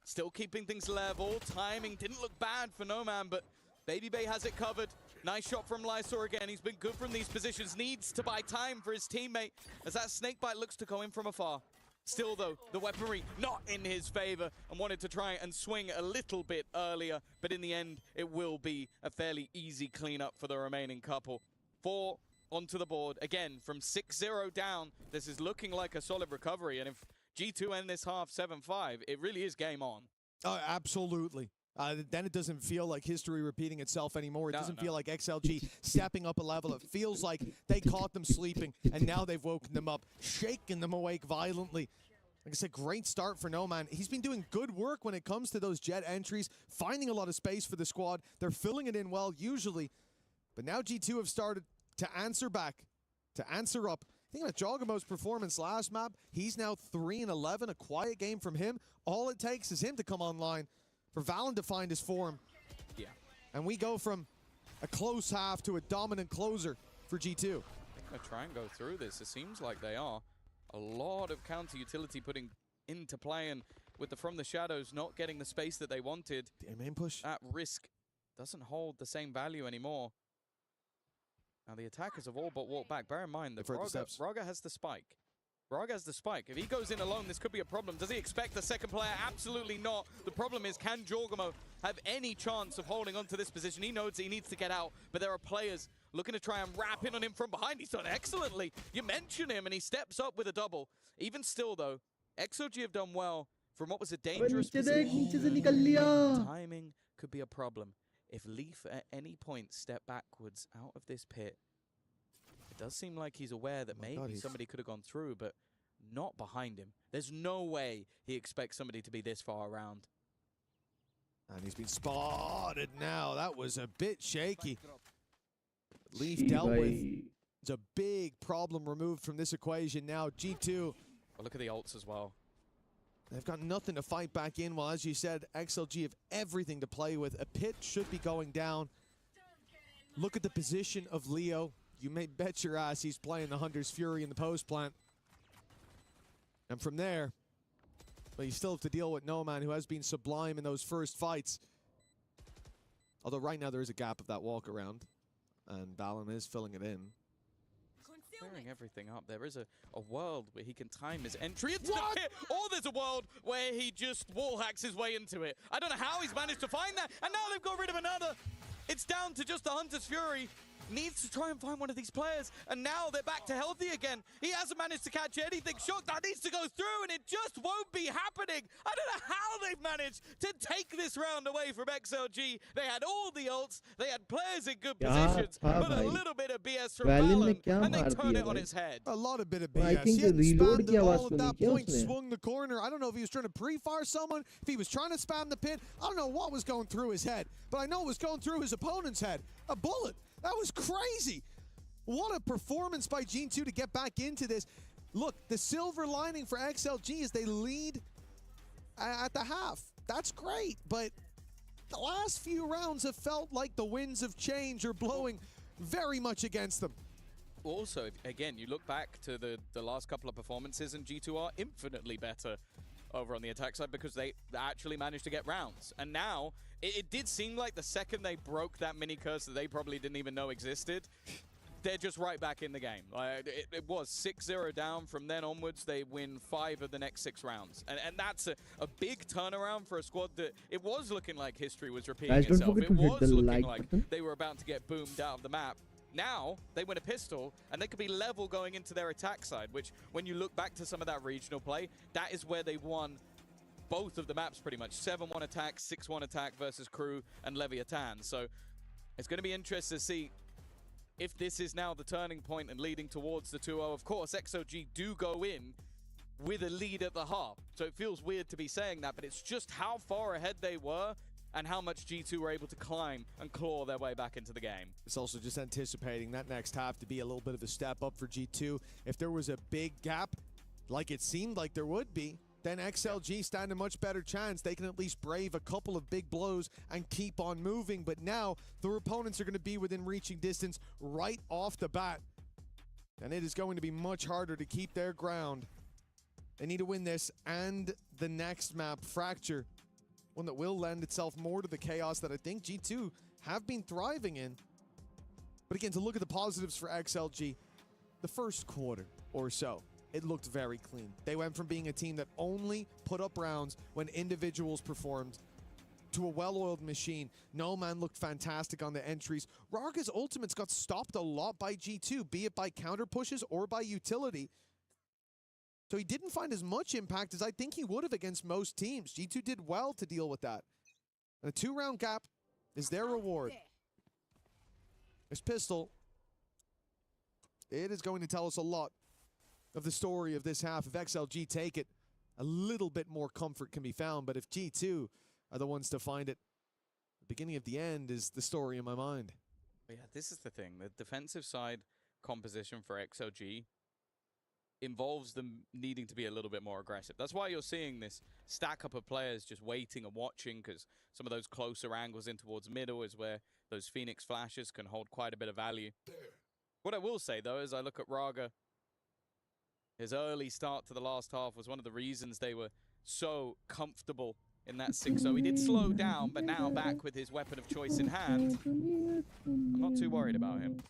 still keeping things level. Timing didn't look bad for No Man, but Baby Bay has it covered. Nice shot from Lysor again. He's been good from these positions. Needs to buy time for his teammate as that snakebite looks to go in from afar. Still, though, the weaponry not in his favor, and wanted to try and swing a little bit earlier, but in the end, it will be a fairly easy cleanup for the remaining couple. 4 onto the board. Again, from 6-0 down, this is looking like a solid recovery, and if G2 end this half 7-5, it really is game on. Oh, absolutely. Then it doesn't feel like history repeating itself anymore. It doesn't feel like XLG stepping up a level. It feels like they caught them sleeping, and now they've woken them up, shaking them awake violently. Like I said, great start for No Man. He's been doing good work when it comes to those jet entries, finding a lot of space for the squad. They're filling it in well, usually. But now G2 have started to answer back, to answer up. Think about Jogamo's performance last map. He's now 3-11, a quiet game from him. All it takes is him to come online for VALORANT to find his form. Yeah. And we go from a close half to a dominant closer for G2. I think they'll try and go through this. It seems like they are. A lot of counter utility putting into play, and with the From the Shadows not getting the space that they wanted, the main push at risk doesn't hold the same value anymore. Now the attackers have all but walked back. Bear in mind that Raga has the spike. Raga has the spike. If he goes in alone, this could be a problem. Does he expect the second player? Absolutely not. The problem is, can Jorgamo have any chance of holding on to this position? He knows he needs to get out, but there are players looking to try and wrap in on him from behind. He's done excellently. You mention him, and he steps up with a double. Even still, though, XLG have done well from what was a dangerous position. Timing could be a problem. If Leaf at any point step backwards out of this pit, it does seem like he's aware that maybe somebody could have gone through, but not behind him. There's no way he expects somebody to be this far around. And he's been spotted now. That was a bit shaky. Leaf dealt with. It's a big problem removed from this equation now. G2. Well, look at the ults as well. They've got nothing to fight back in. Well, as you said, XLG have everything to play with. A pit should be going down. Look at the position of Leo. You may bet your ass he's playing the Hunter's Fury in the post plant. And from there, well, you still have to deal with No Man, who has been sublime in those first fights. Although right now there is a gap of that walk around, and VALORANT is filling it in. Clearing everything up. There is a world where he can time his entry into the pit, or there's a world where he just wall hacks his way into it. I don't know how he's managed to find that, and now they've got rid of another. It's down to just the Hunter's Fury. Needs to try and find one of these players, and now they're back to healthy again. He hasn't managed to catch anything. Shot that needs to go through, and it just won't be happening. I don't know how they've managed to take this round away from XLG. They had all the ults, they had players in good positions, but a little bit of BS from VALORANT, and they turn it on its head. A lot of bit of BS. I think he hadn't reload spammed it all ki at that awaaz point, suni swung the corner. I don't know if he was trying to pre-fire someone, if he was trying to spam the pit. I don't know what was going through his head, but I know it was going through his opponent's head. A bullet. That was crazy. What a performance by G2 to get back into this. Look, the silver lining for XLG is they lead at the half. That's great, but the last few rounds have felt like the winds of change are blowing very much against them. Also, again, you look back to the last couple of performances, and G2 are infinitely better over on the attack side because they actually managed to get rounds. And now, it did seem like the second they broke that mini curse that they probably didn't even know existed, they're just right back in the game. It was 6-0 down. From then onwards, they win 5 of the next 6 rounds. And that's a big turnaround for a squad that it was looking like history was repeating Guys, don't itself. forget It to hit was the looking like like button. they were about to get boomed out of the map. Now, they win a pistol, and they could be level going into their attack side, which, when you look back to some of that regional play, that is where they won both of the maps pretty much. 7-1 attack, 6-1 attack versus Crew and Leviathan. So it's going to be interesting to see if this is now the turning point and leading towards the 2-0. Of course, XLG do go in with a lead at the half. So it feels weird to be saying that, but it's just how far ahead they were and how much G2 were able to climb and claw their way back into the game. It's also just anticipating that next half to be a little bit of a step up for G2. If there was a big gap, like it seemed like there would be, then XLG stand a much better chance. They can at least brave a couple of big blows and keep on moving. But now their opponents are going to be within reaching distance right off the bat. And it is going to be much harder to keep their ground. They need to win this and the next map, Fracture. One that will lend itself more to the chaos that I think G2 have been thriving in. But again, to look at the positives for XLG, the first quarter or so, it looked very clean. They went from being a team that only put up rounds when individuals performed to a well-oiled machine. No Man looked fantastic on the entries. Raga's ultimates got stopped a lot by G2, be it by counter pushes or by utility. So he didn't find as much impact as I think he would have against most teams. G2 did well to deal with that. And a 2-round gap is their reward. This pistol, it is going to tell us a lot of the story of this half. If XLG take it, a little bit more comfort can be found. But if G2 are the ones to find it, the beginning of the end is the story in my mind. Yeah, this is the thing. The defensive side composition for XLG involves them needing to be a little bit more aggressive. That's why you're seeing this stack up of players just waiting and watching, because some of those closer angles in towards middle is where those Phoenix flashes can hold quite a bit of value. What I will say, though, is I look at Raga, his early start to the last half was one of the reasons they were so comfortable in that 6-0. He did slow down, but now back with his weapon of choice in hand, I'm not too worried about him.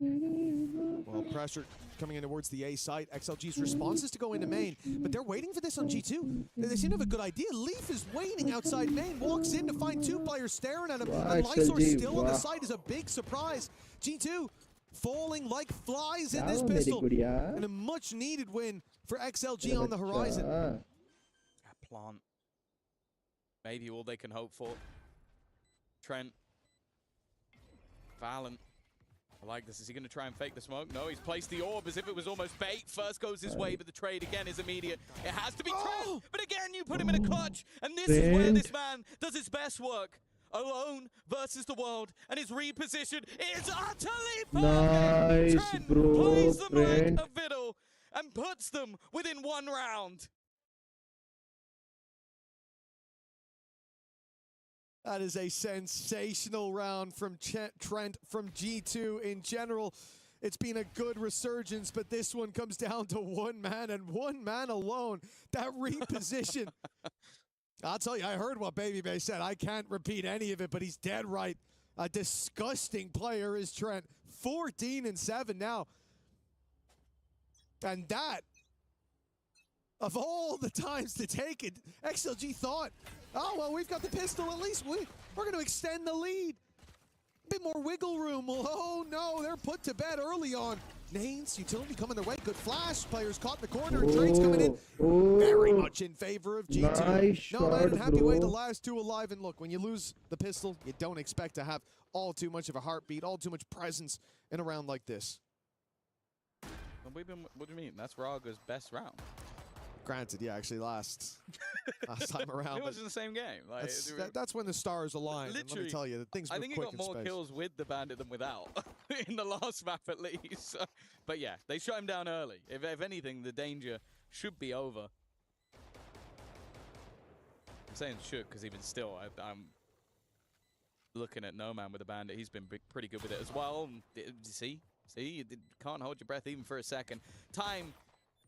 Well, pressure coming in towards the A site. XLG's response is to go into main, but they're waiting for this on G2. They seem to have a good idea. Leaf is waiting outside main, walks in to find 2 players staring at him, and Lysor still on the site is a big surprise. G2 falling like flies in this pistol, and a much-needed win for XLG on the horizon. That plant, maybe all they can hope for. Trent, Valorant. I like this. Is he going to try and fake the smoke? No, he's placed the orb as if it was almost bait. First goes his way, but the trade again is immediate. It has to be Trent, but again, you put him in a clutch, and this is where this man does his best work. Alone versus the world, and his reposition is utterly perfect. Nice, Trent bro, plays them like Trent. a fiddle and puts them within 1 round. That is a sensational round from Trent from G2 in general. It's been a good resurgence, but this one comes down to 1 man and 1 man alone. That reposition. I'll tell you, I heard what Baby Bay said. I can't repeat any of it, but he's dead right. A disgusting player is Trent. 14-7 now. And that, of all the times to take it, XLG thought, oh, well, we've got the pistol. At least we're going to extend the lead. A bit more wiggle room. Oh, no, they're put to bed early on. Nanes, utility coming their way. Good flash. Players caught in the corner. And trades coming in very much in favor of G2. Nice No man, shot, and happy way the bro. last 2 alive. And look, when you lose the pistol, you don't expect to have all too much of a heartbeat, all too much presence in a round like this. What do you mean? That's Raga's best round. Granted, yeah, actually last time around. It was in the same game. Like, that's when the stars align. Literally, And let me tell you, things I move think he quick got in more space. kills with the bandit than without in the last map at least. But yeah, they shut him down early. If anything, the danger should be over. I'm saying should because even still, looking at No Man with a bandit, he's been pretty good with it as well. See, you can't hold your breath even for a second. Time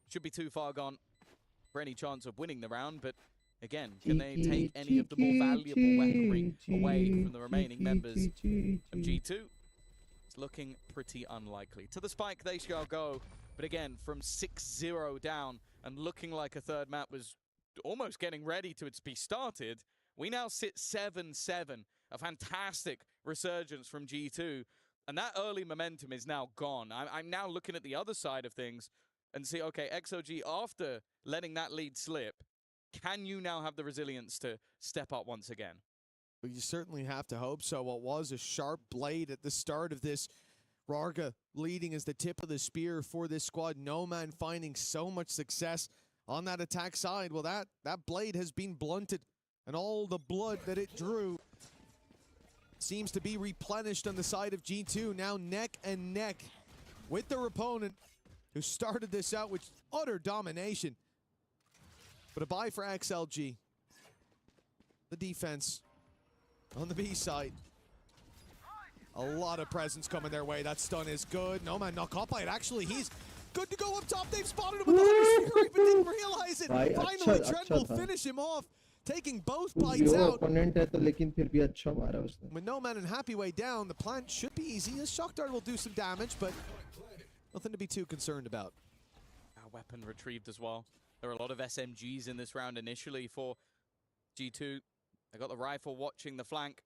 should be too far gone for any chance of winning the round, but again, can they take any of the more valuable weaponry away from the remaining members of G2? It's looking pretty unlikely. To the spike they shall go, but again, from 6-0 down and looking like a third map was almost getting ready to be started, we now sit 7-7. A fantastic resurgence from G2. And that early momentum is now gone. I'm now looking at the other side of things and see, okay, XLG, after letting that lead slip, can you now have the resilience to step up once again? Well, you certainly have to hope so. What was a sharp blade at the start of this, Rarga leading as the tip of the spear for this squad. No Man finding so much success on that attack side. Well, that blade has been blunted, and all the blood that it drew seems to be replenished on the side of G2, now neck and neck with their opponent who started this out with utter domination. But a buy for XLG. The defense on the B side. A lot of presence coming their way. That stun is good. No Man not caught by it. Actually, he's good to go up top. They've spotted him with the Hunter's Fury, but didn't realize it. Finally, Trent will finish him off, taking both bites out. With No Man and Happy way down, the plant should be easy. His shock dart will do some damage, but nothing to be too concerned about. Our weapon retrieved as well. There are a lot of SMGs in this round initially for G2. They got the rifle watching the flank.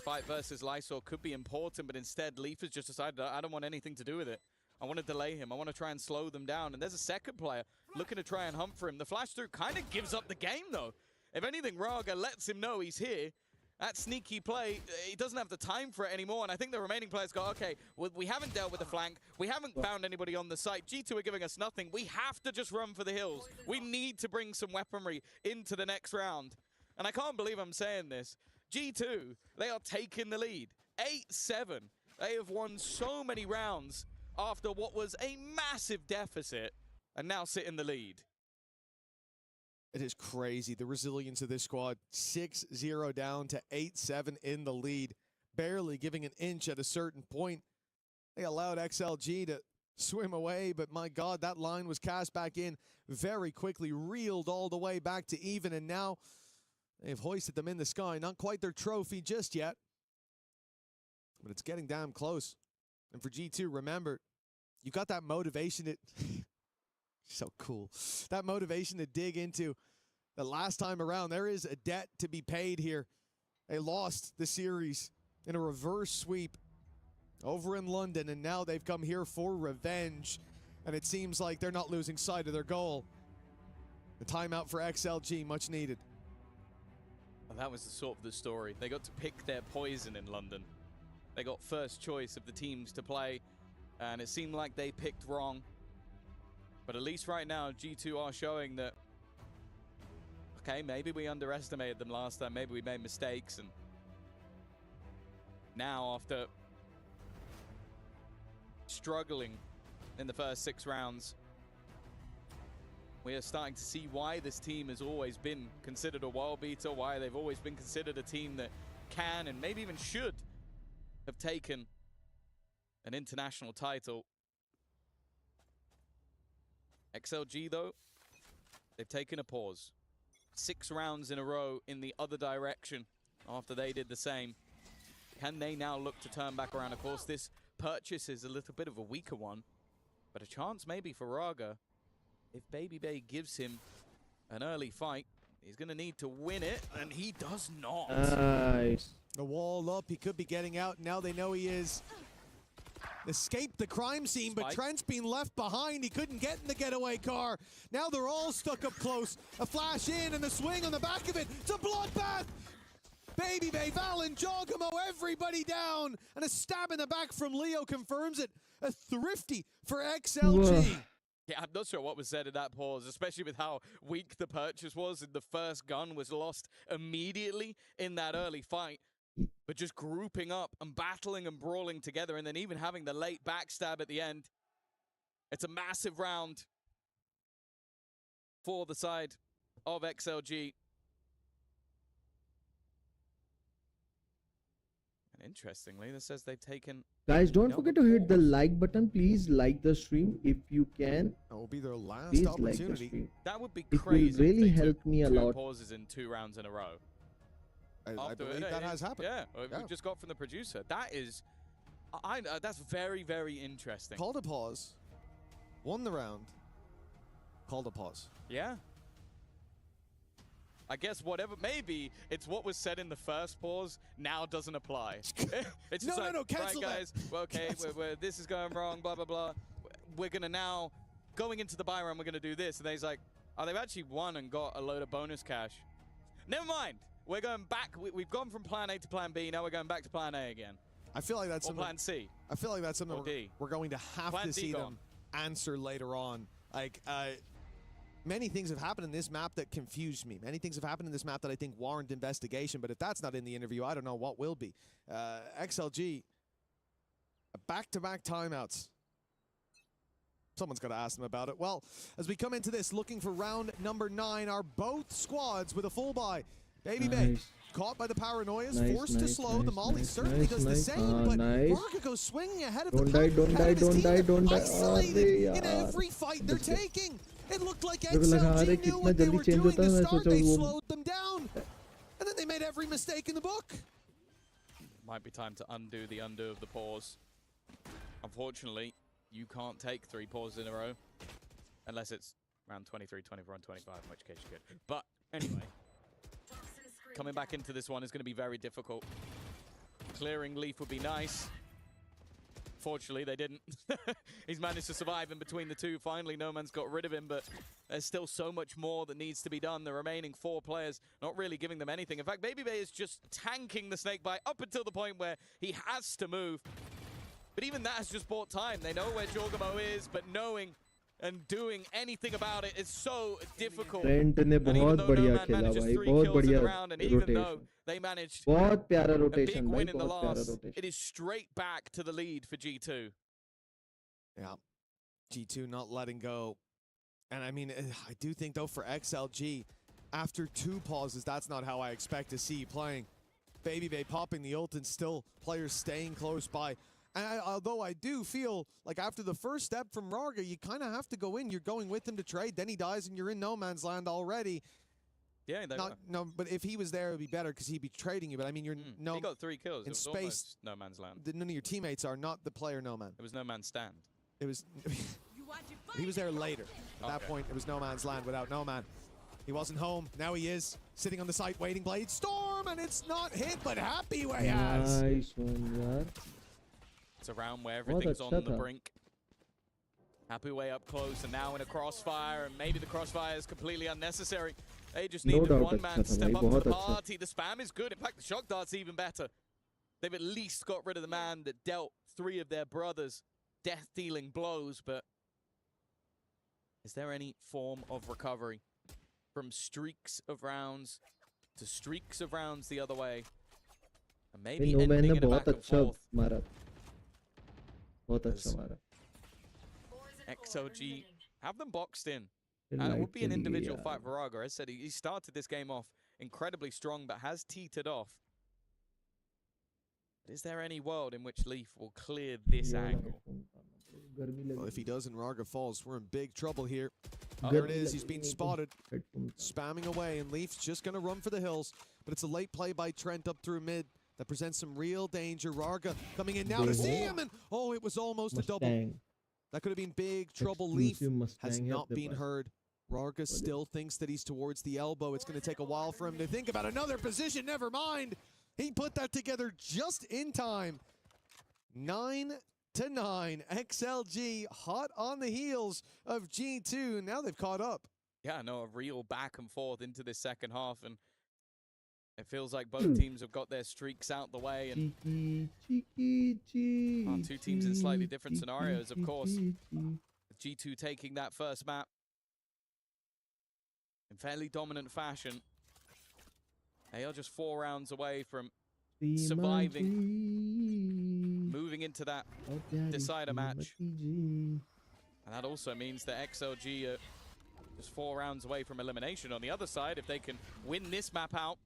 Fight versus Lysor could be important, but instead Leaf has just decided, I don't want anything to do with it. I want to delay him. I want to try and slow them down. And there's a second player looking to try and hunt for him. The flash through kind of gives up the game, though. If anything, Rarga lets him know he's here. That sneaky play, he doesn't have the time for it anymore. And I think the remaining players go, okay, well, we haven't dealt with the flank. We haven't found anybody on the site. G2 are giving us nothing. We have to just run for the hills. We need to bring some weaponry into the next round. And I can't believe I'm saying this. G2, they are taking the lead. 8-7. They have won so many rounds after what was a massive deficit and now sit in the lead. It is crazy, the resilience of this squad. 6-0 down to 8-7 in the lead, barely giving an inch at a certain point. They allowed XLG to swim away, but my God, that line was cast back in very quickly, reeled all the way back to even, and now they've hoisted them in the sky. Not quite their trophy just yet, but it's getting damn close. And for G2, remember, you got that motivation to so cool. That motivation to dig into the last time around. There is a debt to be paid here. They lost the series in a reverse sweep over in London, and now they've come here for revenge. And it seems like they're not losing sight of their goal. The timeout for XLG, much needed. Well, that was the sort of the story. They got to pick their poison in London. They got first choice of the teams to play, and it seemed like they picked wrong. But at least right now, G2 are showing that, okay, maybe we underestimated them last time, maybe we made mistakes, and now after struggling in the first 6 rounds, we are starting to see why this team has always been considered a world beater, why they've always been considered a team that can and maybe even should have taken an international title. XLG, though, they've taken a pause. 6 rounds in a row in the other direction after they did the same. Can they now look to turn back around? Of course, this purchase is a little bit of a weaker one, but a chance maybe for Rarga. If Baby Bay gives him an early fight, he's going to need to win it, and he does not. Nice. The wall up, he could be getting out. Now they know he is. Escaped the crime scene, but Trent's been left behind. He couldn't get in the getaway car. Now they're all stuck up close. A flash in and a swing on the back of it. It's a bloodbath. Baby Bay, Valen, Jogamo, everybody down. And a stab in the back from Leo confirms it. A thrifty for XLG. Whoa. Yeah, I'm not sure what was said in that pause, especially with how weak the purchase was. And the first gun was lost immediately in that early fight. But just grouping up and battling and brawling together, and then even having the late backstab at the end. It's a massive round for the side of XLG. Interestingly, this says they've taken... Guys, don't forget to hit the like button. Please like the stream if you can. That will be their last Please opportunity. like the stream. That would be It crazy. will really if they help took me a 2 lot. pauses in 2 rounds in a row. I believe that has happened. Yeah, we just got from the producer. That is... that's very, very interesting. Called a pause. Won the round. Called a pause. Yeah. I guess whatever, maybe it's what was said in the first pause now doesn't apply. It's just cancel right, guys, that. well, okay, this is going wrong, blah, blah, blah. We're going to now, going into the buy round, we're going to do this. And then he's like, oh, they've actually won and got a load of bonus cash. Never mind. We're going back. We've gone from plan A to plan B. Now we're going back to plan A again. I feel like that's or plan C. I feel like that's something we're going to have plan to D see gone. them answer later on. Like, many things have happened in this map that confused me. Many things have happened in this map that I think warrant investigation, but if that's not in the interview, I don't know what will be. XLG, back-to-back timeouts. Someone's got to ask them about it. Well, as we come into this, looking for round number 9, are both squads with a full buy. Baby Bay, caught by the paranoias, forced to slow. The Molly certainly does the same, but Raga goes swinging ahead of the pack. Don't die. Isolated in every fight they're taking. It looked like XLG knew what they were doing to start. They slowed them down. And then they made every mistake in the book. Might be time to undo the undo of the pause. Unfortunately, you can't take 3 pauses in a row. Unless it's round 23, 24, and 25, in which case you could. But anyway, coming back into this one is going to be very difficult. Clearing Leaf would be nice. Fortunately, they didn't. He's managed to survive in between the two. Finally, No Man's got rid of him, but there's still so much more that needs to be done. The remaining 4 players not really giving them anything. In fact, Baby Bay is just tanking the Snakebite up until the point where he has to move. But even that has just bought time. They know where Jorgamo is, but knowing and doing anything about it is so difficult. Trent ने बहुत बढ़िया खेला भाई, बहुत बढ़िया rotation. They managed बहुत प्यारा a rotation big भाई, win in the बहुत प्यारा loss. rotation. It is straight back to the lead for G2. Yeah, G2 not letting go. And I mean, I do think though for XLG, after 2 pauses, that's not how I expect to see playing. Baby Bay popping the ult and still players staying close by. And although I do feel like after the first step from Raga, you kind of have to go in. You're going with him to trade, then he dies and you're in no man's land already. Yeah, no, but if he was there, it would be better because he'd be trading you. But I mean, you're he got 3 kills. in It was space. almost no man's land. None of your teammates are not the player no man. It was no man's stand. It was. He was there later. At that point, it was no man's land without no man. He wasn't home. Now he is sitting on the site waiting. Blade Storm, and it's not hit, but Happy Way has. Nice one, yaar. It's a round where everything's on अच्छा the था. brink. Happy Way up close and now in a crossfire, and maybe the crossfire is completely unnecessary. They just No needed doubt one man to अच्छा था step भाई, up to बहुत the अच्छा. party. The spam is good. In fact, the shock dart's even better. They've at least got rid of the man that dealt 3 of their brothers death-dealing blows, but is there any form of recovery from streaks of rounds to streaks of rounds the other way? And maybe No Man ending ने in a बहुत back and अच्छा forth. मारा, बहुत अच्छा मारा. XLG have them boxed in. फिर And it light would be an चली गई individual यार. fight for Raga. As I said, he started this game off incredibly strong, but has teetered off. Is there any world in which Leaf will clear this angle? Well, if he does and Raga falls, we're in big trouble here. Oh. There it is. He's being spotted, spamming away, and Leaf's just going to run for the hills. But it's a late play by Trent up through mid that presents some real danger. Raga coming in now to see him, and oh, it was almost a double. Mustang. That could have been big trouble. Leaf Exclusive Mustang has है not अपने been pass. heard. Raga still thinks that he's towards the elbow. It's going to take a while for him to think about another position. Never mind. He put that together just in time. 9-9. XLG hot on the heels of G2. Now they've caught up. Yeah, no, a real back and forth into this second half, and it feels like both teams have got their streaks out the way, and two teams in slightly different scenarios, of course. G2 taking that first map in fairly dominant fashion. They are just 4 rounds away from surviving, moving into that decider match. And that also means that XLG are just 4 rounds away from elimination. On the other side, if they can win this map out,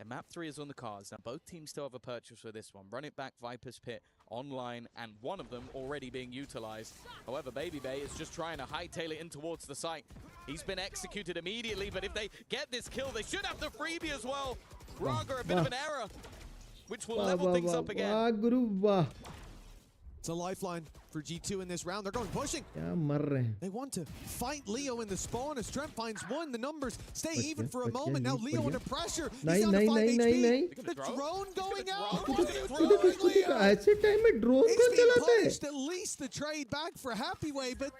And map 3 is on the cards. Now, both teams still have a purchase for this one. Run It Back, Viper's Pit, online, and one of them already being utilized. However, Baby Bay is just trying to hightail it in towards the site. He's been executed immediately, but if they get this kill, they should have the freebie as well. Raga, a bit of an error, which will level things up again. It's a lifeline for G2 in this round. They're going pushing. They want to fight Leo in the spawn as Trent finds one. The numbers stay even for a moment. Now Leo under pressure. He's down to 5 HP. The drone going out. ऐसे time में drone कौन चलाता है? At least the trade back for Happyway, but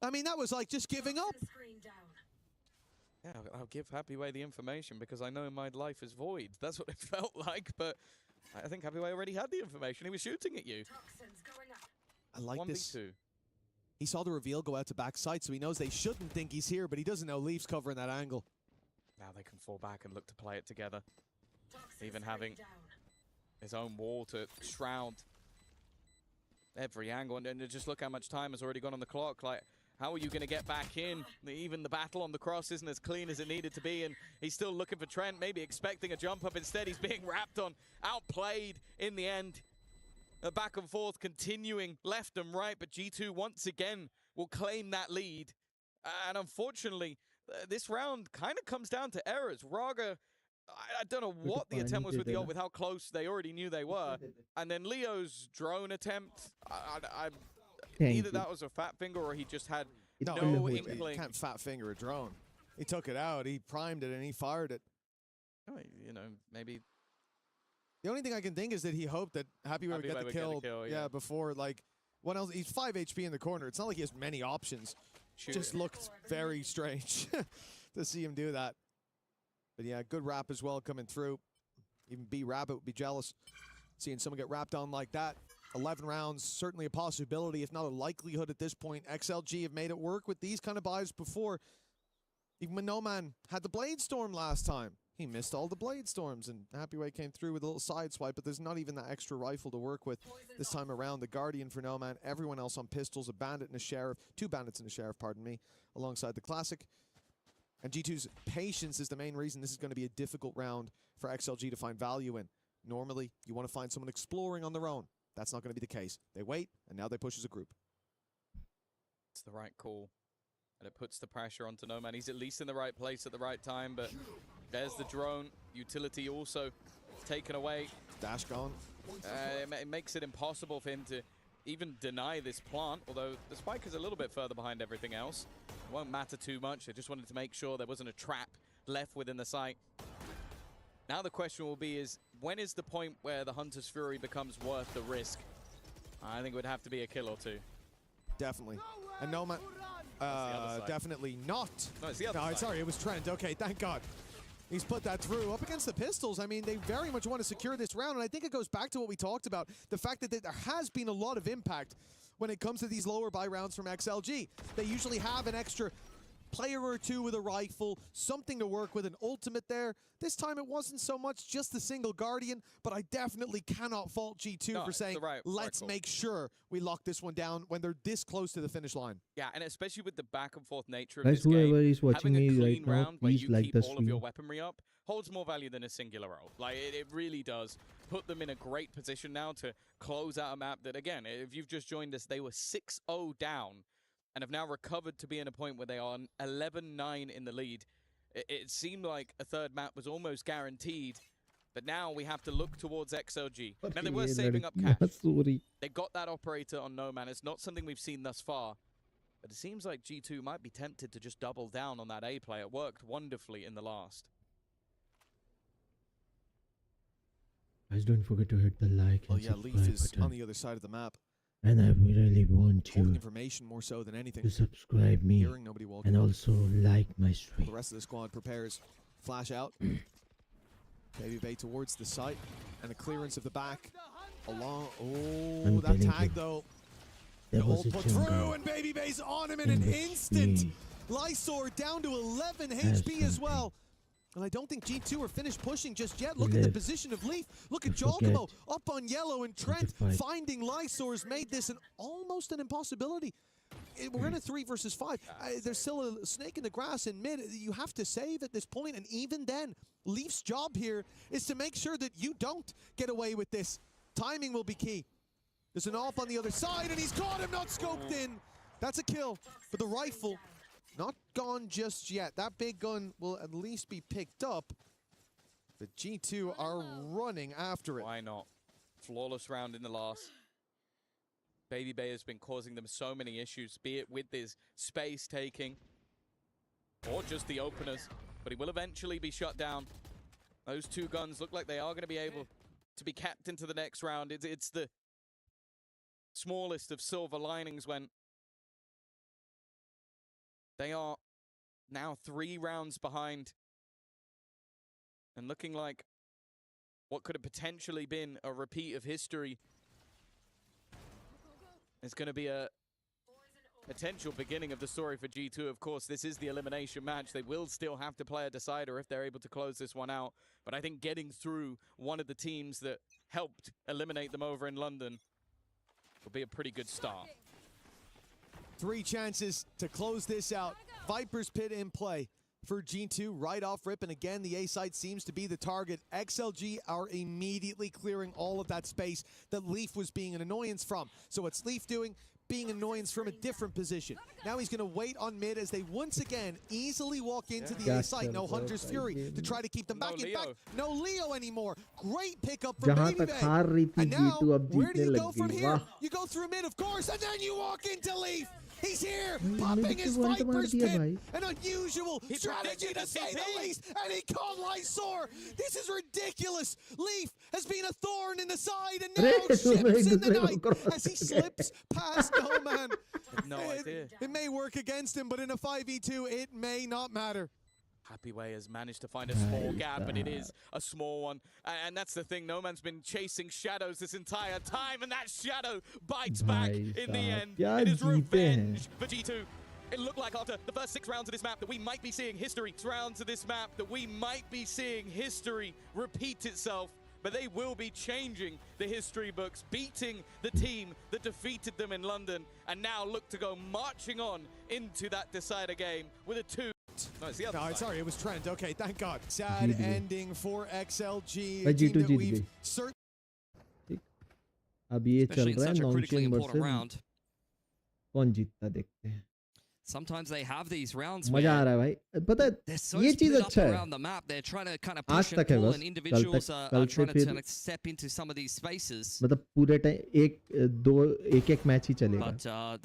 I mean that was like just giving up. Yeah, I'll give Happyway the information because I know my life is void. That's what it felt like, but I think Happyway already had the information. He was shooting at you. I like 1v2. this. He saw the reveal go out to backside, so he knows they shouldn't think he's here, but he doesn't know Leaf's covering that angle. Now they can fall back and look to play it together. Even having his own wall to shroud every angle. And just look how much time has already gone on the clock. Like, how are you going to get back in? Even the battle on the cross isn't as clean as it needed to be, and he's still looking for Trent, maybe expecting a jump up. Instead, he's being wrapped on, outplayed in the end. A back and forth continuing left and right, but G2 once again will claim that lead. And unfortunately, this round kind of comes down to errors. Raga, I don't know what the attempt was with the ult, with how close they already knew they were. And then Leo's drone attempt, either that was a fat finger or he just had no inkling. You can't fat finger a drone. He took it out, he primed it, and he fired it. You know, maybe. The only thing I can think is that he hoped that Happyway would get the kill. Yeah, before, like, what else? He's 5 HP in the corner. It's not like he has many options. Just looked very strange to see him do that. But yeah, good wrap as well coming through. Even B-Rabbit would be jealous seeing someone get wrapped on like that. 11 rounds, certainly a possibility, if not a likelihood at this point. XLG have made it work with these kind of buys before. Even when No Man had the Blade Storm last time, he missed all the Blade Storms, and Happyway came through with a little side swipe, but there's not even that extra rifle to work with this time around. The Guardian for No Man, everyone else on pistols, a Bandit and a Sheriff, 2 Bandits and a Sheriff, pardon me, alongside the Classic. And G2's patience is the main reason this is going to be a difficult round for XLG to find value in. Normally, you want to find someone exploring on their own. That's not going to be the case. They wait, and now they push as a group. It's the right call, and it puts the pressure onto No Man. He's at least in the right place at the right time, but there's the drone. Utility also taken away. Dash gone. It makes it impossible for him to even deny this plant, although the spike is a little bit further behind everything else. It won't matter too much. They just wanted to make sure there wasn't a trap left within the site. Now the question will be is, when is the point where the Hunter's Fury becomes worth the risk? I think it would have to be a kill or two. Definitely. And No Man, definitely not. No, it's the other side. Sorry, it was Trent. Okay, thank God. He's put that through. Up against the pistols, I mean, they very much want to secure this round, and I think it goes back to what we talked about, the fact that there has been a lot of impact when it comes to these lower buy rounds from XLG. They usually have an extra player or two with a rifle, something to work with, an ultimate there. This time it wasn't so much just the single Guardian, but I definitely cannot fault G2 for saying, let's make sure we lock this one down when they're this close to the finish line. Yeah, and especially with the back and forth nature of Guys, this game, whoever is watching having a me clean right now, round where please you like keep the all of your stream. weaponry up holds more value than a singular ult. Like, it really does put them in a great position now to close out a map that, again, if you've just joined us, they were 6-0 down and have now recovered to be in a point where they are 11-9 in the lead. It seemed like a third map was almost guaranteed, but now we have to look towards XLG. Now, they were saving up cash. They got that operator on No Man. It's not something we've seen thus far, but it seems like G2 might be tempted to just double down on that A play. It worked wonderfully in the last. Guys, don't forget to hit the like and yeah, Leaf subscribe is button. on the other side of the map. And I really want Holding you information more so than anything. to subscribe me Hearing nobody walking. and also like my stream. The rest of the squad prepares. Flash out. Baby Bay towards the site. And a clearance of the back. Along. Oh, I'm that telling tag you, though. there The was ult a put jungle through, and Baby Bay's on him in in an the instant. stream. Lysor down to 11 Has HP as well. And I don't think G2 are finished pushing just yet. Look at the position of Leaf. Look at Giacomo up on yellow, and Trent finding Lysor's made this almost an impossibility. we're in a 3 versus 5. There's still a snake in the grass in mid. You have to save at this point, and even then, Leaf's job here is to make sure that you don't get away with this. Timing will be key. There's an off on the other side, and he's caught him, not scoped in. That's a kill, but the rifle not gone just yet. That big gun will at least be picked up. The G2 are running after it. Why not? Flawless round in the last. Baby Bay has been causing them so many issues, be it with his space taking or just the openers, but he will eventually be shut down. Those two guns look like they are going to be able to be kept into the next round. It's the smallest of silver linings when they are now 3 rounds behind and looking like what could have potentially been a repeat of history. It's going to be a potential beginning of the story for G2. Of course, this is the elimination match. They will still have to play a decider if they're able to close this one out. But I think getting through one of the teams that helped eliminate them over in London will be a pretty good start. 3 chances to close this out. Viper's Pit in play for G2 right off rip, and again the A side seems to be the target. XLG are immediately clearing all of that space that Leaf was being an annoyance from. So what's Leaf doing? Being an annoyance from a different position. Now he's going to wait on mid as they once again easily walk into the A site. No Hunter's Fury to try to keep them back. In fact, no Leo anymore. Great pickup from Baby Bay. And now, where do you go from here? You go through mid, of course, and then you walk into Leaf. He's here, popping his Viper's Pit. An unusual strategy to say the least, and he caught Lysor. This is ridiculous. Leaf has been a thorn in the side, and now ships in the night as he slips past No Man. No idea. It may work against him, but in a 5v2, it may not matter. Happy Way has managed to find a small gap, and it is a small one. And that's the thing, No Man's been chasing shadows this entire time, and that shadow bites back in the end. It is revenge for G2. It looked like after the first 6 rounds of this map that we might be seeing history. 6 rounds of this map that we might be seeing history repeat itself. But they will be changing the history books, beating the team that defeated them in London, and now look to go marching on into that decider game with a 2. No, it's the other side. Sorry, it was Trent. Okay, thank God. Sad ending for XLG. G2 जीत गई। अब ये चल रहा है नॉन्गशिम versus कौन जीतता देखते हैं। Sometimes they have these rounds मजा आ रहा है भाई। पता है ये चीज अच्छा है। Around the map, they're trying to kind of push and pull, and individuals are trying to step into some of these spaces. मतलब पूरे टाइम एक मैच ही चलेगा।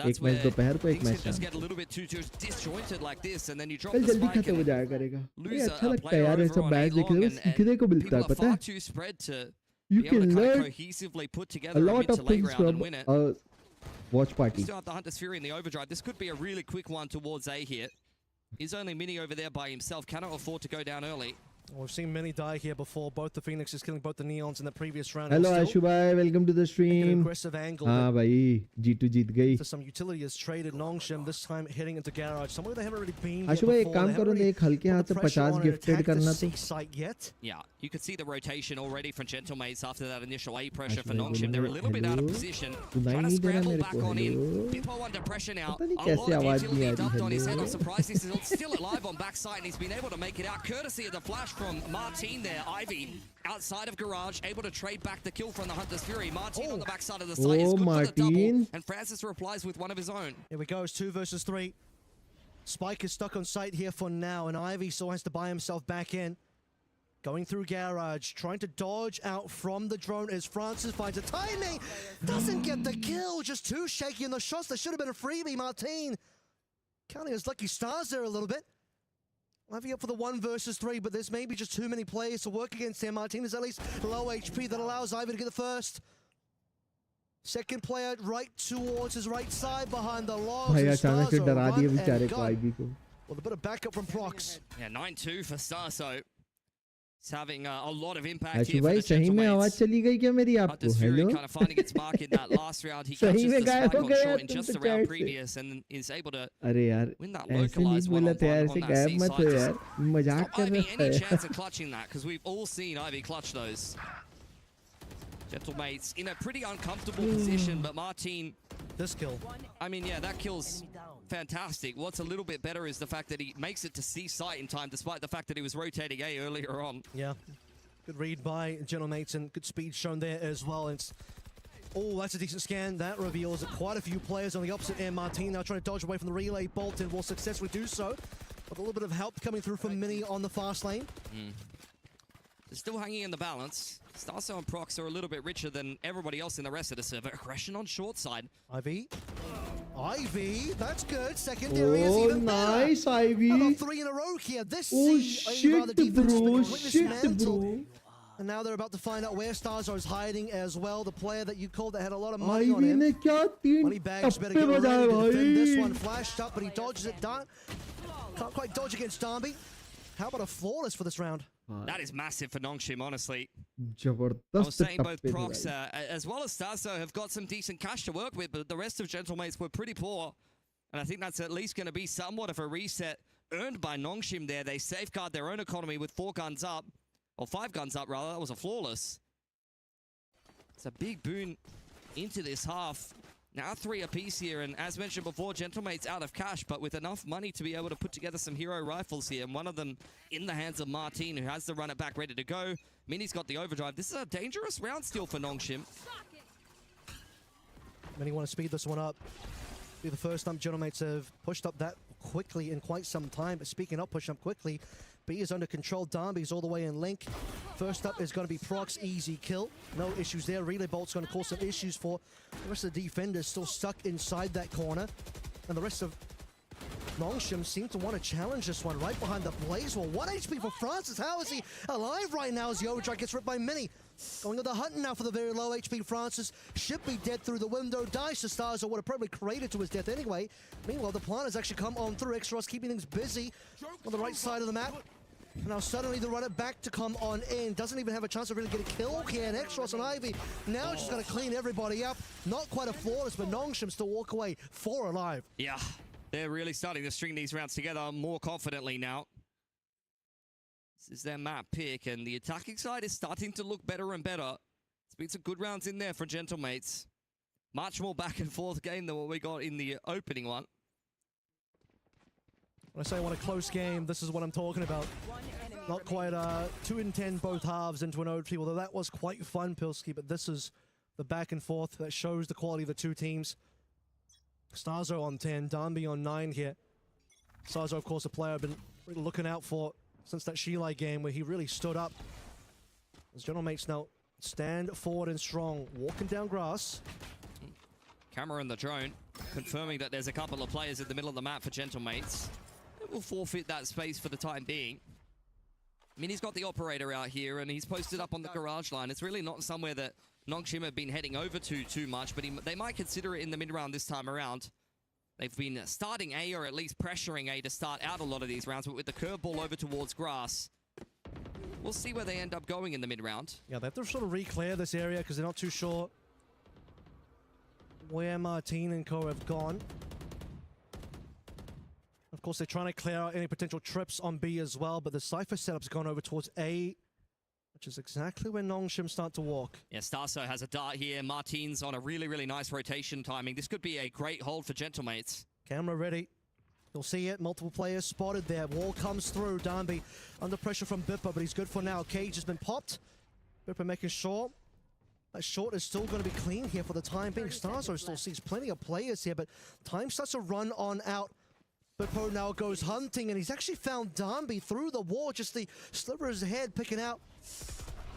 एक मैच दोपहर को, एक match just get a little bit too disjointed like this, and then you drop the spike. जल्दी खत्म हो जाया करेगा। ये अच्छा लगता है यार, ऐसा मैच देखने में सीखने को मिलता है, पता है। You can learn a lot of things from watch party. Still have the Hunter's Fury in the overdrive. This could be a really quick one towards A here. He's only Mini over there by himself. Cannot afford to go down early. We've seen Mini die here before. Both the Phoenixes killing both the Neons in the previous round. Hello Ashu bhai, welcome to the stream. An aggressive angle. हाँ भाई, G2 जीत गई. For some utility has traded Nongshim, this time heading into garage. Somewhere they haven't really been. Ashu bhai, एक काम करो, एक हल्के हाथ से 50 gifted करना तो. Yeah, you could see the rotation already from Gentlemates after that initial A pressure for Nongshim. They're a little bit out of position. Trying to scramble back on in. Pitbull under pressure now. A lot of utility dumped on his head. I'm surprised he's still alive on backside, and he's been able to make it out courtesy of the flash from Martin there. Ivy outside of garage, able to trade back the kill from the Hunter's Fury. Martin on the backside of the site is good for the double, and Francis replies with one of his own. Here we go, it's 2 versus 3. Spike is stuck on site here for now, and Ivy still has to buy himself back in. Going through garage, trying to dodge out from the drone as Francis finds a timing. Doesn't get the kill, just too shaky in the shots. There should have been a freebie. Martin counting his lucky stars there a little bit. Ivy up for the 1 versus 3, but there's maybe just too many players to work against him. Martin is at least low HP that allows Ivy to get the first. Second player right towards his right side behind the logs. भाई अचानक से डरा दिया बेचारे को IB को. Well, a bit of backup from Prox. Yeah, 9-2 for Starso. It's having a lot of impact Ashu here भाई for the सही में आवाज Gentlemates. चली गई क्या मेरी आपको? Hunter's Fury hello. kind of finding its mark in that last round. He सही catches में the गायब spike हो on गया short in तुम just तो the round chat से. previous, and is able to अरे यार win that ऐसे नहीं localized बोला था यार, one-on-one ऐसे on that गायब C मत side. हो Just यार, मजाक stop कर Ivy रहा any है. chance of clutching that, because we've all seen Ivy clutch those. Gentlemates in a pretty uncomfortable position, but Martin this kill. I mean, yeah, that kill's fantastic. What's a little bit better is the fact that he makes it to C site in time, despite the fact that he was rotating A earlier on. Yeah, good read by Gentlemates and good speed shown there as well. And oh, that's a decent scan. That reveals that quite a few players on the opposite end. Martin now trying to dodge away from the relay bolt and will successfully do so. With a little bit of help coming through from Mini on the fast lane. They're still hanging in the balance. Starso and Prox are a little bit richer than everybody else in the rest of the server. Aggression on short side. Ivy, that's good. Secondary is Oh, even better. nice, Ivy. About 3 in a row here. This Oh, shit, shit, bro. And now they're about to find out where Starzo is hiding as well. The player that you called that had a lot of money on Ivy him. ने क्या 3 Money bags better get टप्पे ready बजाए to defend this भाई. one. Flashed up, but he dodges it. Can't quite dodge against Darby. How about a flawless for this round? That is massive for Nongshim, honestly. I was जबरदस्त saying both टप्पे थे Prox भाई. as well as Starso have got some decent cash to work with, but the rest of Gentlemates were pretty poor. And I think that's at least going to be somewhat of a reset earned by Nongshim there. They safeguard their own economy with 4 guns up, or 5 guns up rather. That was a flawless. It's a big boon into this half. Now 3 apiece here, and as mentioned before, Gentlemates out of cash, but with enough money to be able to put together some hero rifles here, and one of them in the hands of Martin, who has the run it back ready to go. Mini's got the overdrive. This is a dangerous round still for Nongshim. Many want to speed this one up. Be the first time Gentlemates have pushed up that quickly in quite some time. But speaking up, push up quickly. B is under control. Darby's all the way in link. First up is going to be Prox, easy kill. No issues there. Relay Bolt's going to cause some issues for the rest of the defenders still stuck inside that corner. And the rest of Nongshim seem to want to challenge this one right behind the Blaze Wall. 1 HP for Francis. How is he alive right now as the overdrive gets ripped by Mini? Going on the hunt now for the very low HP Francis. Should be dead through the window. Dice to Stars would have probably created to his death anyway. Meanwhile, the plan has actually come on through. Xros keeping things busy on the right side of the map. Now suddenly the runner back to come on in. Doesn't even have a chance to really get a kill here. And Xros and Ivy now just going to clean everybody up. Not quite a flawless, but Nongshim still walk away 4 alive. Yeah, they're really starting to string these rounds together more confidently now. This is their map pick, and the attacking side is starting to look better and better. It's been some good rounds in there for Gentlemates. Much more back and forth game than what we got in the opening one. When I say I want a close game, this is what I'm talking about. Not quite 2 in 10 both halves into an OT, although that was quite fun, Pilski, but this is the back and forth that shows the quality of the 2 teams. Starzo on 10, Darby on 9 here. Starzo, of course, a player I've been really looking out for since that Shilai game where he really stood up. As Gentlemates now stand forward and strong, walking down grass. Camera and the drone confirming that there's a couple of players in the middle of the map for Gentlemates. It will forfeit that space for the time being. Mini's got the operator out here, and he's posted up on the garage line. It's really not somewhere that Nongshim have been heading over to too much, but they might consider it in the mid-round this time around. They've been starting A, or at least pressuring A to start out a lot of these rounds, but with the curveball over towards grass, we'll see where they end up going in the mid-round. Yeah, they have to sort of re-clear this area because they're not too sure where Martin and Co have gone. Of course, they're trying to clear out any potential trips on B as well, but the Cypher setup's gone over towards A, which is exactly where Nongshim start to walk. Yeah, Starso has a dart here. Martin's on a really, really nice rotation timing. This could be a great hold for Gentlemates. Camera ready. You'll see it. Multiple players spotted there. Wall comes through. Darby under pressure from Bipper, but he's good for now. Cage has been popped. Bipper making sure that short is still going to be clean here for the time being. Starzo still sees plenty of players here, but time starts to run on out. Bipper now goes hunting, and he's actually found Darby through the wall. Just the sliver of his head picking out.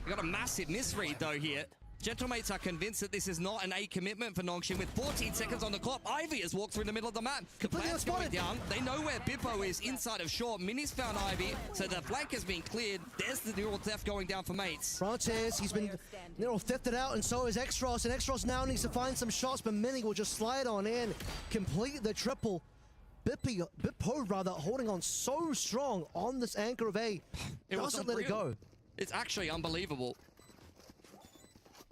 We got a massive misread though here. Gentlemates are convinced that this is not an A commitment for Nongshim with 14 seconds on the clock. Ivy has walked through the middle of the map. The plan's going down. They know where Bippo is inside of short. Mini's found Ivy, so the flank has been cleared. There's the neural theft going down for Mates. Francis, he's been neural thefted out, and so is Xros, and Xros now needs to find some shots, but Mini will just slide on in, complete the triple. Bippo rather holding on so strong on this anchor of A. Doesn't let it go. It's actually unbelievable.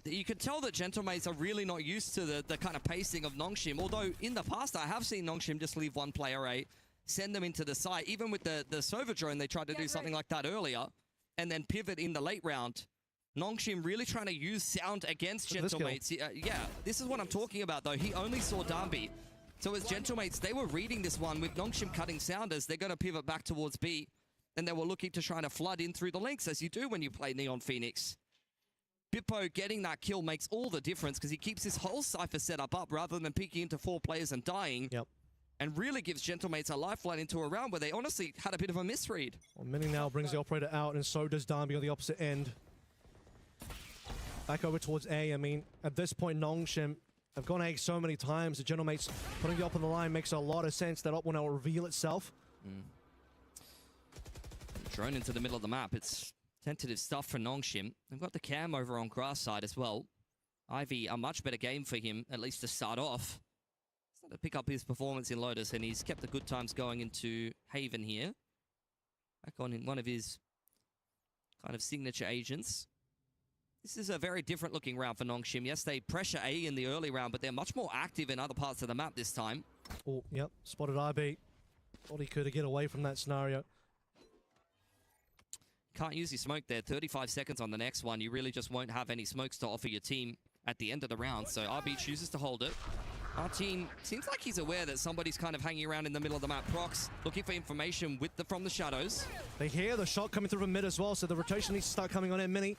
You can tell that Gentlemates are really not used to the kind of pacing of Nongshim, although in the past I have seen Nongshim just leave one player A, send them into the site. Even with the Sova drone, they tried to do something like that earlier, and then pivot in the late round. Nongshim really trying to use sound against Gentlemates. Yeah, this is what I'm talking about, though. He only saw Dambi. So as Gentlemates, they were reading this one with Nongshim cutting sounders. They're going to pivot back towards B. And they were looking to try to flood in through the links, as you do when you play Neon Phoenix. Bippo getting that kill makes all the difference because he keeps his whole Cypher setup up rather than peeking into 4 players and dying. Yep. And really gives Gentlemates a lifeline into a round where they honestly had a bit of a misread. Well, Mini now brings the operator out, and so does Dambi on the opposite end. Back over towards A. I mean, at this point, Nongshim have gone A so many times. The Gentlemates putting the op on the line makes a lot of sense. That op will now reveal itself. Drone into the middle of the map. It's tentative stuff for Nongshim. They've got the cam over on grass side as well. Ivy, a much better game for him, at least to start off. Started to pick up his performance in Lotus, and he's kept the good times going into Haven here. Back on in one of his kind of signature agents. This is a very different looking round for Nongshim. Yes, they pressure A in the early round, but they're much more active in other parts of the map this time. Oh, yep. Spotted IB. Thought he could get away from that scenario. Can't use your smoke there. 35 seconds on the next one. You really just won't have any smokes to offer your team at the end of the round. So RB chooses to hold it. Martin seems like he's aware that somebody's kind of hanging around in the middle of the map. Prox looking for information from the shadows. They hear the shot coming through from mid as well, so the rotation needs to start coming on in. Mini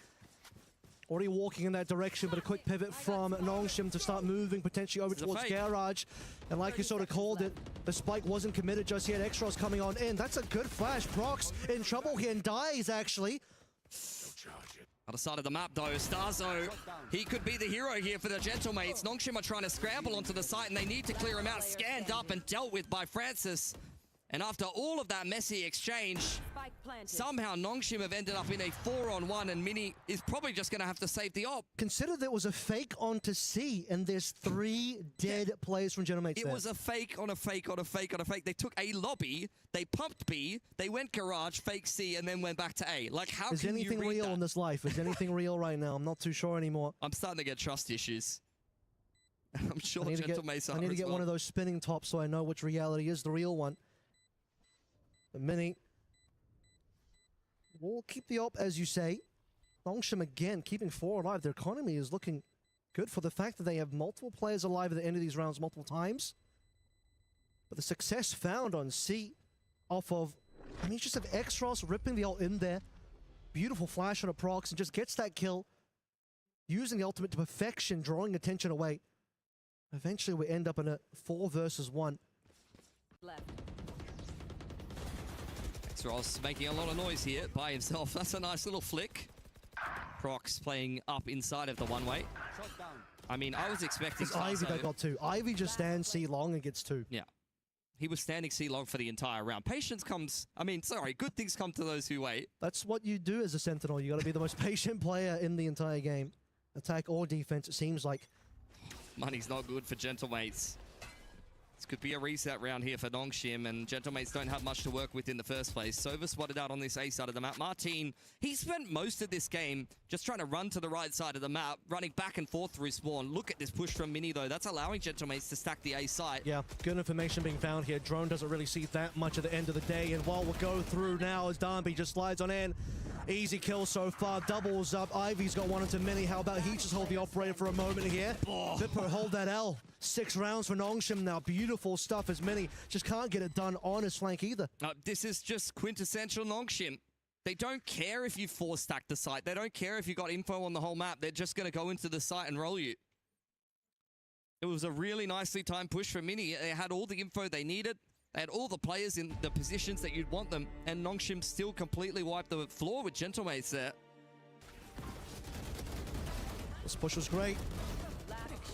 already walking in that direction, but a quick pivot from Nongshim to start moving potentially over towards Garage. And like you sort of called it, the spike wasn't committed just yet. Extras coming on in. That's a good flash. Prox in trouble here and dies, actually. Other side of the map, though, Starzo, he could be the hero here for the Gentlemates. Nongshim are trying to scramble onto the site, and they need to clear him out. Scanned up and dealt with by Francis. And after all of that messy exchange, somehow Nongshim have ended up in a 4-on-1, and Mini is probably just going to have to save the op. Consider there was a fake onto C, and there's 3 dead players from Gentlemates It was a fake on a fake on a fake on a fake. They took A lobby, they pumped B, they went garage, fake C, and then went back to A. Like, how Is can anything you read real that? in this life? Is anything real right now? I'm not too sure anymore. I'm starting to get trust issues. I'm sure I need Gentlemates to get one of those spinning tops so I know which reality is the real one. The Mini will keep the op, as you say. Nongshim again keeping 4 alive. Their economy is looking good for the fact that they have multiple players alive at the end of these rounds multiple times. But the success found on C off of, I mean, you just have X-Ross ripping the ult in there. Beautiful flash on a Prox and just gets that kill. Using the ultimate to perfection, drawing attention away. Eventually we end up in a 4 versus 1. Ross making a lot of noise here by himself. That's a nice little flick. Prox playing up inside of the one-way. I mean, I was expecting It's Ivy that got 2. Ivy just stands C long and gets 2. Yeah. He was standing C long for the entire round. Patience comes... I mean, sorry, good things come to those who wait. That's what you do as a Sentinel. You got to be the most patient player in the entire game. Attack or defense, it seems like. Money's not good for Gentlemates. This could be a reset round here for Nongshim, and Gentlemates don't have much to work with in the first place. Sova spotted out on this A side of the map. Martin, he spent most of this game just trying to run to the right side of the map, running back and forth through spawn. Look at this push from Mini, though. That's allowing Gentlemates to stack the A site. Yeah, good information being found here. Drone doesn't really see that much at the end of the day, and while we'll go through now as Dambi just slides on in. Easy kill so far, doubles up. Ivy's got 1 into Mini. How about he just hold the operator for a moment here? Vipper hold that L. 6 rounds for Nongshim now. Beautiful stuff as Mini just can't get it done on his flank either. This is just quintessential Nongshim. They don't care if you 4-stacked the site. They don't care if you got info on the whole map. They're just going to go into the site and roll you. It was a really nicely timed push for Mini. They had all the info they needed. They had all the players in the positions that you'd want them, and Nongshim still completely wiped the floor with Gentlemates there. This push was great.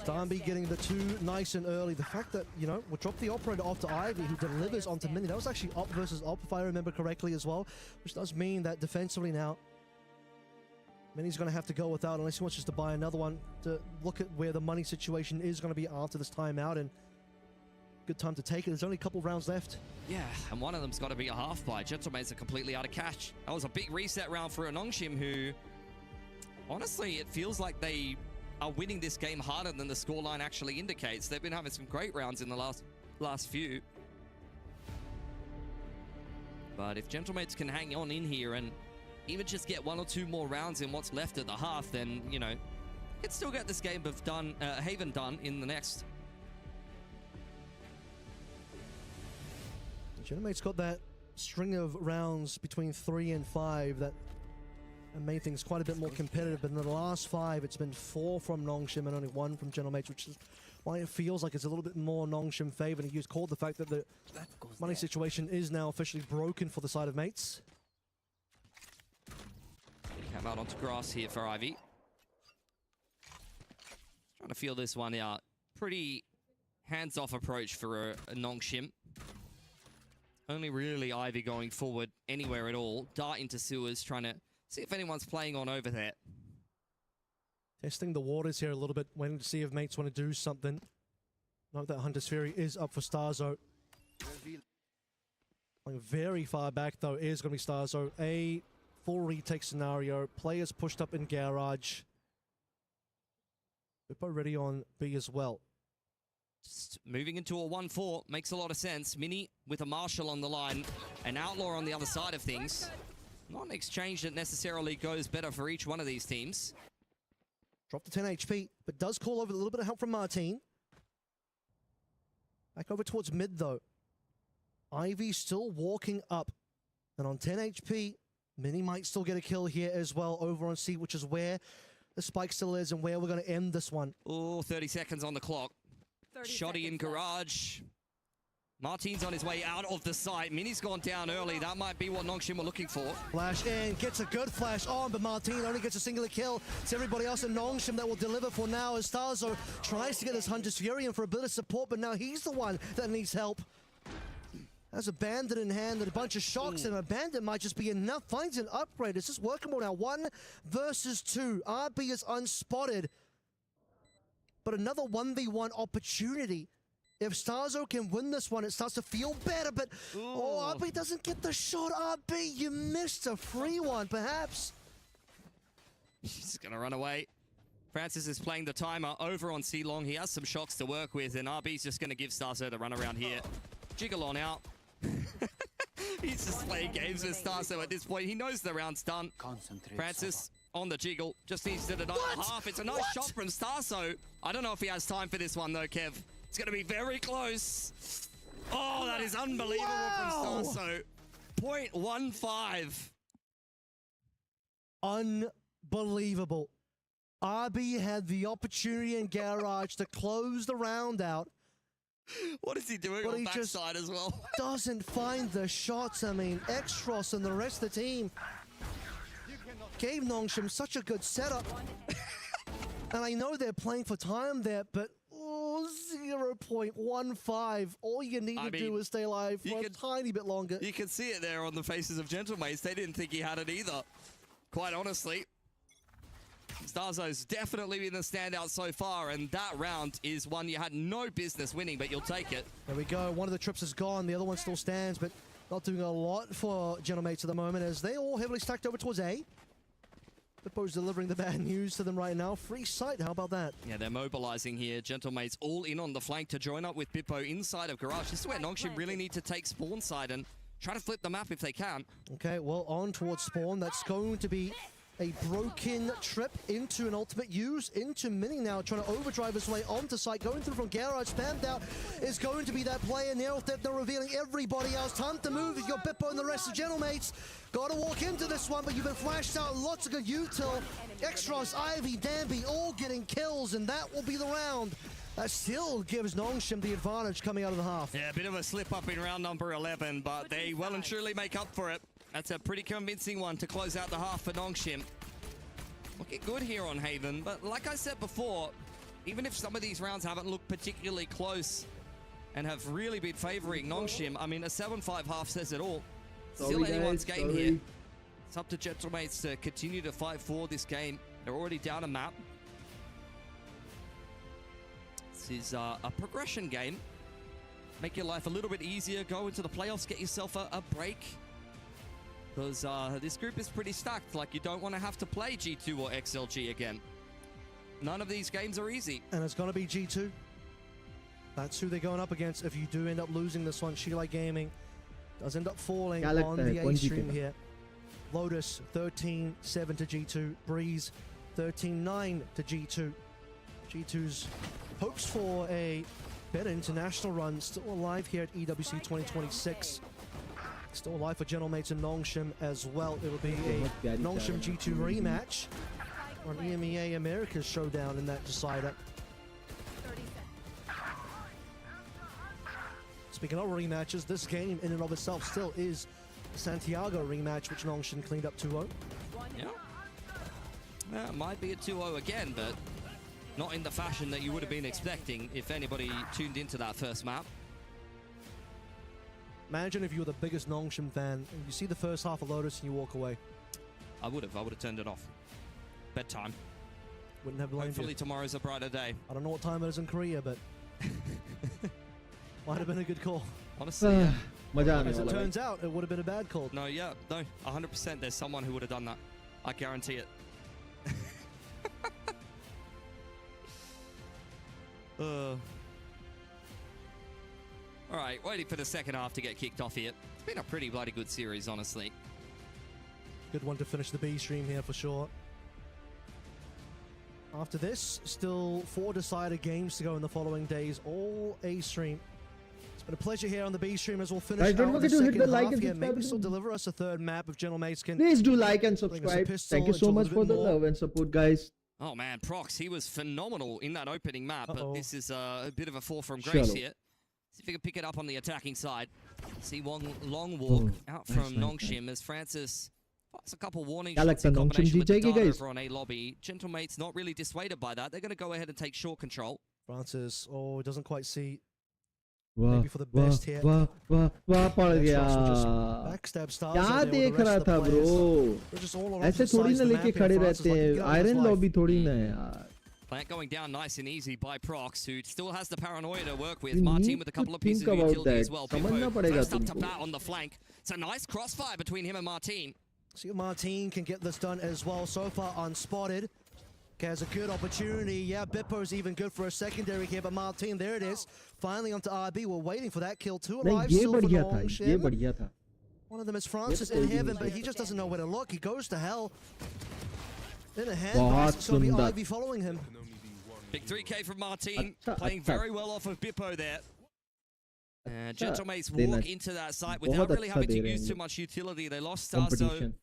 Dambi getting the 2 nice and early. The fact that, you know, we'll drop the operator off to Ivy, who delivers onto Mini. That was actually op versus op, if I remember correctly as well, which does mean that defensively now, Mini's going to have to go without, unless he wants just to buy another one, to look at where the money situation is going to be after this timeout, and good time to take it. There's only a couple rounds left. Yeah, and one of them's got to be a half buy. Gentlemates are completely out of cash. That was a big reset round for a Nongshim who, honestly, it feels like they are winning this game harder than the scoreline actually indicates. They've been having some great rounds in the last few. But if Gentlemates can hang on in here and even just get 1 or 2 more rounds in what's left at the half, then, you know, could still get this game of Haven done in the next. Genomate's got that string of rounds between 3 and 5 that made things quite a bit more competitive, but in the last 5 it's been 4 from Nongshim and only 1 from Genomates, which is why it feels like it's a little bit more Nongshim favored. He used called the fact that the money situation is now officially broken for the side of Mates. Came out onto grass here for Ivy. Trying to feel this one out. Pretty hands-off approach for a Nongshim. Only really Ivy going forward anywhere at all. Dart into sewers, trying to see if anyone's playing on over there. Testing the waters here a little bit, waiting to see if Mates want to do something. Note that Hunter's Fury is up for Starzo. Going very far back though is going to be Starzo. A full retake scenario. Players pushed up in garage. Bippo ready on B as well. Just moving into a 1-4 makes a lot of sense. Mini with a Marshall on the line, an Outlaw on the other side of things. Not an exchange that necessarily goes better for each one of these teams. Drop to 10 HP, but does call over a little bit of help from Martin. Back over towards mid though. Ivy still walking up. And on 10 HP, Mini might still get a kill here as well over on C, which is where the spike still is and where we're going to end this one. Oh, 30 seconds on the clock. Shoddy in garage. Martin's on his way out of the site. Mini's gone down early. That might be what Nongshim were looking for. Flash in, gets a good flash on, but Martin only gets a singular kill. It's everybody else in Nongshim that will deliver for now as Starzo tries to get this Hunter's Fury in for a bit of support, but now he's the one that needs help. Has a bandit in hand and a bunch of shocks, and a bandit might just be enough. Finds an upgrade. It's just workable now. 1 versus 2. RB is unspotted. But another 1v1 opportunity. If Starzo can win this one, it starts to feel better, but oh, RB doesn't get the shot. RB, you missed a free one, perhaps. He's gonna run away. Francis is playing the timer over on C-Long. He has some shocks to work with, and RB's just gonna give Starzo the run around here. Jiggle on out. He's just playing games with Starzo at this point. He knows the round's done. Francis on the jiggle. Just needs to deny the half. It's a nice shot from Starzo. I don't know if he has time for this one, though, Kev. It's going to be very close. Oh, that is unbelievable from Starzo. 0.15. Unbelievable. RB had the opportunity in garage to close the round out. What is he doing on backside as well? Doesn't find the shots. I mean, Extros and the rest of the team gave Nongshim such a good setup. And I know they're playing for time there, but 0.15. All you need to do is stay alive for a tiny bit longer. You can see it there on the faces of Gentlemates. They didn't think he had it either, quite honestly. Starzo's definitely been the standout so far, and that round is one you had no business winning, but you'll take it. There we go. One of the trips is gone. The other one still stands, but not doing a lot for Gentlemates at the moment as they all heavily stacked over towards A. Bippo's delivering the bad news to them right now. Free sight, how about that? Yeah, they're mobilizing here. Gentlemates all in on the flank to join up with Bippo inside of garage. This is where Nongshim really need to take spawn side and try to flip the map if they can. Okay, well, on towards spawn. That's going to be a broken trip into an ultimate use, into Mini now, trying to overdrive his way onto site, going through from garage, spammed out, is going to be that player now that they're revealing everybody else. Time to move if you're Bippo and the rest of Gentlemates. Gotta walk into this one, but you've been flashed out, lots of good util. Extros, Ivy, Danby, all getting kills, and that will be the round. That still gives Nongshim the advantage coming out of the half. Yeah, a bit of a slip up in round number 11, but they well and truly make up for it. That's a pretty convincing one to close out the half for Nongshim. Looking good here on Haven, but like I said before, even if some of these rounds haven't looked particularly close and have really been favoring Nongshim, I mean, a 7-5 half says it all. Still anyone's game here. It's up to Gentlemates to continue to fight for this game. They're already down a map. This is a progression game. Make your life a little bit easier. Go into the playoffs, get yourself a break. Because this group is pretty stacked. Like, you don't want to have to play G2 or XLG again. None of these games are easy. And it's going to be G2. That's who they're going up against if you do end up losing this one. Sheelight Gaming does end up falling on the A stream here. Lotus 13-7 to G2. Breeze 13-9 to G2. G2's hopes for a better international run still alive here at EWC 2026. Still alive for Gentlemates and Nongshim as well. It will be a Nongshim G2 rematch on EMEA America's showdown in that decider. Speaking of rematches, this game in and of itself still is Santiago rematch, which Nongshim cleaned up 2-0. Yeah, it might be a 2-0 again, but not in the fashion that you would have been expecting if anybody tuned into that first map. Imagine if you were the biggest Nongshim fan and you see the first half of Lotus and you walk away. I would have turned it off. Bedtime. Wouldn't have blamed Hopefully you. tomorrow's a brighter day. I don't know what time it is in Korea, but might have been a good call. Honestly, as it turns out, it would have been a bad call. No, 100%. There's someone who would have done that. I guarantee it. All right, waiting for the second half to get kicked off here. It's been a pretty bloody good series, honestly. Good one to finish the B stream here for sure. After this, still 4 decider games to go in the following days, all A stream. It's been a pleasure here on the B stream as we'll finish Guys, don't out forget the to hit second the like half and here. subscribe Maybe still button. deliver us a third map if Gentlemates can. Please do like and bring us a subscribe. pistol Thank you and so show a much little for bit the more. love and support, guys. Oh man, Prox, he was phenomenal in that opening map, but this is a bit of a fall from grace Shallow. here. See if we can pick it up on the attacking side. See one long walk out from Nongshim as Francis fires a couple warning क्या shots लगता in है Nongshim combination with the जीतेगी, dart guys? over on A lobby. Gentlemates not really dissuaded by that. They're going to go ahead and take short control. Francis, doesn't quite see. वाह Maybe for the best here. वाह वाह वाह पड़ Next गया shots will just backstab stars क्या out there with देख the रहा rest of the था players. Bro They're just all around ऐसे the थोड़ी sides ना of the लेके map here. खड़े Francis रहते like, हैं get on his iron life. Lobby थोड़ी ना है यार Plant going down nice and easy by Prox, who still has the paranoia to work with. You Martin need with a to couple of think pieces of about utility that. as well. समझना Bippo पड़ेगा pressed up to तुमको bat on the flank. It's a nice crossfire between him and Martin. See if Martin can get this done as well. So far unspotted. Has a good opportunity. Yeah, Bippo's even good for a secondary here, but Martin, there it is. Finally onto RB. We're waiting for that kill. 2 नहीं alive ये still for बढ़िया था ये Nongshim. बढ़िया था One of them is Francis in heaven, but he just doesn't know where to look. He goes to hell. In a hand, बहुत it's going to be सुंदर Ivy following him. Big 3K from Martin, अच्छा, playing अच्छा. very well off of Bippo there. अच्छा Gentlemates देना walk into that site बहुत without really अच्छा having they to रहे हैं use too ये much utility. They lost Starzo competition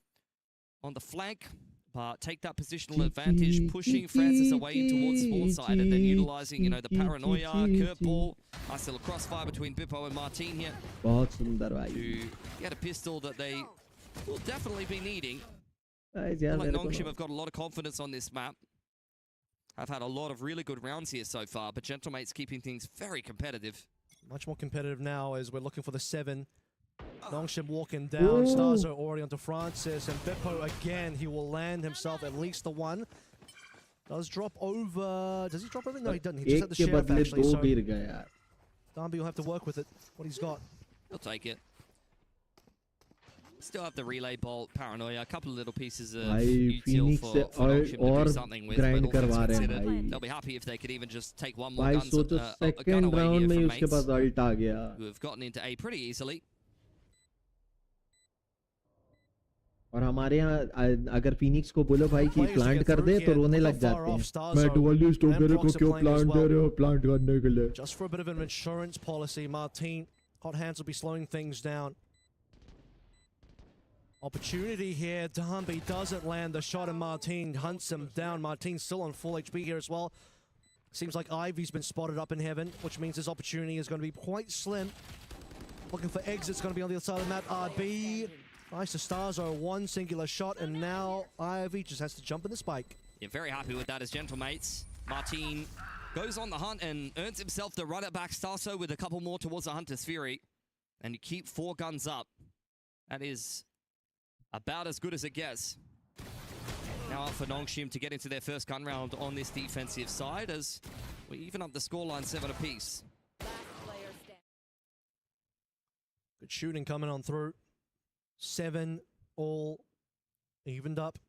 on the flank, but take that positional advantage, pushing Francis away towards spawn side and then utilizing, you know, the paranoia, curveball. Nice little crossfire between Bippo and Martin here. बहुत सुंदर भाई Who get a pistol that they will definitely be needing. guys I यार feel like मेरे को Nongshim ना have got a lot of confidence on this map. I've had a lot of really good rounds here so far, but Gentlemates keeping things very competitive. Much more competitive now as we're looking for the 7. Nongshim walking down. Starzo already onto Francis. And Bippo again, he will land himself at least the 1. Does drop over. Does he drop over? No, he doesn't. He just had एक the के sheriff बदले actually. दो So गिर गए यार Darby will have to work with it. What he's got. He'll take it. Still have the relay bolt, paranoia, a couple of little pieces of भाई util Phoenix for से Nongshim to और do something with. grind But all things करवा रहे हैं considered, भाई they'll be happy if they could even just take one more भाई gun, सोचो gun second away round here में ही from उसके mates पास अल्ट आ गया who have gotten into A pretty easily. और हमारे यहाँ अगर फिनिक्स को बोलो भाई कि प्लांट कर दे तो रोने लग जाते हैं मैं डुअलिस्ट हूँ मेरे को क्यों प्लांट दे रहे हो प्लांट करने के लिए Just for a bit of an insurance policy, Martin. Hot hands will be slowing things down. Opportunity here. Darby doesn't land the shot and Martin hunts him down. Martin's still on full HP here as well. Seems like Ivy's been spotted up in heaven, which means his opportunity is going to be quite slim. Looking for exits, going to be on the other side of the map. RB. Nice to Starzo, 1 singular shot, and now Ivy just has to jump in the spike. Yeah, very happy with that as Gentlemates. Martin goes on the hunt and earns himself the run it back Starso with a couple more towards the Hunter's Fury. And you keep 4 guns up. That is about as good as it gets. Now up for Nongshim to get into their first gun round on this defensive side as we even up the scoreline 7 apiece. Good shooting coming on through. 7 all evened up.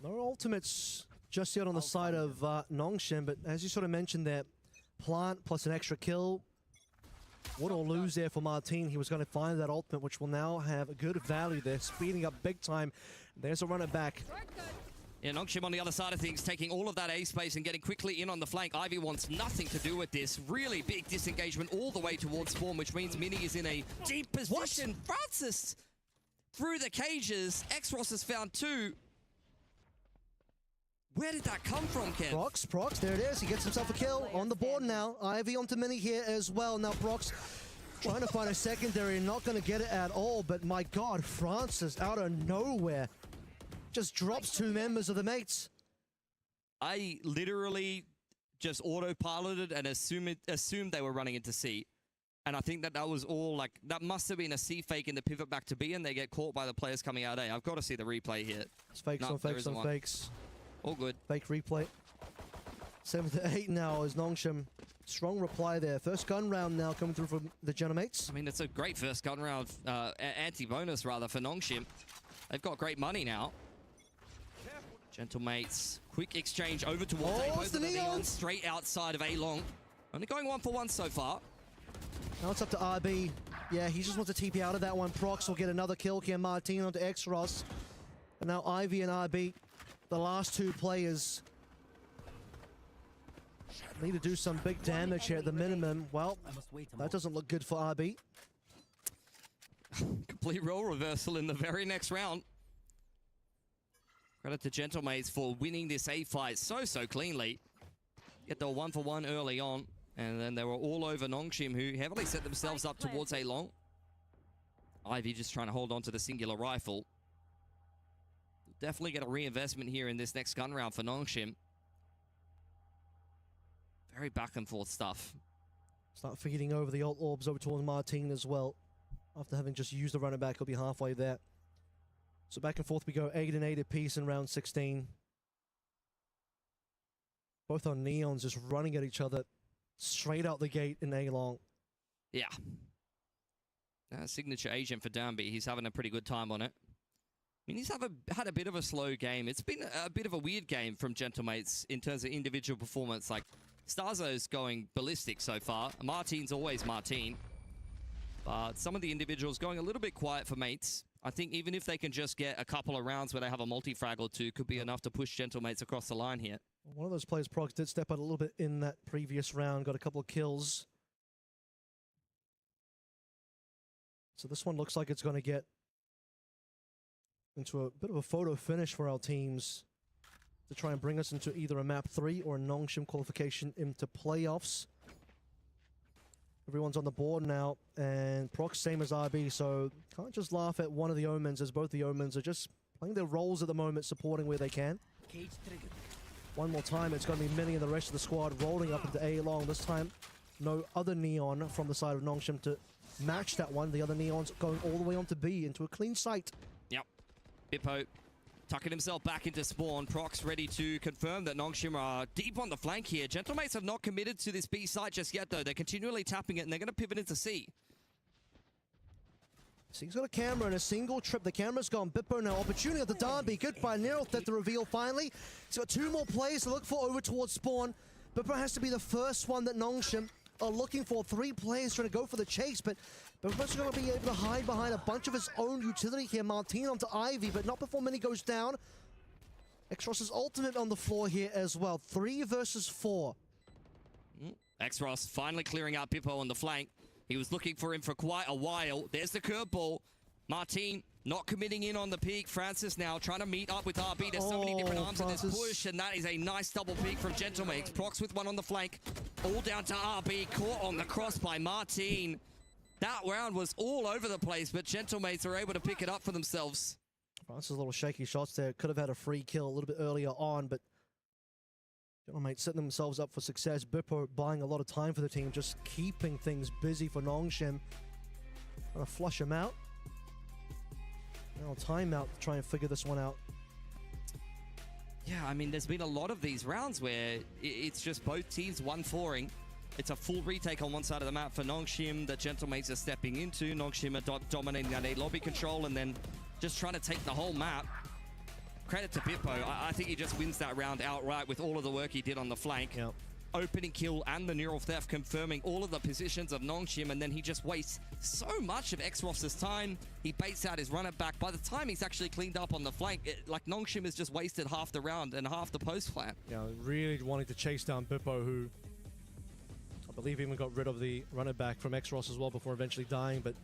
No ultimates just yet on the side of Nongshim, but as you sort of mentioned there, plant plus an extra kill Win or lose there for Martin. He was going to find that ultimate, which will now have a good value there, speeding up big time. There's a runner back. Yeah, Nongshim on the other side of things, taking all of that A space and getting quickly in on the flank. Ivy wants nothing to do with this. Really big disengagement all the way towards Spawn, which means Mini is in a deep position. What? Francis through the cages. XLG has found 2. Where did that come from, Kev? Prox, there it is. He gets himself a kill on the board now. Ivy onto Mini here as well. Now Prox trying to find a secondary, not going to get it at all. But my God, Francis out of nowhere just drops 2 members of the mates. I literally just autopiloted and assumed they were running into C. And I think that was all like, that must have been a C fake in the pivot back to B, and they get caught by the players coming out A. I've got to see the replay here. It's fakes on fakes on fakes. All good. Fake replay. 7-8 now is Nongshim. Strong reply there. First gun round now coming through from the Genomates. I mean, it's a great first gun round, anti-bonus rather, for Nongshim. They've got great money now. Gentlemates, quick exchange over towards A. Both of the Neons straight outside of A long. Only going 1 for 1 so far. Now it's up to RB. Yeah, he just wants to TP out of that one. Prox will get another kill here. Martin onto XLG. And now Ivy and RB, the last 2 players, need to do some big damage here at the minimum. Well, that doesn't look good for RB. Complete role reversal in the very next round. Credit to Gentlemates for winning this A fight so cleanly. Get the 1 for 1 early on, and then they were all over Nongshim, who heavily set themselves up towards A long. Ivy just trying to hold on to the singular rifle. Definitely get a reinvestment here in this next gun round for Nongshim. Very back and forth stuff. Start feeding over the ult orbs over towards Martin as well. After having just used the runner back, he'll be halfway there. So back and forth we go, 8 and 8 apiece in round 16. Both on Neons just running at each other straight out the gate in A long. Yeah. Signature agent for Danby. He's having a pretty good time on it. I mean, he's had a bit of a slow game. It's been a bit of a weird game from Gentlemates in terms of individual performance. Like, Starzo's going ballistic so far. Martin's always Martin. But some of the individuals going a little bit quiet for mates. I think even if they can just get a couple of rounds where they have a multi-frag or 2, could be enough to push Gentlemates across the line here. One of those players, Prox, did step out a little bit in that previous round, got a couple of kills. So this one looks like it's going to get into a bit of a photo finish for our teams to try and bring us into either a map 3 or a Nongshim qualification into playoffs. Everyone's on the board now, and Prox same as RB, so can't just laugh at one of the Omens, as both the Omens are just playing their roles at the moment, supporting where they can. One more time, it's going to be Mini and the rest of the squad rolling up into A long. This time, no other Neon from the side of Nongshim to match that one. The other Neon's going all the way on to B into a clean sight. Yep. Bippo tucking himself back into spawn. Prox ready to confirm that Nongshim are deep on the flank here. Gentlemates have not committed to this B site just yet, though. They're continually tapping it, and they're going to pivot into C. So he's got a camera and a single trip. The camera's gone. Bippo now. Opportunity at the Derby. Goodbye. Nero at the reveal finally. He's got 2 more players to look for over towards spawn. Bippo has to be the first one that Nongshim are looking for. 3 players trying to go for the chase, but Bippo's going to be able to hide behind a bunch of his own utility here. Martin onto Ivy, but not before Mini goes down. XLG's ultimate on the floor here as well. 3 versus 4. XLG finally clearing out Bippo on the flank. He was looking for him for quite a while. There's the curveball. Martin not committing in on the peak. Francis now trying to meet up with RB. There's so many different arms in this push, and that is a nice double peak from Gentlemates. Prox with one on the flank. All down to RB. Caught on the cross by Martin. That round was all over the place, but Gentlemates are able to pick it up for themselves. Francis a little shaky shots there. Could have had a free kill a little bit earlier on, but Gentlemates setting themselves up for success. Bippo buying a lot of time for the team, just keeping things busy for Nongshim. Trying to flush him out. Now timeout to try and figure this one out. Yeah, I mean, there's been a lot of these rounds where it's just both teams 1-4ing. It's a full retake on one side of the map for Nongshim that Gentlemates are stepping into. Nongshim are dominating that A lobby control and then just trying to take the whole map. Credit to Bippo. I think he just wins that round outright with all of the work he did on the flank. Yep. opening kill and the neural theft, confirming all of the positions of Nongshim, and then he just wastes so much of XROS's time. He baits out his runner back. By the time he's actually cleaned up on the flank, like Nongshim has just wasted half the round and half the post plant. Yeah, really wanting to chase down Bippo, who I believe even got rid of the runner back from XROS as well before eventually dying, but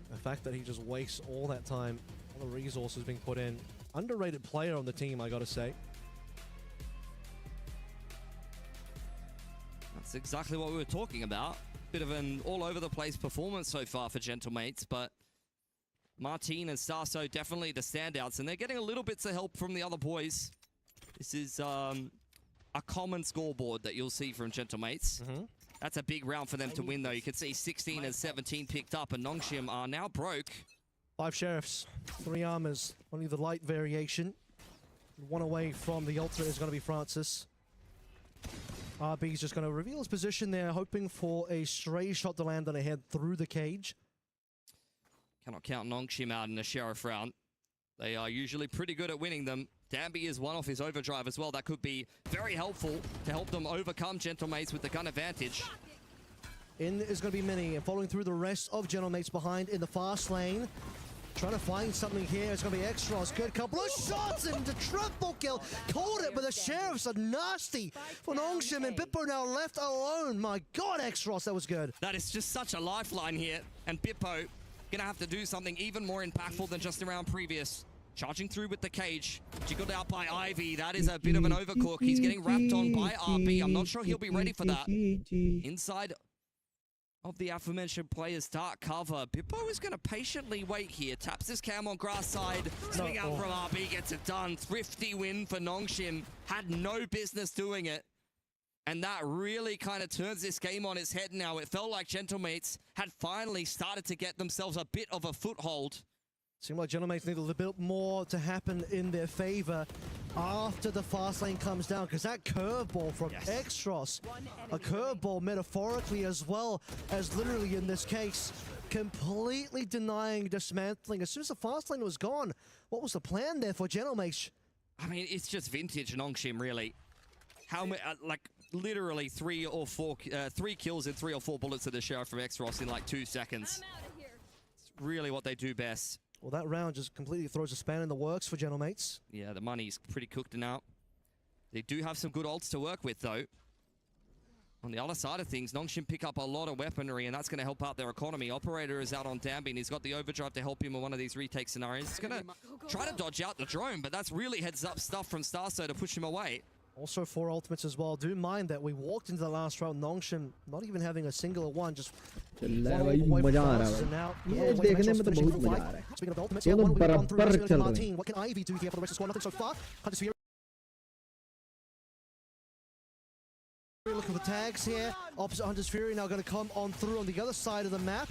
the fact that he just wastes all that time, all the resources being put in. Underrated player on the team, I gotta say. That's exactly what we were talking about. Bit of an all-over-the-place performance so far for Gentlemates, but Martin and Starso definitely the standouts, and they're getting a little bits of help from the other boys. This is a common scoreboard that you'll see from Gentlemates. That's a big round for them to win, though. You can see 16 and 17 picked up, and Nongshim are now broke. 5 sheriffs, 3 armors, only the light variation. 1 away from the ultimate is going to be Francis. RB's just going to reveal his position there, hoping for a stray shot to land on a head through the cage. Cannot count Nongshim out in a sheriff round. They are usually pretty good at winning them. Danby is one off his overdrive as well. That could be very helpful to help them overcome Gentlemates with the gun advantage. In is going to be Mini, and following through the rest of Gentlemates behind in the fast lane. Trying to find something here. It's going to be XROS. Good couple of shots and the triple kill. Caught it, but the sheriffs are nasty for Nongshim, and Bippo now left alone. My God, XROS, that was good. That is just such a lifeline here, and Bippo gonna have to do something even more impactful than just around previous. Charging through with the cage, jiggled out by Ivy. That is a bit of an overcook. He's getting wrapped on by RB. I'm not sure he'll be ready for that. Inside of the aforementioned player's dark cover, Bippo is going to patiently wait here. Taps his cam on grass side. Swing out from RB, gets it done. Thrifty win for Nongshim. Had no business doing it. And that really kind of turns this game on its head now. It felt like Gentlemates had finally started to get themselves a bit of a foothold. Seemed like Gentlemates need a little bit more to happen in their favor after the fast lane comes down, because that curveball from XROS, a curveball metaphorically as well as literally in this case, completely denying dismantling. As soon as the fast lane was gone, what was the plan there for Gentlemates? I mean, it's just vintage Nongshim, really. How many, like, literally 3 kills and 3 or 4 bullets to the sheriff from XROS in like 2 seconds. It's really what they do best. Well, that round just completely throws a span in the works for Gentlemates. Yeah, the money's pretty cooked now. They do have some good ults to work with, though. On the other side of things, Nongshim pick up a lot of weaponry, and that's going to help out their economy. Operator is out on Danby, and he's got the overdrive to help him in one of these retake scenarios. He's going to try to dodge out the drone, but that's really heads-up stuff from Starso to push him away. Also 4 ultimates as well. Do mind that we walked into the last round, Nongshim not even having a single one, just मजा आ रहा है ये देखने में तो बहुत मजा आ रहा है Speaking of the ultimates, दोनों बराबर चल रहे हैं what can Ivy do here for the rest of the squad? Nothing so far. Looking for tags here. Opposite Hunter's Fury now going to come on through on the other side of the map.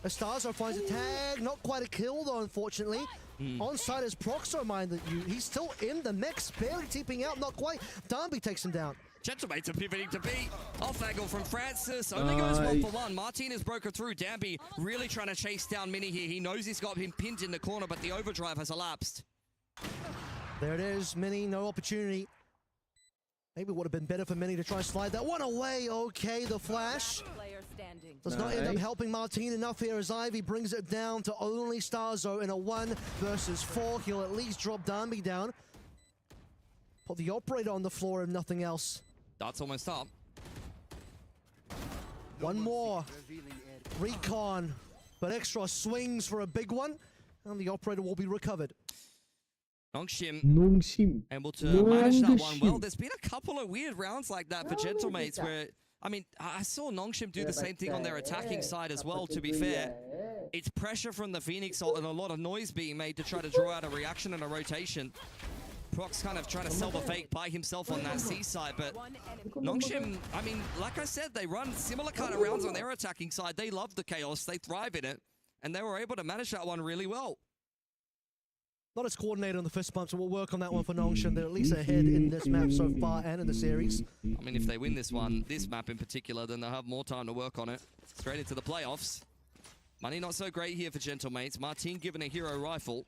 Estarzo finds a tag, not quite a kill though, unfortunately. Onside is Proxo, mind that you. He's still in the mix, barely tipping out, not quite. Danby takes him down. Gentlemates are pivoting to B. Off angle from Francis. Only goes 1 for 1. Martinez broke it through. Danby really trying to chase down Mini here. He knows he's got him pinned in the corner, but the overdrive has elapsed. There it is. Mini, no opportunity. Maybe it would have been better for Mini to try and slide that one away. Okay, the flash does not end up helping Martin enough here as Ivy brings it down to only Starzo in a 1 versus 4. He'll at least drop Danby down. Put the operator on the floor if nothing else. That's almost up. One more. Recon. But Extra swings for a big one. And the operator will be recovered. Nongshim able to manage that one well. There's been a couple of weird rounds like that for Gentlemates where, I mean, I saw Nongshim do the same thing on their attacking side as well, to be fair. It's pressure from the Phoenix ult and a lot of noise being made to try to draw out a reaction and a rotation. Prox kind of trying to sell the fake by himself on that C side, but Nongshim, I mean, like I said, they run similar kind of rounds on their attacking side. They love the chaos, they thrive in it, and they were able to manage that one really well. Not as coordinated on the fist bump, so we'll work on that one for Nongshim. They're at least ahead in this map so far and in the series. I mean, if they win this one, this map in particular, then they'll have more time to work on it. Straight into the playoffs. Money not so great here for Gentlemates. Martin given a hero rifle.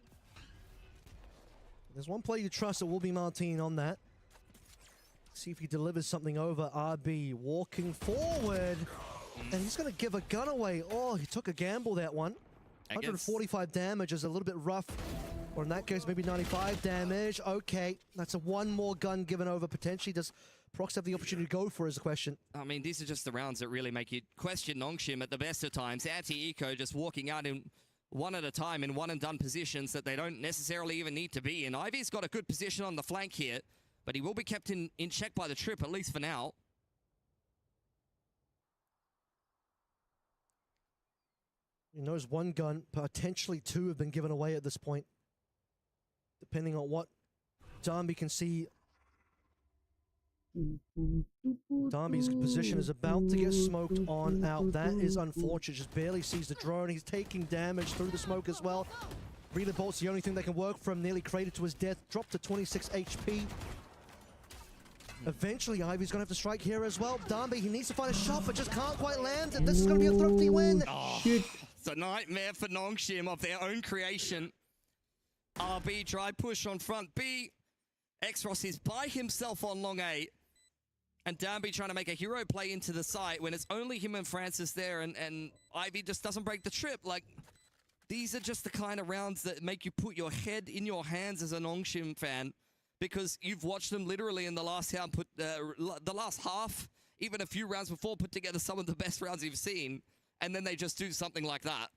There's one player you trust, it will be Martin on that. See if he delivers something over. RB walking forward. And he's going to give a gun away. Oh, he took a gamble, that one. 145 damage is a little bit rough. Or in that case, maybe 95 damage. Okay, that's a one more gun given over potentially. Does Prox have the opportunity to go for is the question. I mean, these are just the rounds that really make you question Nongshim at the best of times. Anti-Eco just walking out in one at a time in one-and-done positions that they don't necessarily even need to be in. Ivy's got a good position on the flank here, but he will be kept in check by the trip, at least for now. He knows one gun, potentially two have been given away at this point. Depending on what Darby can see. Darby's position is about to get smoked on out. That is unfortunate. Just barely sees the drone. He's taking damage through the smoke as well. Relay bolt's the only thing that can work from. Nearly cratered to his death. Dropped to 26 HP. Eventually, Ivy's going to have to strike here as well. Darby, he needs to find a shot, but just can't quite land. And this is going to be a thrifty win. Oh, it's a nightmare for Nongshim of their own creation. RB try push on front B. XLG is by himself on long A. And Danby trying to make a hero play into the site when it's only him and Francis there, and Ivy just doesn't break the trip. Like, these are just the kind of rounds that make you put your head in your hands as a Nongshim fan, because you've watched them literally in the last round, the last half, even a few rounds before, put together some of the best rounds you've seen, and then they just do something like that.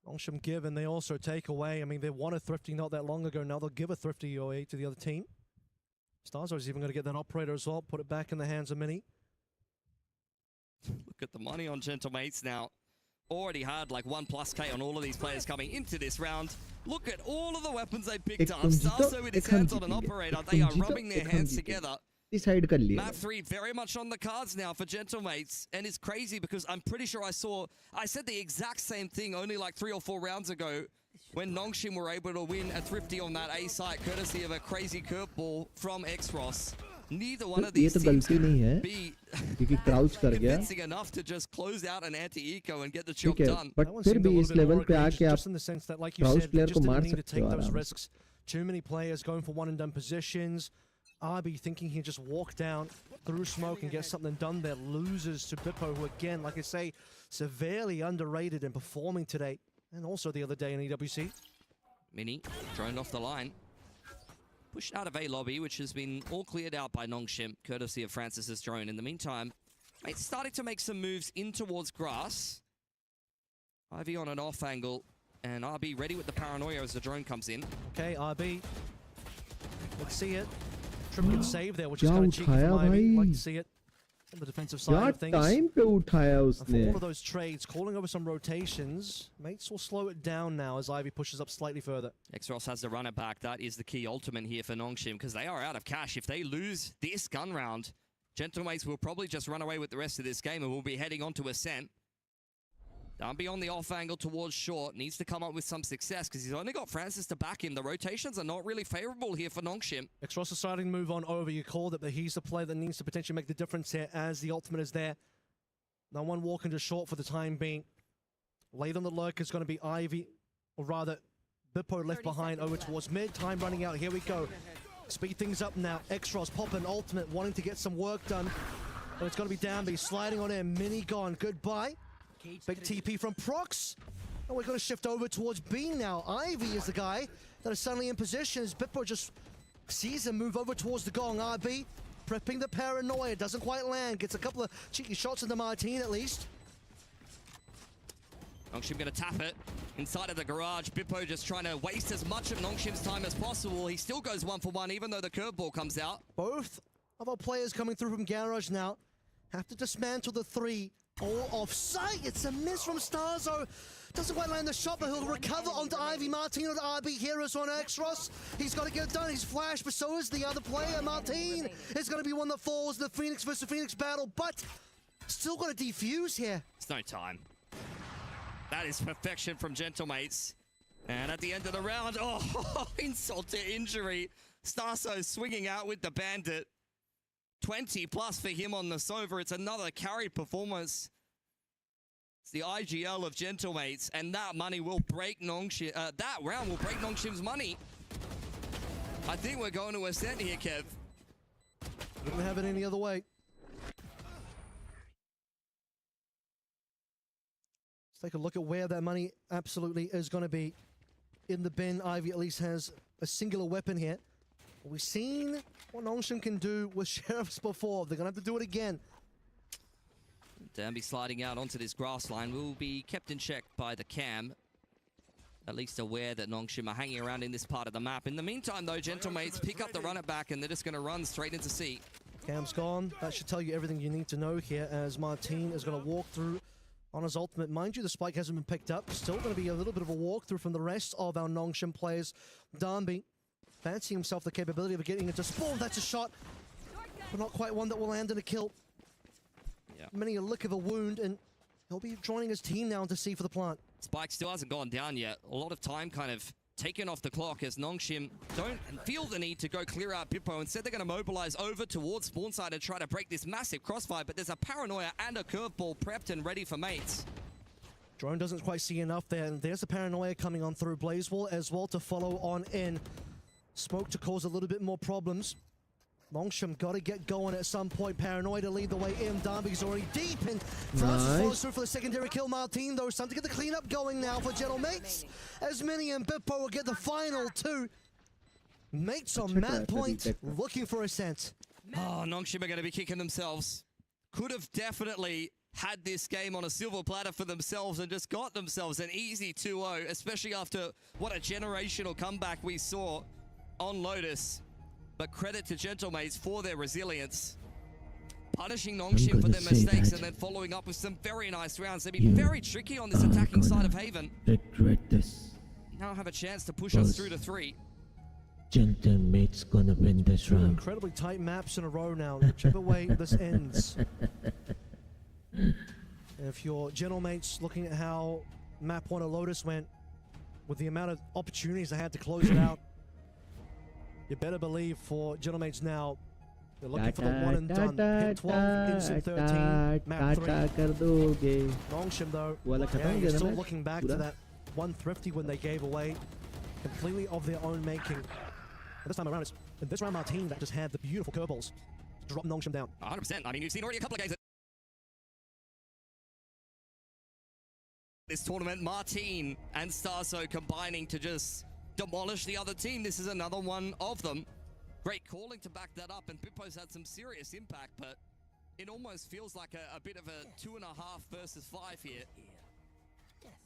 Nongshim give and they also take away. I mean, they won a thrifty not that long ago. Now they'll give a thrifty away to the other team. Starzo's even going to get that operator as well. Put it back in the hands of Mini. Look at the money on Gentlemates now. Already had like 1+ K on all of these players coming into this round. Look at all of the weapons they picked up. Starzo with his hands on an operator. They are rubbing their hands together. Map 3 very much on the cards now for Gentlemates, and it's crazy because I'm pretty sure I said the exact same thing only like 3 or 4 rounds ago when Nongshim were able to win a thrifty on that A site courtesy of a crazy curveball from XLG. Neither one of these teams can be convincing enough to just close out an anti-eco and get the job done. But फिर भी इस level पे आके आप just in the sense that, like you said, they just didn't need to take those risks. Too many players going for one and done positions. RB thinking he can just walk down through smoke and get something done there. Loses to Bippo, who again, like I say, severely underrated in performing today and also the other day in EWC. Mini droned off the line. Pushed out of A lobby, which has been all cleared out by Nongshim, courtesy of Francis's drone. In the meantime, it's starting to make some moves in towards grass. Ivy on an off angle, and RB ready with the paranoia as the drone comes in. Okay, RB. Let's see it. Trip gets saved there, which is kind of cheeky from Ivy. Like to see it on the defensive side of things. For all of those trades, calling over some rotations. Mates will slow it down now as Ivy pushes up slightly further. XLG has to run it back. That is the key ultimate here for Nongshim, because they are out of cash. If they lose this gun round, Gentlemates will probably just run away with the rest of this game and will be heading on to Ascent. Darby on the off angle towards short. Needs to come up with some success because he's only got Francis to back him. The rotations are not really favorable here for Nongshim. XLG is starting to move on over. You called it, but he's the player that needs to potentially make the difference here as the ultimate is there. No one walking to short for the time being. Late on the lurk is going to be Ivy, or rather, Bippo left behind over towards mid. Time running out. Here we go. Speed things up now. XLG popping ultimate, wanting to get some work done. But it's going to be Danby sliding on in. Mini gone. Goodbye. Big TP from Prox. And we're going to shift over towards B now. Ivy is the guy that is suddenly in position as Bippo just sees him move over towards the gong. RB prepping the paranoia. Doesn't quite land. Gets a couple of cheeky shots in the Martine at least. Nongshim going to tap it inside of the garage. Bippo just trying to waste as much of Nongshim's time as possible. He still goes 1 for 1 even though the curveball comes out. Both of our players coming through from garage now have to dismantle the 3. All off sight. It's a miss from Starzo. Doesn't quite land the shot, but he'll recover onto Ivy. Martine on the RB Heroes on XLG. He's got to get it done. He's flashed, but so is the other player. Martine is going to be one that falls. The Phoenix versus Phoenix battle, but still got to defuse here. It's no time. That is perfection from Gentlemates. And at the end of the round, oh, insult to injury. Starzo swinging out with the bandit. 20+ for him on the Sova. It's another carried performance. It's the AG.AL of Gentlemates, and that money will break Nongshim. That round will break Nongshim's money. I think we're going to Ascent here, Kev. Wouldn't have it any other way. Let's take a look at where that money absolutely is going to be. In the bin, Ivy at least has a singular weapon here. We've seen what Nongshim can do with Sheriffs before. They're going to have to do it again. Danby sliding out onto this grass line will be kept in check by the cam. At least aware that Nongshim are hanging around in this part of the map. In the meantime, though, Gentlemates pick up the run it back and they're just going to run straight into C. Cam's gone. That should tell you everything you need to know here as Martin is going to walk through on his ultimate. Mind you, the spike hasn't been picked up. Still going to be a little bit of a walkthrough from the rest of our Nongshim players. Danby fancying himself the capability of getting into spawn. That's a shot, but not quite one that will land in a kill. Yeah. Many a lick of a wound, and he'll be joining his team now to see for the plant. Spike still hasn't gone down yet. A lot of time kind of taken off the clock as Nongshim don't feel the need to go clear out Bippo. Instead, they're going to mobilize over towards spawn side and try to break this massive crossfire, but there's a paranoia and a curveball prepped and ready for mates. Drone doesn't quite see enough there, and there's a paranoia coming on through. Blazewall as well to follow on in. Smoke to cause a little bit more problems. Nongshim got to get going at some point. Paranoia to lead the way in. Danby's already deep, and Francis follows through for the secondary kill. Martin, though, time to get the cleanup going now for Gentlemates. As Mini and Bippo will get the final two. Mates on map point, looking for Ascent. Oh, Nongshim are going to be kicking themselves. Could have definitely had this game on a silver platter for themselves and just got themselves an easy 2-0, especially after what a generational comeback we saw on Lotus. But credit to Gentlemates for their resilience. Punishing Nongshim for their mistakes and then following up with some very nice rounds. They've been very tricky on this attacking side of Haven. Regret this. Now have a chance to push us through to 3. Gentlemates gonna win this round. Incredibly tight maps in a row now, whichever way this ends. If you're Gentlemates looking at how map 1 of Lotus went, with the amount of opportunities they had to close it out, you better believe for Gentlemates now, they're looking for the one and done. Hit 12, instant 13, map 3. Nongshim though, you're still looking back to that one thrifty when they gave away, completely of their own making. And this time around, it's in this round Martin that just had the beautiful curveballs to drop Nongshim down. 100%. I mean, you've seen already a couple of games this tournament. Martin and Starso combining to just demolish the other team. This is another one of them. Great calling to back that up, and Bippo's had some serious impact, but it almost feels like a bit of a 2.5 versus 5 here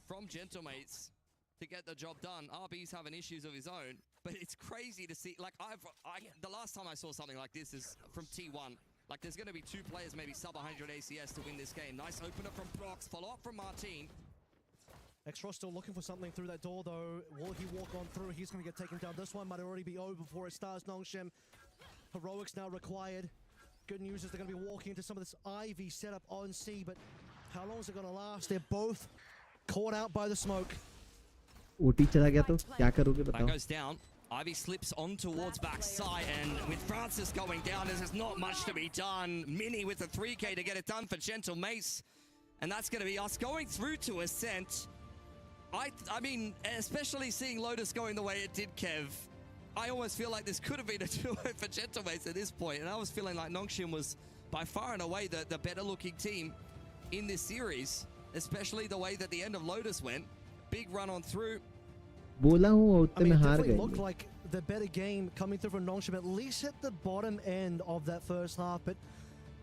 from Gentlemates to get the job done. RB's having issues of his own, but it's crazy to see. Like the last time I saw something like this is from T1. Like there's going to be 2 players, maybe sub 100 ACS to win this game. Nice opener from Prox, follow up from Martin. Extra still looking for something through that door though. Will he walk on through? He's going to get taken down. This one might already be over before it starts. Nongshim. Heroics now required. Good news is they're going to be walking into some of this Ivy setup on C, but how long is it going to last? They're both caught out by the smoke. That goes down. Ivy slips on towards backside, and with Francis going down, there's not much to be done. Mini with the 3K to get it done for Gentlemates, and that's going to be us going through to Ascent. I mean, especially seeing Lotus going the way it did, Kev, I almost feel like this could have been a 2-0 for Gentlemates at this point, and I was feeling like Nongshim was by far and away the better looking team in this series, especially the way that the end of Lotus went. Big run on through. I mean, it definitely looked like the better game coming through from Nongshim, at least at the bottom end of that first half, but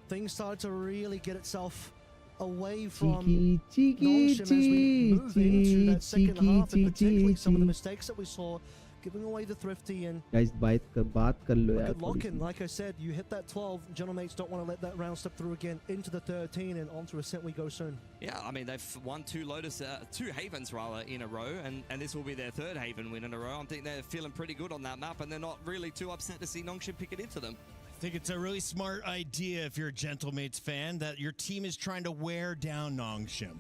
things started to really get itself away from Nongshim as we move into that second half, and particularly some of the mistakes that we saw, giving away the thrifty and lock-in. Like I said, you hit that 12, Gentlemates don't want to let that round step through again into the 13, and onto Ascent we go soon. Yeah, I mean, they've won 2 Havens rather in a row, and this will be their 3rd Haven win in a row. I think they're feeling pretty good on that map, and they're not really too upset to see Nongshim pick it into them. I think it's a really smart idea if you're a Gentlemates fan that your team is trying to wear down Nongshim.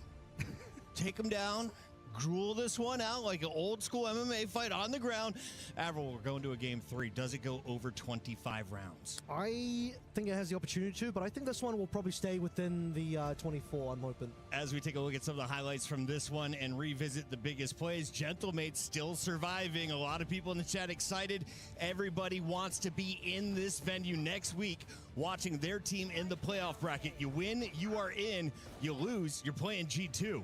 Take them down, gruel this one out like an old school MMA fight on the ground. Avril, we're going to a game 3. Does it go over 25 rounds? I think it has the opportunity to, but I think this one will probably stay within the 24, I'm hoping. As we take a look at some of the highlights from this one and revisit the biggest plays, Gentlemates still surviving. A lot of people in the chat excited. Everybody wants to be in this venue next week watching their team in the playoff bracket. You win, you are in. You lose, you're playing G2.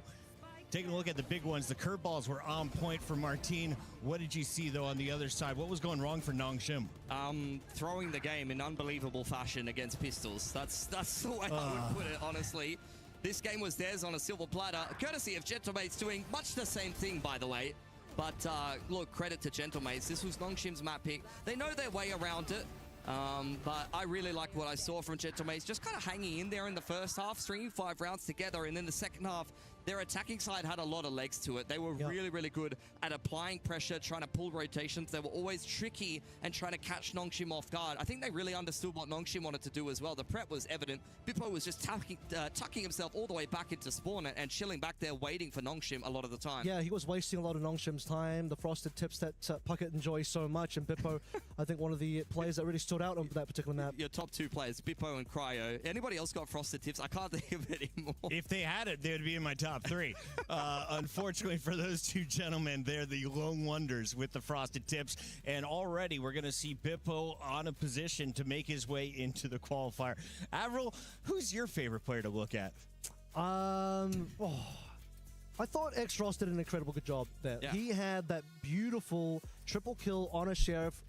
Taking a look at the big ones, the curveballs were on point for Martin. What did you see, though, on the other side? What was going wrong for Nongshim? Throwing the game in unbelievable fashion against pistols. That's the way I would put it, honestly. This game was theirs on a silver platter, courtesy of Gentlemates doing much the same thing, by the way. But look, credit to Gentlemates. This was Nongshim's map pick. They know their way around it. But I really liked what I saw from Gentlemates, just kind of hanging in there in the first half, stringing 5 rounds together, and then the second half, their attacking side had a lot of legs to it. They were really, really good at applying pressure, trying to pull rotations. They were always tricky and trying to catch Nongshim off guard. I think they really understood what Nongshim wanted to do as well. The prep was evident. Bippo was just tucking himself all the way back into spawn and chilling back there, waiting for Nongshim a lot of the time. Yeah, he was wasting a lot of Nongshim's time. The frosted tips that Puckett enjoys so much, and Bippo, I think one of the players that really stood out on that particular map. Your top 2 players, Bippo and Cryo. Anybody else got frosted tips? I can't think of it anymore. If they had it, they would be in my top 3. Unfortunately for those 2 gentlemen, they're the lone wonders with the frosted tips. And already we're going to see Bippo on a position to make his way into the qualifier. Avril, who's your favorite player to look at? I thought X-Ross did an incredible good job there. Yeah. He had that beautiful triple kill on a Sheriff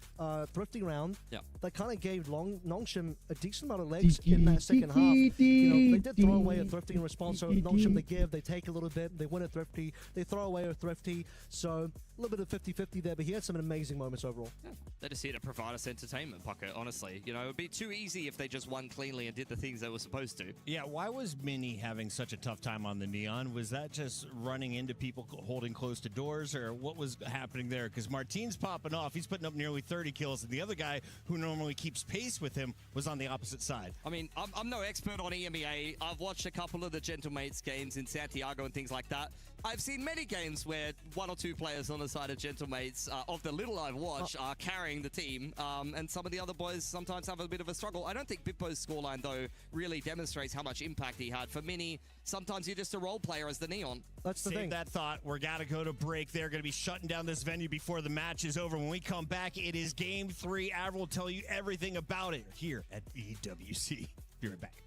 thrifty round that kind of gave Nongshim a decent amount of legs in that second half. You know, they did throw away a thrifty in response, so Nongshim they give, they take a little bit, they win a thrifty, they throw away a thrifty, so a little bit of 50-50 there, but he had some amazing moments overall. Yeah. They're just here to provide us entertainment, Puckett, honestly. You know, it would be too easy if they just won cleanly and did the things they were supposed to. Yeah, why was Mini having such a tough time on the Neon? Was that just running into people holding close to doors, or what was happening there? Because Martin's popping off. He's putting up nearly 30 kills, and the other guy who normally keeps pace with him was on the opposite side. I mean, I'm no expert on EMEA. I've watched a couple of the Gentlemates games in Santiago and things like that. I've seen many games where 1 or 2 players on the side of Gentlemates, of the little I've watched, are carrying the team, and some of the other boys sometimes have a bit of a struggle. I don't think Bippo's scoreline, though, really demonstrates how much impact he had. For Mini, sometimes you're just a role player as the Neon. That's the Save thing. that thought. We're got to go to break. They're going to be shutting down this venue before the match is over. When we come back, it is Game 3. Avril will tell you everything about it here at EWC. Be right back.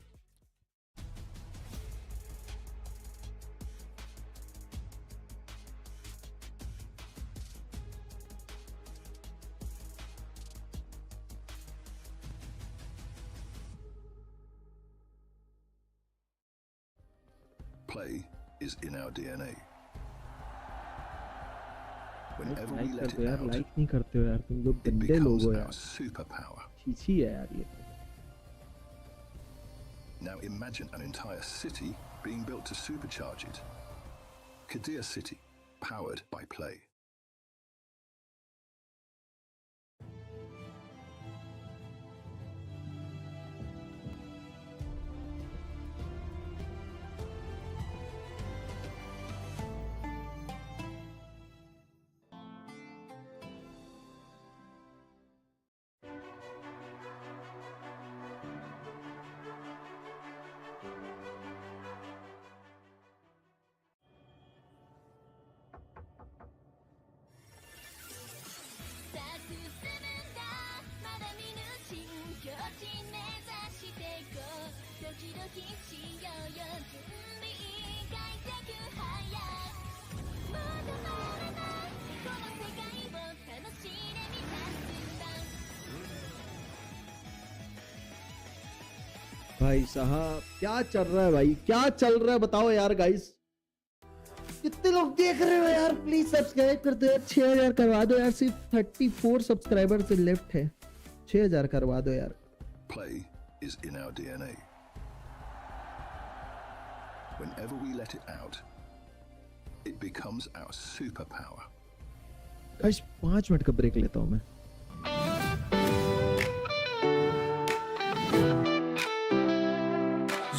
Play is in our DNA. Whenever we let it out, like नहीं करते हो यार, तुम लोग it गंदे लोग becomes हो our यार, superpower. छीछी है यार ये. Now imagine an entire city being built to supercharge it. Kadir City, powered by Play. भाई साहब क्या चल रहा है भाई, क्या चल रहा है बताओ यार गाइस. कितने लोग देख रहे हो यार, प्लीज सब्सक्राइब कर दो यार. 6000 करवा दो यार, सिर्फ 34 सब्सक्राइबर से लेफ्ट है. 6000 करवा दो यार. Play is in our DNA. Whenever we let it out, it becomes our superpower. Guys 5 minute का ब्रेक लेता हूं मैं.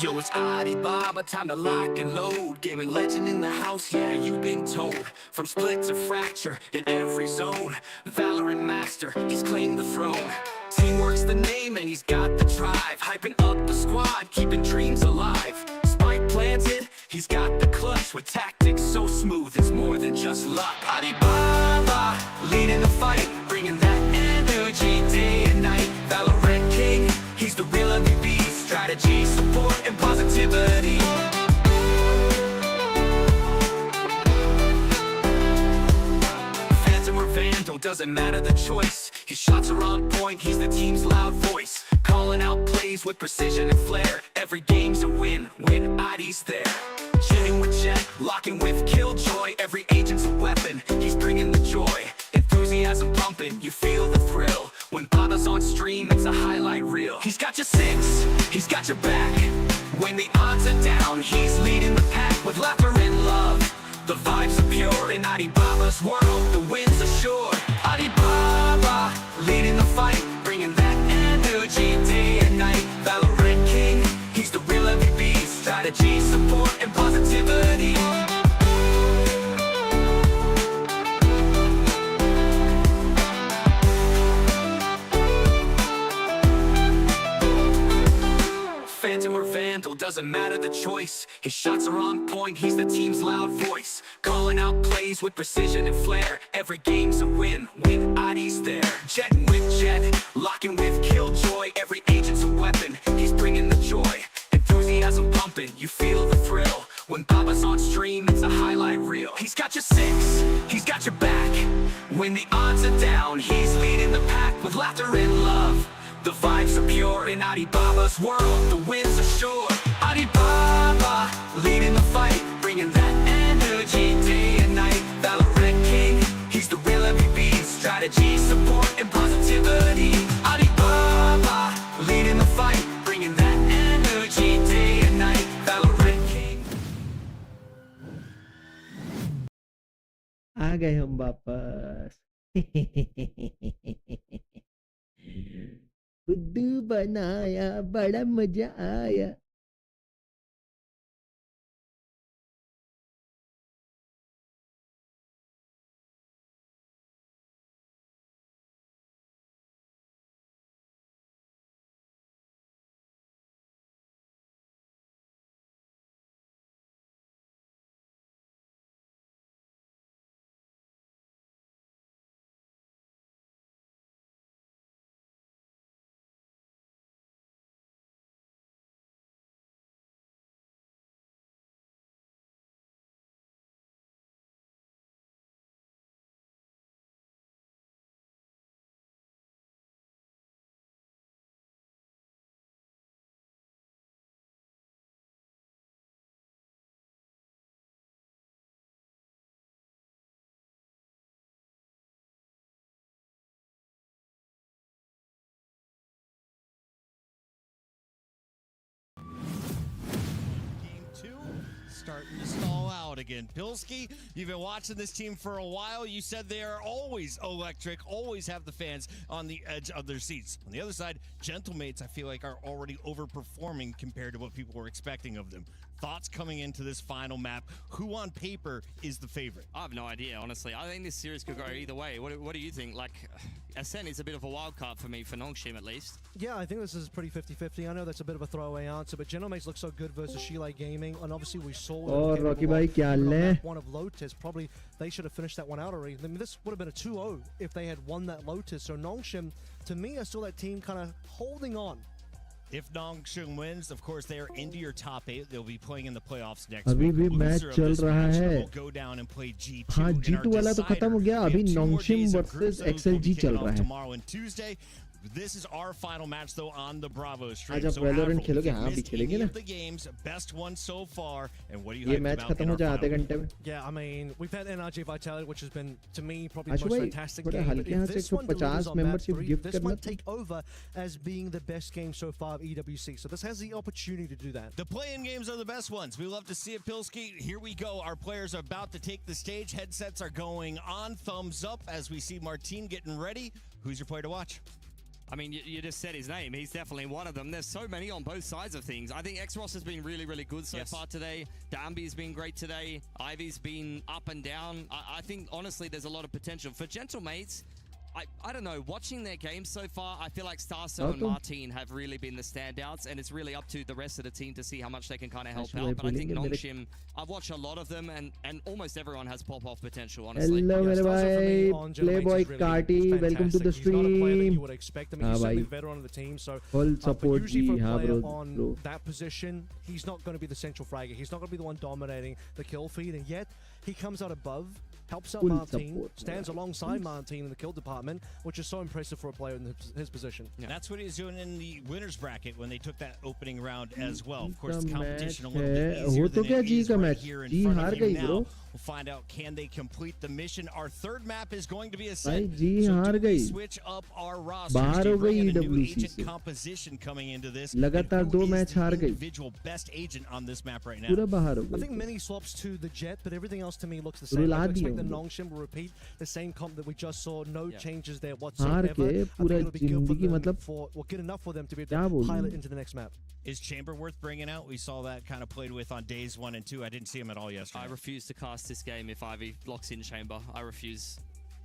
Yo, it's Alibaba, time to lock and load. Gaming legend in the house, yeah, you've been told. From split to fracture in every zone. Valorant master, he's claimed the throne. Teamwork's the name and he's got the drive. Hyping up the squad, keeping dreams alive. Spike planted, he's got the clutch. With tactics so smooth, it's more than just luck. Alibaba, leading the fight, bringing that energy day and night. Valorant king, he's the real MVP. Strategy, support, and positivity. Phantom or Vandal, doesn't matter the choice. His shots are on point, he's the team's loud voice. Calling out plays with precision and flair. Every game's a win, when ID's there. Jetting with Jet, locking with Killjoy. Every agent's a weapon, he's bringing the joy. Enthusiasm pumping, you feel the thrill. When Baba's on stream, it's a highlight reel. He's got your six, he's got your back. When the odds are down, he's leading the pack with laughter and love. The vibes are pure in Alibaba's world, the wins are sure. Alibaba, leading the fight, bringing that energy day and night. Valorant king, he's the real MVP. Strategy, support, and positivity. Phantom or Vandal, doesn't matter the choice. His shots are on point, he's the team's loud voice. Calling out plays with precision and flair. Every game's a win, when ID's there. Jetting with Jet, locking with Killjoy. Every agent's a weapon, he's bringing the joy. Enthusiasm pumping, you feel the thrill. When Baba's on stream, it's a highlight reel. He's got your six, he's got your back. When the odds are down, he's leading the pack with laughter and love. The vibes are pure in Alibaba's world, the wins are sure. Alibaba, leading the fight, bringing that energy day and night. Valorant king, he's the real MVP. Strategy, support, and positivity. Alibaba, leading the fight, bringing that energy day and night. Valorant king. आ गए हम वापस खुद बनाया बड़ा मजा आया starting to stall out again. Pilski, you've been watching this team for a while. You said they are always electric, always have the fans on the edge of their seats. On the other side, Gentlemates, I feel like, are already overperforming compared to what people were expecting of them. Thoughts coming into this final map? Who on paper is the favorite? I have no idea, honestly. I think this series could go either way. What do you think? Like, Ascent is a bit of a wild card for me, for Nongshim at least. Yeah, I think this is pretty 50-50. I know that's a bit of a throwaway answer, but Gentlemates look so good versus Shile Gaming, and obviously we saw Rocky bhai kya haal hai? One of Lotus. Probably they should have finished that one out already. I mean, this would have been a 2-0 if they had won that Lotus. So Nongshim, to me, I saw that team kind of holding on. If Nongshim wins, of course, they are into your top 8. They'll be playing in the playoffs next अभी week. भी match चल रहा है. Will go down and play G2. हाँ, G2 वाला तो खत्म हो गया. अभी Nongshim versus XLG चल रहा है. Tomorrow and Tuesday. This is our final match, though, on the Bravo stream. आज आप Valorant खेलोगे? हाँ, अभी खेलेंगे ना. The games, best one so far, and what do you ये hyped मैच about खत्म in हो our जाए final? आधे घंटे में. Yeah, I mean, we've had NRG Vitality, which has been, to me, probably the Ashu most भाई, fantastic थोड़ा game. But हल्के if हाथ से this one delivers 150 on map membership 3, gift this करना. might take over as being the best game so far of EWC. So this has the opportunity to do that. The play-in games are the best ones. We love to see it, Pilski. Here we go. Our players are about to take the stage. Headsets are going on. Thumbs up as we see Martine getting ready. Who's your player to watch? I mean, you just said his name. He's definitely one of them. There's so many on both sides of things. I think XROS has been really, really good so far today. Dambi's been great today. Ivy's been up and down. I think, honestly, there's a lot of potential. For Gentlemates, I don't know. Watching their games so far, I feel like Starso and Martin have really been the standouts, and it's really up to the rest of the team to see how much they can kind of help out. But I think Nongshim, I've watched a lot of them, and almost everyone has pop-off potential, honestly. Hello, मेरे Playboy Carty, welcome to the stream. You would expect him. He's certainly the veteran of the team, so full support. Usually for a player on that position, he's not going to be the central fragger. He's not going to be the one dominating the kill feed, and yet he comes out above, helps out Martin, stands alongside Martin in the kill department, which is so impressive for a player in his position. Yeah. That's what he's doing in the winners bracket when they took that opening round as well. Of course, the competition a little bit easier than it is right here in front of you now. We'll find out, can they complete the mission? Our third map is going to be a set. So do we switch up our roster? Do we bring in a new agent composition coming into this? लगातार 2 match हार गई. Individual best agent on this map right now. पूरा बाहर हो गई. I think many swaps to the Jet, but everything else to me looks the same. I expect the Nongshim will repeat the same comp that we just saw. No changes there whatsoever. I think it'll be good good enough for them to be able to pilot into the next map. Is Chamber worth bringing out? We saw that kind of played with on days 1 and 2. I didn't see him at all yesterday. I refuse to cast this game if Ivy locks in Chamber. I refuse.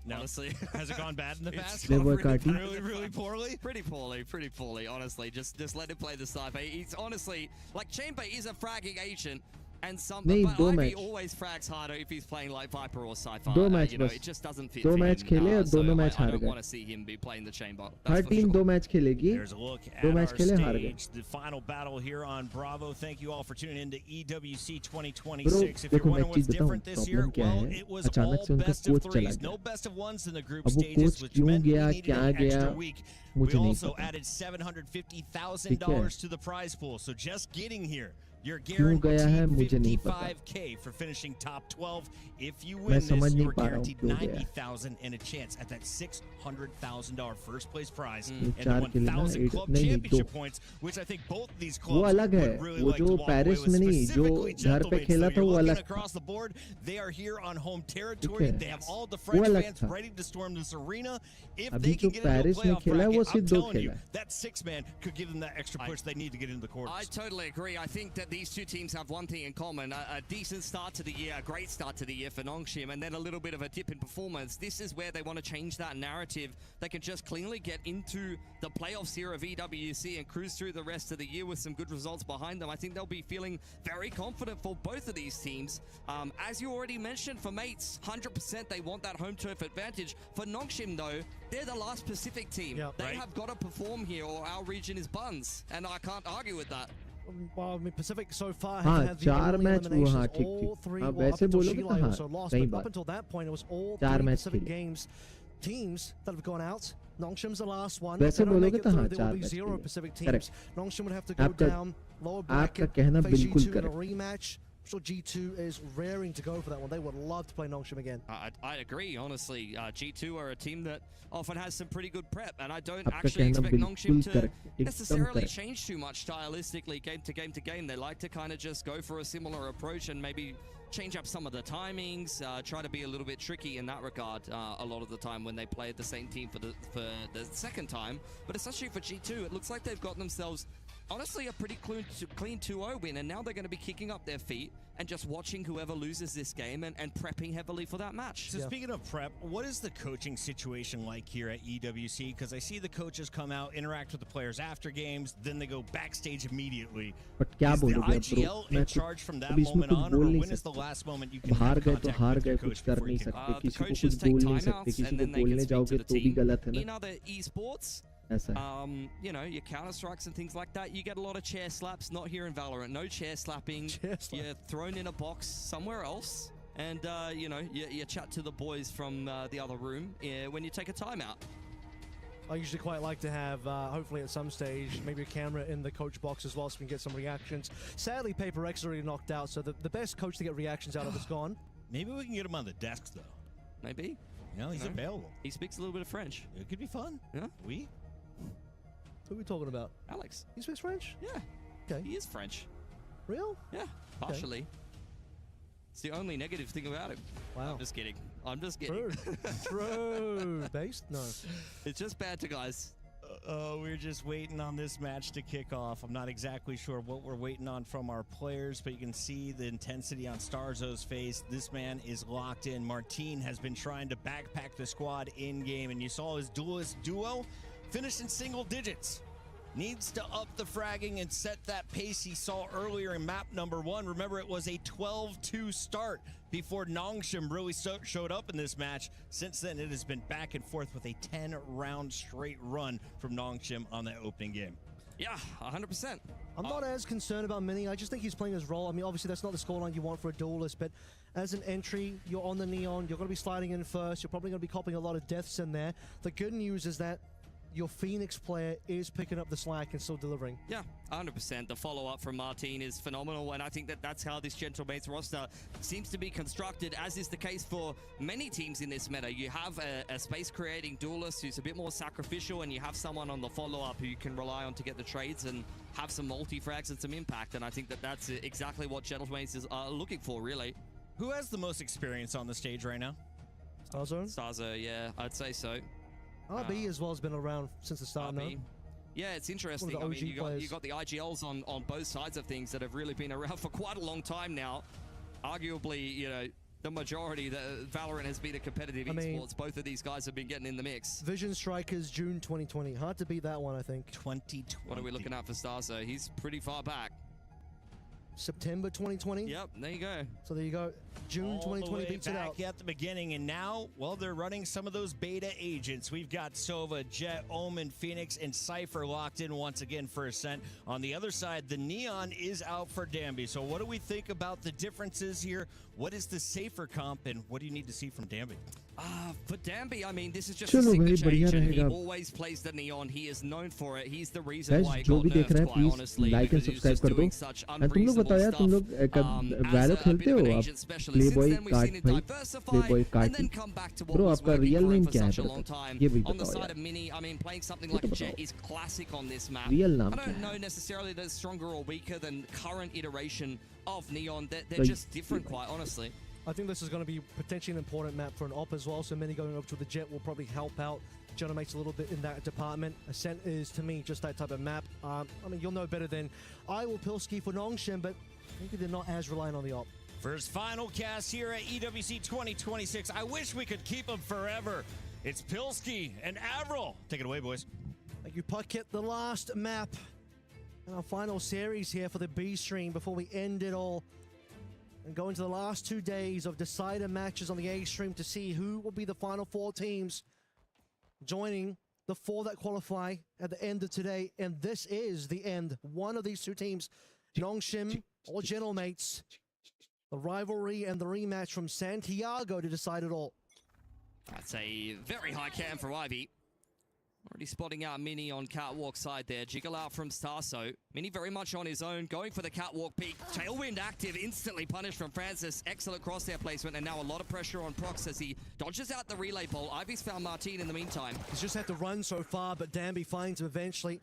No. Honestly. Has it gone bad in the past? Really poorly? Pretty poorly, honestly. Just let him play the sniper. He's honestly, like, Chamber is a fragging agent. And but Ivy always frags harder if he's playing like Viper or Cypher. You know, it just doesn't fit. 2 match खेले और दोनों match हार गए. I don't want to see him be playing the Chamber. Her team 2 match खेलेगी. There's a look at 2 match खेले हार गए. The final battle here on Bravo. Thank you all for tuning in to EWC 2026. If you're wondering what's different this year, well, it was all best of 3s. No best of 1s in the group stages, which meant we needed an extra week. We also added $750,000 to the prize pool. So just getting here, you're guaranteed $55K for finishing top 12. If you win this, you're guaranteed $90,000 and a chance at that $600,000 first place prize and the 1,000 club championship points, which I think both of these clubs would really like to walk away with. Specifically Gentlemates, though, you're looking across the board. They are here on home territory. They have all the French fans ready to storm this arena. If they can get into a playoff bracket, I'm telling you, that 6-man could give them that extra push they need to get into the quarters. I totally agree. I think that these two teams have one thing in common, a decent start to the year, a great start to the year for Nongshim, and then a little bit of a dip in performance. This is where they want to change that narrative. They can just cleanly get into the playoffs here of EWC and cruise through the rest of the year with some good results behind them. I think they'll be feeling very confident for both of these teams. As you already mentioned, for Mates, 100% they want that home turf advantage. For Nongshim, though, they're the last Pacific team. They have got to perform here or our region is buns, and I can't argue with that. Well, I mean, Pacific so far हाँ, had the 4 match वो हाँ ठीक all ठीक. three, हाँ, well, वैसे up until बोलोगे तो हाँ, also lost, सही but up बात. until that point, it was all 4 three match Pacific खेले. games teams that have gone out. Nongshim's the last one. वैसे If they don't make बोलोगे it तो through, हाँ, there will 4 be मैच 0 खेले. Pacific teams. Correct. Nongshim would have to go आपका down lower आपका bracket, कहना face बिल्कुल G2 in a correct. rematch. I'm sure G2 is raring to go for that one. They would love to play Nongshim again. I agree, honestly. G2 are a team that often has some pretty good prep, and I don't आपका actually कहना expect Nongshim बिल्कुल to correct. एकदम necessarily correct. change too much stylistically game to game to game. They like to kind of just go for a similar approach and maybe change up some of the timings, try to be a little bit tricky in that regard a lot of the time when they play the same team for the second time. But especially for G2, it looks like they've got themselves honestly a pretty clean 2-0 win, and now they're going to be kicking up their feet and just watching whoever loses this game and prepping heavily for that match. So speaking of prep, what is the coaching situation like here at EWC? Because I see the coaches come out, interact with the players after games, then they go backstage immediately. But क्या Is the बोलोगे IGL in charge from that अभी इसमें moment कुछ on, बोल or नहीं when is the सकते. last moment you can हार have गए तो contact हार with गए your कुछ coach कर before नहीं you kick सकते off? किसी को Coaches कुछ take बोल नहीं timeouts सकते किसी and को then they can बोलने speak जाओगे to the तो भी team. गलत है In ना. other esports, you know, your counter strikes and things like that, you get a lot of chair slaps. Not here in Valorant. No chair slapping. You're thrown in a box somewhere else, and you know, you chat to the boys from the other room when you take a timeout. I usually quite like to have, hopefully at some stage, maybe a camera in the coach box as well so we can get some reactions. Sadly, Paper X is already knocked out, so the best coach to get reactions out of is gone. Maybe we can get him on the desks, though. Maybe. You know, he's available. He speaks a little bit of French. It could be fun. Yeah. We? Who are we talking about? Alex. He speaks French? Yeah. Okay. He is French. Real? Yeah, partially. It's the only negative thing about him. Wow. I'm just kidding. True. True. Based? No. It's just banter, guys. We're just waiting on this match to kick off. I'm not exactly sure what we're waiting on from our players, but you can see the intensity on Starzo's face. This man is locked in. Martin has been trying to backpack the squad in-game, and you saw his duelist duo finish in single digits. Needs to up the fragging and set that pace he saw earlier in map number 1. Remember, it was a 12-2 start before Nongshim really showed up in this match. Since then, it has been back and forth with a 10-round straight run from Nongshim on that opening game. Yeah, 100%. I'm not as concerned about Mini. I just think he's playing his role. I mean, obviously, that's not the scoreline you want for a duelist, but as an entry, you're on the Neon, you're going to be sliding in first, you're probably going to be copping a lot of deaths in there. The good news is that your Phoenix player is picking up the slack and still delivering. Yeah, 100%. The follow-up from Martin is phenomenal, and I think that that's how this Gentlemates roster seems to be constructed, as is the case for many teams in this meta. You have a space-creating duelist who's a bit more sacrificial, and you have someone on the follow-up who you can rely on to get the trades and have some multi-frags and some impact, and I think that that's exactly what Gentlemates is looking for, really. Who has the most experience on the stage right now? Starzo? Starzo, yeah, I'd say so. RB as well has been around since the start, no? Yeah, it's interesting. I mean, you got the IGLs on both sides of things that have really been around for quite a long time now. Arguably, you know, the majority, the Valorant has been a competitive esports. Both of these guys have been getting in the mix. Vision Strikers, June 2020. Hard to beat that one, I think. 2020. What are we looking at for Starzo? He's pretty far back. September 2020? Yep, there you go. So there you go. June 2020 beats it out. At the beginning, and now, well, they're running some of those beta agents. We've got Sova, Jet, Omen, Phoenix, and Cypher locked in once again for Ascent. On the other side, the Neon is out for Danby. So what do we think about the differences here? What is the safer comp, and what do you need to see from Danby? For Danby, I mean, this is just a signature agent. He always plays the Neon. He is known for it. He's the reason why it got nerfed, quite honestly. Like and subscribe कर दो and तुम लोग बताओ यार तुम लोग वैलो खेलते हो आप प्लेबॉय कार्ट ब्रो आपका रियल नेम क्या है ये भी बताओ यार I mean, playing something like a Jet is classic on this map. Real नाम I don't know necessarily they're stronger or weaker than current iteration of Neon. They're just different, quite honestly. I think this is going to be potentially an important map for an op as well, so many going over to the Jet will probably help out Gentlemates a little bit in that department. Ascent is, to me, just that type of map. I mean, you'll know better than I will Pilski for Nongshim, but maybe they're not as reliant on the op. First final cast here at EWC 2026. I wish we could keep them forever. It's Pilski and Avril. Take it away, boys. Thank you, Puckett. The last map in our final series here for the B stream before we end it all. And go into the last 2 days of decider matches on the A stream to see who will be the final 4 teams joining the 4 that qualify at the end of today. And this is the end. One of these 2 teams, Nongshim or Gentlemates. The rivalry and the rematch from Santiago to decide it all. That's a very high cam for Ivy. Already spotting out Mini on catwalk side there. Jiggle out from Starso. Mini very much on his own, going for the catwalk peek. Tailwind active, instantly punished from Francis. Excellent crosshair placement, and now a lot of pressure on Prox as he dodges out the relay pole. Ivy's found Martin in the meantime. He's just had to run so far, but Danby finds him eventually.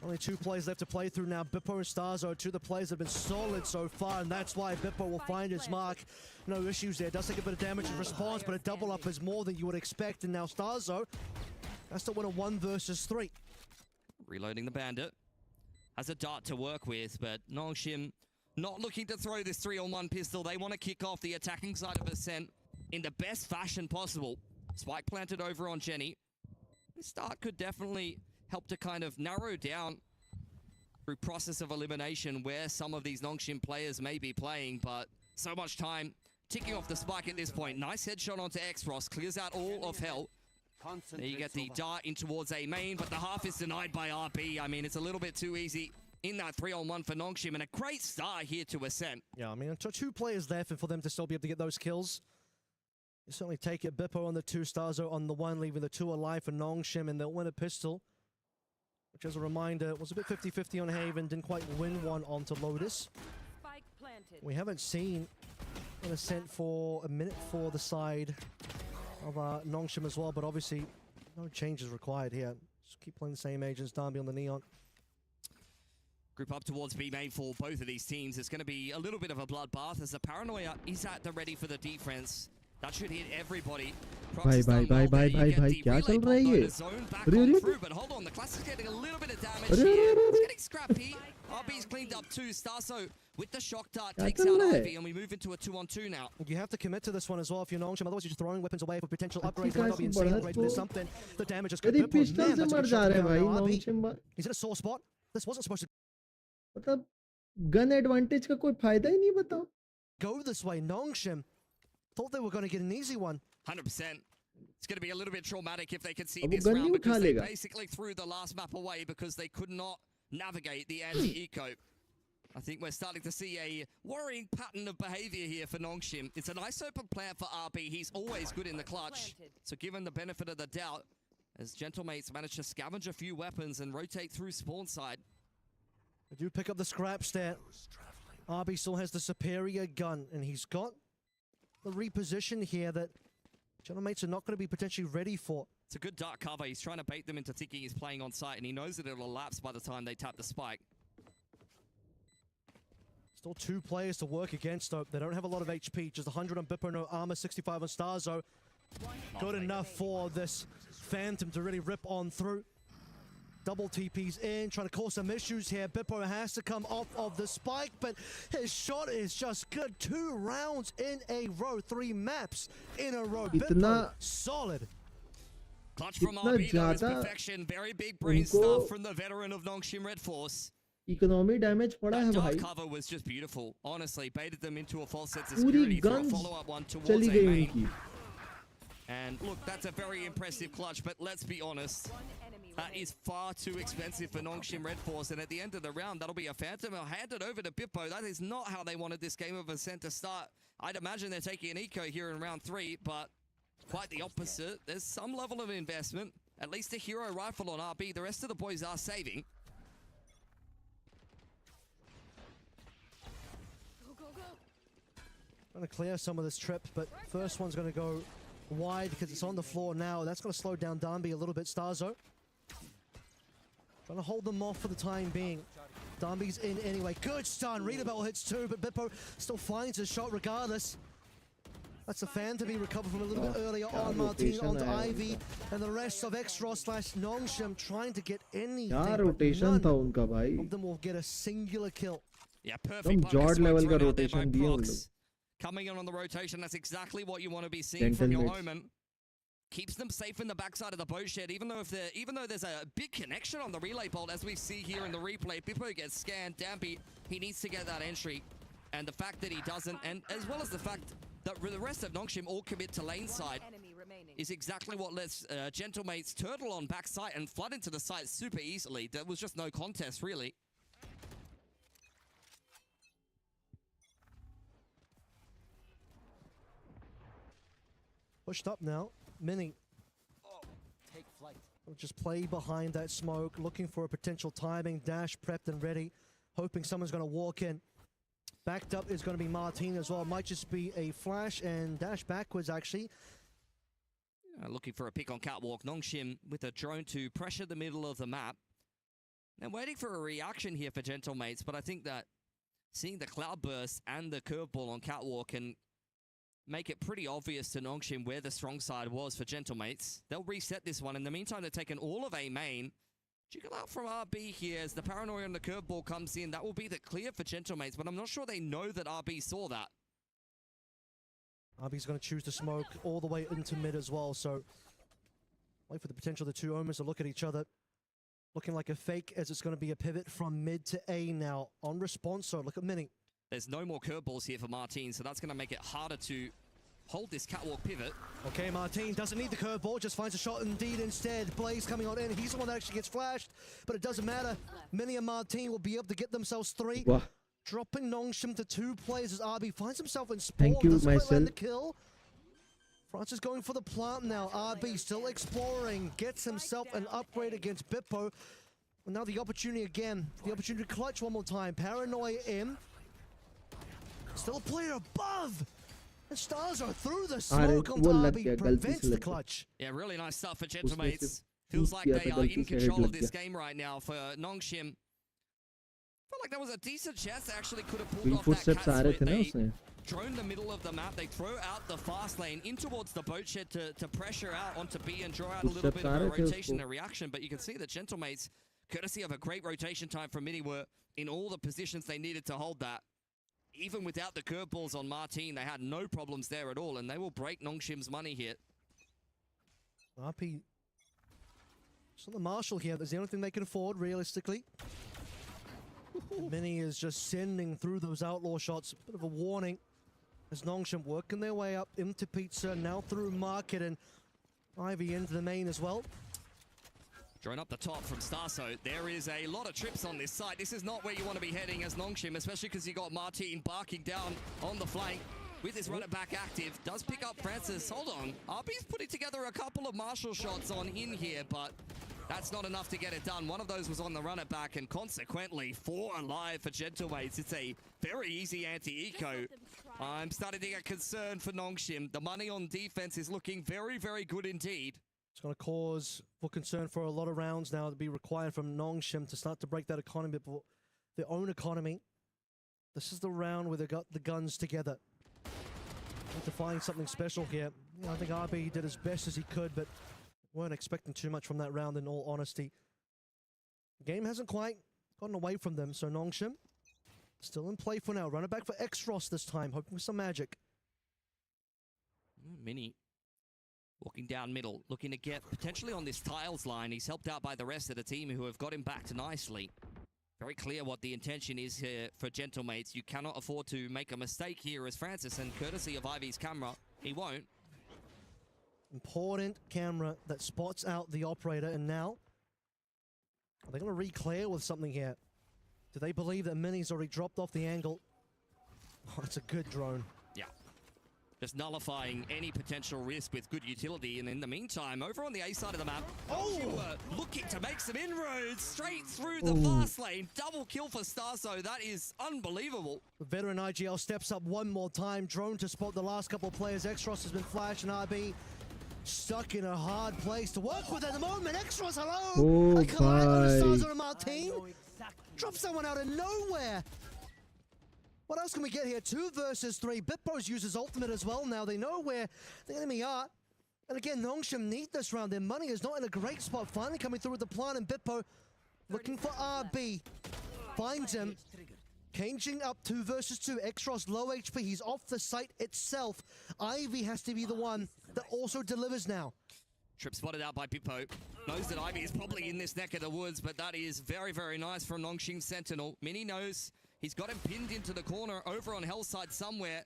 Only 2 players left to play through now. Bippo and Starzo, 2 of the players have been solid so far, and that's why Bippo will find his mark. No issues there. Does take a bit of damage in response, but a double up is more than you would expect. And now Starzo has to win a 1 versus 3. Reloading the Bandit. Has a dart to work with, but Nongshim not looking to throw this 3-on-1 pistol. They want to kick off the attacking side of Ascent in the best fashion possible. Spike planted over on Jenny. This start could definitely help to kind of narrow down through process of elimination where some of these Nongshim players may be playing, but so much time ticking off the spike at this point. Nice headshot onto XLG, clears out all of hell. There you get the dart in towards A main, but the half is denied by RB. I mean, it's a little bit too easy in that 3-on-1 for Nongshim, and a great start here to Ascent. Yeah, I mean, 2 players left, and for them to still be able to get those kills, you certainly take it. Bippo on the 2, Starzo on the 1, leaving the 2 alive for Nongshim, and they'll win a pistol, which, as a reminder, was a bit 50-50 on Haven, didn't quite win one onto Lotus. We haven't seen an Ascent for a minute for the side of Nongshim as well, but obviously no changes required here. Just keep playing the same agents. Danby on the Neon. Group up towards B main for both of these teams. It's going to be a little bit of a bloodbath as the Paranoia is at the ready for the defense. That should hit everybody. भाई क्या चल रहा है ये? अरे But hold on, the class is getting a little bit of damage here. It's getting scrappy. RB's cleaned up too. Starso with the shock dart takes out Ivy, and we move into a 2-on-2 now. You have to commit to this one as well if you're Nongshim, otherwise you're just throwing weapons away for potential upgrades. Might not be insane upgrades, but there's something. The damage is good. अरे pistol से मर जा रहे हैं भाई नॉन्गशिम. He's in a sore spot. This wasn't supposed to. मतलब gun advantage का कोई फायदा ही नहीं बताओ. Go this way, Nongshim. Thought they were going to get an easy one. 100%. It's going to be a little bit traumatic if they can see this round because they basically threw the last map away because they could not navigate the anti-eco. I think we're starting to see a worrying pattern of behavior here for Nongshim. It's a nice open plan for RB. He's always good in the clutch. So given the benefit of the doubt, as Gentlemates manage to scavenge a few weapons and rotate through spawn side. They do pick up the scraps there. RB still has the superior gun, and he's got the reposition here that Gentlemates are not going to be potentially ready for. It's a good dark cover. He's trying to bait them into thinking he's playing on site, and he knows that it'll elapse by the time they tap the spike. Still 2 players to work against, though. They don't have a lot of HP. Just 100 on Bippo, no armor, 65 on Starzo. Good enough for this Phantom to really rip on through. Double TP's in, trying to cause some issues here. Bippo has to come off of the spike, but his shot is just good. 2 rounds in a row, 3 maps in a row. Bippo, solid. Clutch from RB, though, is perfection. Very big brain stuff from the veteran of Nongshim RedForce. Economy damage पड़ा है भाई. That cover was just beautiful. Honestly, baited them into a false sense of security for a follow-up one towards a main. And look, that's a very impressive clutch, but let's be honest. That is far too expensive for Nongshim RedForce, and at the end of the round, that'll be a Phantom. I'll hand it over to Bippo. That is not how they wanted this game of Ascent to start. I'd imagine they're taking an eco here in round 3, but quite the opposite. There's some level of investment. At least a hero rifle on RB. The rest of the boys are saving. Trying to clear some of this trip, but first one's going to go wide because it's on the floor now. That's going to slow down Darby a little bit. Starzo trying to hold them off for the time being. Darby's in anyway. Good stun. Readable hits 2, but Bippo still finds his shot regardless. That's a fan to be recovered from a little bit earlier on. Martin onto Ivy, and the rest of Xros/Nongshim trying to get anything. Rotation था उनका भाई. Of them will get a singular kill. Yeah, perfect. Jord level का rotation दिया उन लोग. Coming in on the rotation, that's exactly what you want to be seeing from your Omen. Keeps them safe in the backside of the boat shed, even though there's a big connection on the relay bolt, as we see here in the replay. Bippo gets scanned. Dampy, he needs to get that entry, and the fact that he doesn't, and as well as the fact that the rest of Nongshim all commit to lane side, is exactly what lets Gentlemates turtle on backside and flood into the site super easily. There was just no contest, really. Pushed up now. Mini. Take flight. Will just play behind that smoke, looking for a potential timing. Dash prepped and ready, hoping someone's going to walk in. Backed up is going to be Martin as well. Might just be a flash and dash backwards, actually. Looking for a pick on catwalk. Nongshim with a drone to pressure the middle of the map. They're waiting for a reaction here for Gentlemates, but I think that seeing the cloud burst and the curveball on catwalk can make it pretty obvious to Nongshim where the strong side was for Gentlemates. They'll reset this one. In the meantime, they're taking all of A main. Jiggle out from RB here as the paranoia and the curveball comes in. That will be the clear for Gentlemates, but I'm not sure they know that RB saw that. RB's going to choose to smoke all the way into mid as well, so wait for the potential of the 2 omens to look at each other. Looking like a fake as it's going to be a pivot from mid to A now. On response, so look at Mini. There's no more curveballs here for Martin, so that's going to make it harder to hold this catwalk pivot. Okay, Martin doesn't need the curveball, just finds a shot indeed instead. Blaze coming on in. He's the one that actually gets flashed, but it doesn't matter. Mini and Martin will be able to get themselves 3. Wow. Dropping Nongshim to 2 players as RB finds himself in spawn. Thank you, doesn't quite land myself. the kill. Francis going for the plant now. RB still exploring. Gets himself an upgrade against Bippo. And now the opportunity again. The opportunity to clutch one more time. Paranoia in. Still a player above. And Stars are through the smoke on RB. Prevents the clutch. Yeah, really nice stuff for Gentlemates. Feels like they are in control of this game right now for Nongshim. Felt like there was a decent chance they actually could have pulled off that cat split. drone the middle of the map. They throw out the fast lane in towards the boat shed to pressure out onto B and draw out a little bit of a rotation and reaction. But you can see that Gentlemates, courtesy of a great rotation time from Mini, were in all the positions they needed to hold that. Even without the curveballs on Martin, they had no problems there at all, and they will break Nongshim's money here. RP. So the Marshall here, that's the only thing they can afford, realistically. Mini is just sending through those outlaw shots. Bit of a warning as Nongshim working their way up into Pizza, now through Market, and Ivy into the main as well. Drone up the top from Starso. There is a lot of trips on this site. This is not where you want to be heading as Nongshim, especially because you got Martin barking down on the flank with his runner back active. Does pick up Francis. Hold on. RB's putting together a couple of Marshall shots on in here, but that's not enough to get it done. One of those was on the runner back, and consequently 4 alive for Gentlemates. It's a very easy anti-eco. I'm starting to get concerned for Nongshim. The money on defense is looking very, very good indeed. It's going to cause for concern for a lot of rounds now to be required from Nongshim to start to break that economy, their own economy. This is the round where they got the guns together. Need to find something special here. You know, I think RB did as best as he could, but weren't expecting too much from that round in all honesty. The game hasn't quite gotten away from them, so Nongshim still in play for now. Run it back for X-Ross this time, hoping for some magic. Mini walking down middle, looking to get potentially on this tiles line. He's helped out by the rest of the team who have got him back nicely. Very clear what the intention is here for Gentlemates. You cannot afford to make a mistake here as Francis, and courtesy of Ivy's camera, he won't. Important camera that spots out the operator, and now are they going to re-clear with something here? Do they believe that Mini's already dropped off the angle? Oh, it's a good drone. Yeah. Just nullifying any potential risk with good utility. And in the meantime, over on the A side of the map, you were looking to make some inroads straight through the fast lane. Double kill for Starso. That is unbelievable. The veteran AG.AL steps up one more time. Drone to spot the last couple of players. X-Ross has been flashed, and RB stuck in a hard place to work with at the moment. X-Ross, hello! A collide on the Starso and Martin. Drop someone out of nowhere. What else can we get here? 2 versus 3. Bitpo's uses ultimate as well now. They know where the enemy are. And again, Nongshim need this round. Their money is not in a great spot. Finally coming through with the plan, and Bitpo looking for RB. Finds him. Caging up 2 versus 2. X-Ross low HP. He's off the site itself. Ivy has to be the one that also delivers now. Trip spotted out by Bitpo. Knows that Ivy is probably in this neck of the woods, but that is very, very nice from Nongshim Sentinel. Mini knows he's got him pinned into the corner over on Hell's side somewhere.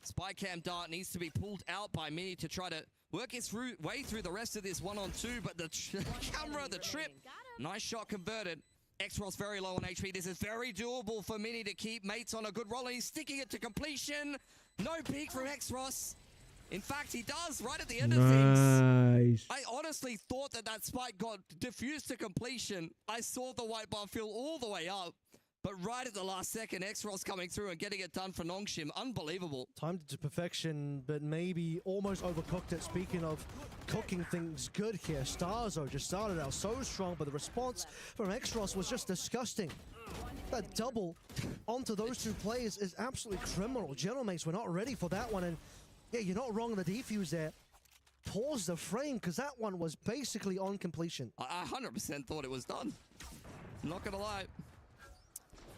Spy cam dart needs to be pulled out by Mini to try to work his way through the rest of this 1-on-2, but the camera, the trip, nice shot converted. X-Ross very low on HP. This is very doable for Mini to keep mates on a good roll, and he's sticking it to completion. No peek from X-Ross. In fact, he does right at the end of things. I honestly thought that spike got diffused to completion. I saw the white bar fill all the way up. But right at the last second, X-Ross coming through and getting it done for Nongshim. Unbelievable. Timed it to perfection, but maybe almost overcooked it. Speaking of cooking things good here, Starzo just started out so strong, but the response from X-Ross was just disgusting. That double onto those 2 players is absolutely criminal. Gentlemates were not ready for that one, and yeah, you're not wrong on the defuse there. Pause the frame, because that one was basically on completion. I 100% thought it was done. I'm not gonna lie.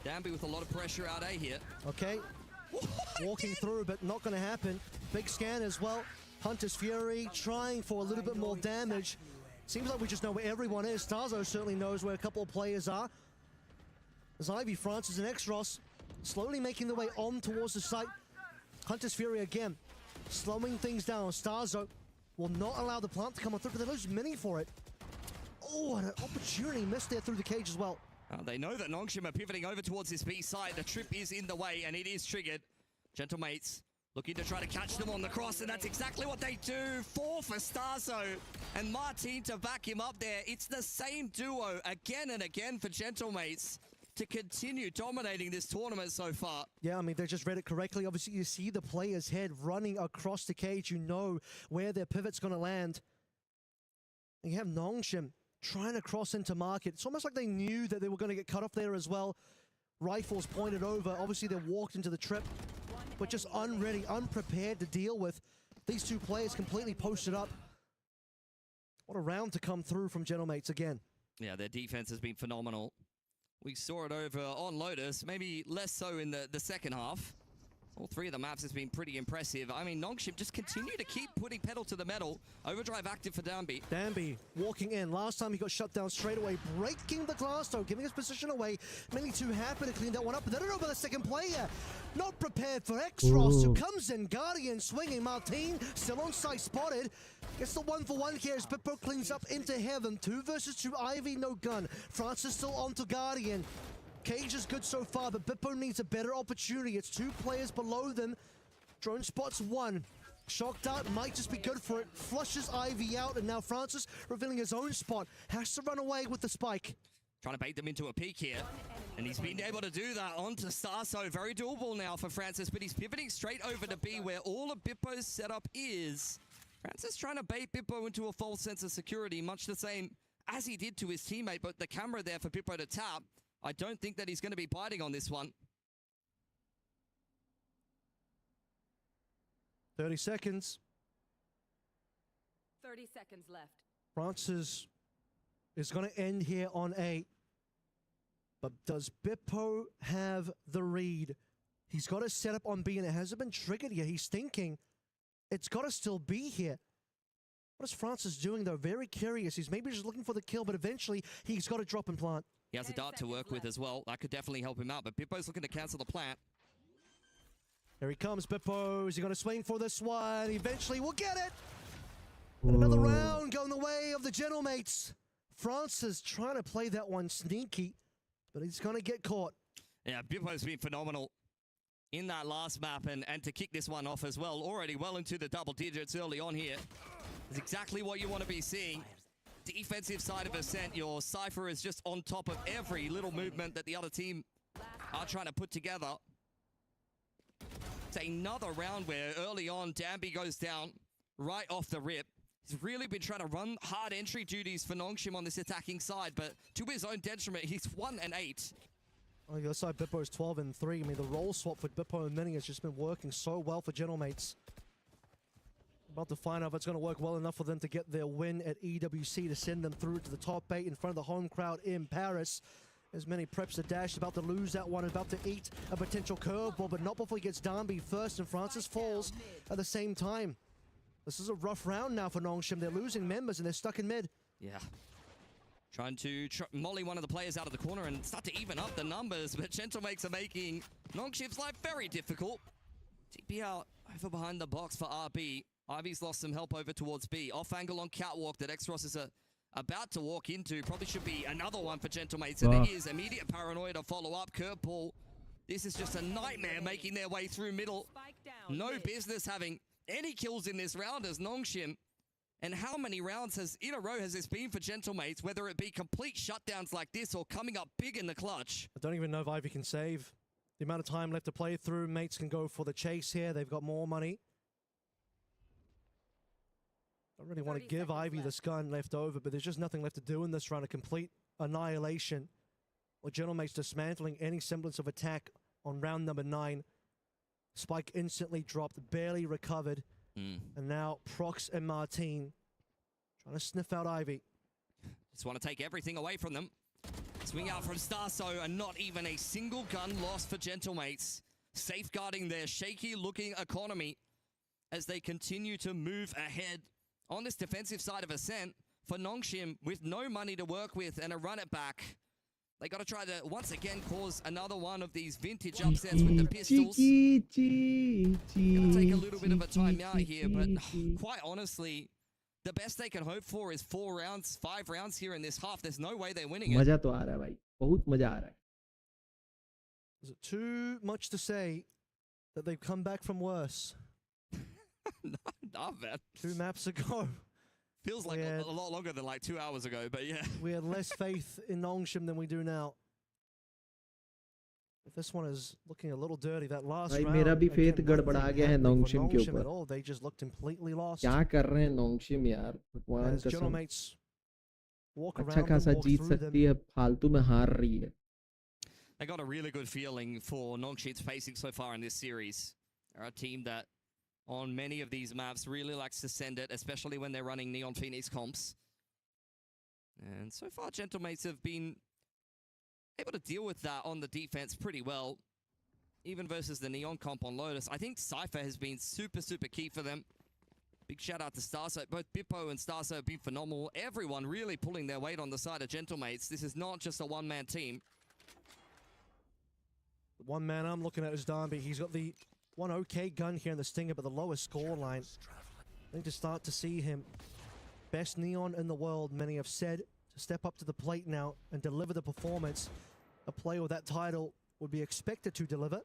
Danby with a lot of pressure out A here. Okay. Walking through, but not going to happen. Big scan as well. Hunter's Fury trying for a little bit more damage. Seems like we just know where everyone is. Starzo certainly knows where a couple of players are. As Ivy, Francis, and X-Ross slowly making their way on towards the site. Hunter's Fury again, slowing things down. Starzo will not allow the plant to come on through, but they lose Mini for it. Oh, and an opportunity missed there through the cage as well. They know that Nongshim are pivoting over towards this B side. The trip is in the way, and it is triggered. Gentlemates looking to try to catch them on the cross, and that's exactly what they do. 4 for Starzo, and Martin to back him up there. It's the same duo again and again for Gentlemates to continue dominating this tournament so far. Yeah, I mean, they just read it correctly. Obviously, you see the player's head running across the cage. You know where their pivot's going to land. And you have Nongshim trying to cross into market. It's almost like they knew that they were going to get cut off there as well. Rifles pointed over. Obviously, they walked into the trip. but just unready, unprepared to deal with these two players completely posted up. What a round to come through from Gentlemates again. Yeah, their defense has been phenomenal. We saw it over on Lotus, maybe less so in the second half. All three of the maps has been pretty impressive. I mean, Nongshim just continue to keep putting pedal to the metal. Overdrive active for Danby. Danby walking in. Last time he got shut down straight away, breaking the glass though, giving his position away. Maybe too happy to clean that one up, but then over the second player. Not prepared for XLG, who comes in. Guardian swinging. Martin still on site, spotted. Gets the 1-for-1 here as Bippo cleans up into heaven. 2 versus 2. Ivy, no gun. Francis still on to Guardian. Cage is good so far, but Bippo needs a better opportunity. It's 2 players below them. Drone spots 1. Shock dart might just be good for it. Flushes Ivy out, and now Francis revealing his own spot. Has to run away with the spike. Trying to bait them into a peek here. And he's been able to do that onto Starso. Very doable now for Francis, but he's pivoting straight over to B, where all of Bippo's setup is. Francis trying to bait Bippo into a false sense of security, much the same as he did to his teammate, but the camera there for Bippo to tap. I don't think that he's going to be biting on this one. 30 seconds. 30 seconds left. Francis is going to end here on A. But does Bippo have the read? He's got a setup on B, and it hasn't been triggered yet. He's thinking it's got to still be here. What is Francis doing, though? Very curious. He's maybe just looking for the kill, but eventually he's got to drop and plant. He has a dart to work with as well. That could definitely help him out, but Bippo's looking to cancel the plant. Here he comes, Bippo. Is he going to swing for this one? Eventually we'll get it. And another round going the way of the Gentlemates. Francis trying to play that one sneaky, but he's going to get caught. Yeah, Bippo's been phenomenal in that last map, and to kick this one off as well. Already well into the double digits early on here. It's exactly what you want to be seeing. Defensive side of Ascent, your Cypher is just on top of every little movement that the other team are trying to put together. It's another round where early on, Danby goes down right off the rip. He's really been trying to run hard entry duties for Nongshim on this attacking side, but to his own detriment, he's 1-8. On the other side, Bippo is 12-3. I mean, the role swap for Bippo and Mini has just been working so well for Gentlemates. About to find out if it's going to work well enough for them to get their win at EWC to send them through to the top 8 in front of the home crowd in Paris. As Many preps the dash, about to lose that one, about to eat a potential curveball, but not before he gets Danby first, and Francis falls at the same time. This is a rough round now for Nongshim. They're losing members and they're stuck in mid. Yeah. Trying to molly one of the players out of the corner and start to even up the numbers, but Gentlemates are making Nongshim's life very difficult. TP out over behind the box for RB. Ivy's lost some help over towards B. Off angle on catwalk that XROS is about to walk into. Probably should be another one for Gentlemates. And there is immediate paranoia to follow up. Curveball. This is just a nightmare making their way through middle. No business having any kills in this round as Nongshim. And how many rounds in a row has this been for Gentlemates, whether it be complete shutdowns like this or coming up big in the clutch? I don't even know if Ivy can save. The amount of time left to play through, mates can go for the chase here. They've got more money. I don't really want to give Ivy this gun left over, but there's just nothing left to do in this round. A complete annihilation. Or Gentlemates dismantling any semblance of attack on round number 9. Spike instantly dropped, barely recovered. And now Prox and Martin trying to sniff out Ivy. Just want to take everything away from them. Swing out from Starso, and not even a single gun lost for Gentlemates. Safeguarding their shaky-looking economy as they continue to move ahead on this defensive side of Ascent for Nongshim with no money to work with and a run it back. They got to try to, once again, cause another one of these vintage upsets with the pistols. Gonna take a little bit of a time out here, but quite honestly, the best they can hope for is 4 rounds, 5 rounds here in this half. There's no way they're winning it. मजा तो आ रहा है भाई, बहुत मजा आ रहा है. Is it too much to say that they've come back from worse? Not bad. 2 maps ago. Feels like a lot longer than like 2 hours ago, but yeah. We had less faith in Nongshim than we do now. If this one is looking a little dirty, that last round. मेरा भी faith गड़बड़ा गया है Nongshim के ऊपर. They just looked completely lost. क्या कर रहे हैं Nongshim यार? भगवान कसम. Gentlemates walk around. अच्छा खासा जीत सकती है, फालतू में हार रही है. They got a really good feeling for Nongshim's pacing so far in this series. They're a team that on many of these maps really likes to send it, especially when they're running Neon Phoenix comps. And so far, Gentlemates have been able to deal with that on the defense pretty well, even versus the Neon comp on Lotus. I think Cypher has been super, super key for them. Big shout out to Starso. Both Bippo and Starso have been phenomenal. Everyone really pulling their weight on the side of Gentlemates. This is not just a one-man team. The one man I'm looking at is Darby. He's got the one okay gun here in the Stinger, but the lowest score line. I think to start to see him, best Neon in the world, many have said, to step up to the plate now and deliver the performance a player with that title would be expected to deliver.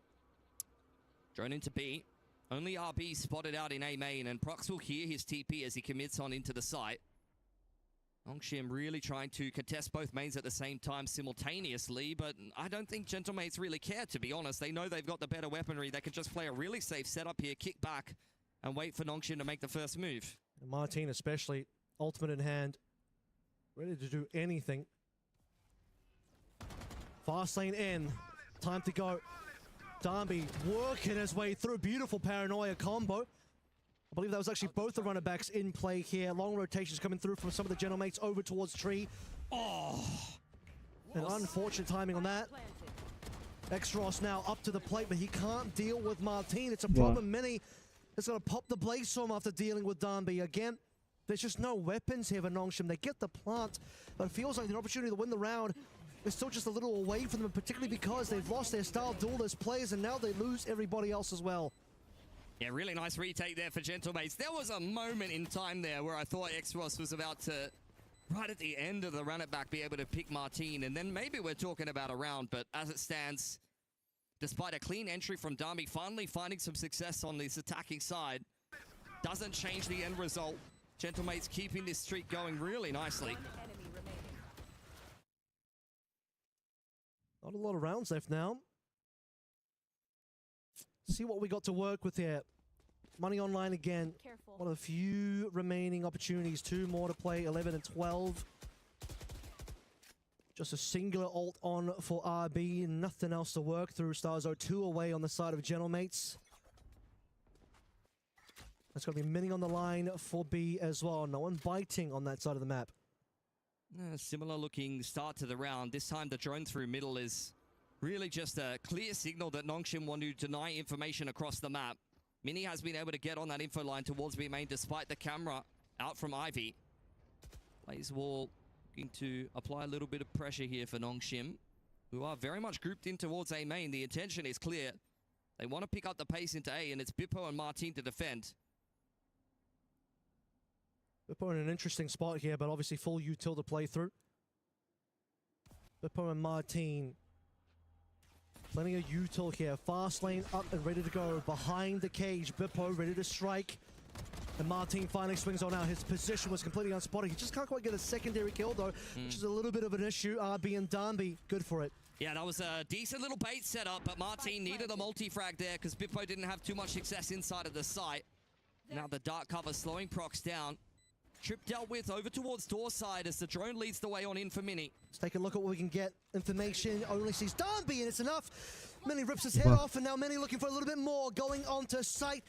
Drone into B. Only RB spotted out in A main, and Prox will hear his TP as he commits on into the site. Nongshim really trying to contest both mains at the same time simultaneously, but I don't think Gentlemates really care, to be honest. They know they've got the better weaponry. They can just play a really safe setup here, kick back, and wait for Nongshim to make the first move. And Martin especially, ultimate in hand, ready to do anything. Fast lane in, time to go. Darby working his way through, beautiful paranoia combo. I believe that was actually both the runner backs in play here. Long rotations coming through from some of the Gentlemates over towards Tree. Oh, an unfortunate timing on that. XLG now up to the plate, but he can't deal with Martin. It's a problem. Mini is going to pop the Blaze Storm after dealing with Darby again. There's just no weapons here for Nongshim. They get the plant, but it feels like the opportunity to win the round is still just a little away from them, particularly because they've lost their star duelist players and now they lose everybody else as well. Yeah, really nice retake there for Gentlemates. There was a moment in time there where I thought XLG was about to, right at the end of the run it back, be able to pick Martin, and then maybe we're talking about a round, but as it stands, despite a clean entry from Dami, finally finding some success on this attacking side, doesn't change the end result. Gentlemates keeping this streak going really nicely. Not a lot of rounds left now. See what we got to work with here. Money online again. Careful. One of the few remaining opportunities. 2 more to play, 11 and 12. Just a singular ult on for RB. Nothing else to work through. Starzo 2 away on the side of Gentlemates. That's going to be Mini on the line for B as well. No one biting on that side of the map. Similar looking start to the round. This time the drone through middle is really just a clear signal that Nongshim want to deny information across the map. Mini has been able to get on that info line towards B main despite the camera out from Ivy. Blaze Wall looking to apply a little bit of pressure here for Nongshim, who are very much grouped in towards A main. The intention is clear. They want to pick up the pace into A, and it's Bippo and Martin to defend. Bippo in an interesting spot here, but obviously full util to play through. Bippo and Martin. Plenty of util here. Fast lane up and ready to go. Behind the cage, Bippo ready to strike. And Martin finally swings on out. His position was completely unspotted. He just can't quite get a secondary kill though, which is a little bit of an issue. RB and Darby, good for it. Yeah, that was a decent little bait setup, but Martin needed a multi-frag there because Bippo didn't have too much success inside of the site. Now the dark cover slowing Prox down. Trip dealt with over towards door side as the drone leads the way on in for Mini. Let's take a look at what we can get. Information only sees Darby and it's enough. Mini rips his head off and now Mini looking for a little bit more. Going onto site.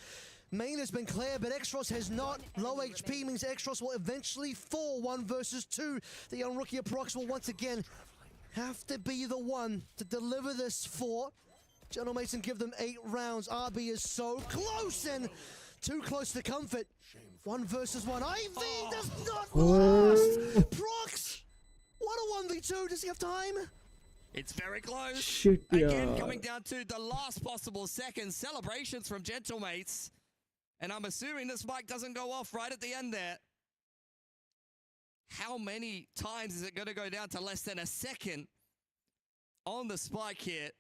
Main has been clear, but XLG has not. Low HP means XLG will eventually fall 1 versus 2. The young rookie of Prox will once again have to be the one to deliver this for. Gentlemates and give them 8 rounds. RB is so close and too close to comfort. 1 versus 1. Ivy does not last. Prox, what a 1v2. Does he have time? It's very close. Shit, Again, yeah. coming down to the last possible second. Celebrations from Gentlemates. And I'm assuming the spike doesn't go off right at the end there. How many times is it going to go down to less than a second on the spike here?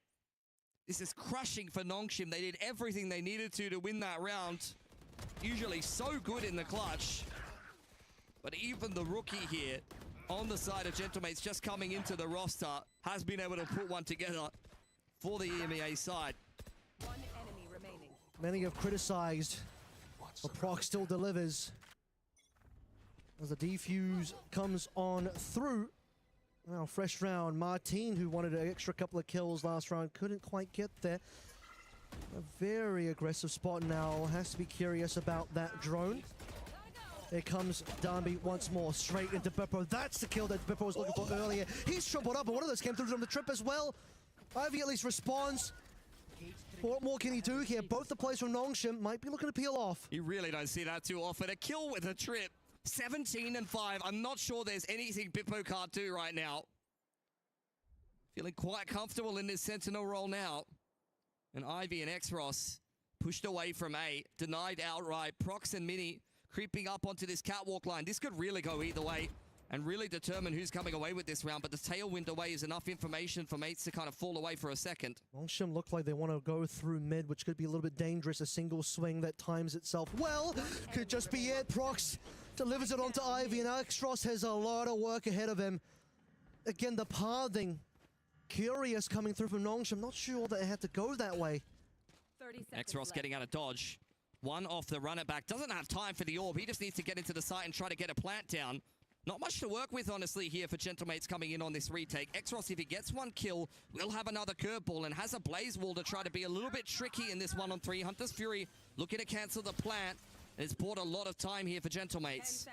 This is crushing for Nongshim. They did everything they needed to win that round. Usually so good in the clutch. But even the rookie here on the side of Gentlemates just coming into the roster has been able to put one together for the EMEA side. One enemy remaining. Many have criticized, but Prox still delivers. As the defuse comes on through. Now, fresh round. Martin, who wanted an extra couple of kills last round, couldn't quite get there. A very aggressive spot now. Has to be curious about that drone. Here comes Darby once more, straight into Bippo. That's the kill that Bippo was looking for earlier. He's tripled up, but one of those came through from the trip as well. Ivy at least responds. What more can he do here? Both the players from Nongshim might be looking to peel off. You really don't see that too often. A kill with a trip. 17 and 5. I'm not sure there's anything Bippo can't do right now. Feeling quite comfortable in this Sentinel role now. And Ivy and XROS pushed away from A. Denied outright. Prox and Mini creeping up onto this catwalk line. This could really go either way and really determine who's coming away with this round. But the tailwind away is enough information for mates to kind of fall away for a second. Nongshim look like they want to go through mid, which could be a little bit dangerous. A single swing that times itself well. Could just be it. Prox delivers it onto Ivy, and XROS has a lot of work ahead of him. Again, the pathing. Curious coming through from Nongshim. Not sure that it had to go that way. XROS getting out of dodge. One off the run it back. Doesn't have time for the orb. He just needs to get into the site and try to get a plant down. Not much to work with, honestly, here for Gentlemates coming in on this retake. XROS, if he gets one kill, will have another curveball and has a blaze wall to try to be a little bit tricky in this 1-on-3. Hunter's Fury looking to cancel the plant. It's bought a lot of time here for Gentlemates.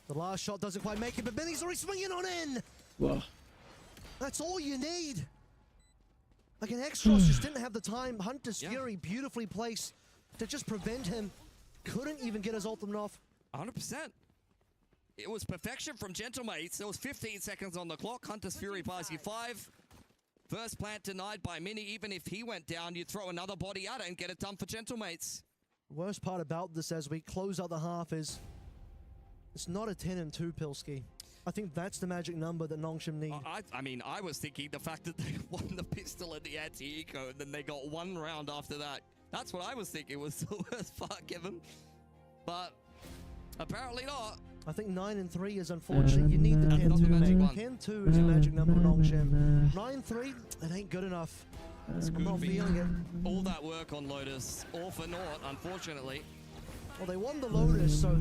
The last shot doesn't quite make it, but Benny's already swinging on in. Whoa. That's all you need. Like an XROS just didn't have the time. Hunter's Fury beautifully placed to just prevent him. Couldn't even get his ultimate off. 100%. It was perfection from Gentlemates. There was 15 seconds on the clock. Hunter's Fury buys you 5. First plant denied by Mini. Even if he went down, you'd throw another body at it and get it done for Gentlemates. The worst part about this as we close out the half is it's not a 10-2, Pilski. I think that's the magic number that Nongshim need. I mean, I was thinking the fact that they won the pistol and the anti-eco and then they got one round after that. That's what I was thinking was the worst part, Kevin. But apparently not. I think 9-3 is unfortunate. You need the 10-2, mate. 10-2 is a magic number for Nongshim. 9-3, it ain't good enough. I'm not feeling it. All that work on Lotus, all for naught, unfortunately. Well, they won the Lotus, so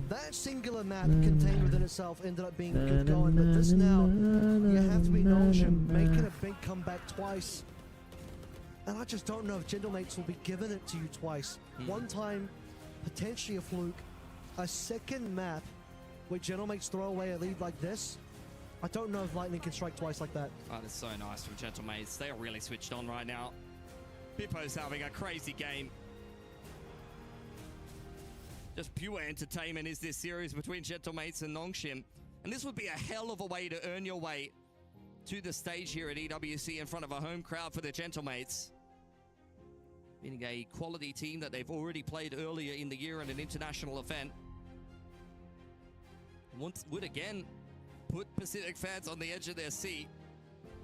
that singular map contained within itself ended up being good going. But this now, you have to be Nongshim making a big comeback twice. And I just don't know if Gentlemates will be giving it to you twice. One time, potentially a fluke. A second map where Gentlemates throw away a lead like this. I don't know if Lightning can strike twice like that. Oh, that's so nice from Gentlemates. They are really switched on right now. Bippo's having a crazy game. Just pure entertainment is this series between Gentlemates and Nongshim. And this would be a hell of a way to earn your way to the stage here at EWC in front of a home crowd for the Gentlemates. Being a quality team that they've already played earlier in the year in an international event. Would again put Pacific fans on the edge of their seat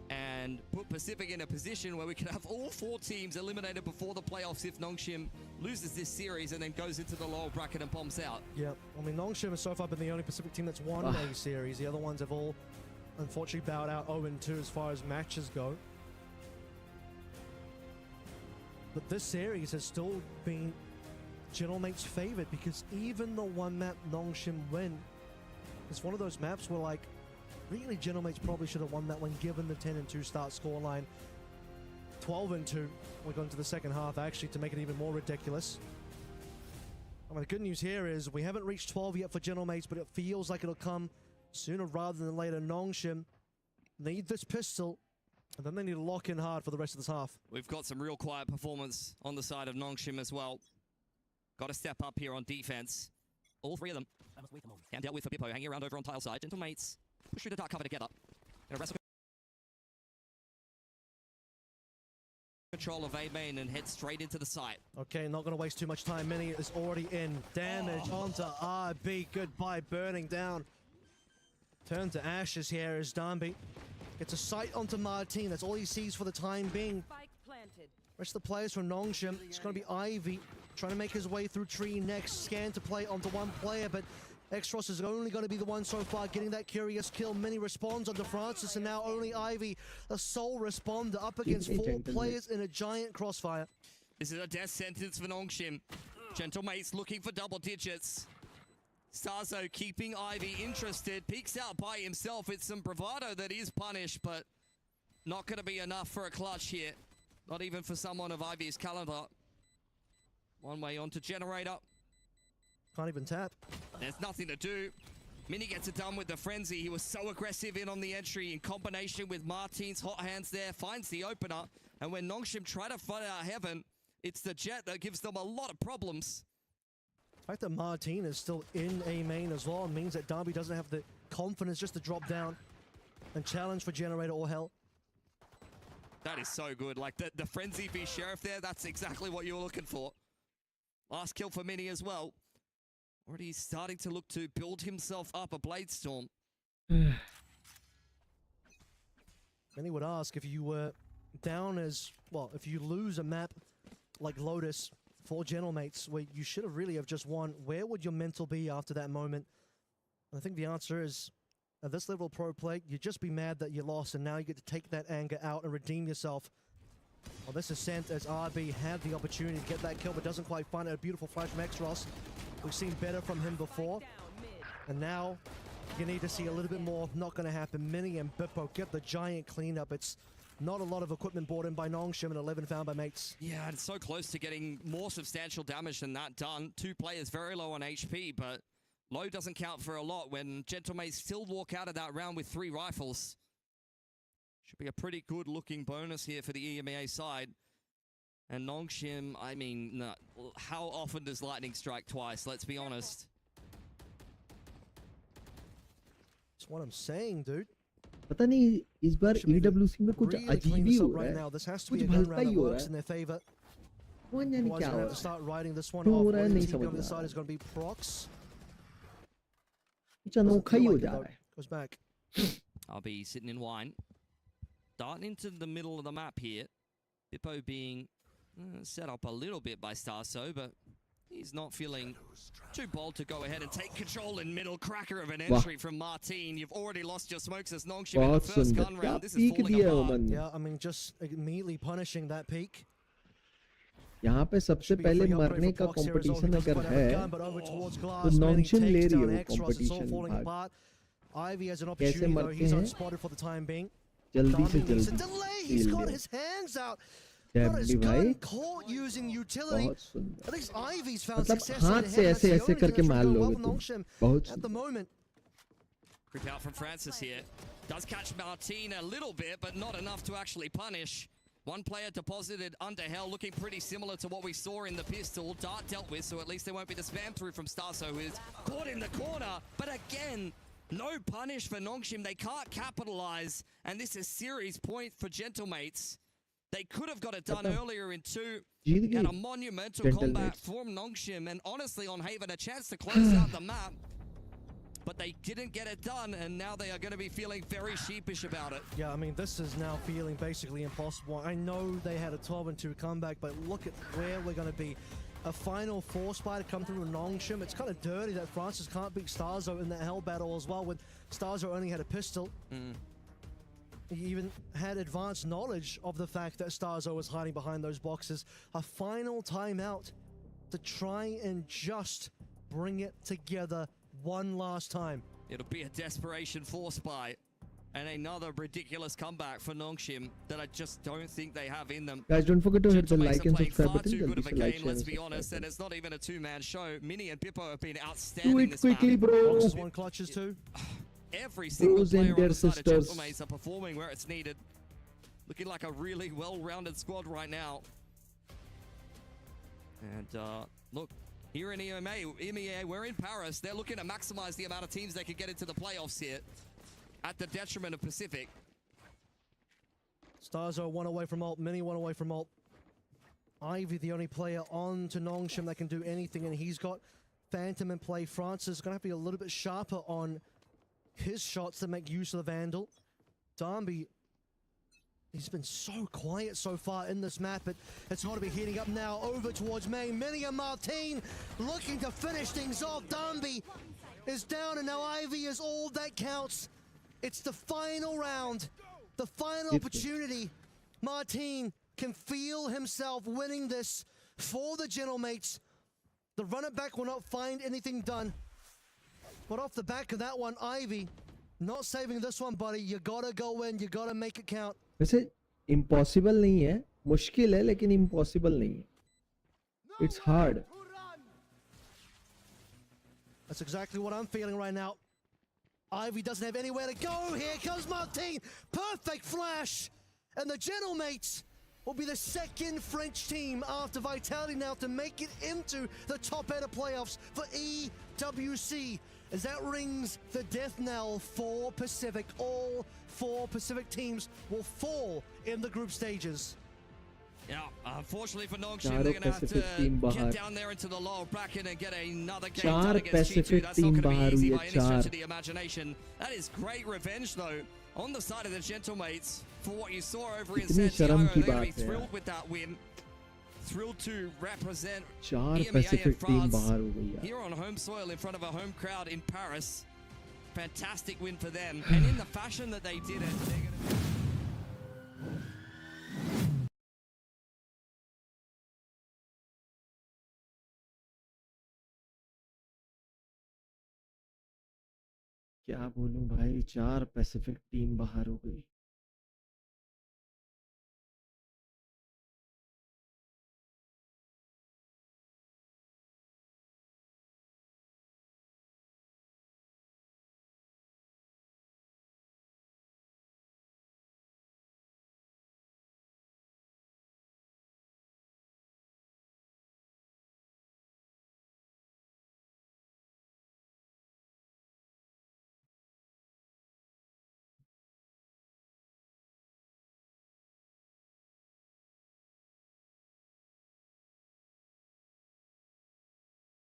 and put Pacific in a position where we could have all 4 teams eliminated before the playoffs if Nongshim loses this series and then goes into the lower bracket and bombs out. Yeah, I mean, Nongshim has so far been the only Pacific team that's won a series. The other ones have all, unfortunately, bowed out 0-2 as far as matches go. But this series has still been Gentlemates' favored because even the one map Nongshim win, it's one of those maps where, like, really Gentlemates probably should have won that one given the 10-2 start scoreline. 12-2. We're going to the second half, actually, to make it even more ridiculous. I mean, the good news here is we haven't reached 12 yet for Gentlemates, but it feels like it'll come sooner rather than later. Nongshim need this pistol, and then they need to lock in hard for the rest of this half. We've got some real quiet performance on the side of Nongshim as well. Got to step up here on defense. All 3 of them. Can dealt with for Bippo, hanging around over on tile side. Gentlemates push through the dark cover together. Gonna wrestle control of A main and head straight into the site. Okay, not going to waste too much time. Mini is already in. Damage onto RB. Goodbye, burning down. Turn to ashes here as Darby gets a sight onto Martin. That's all he sees for the time being. Rest of the players from Nongshim. It's going to be Ivy trying to make his way through tree next. Scan to play onto one player, but XROS is only going to be the one so far getting that curious kill. Mini responds onto Francis, and now only Ivy, a sole responder, up against 4 players in a giant crossfire. This is a death sentence for Nongshim. Gentlemates looking for double digits. Starzo keeping Ivy interested. Peeks out by himself. It's some bravado that is punished, but not going to be enough for a clutch here. Not even for someone of Ivy's caliber. One way onto Generator. Can't even tap. There's nothing to do. Mini gets it done with the frenzy. He was so aggressive in on the entry in combination with Martin's hot hands there. Finds the opener. And when Nongshim try to fight out heaven, it's the Jet that gives them a lot of problems. The fact that Martin is still in A main as well means that Darby doesn't have the confidence just to drop down and challenge for Generator or Hell. That is so good. Like the frenzy v Sheriff there, that's exactly what you were looking for. Last kill for Mini as well. Already starting to look to build himself up a Blade Storm. Many would ask, if you were down as, well, if you lose a map like Lotus for General Mates, where you should have really have just won, where would your mental be after that moment? I think the answer is, at this level of pro play, you'd just be mad that you lost, and now you get to take that anger out and redeem yourself. Well, this is sent as RB had the opportunity to get that kill, but doesn't quite find it. A beautiful flash from X-Ross. We've seen better from him before. And now, you need to see a little bit more. Not going to happen. Mini and Bippo get the giant cleanup. It's not a lot of equipment brought in by Nongshim and 11 found by mates. Yeah, it's so close to getting more substantial damage than that done. Two players very low on HP, but low doesn't count for a lot when Gentlemates still walk out of that round with 3 rifles. Should be a pretty good looking bonus here for the EMEA side. And Nongshim, I mean, how often does Lightning strike twice? Let's be honest. That's what I'm saying, dude. पता नहीं इस बार EWC में कुछ अजीब ही हो रहा है, कुछ भलता ही हो रहा है, कौन जाने क्या हो रहा है, क्यों हो रहा है नहीं समझ में आ रहा है, कुछ अनोखा ही हो जा रहा है. I'll be sitting in wine. Darting into the middle of the map here. Bippo being set up a little bit by Starso, but he's not feeling too bold to go ahead and take control in middle. Cracker of an entry from Martin. You've already lost your smokes as Nongshim in the first gun round. This is falling apart. Yeah, I mean, just immediately punishing that peak. यहाँ पे सबसे पहले मरने का competition अगर है तो नॉन्गशिम ले रही है वो कंपटीशन भाग. कैसे मरते हैं जल्दी से जल्दी. डैबली भाई बहुत सुंदर, मतलब हाथ से ऐसे ऐसे करके मार लोगे तुम. बहुत सुंदर. Creep out from Francis here. Does catch Martin a little bit, but not enough to actually punish. One player deposited under Hell, looking pretty similar to what we saw in the pistol. Dart dealt with, so at least there won't be the spam through from Starso, who is caught in the corner. But again, no punish for Nongshim. They can't capitalize, and this is series point for Gentlemates. They could have got it done earlier in 2. Had a monumental combat from Nongshim, and honestly on Haven, a chance to close out the map. But they didn't get it done, and now they are going to be feeling very sheepish about it. Yeah, I mean, this is now feeling basically impossible. I know they had a 12-2 comeback, but look at where we're going to be. A final 4 spy to come through with Nongshim. It's kind of dirty that Francis can't beat Starzo in the Hell battle as well, when Starzo only had a pistol. He even had advanced knowledge of the fact that Starzo was hiding behind those boxes. A final timeout to try and just bring it together one last time. It'll be a desperation 4 spy and another ridiculous comeback for Nongshim that I just don't think they have in them. Guys, don't forget to hit the like and subscribe button. button. Too good of a game, let's be honest, and it's not even a 2-man show. Mini and Bippo have been outstanding. Do it quickly, bro. Boxes, 1 clutches too. Every single player on the side of Gentlemates are performing where it's needed. Looking like a really well-rounded squad right now. And look, here in EMEA, we're in Paris. They're looking to maximize the amount of teams they can get into the playoffs here at the detriment of Pacific. Starzo 1 away from ult, Mini 1 away from ult. Ivy, the only player on to Nongshim that can do anything, and he's got Phantom in play. Francis is going to have to be a little bit sharper on his shots to make use of the Vandal. Darby, he's been so quiet so far in this map, but it's got to be heating up now over towards main. Mini and Martin looking to finish things off. Darby is down, and now Ivy is all that counts. It's the final round, the final opportunity. Martin can feel himself winning this for the Gentlemates. The runner back will not find anything done. But off the back of that one, Ivy, not saving this one, buddy. You gotta go in, you gotta make it count. वैसे impossible नहीं है मुश्किल है लेकिन impossible नहीं है. It's hard. That's exactly what I'm feeling right now. Ivy doesn't have anywhere to go. Here comes Martin. Perfect flash. And the Gentlemates will be the second French team after Vitality now to make it into the top 8 of playoffs for EWC. As that rings the death knell for Pacific. All 4 Pacific teams will fall in the group stages. Yeah, unfortunately for Nongshim, they're going to have to get down there into the lower bracket and get another game done against G2. That's not going to be easy by any stretch of the imagination. That is great revenge, though, on the side of the Gentlemates for what you saw over in Santiago. They're going to be thrilled with that win. Thrilled to represent EMEA in France here on home soil in front of a home crowd in Paris. Fantastic win for them. And in the fashion that they did it, they're going to... क्या बोलूं भाई, 4 Pacific team बाहर हो गई.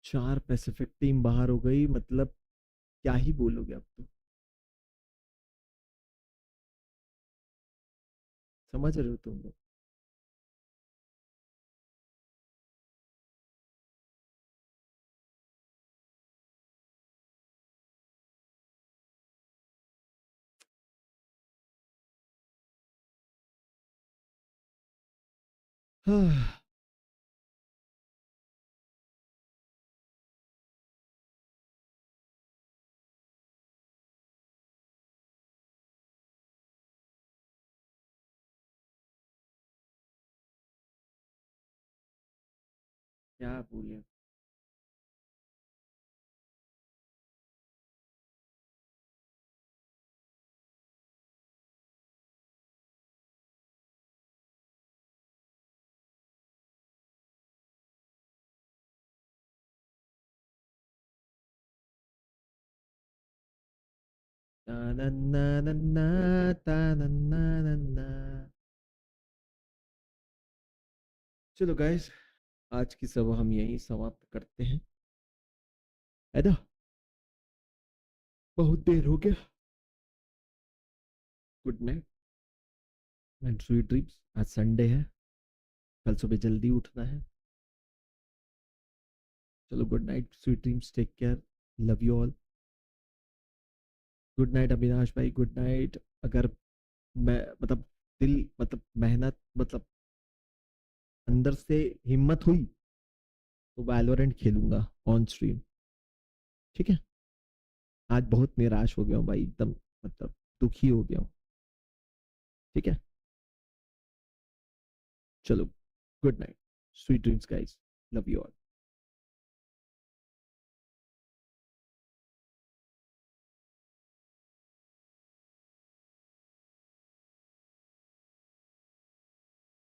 चार Pacific team बाहर हो गई, मतलब क्या ही बोलोगे अब तो. समझ रहे हो तुम लोग? क्या बोले. चलो गाइस, आज की सभा हम यहीं समाप्त करते हैं. है ना, बहुत देर हो गया. Good night and sweet dreams. आज संडे है, कल सुबह जल्दी उठना है. चलो good night, sweet dreams, take care, love you all. Good night Avinash भाई, गुड नाइट. अगर मैं मतलब दिल मतलब मेहनत मतलब अंदर से हिम्मत हुई तो वैलोरेंट खेलूंगा ऑन स्ट्रीम. ठीक है, आज बहुत निराश हो गया हूँ भाई, एकदम मतलब दुखी हो गया हूँ. ठीक है, चलो good night, sweet dreams guys, love you all.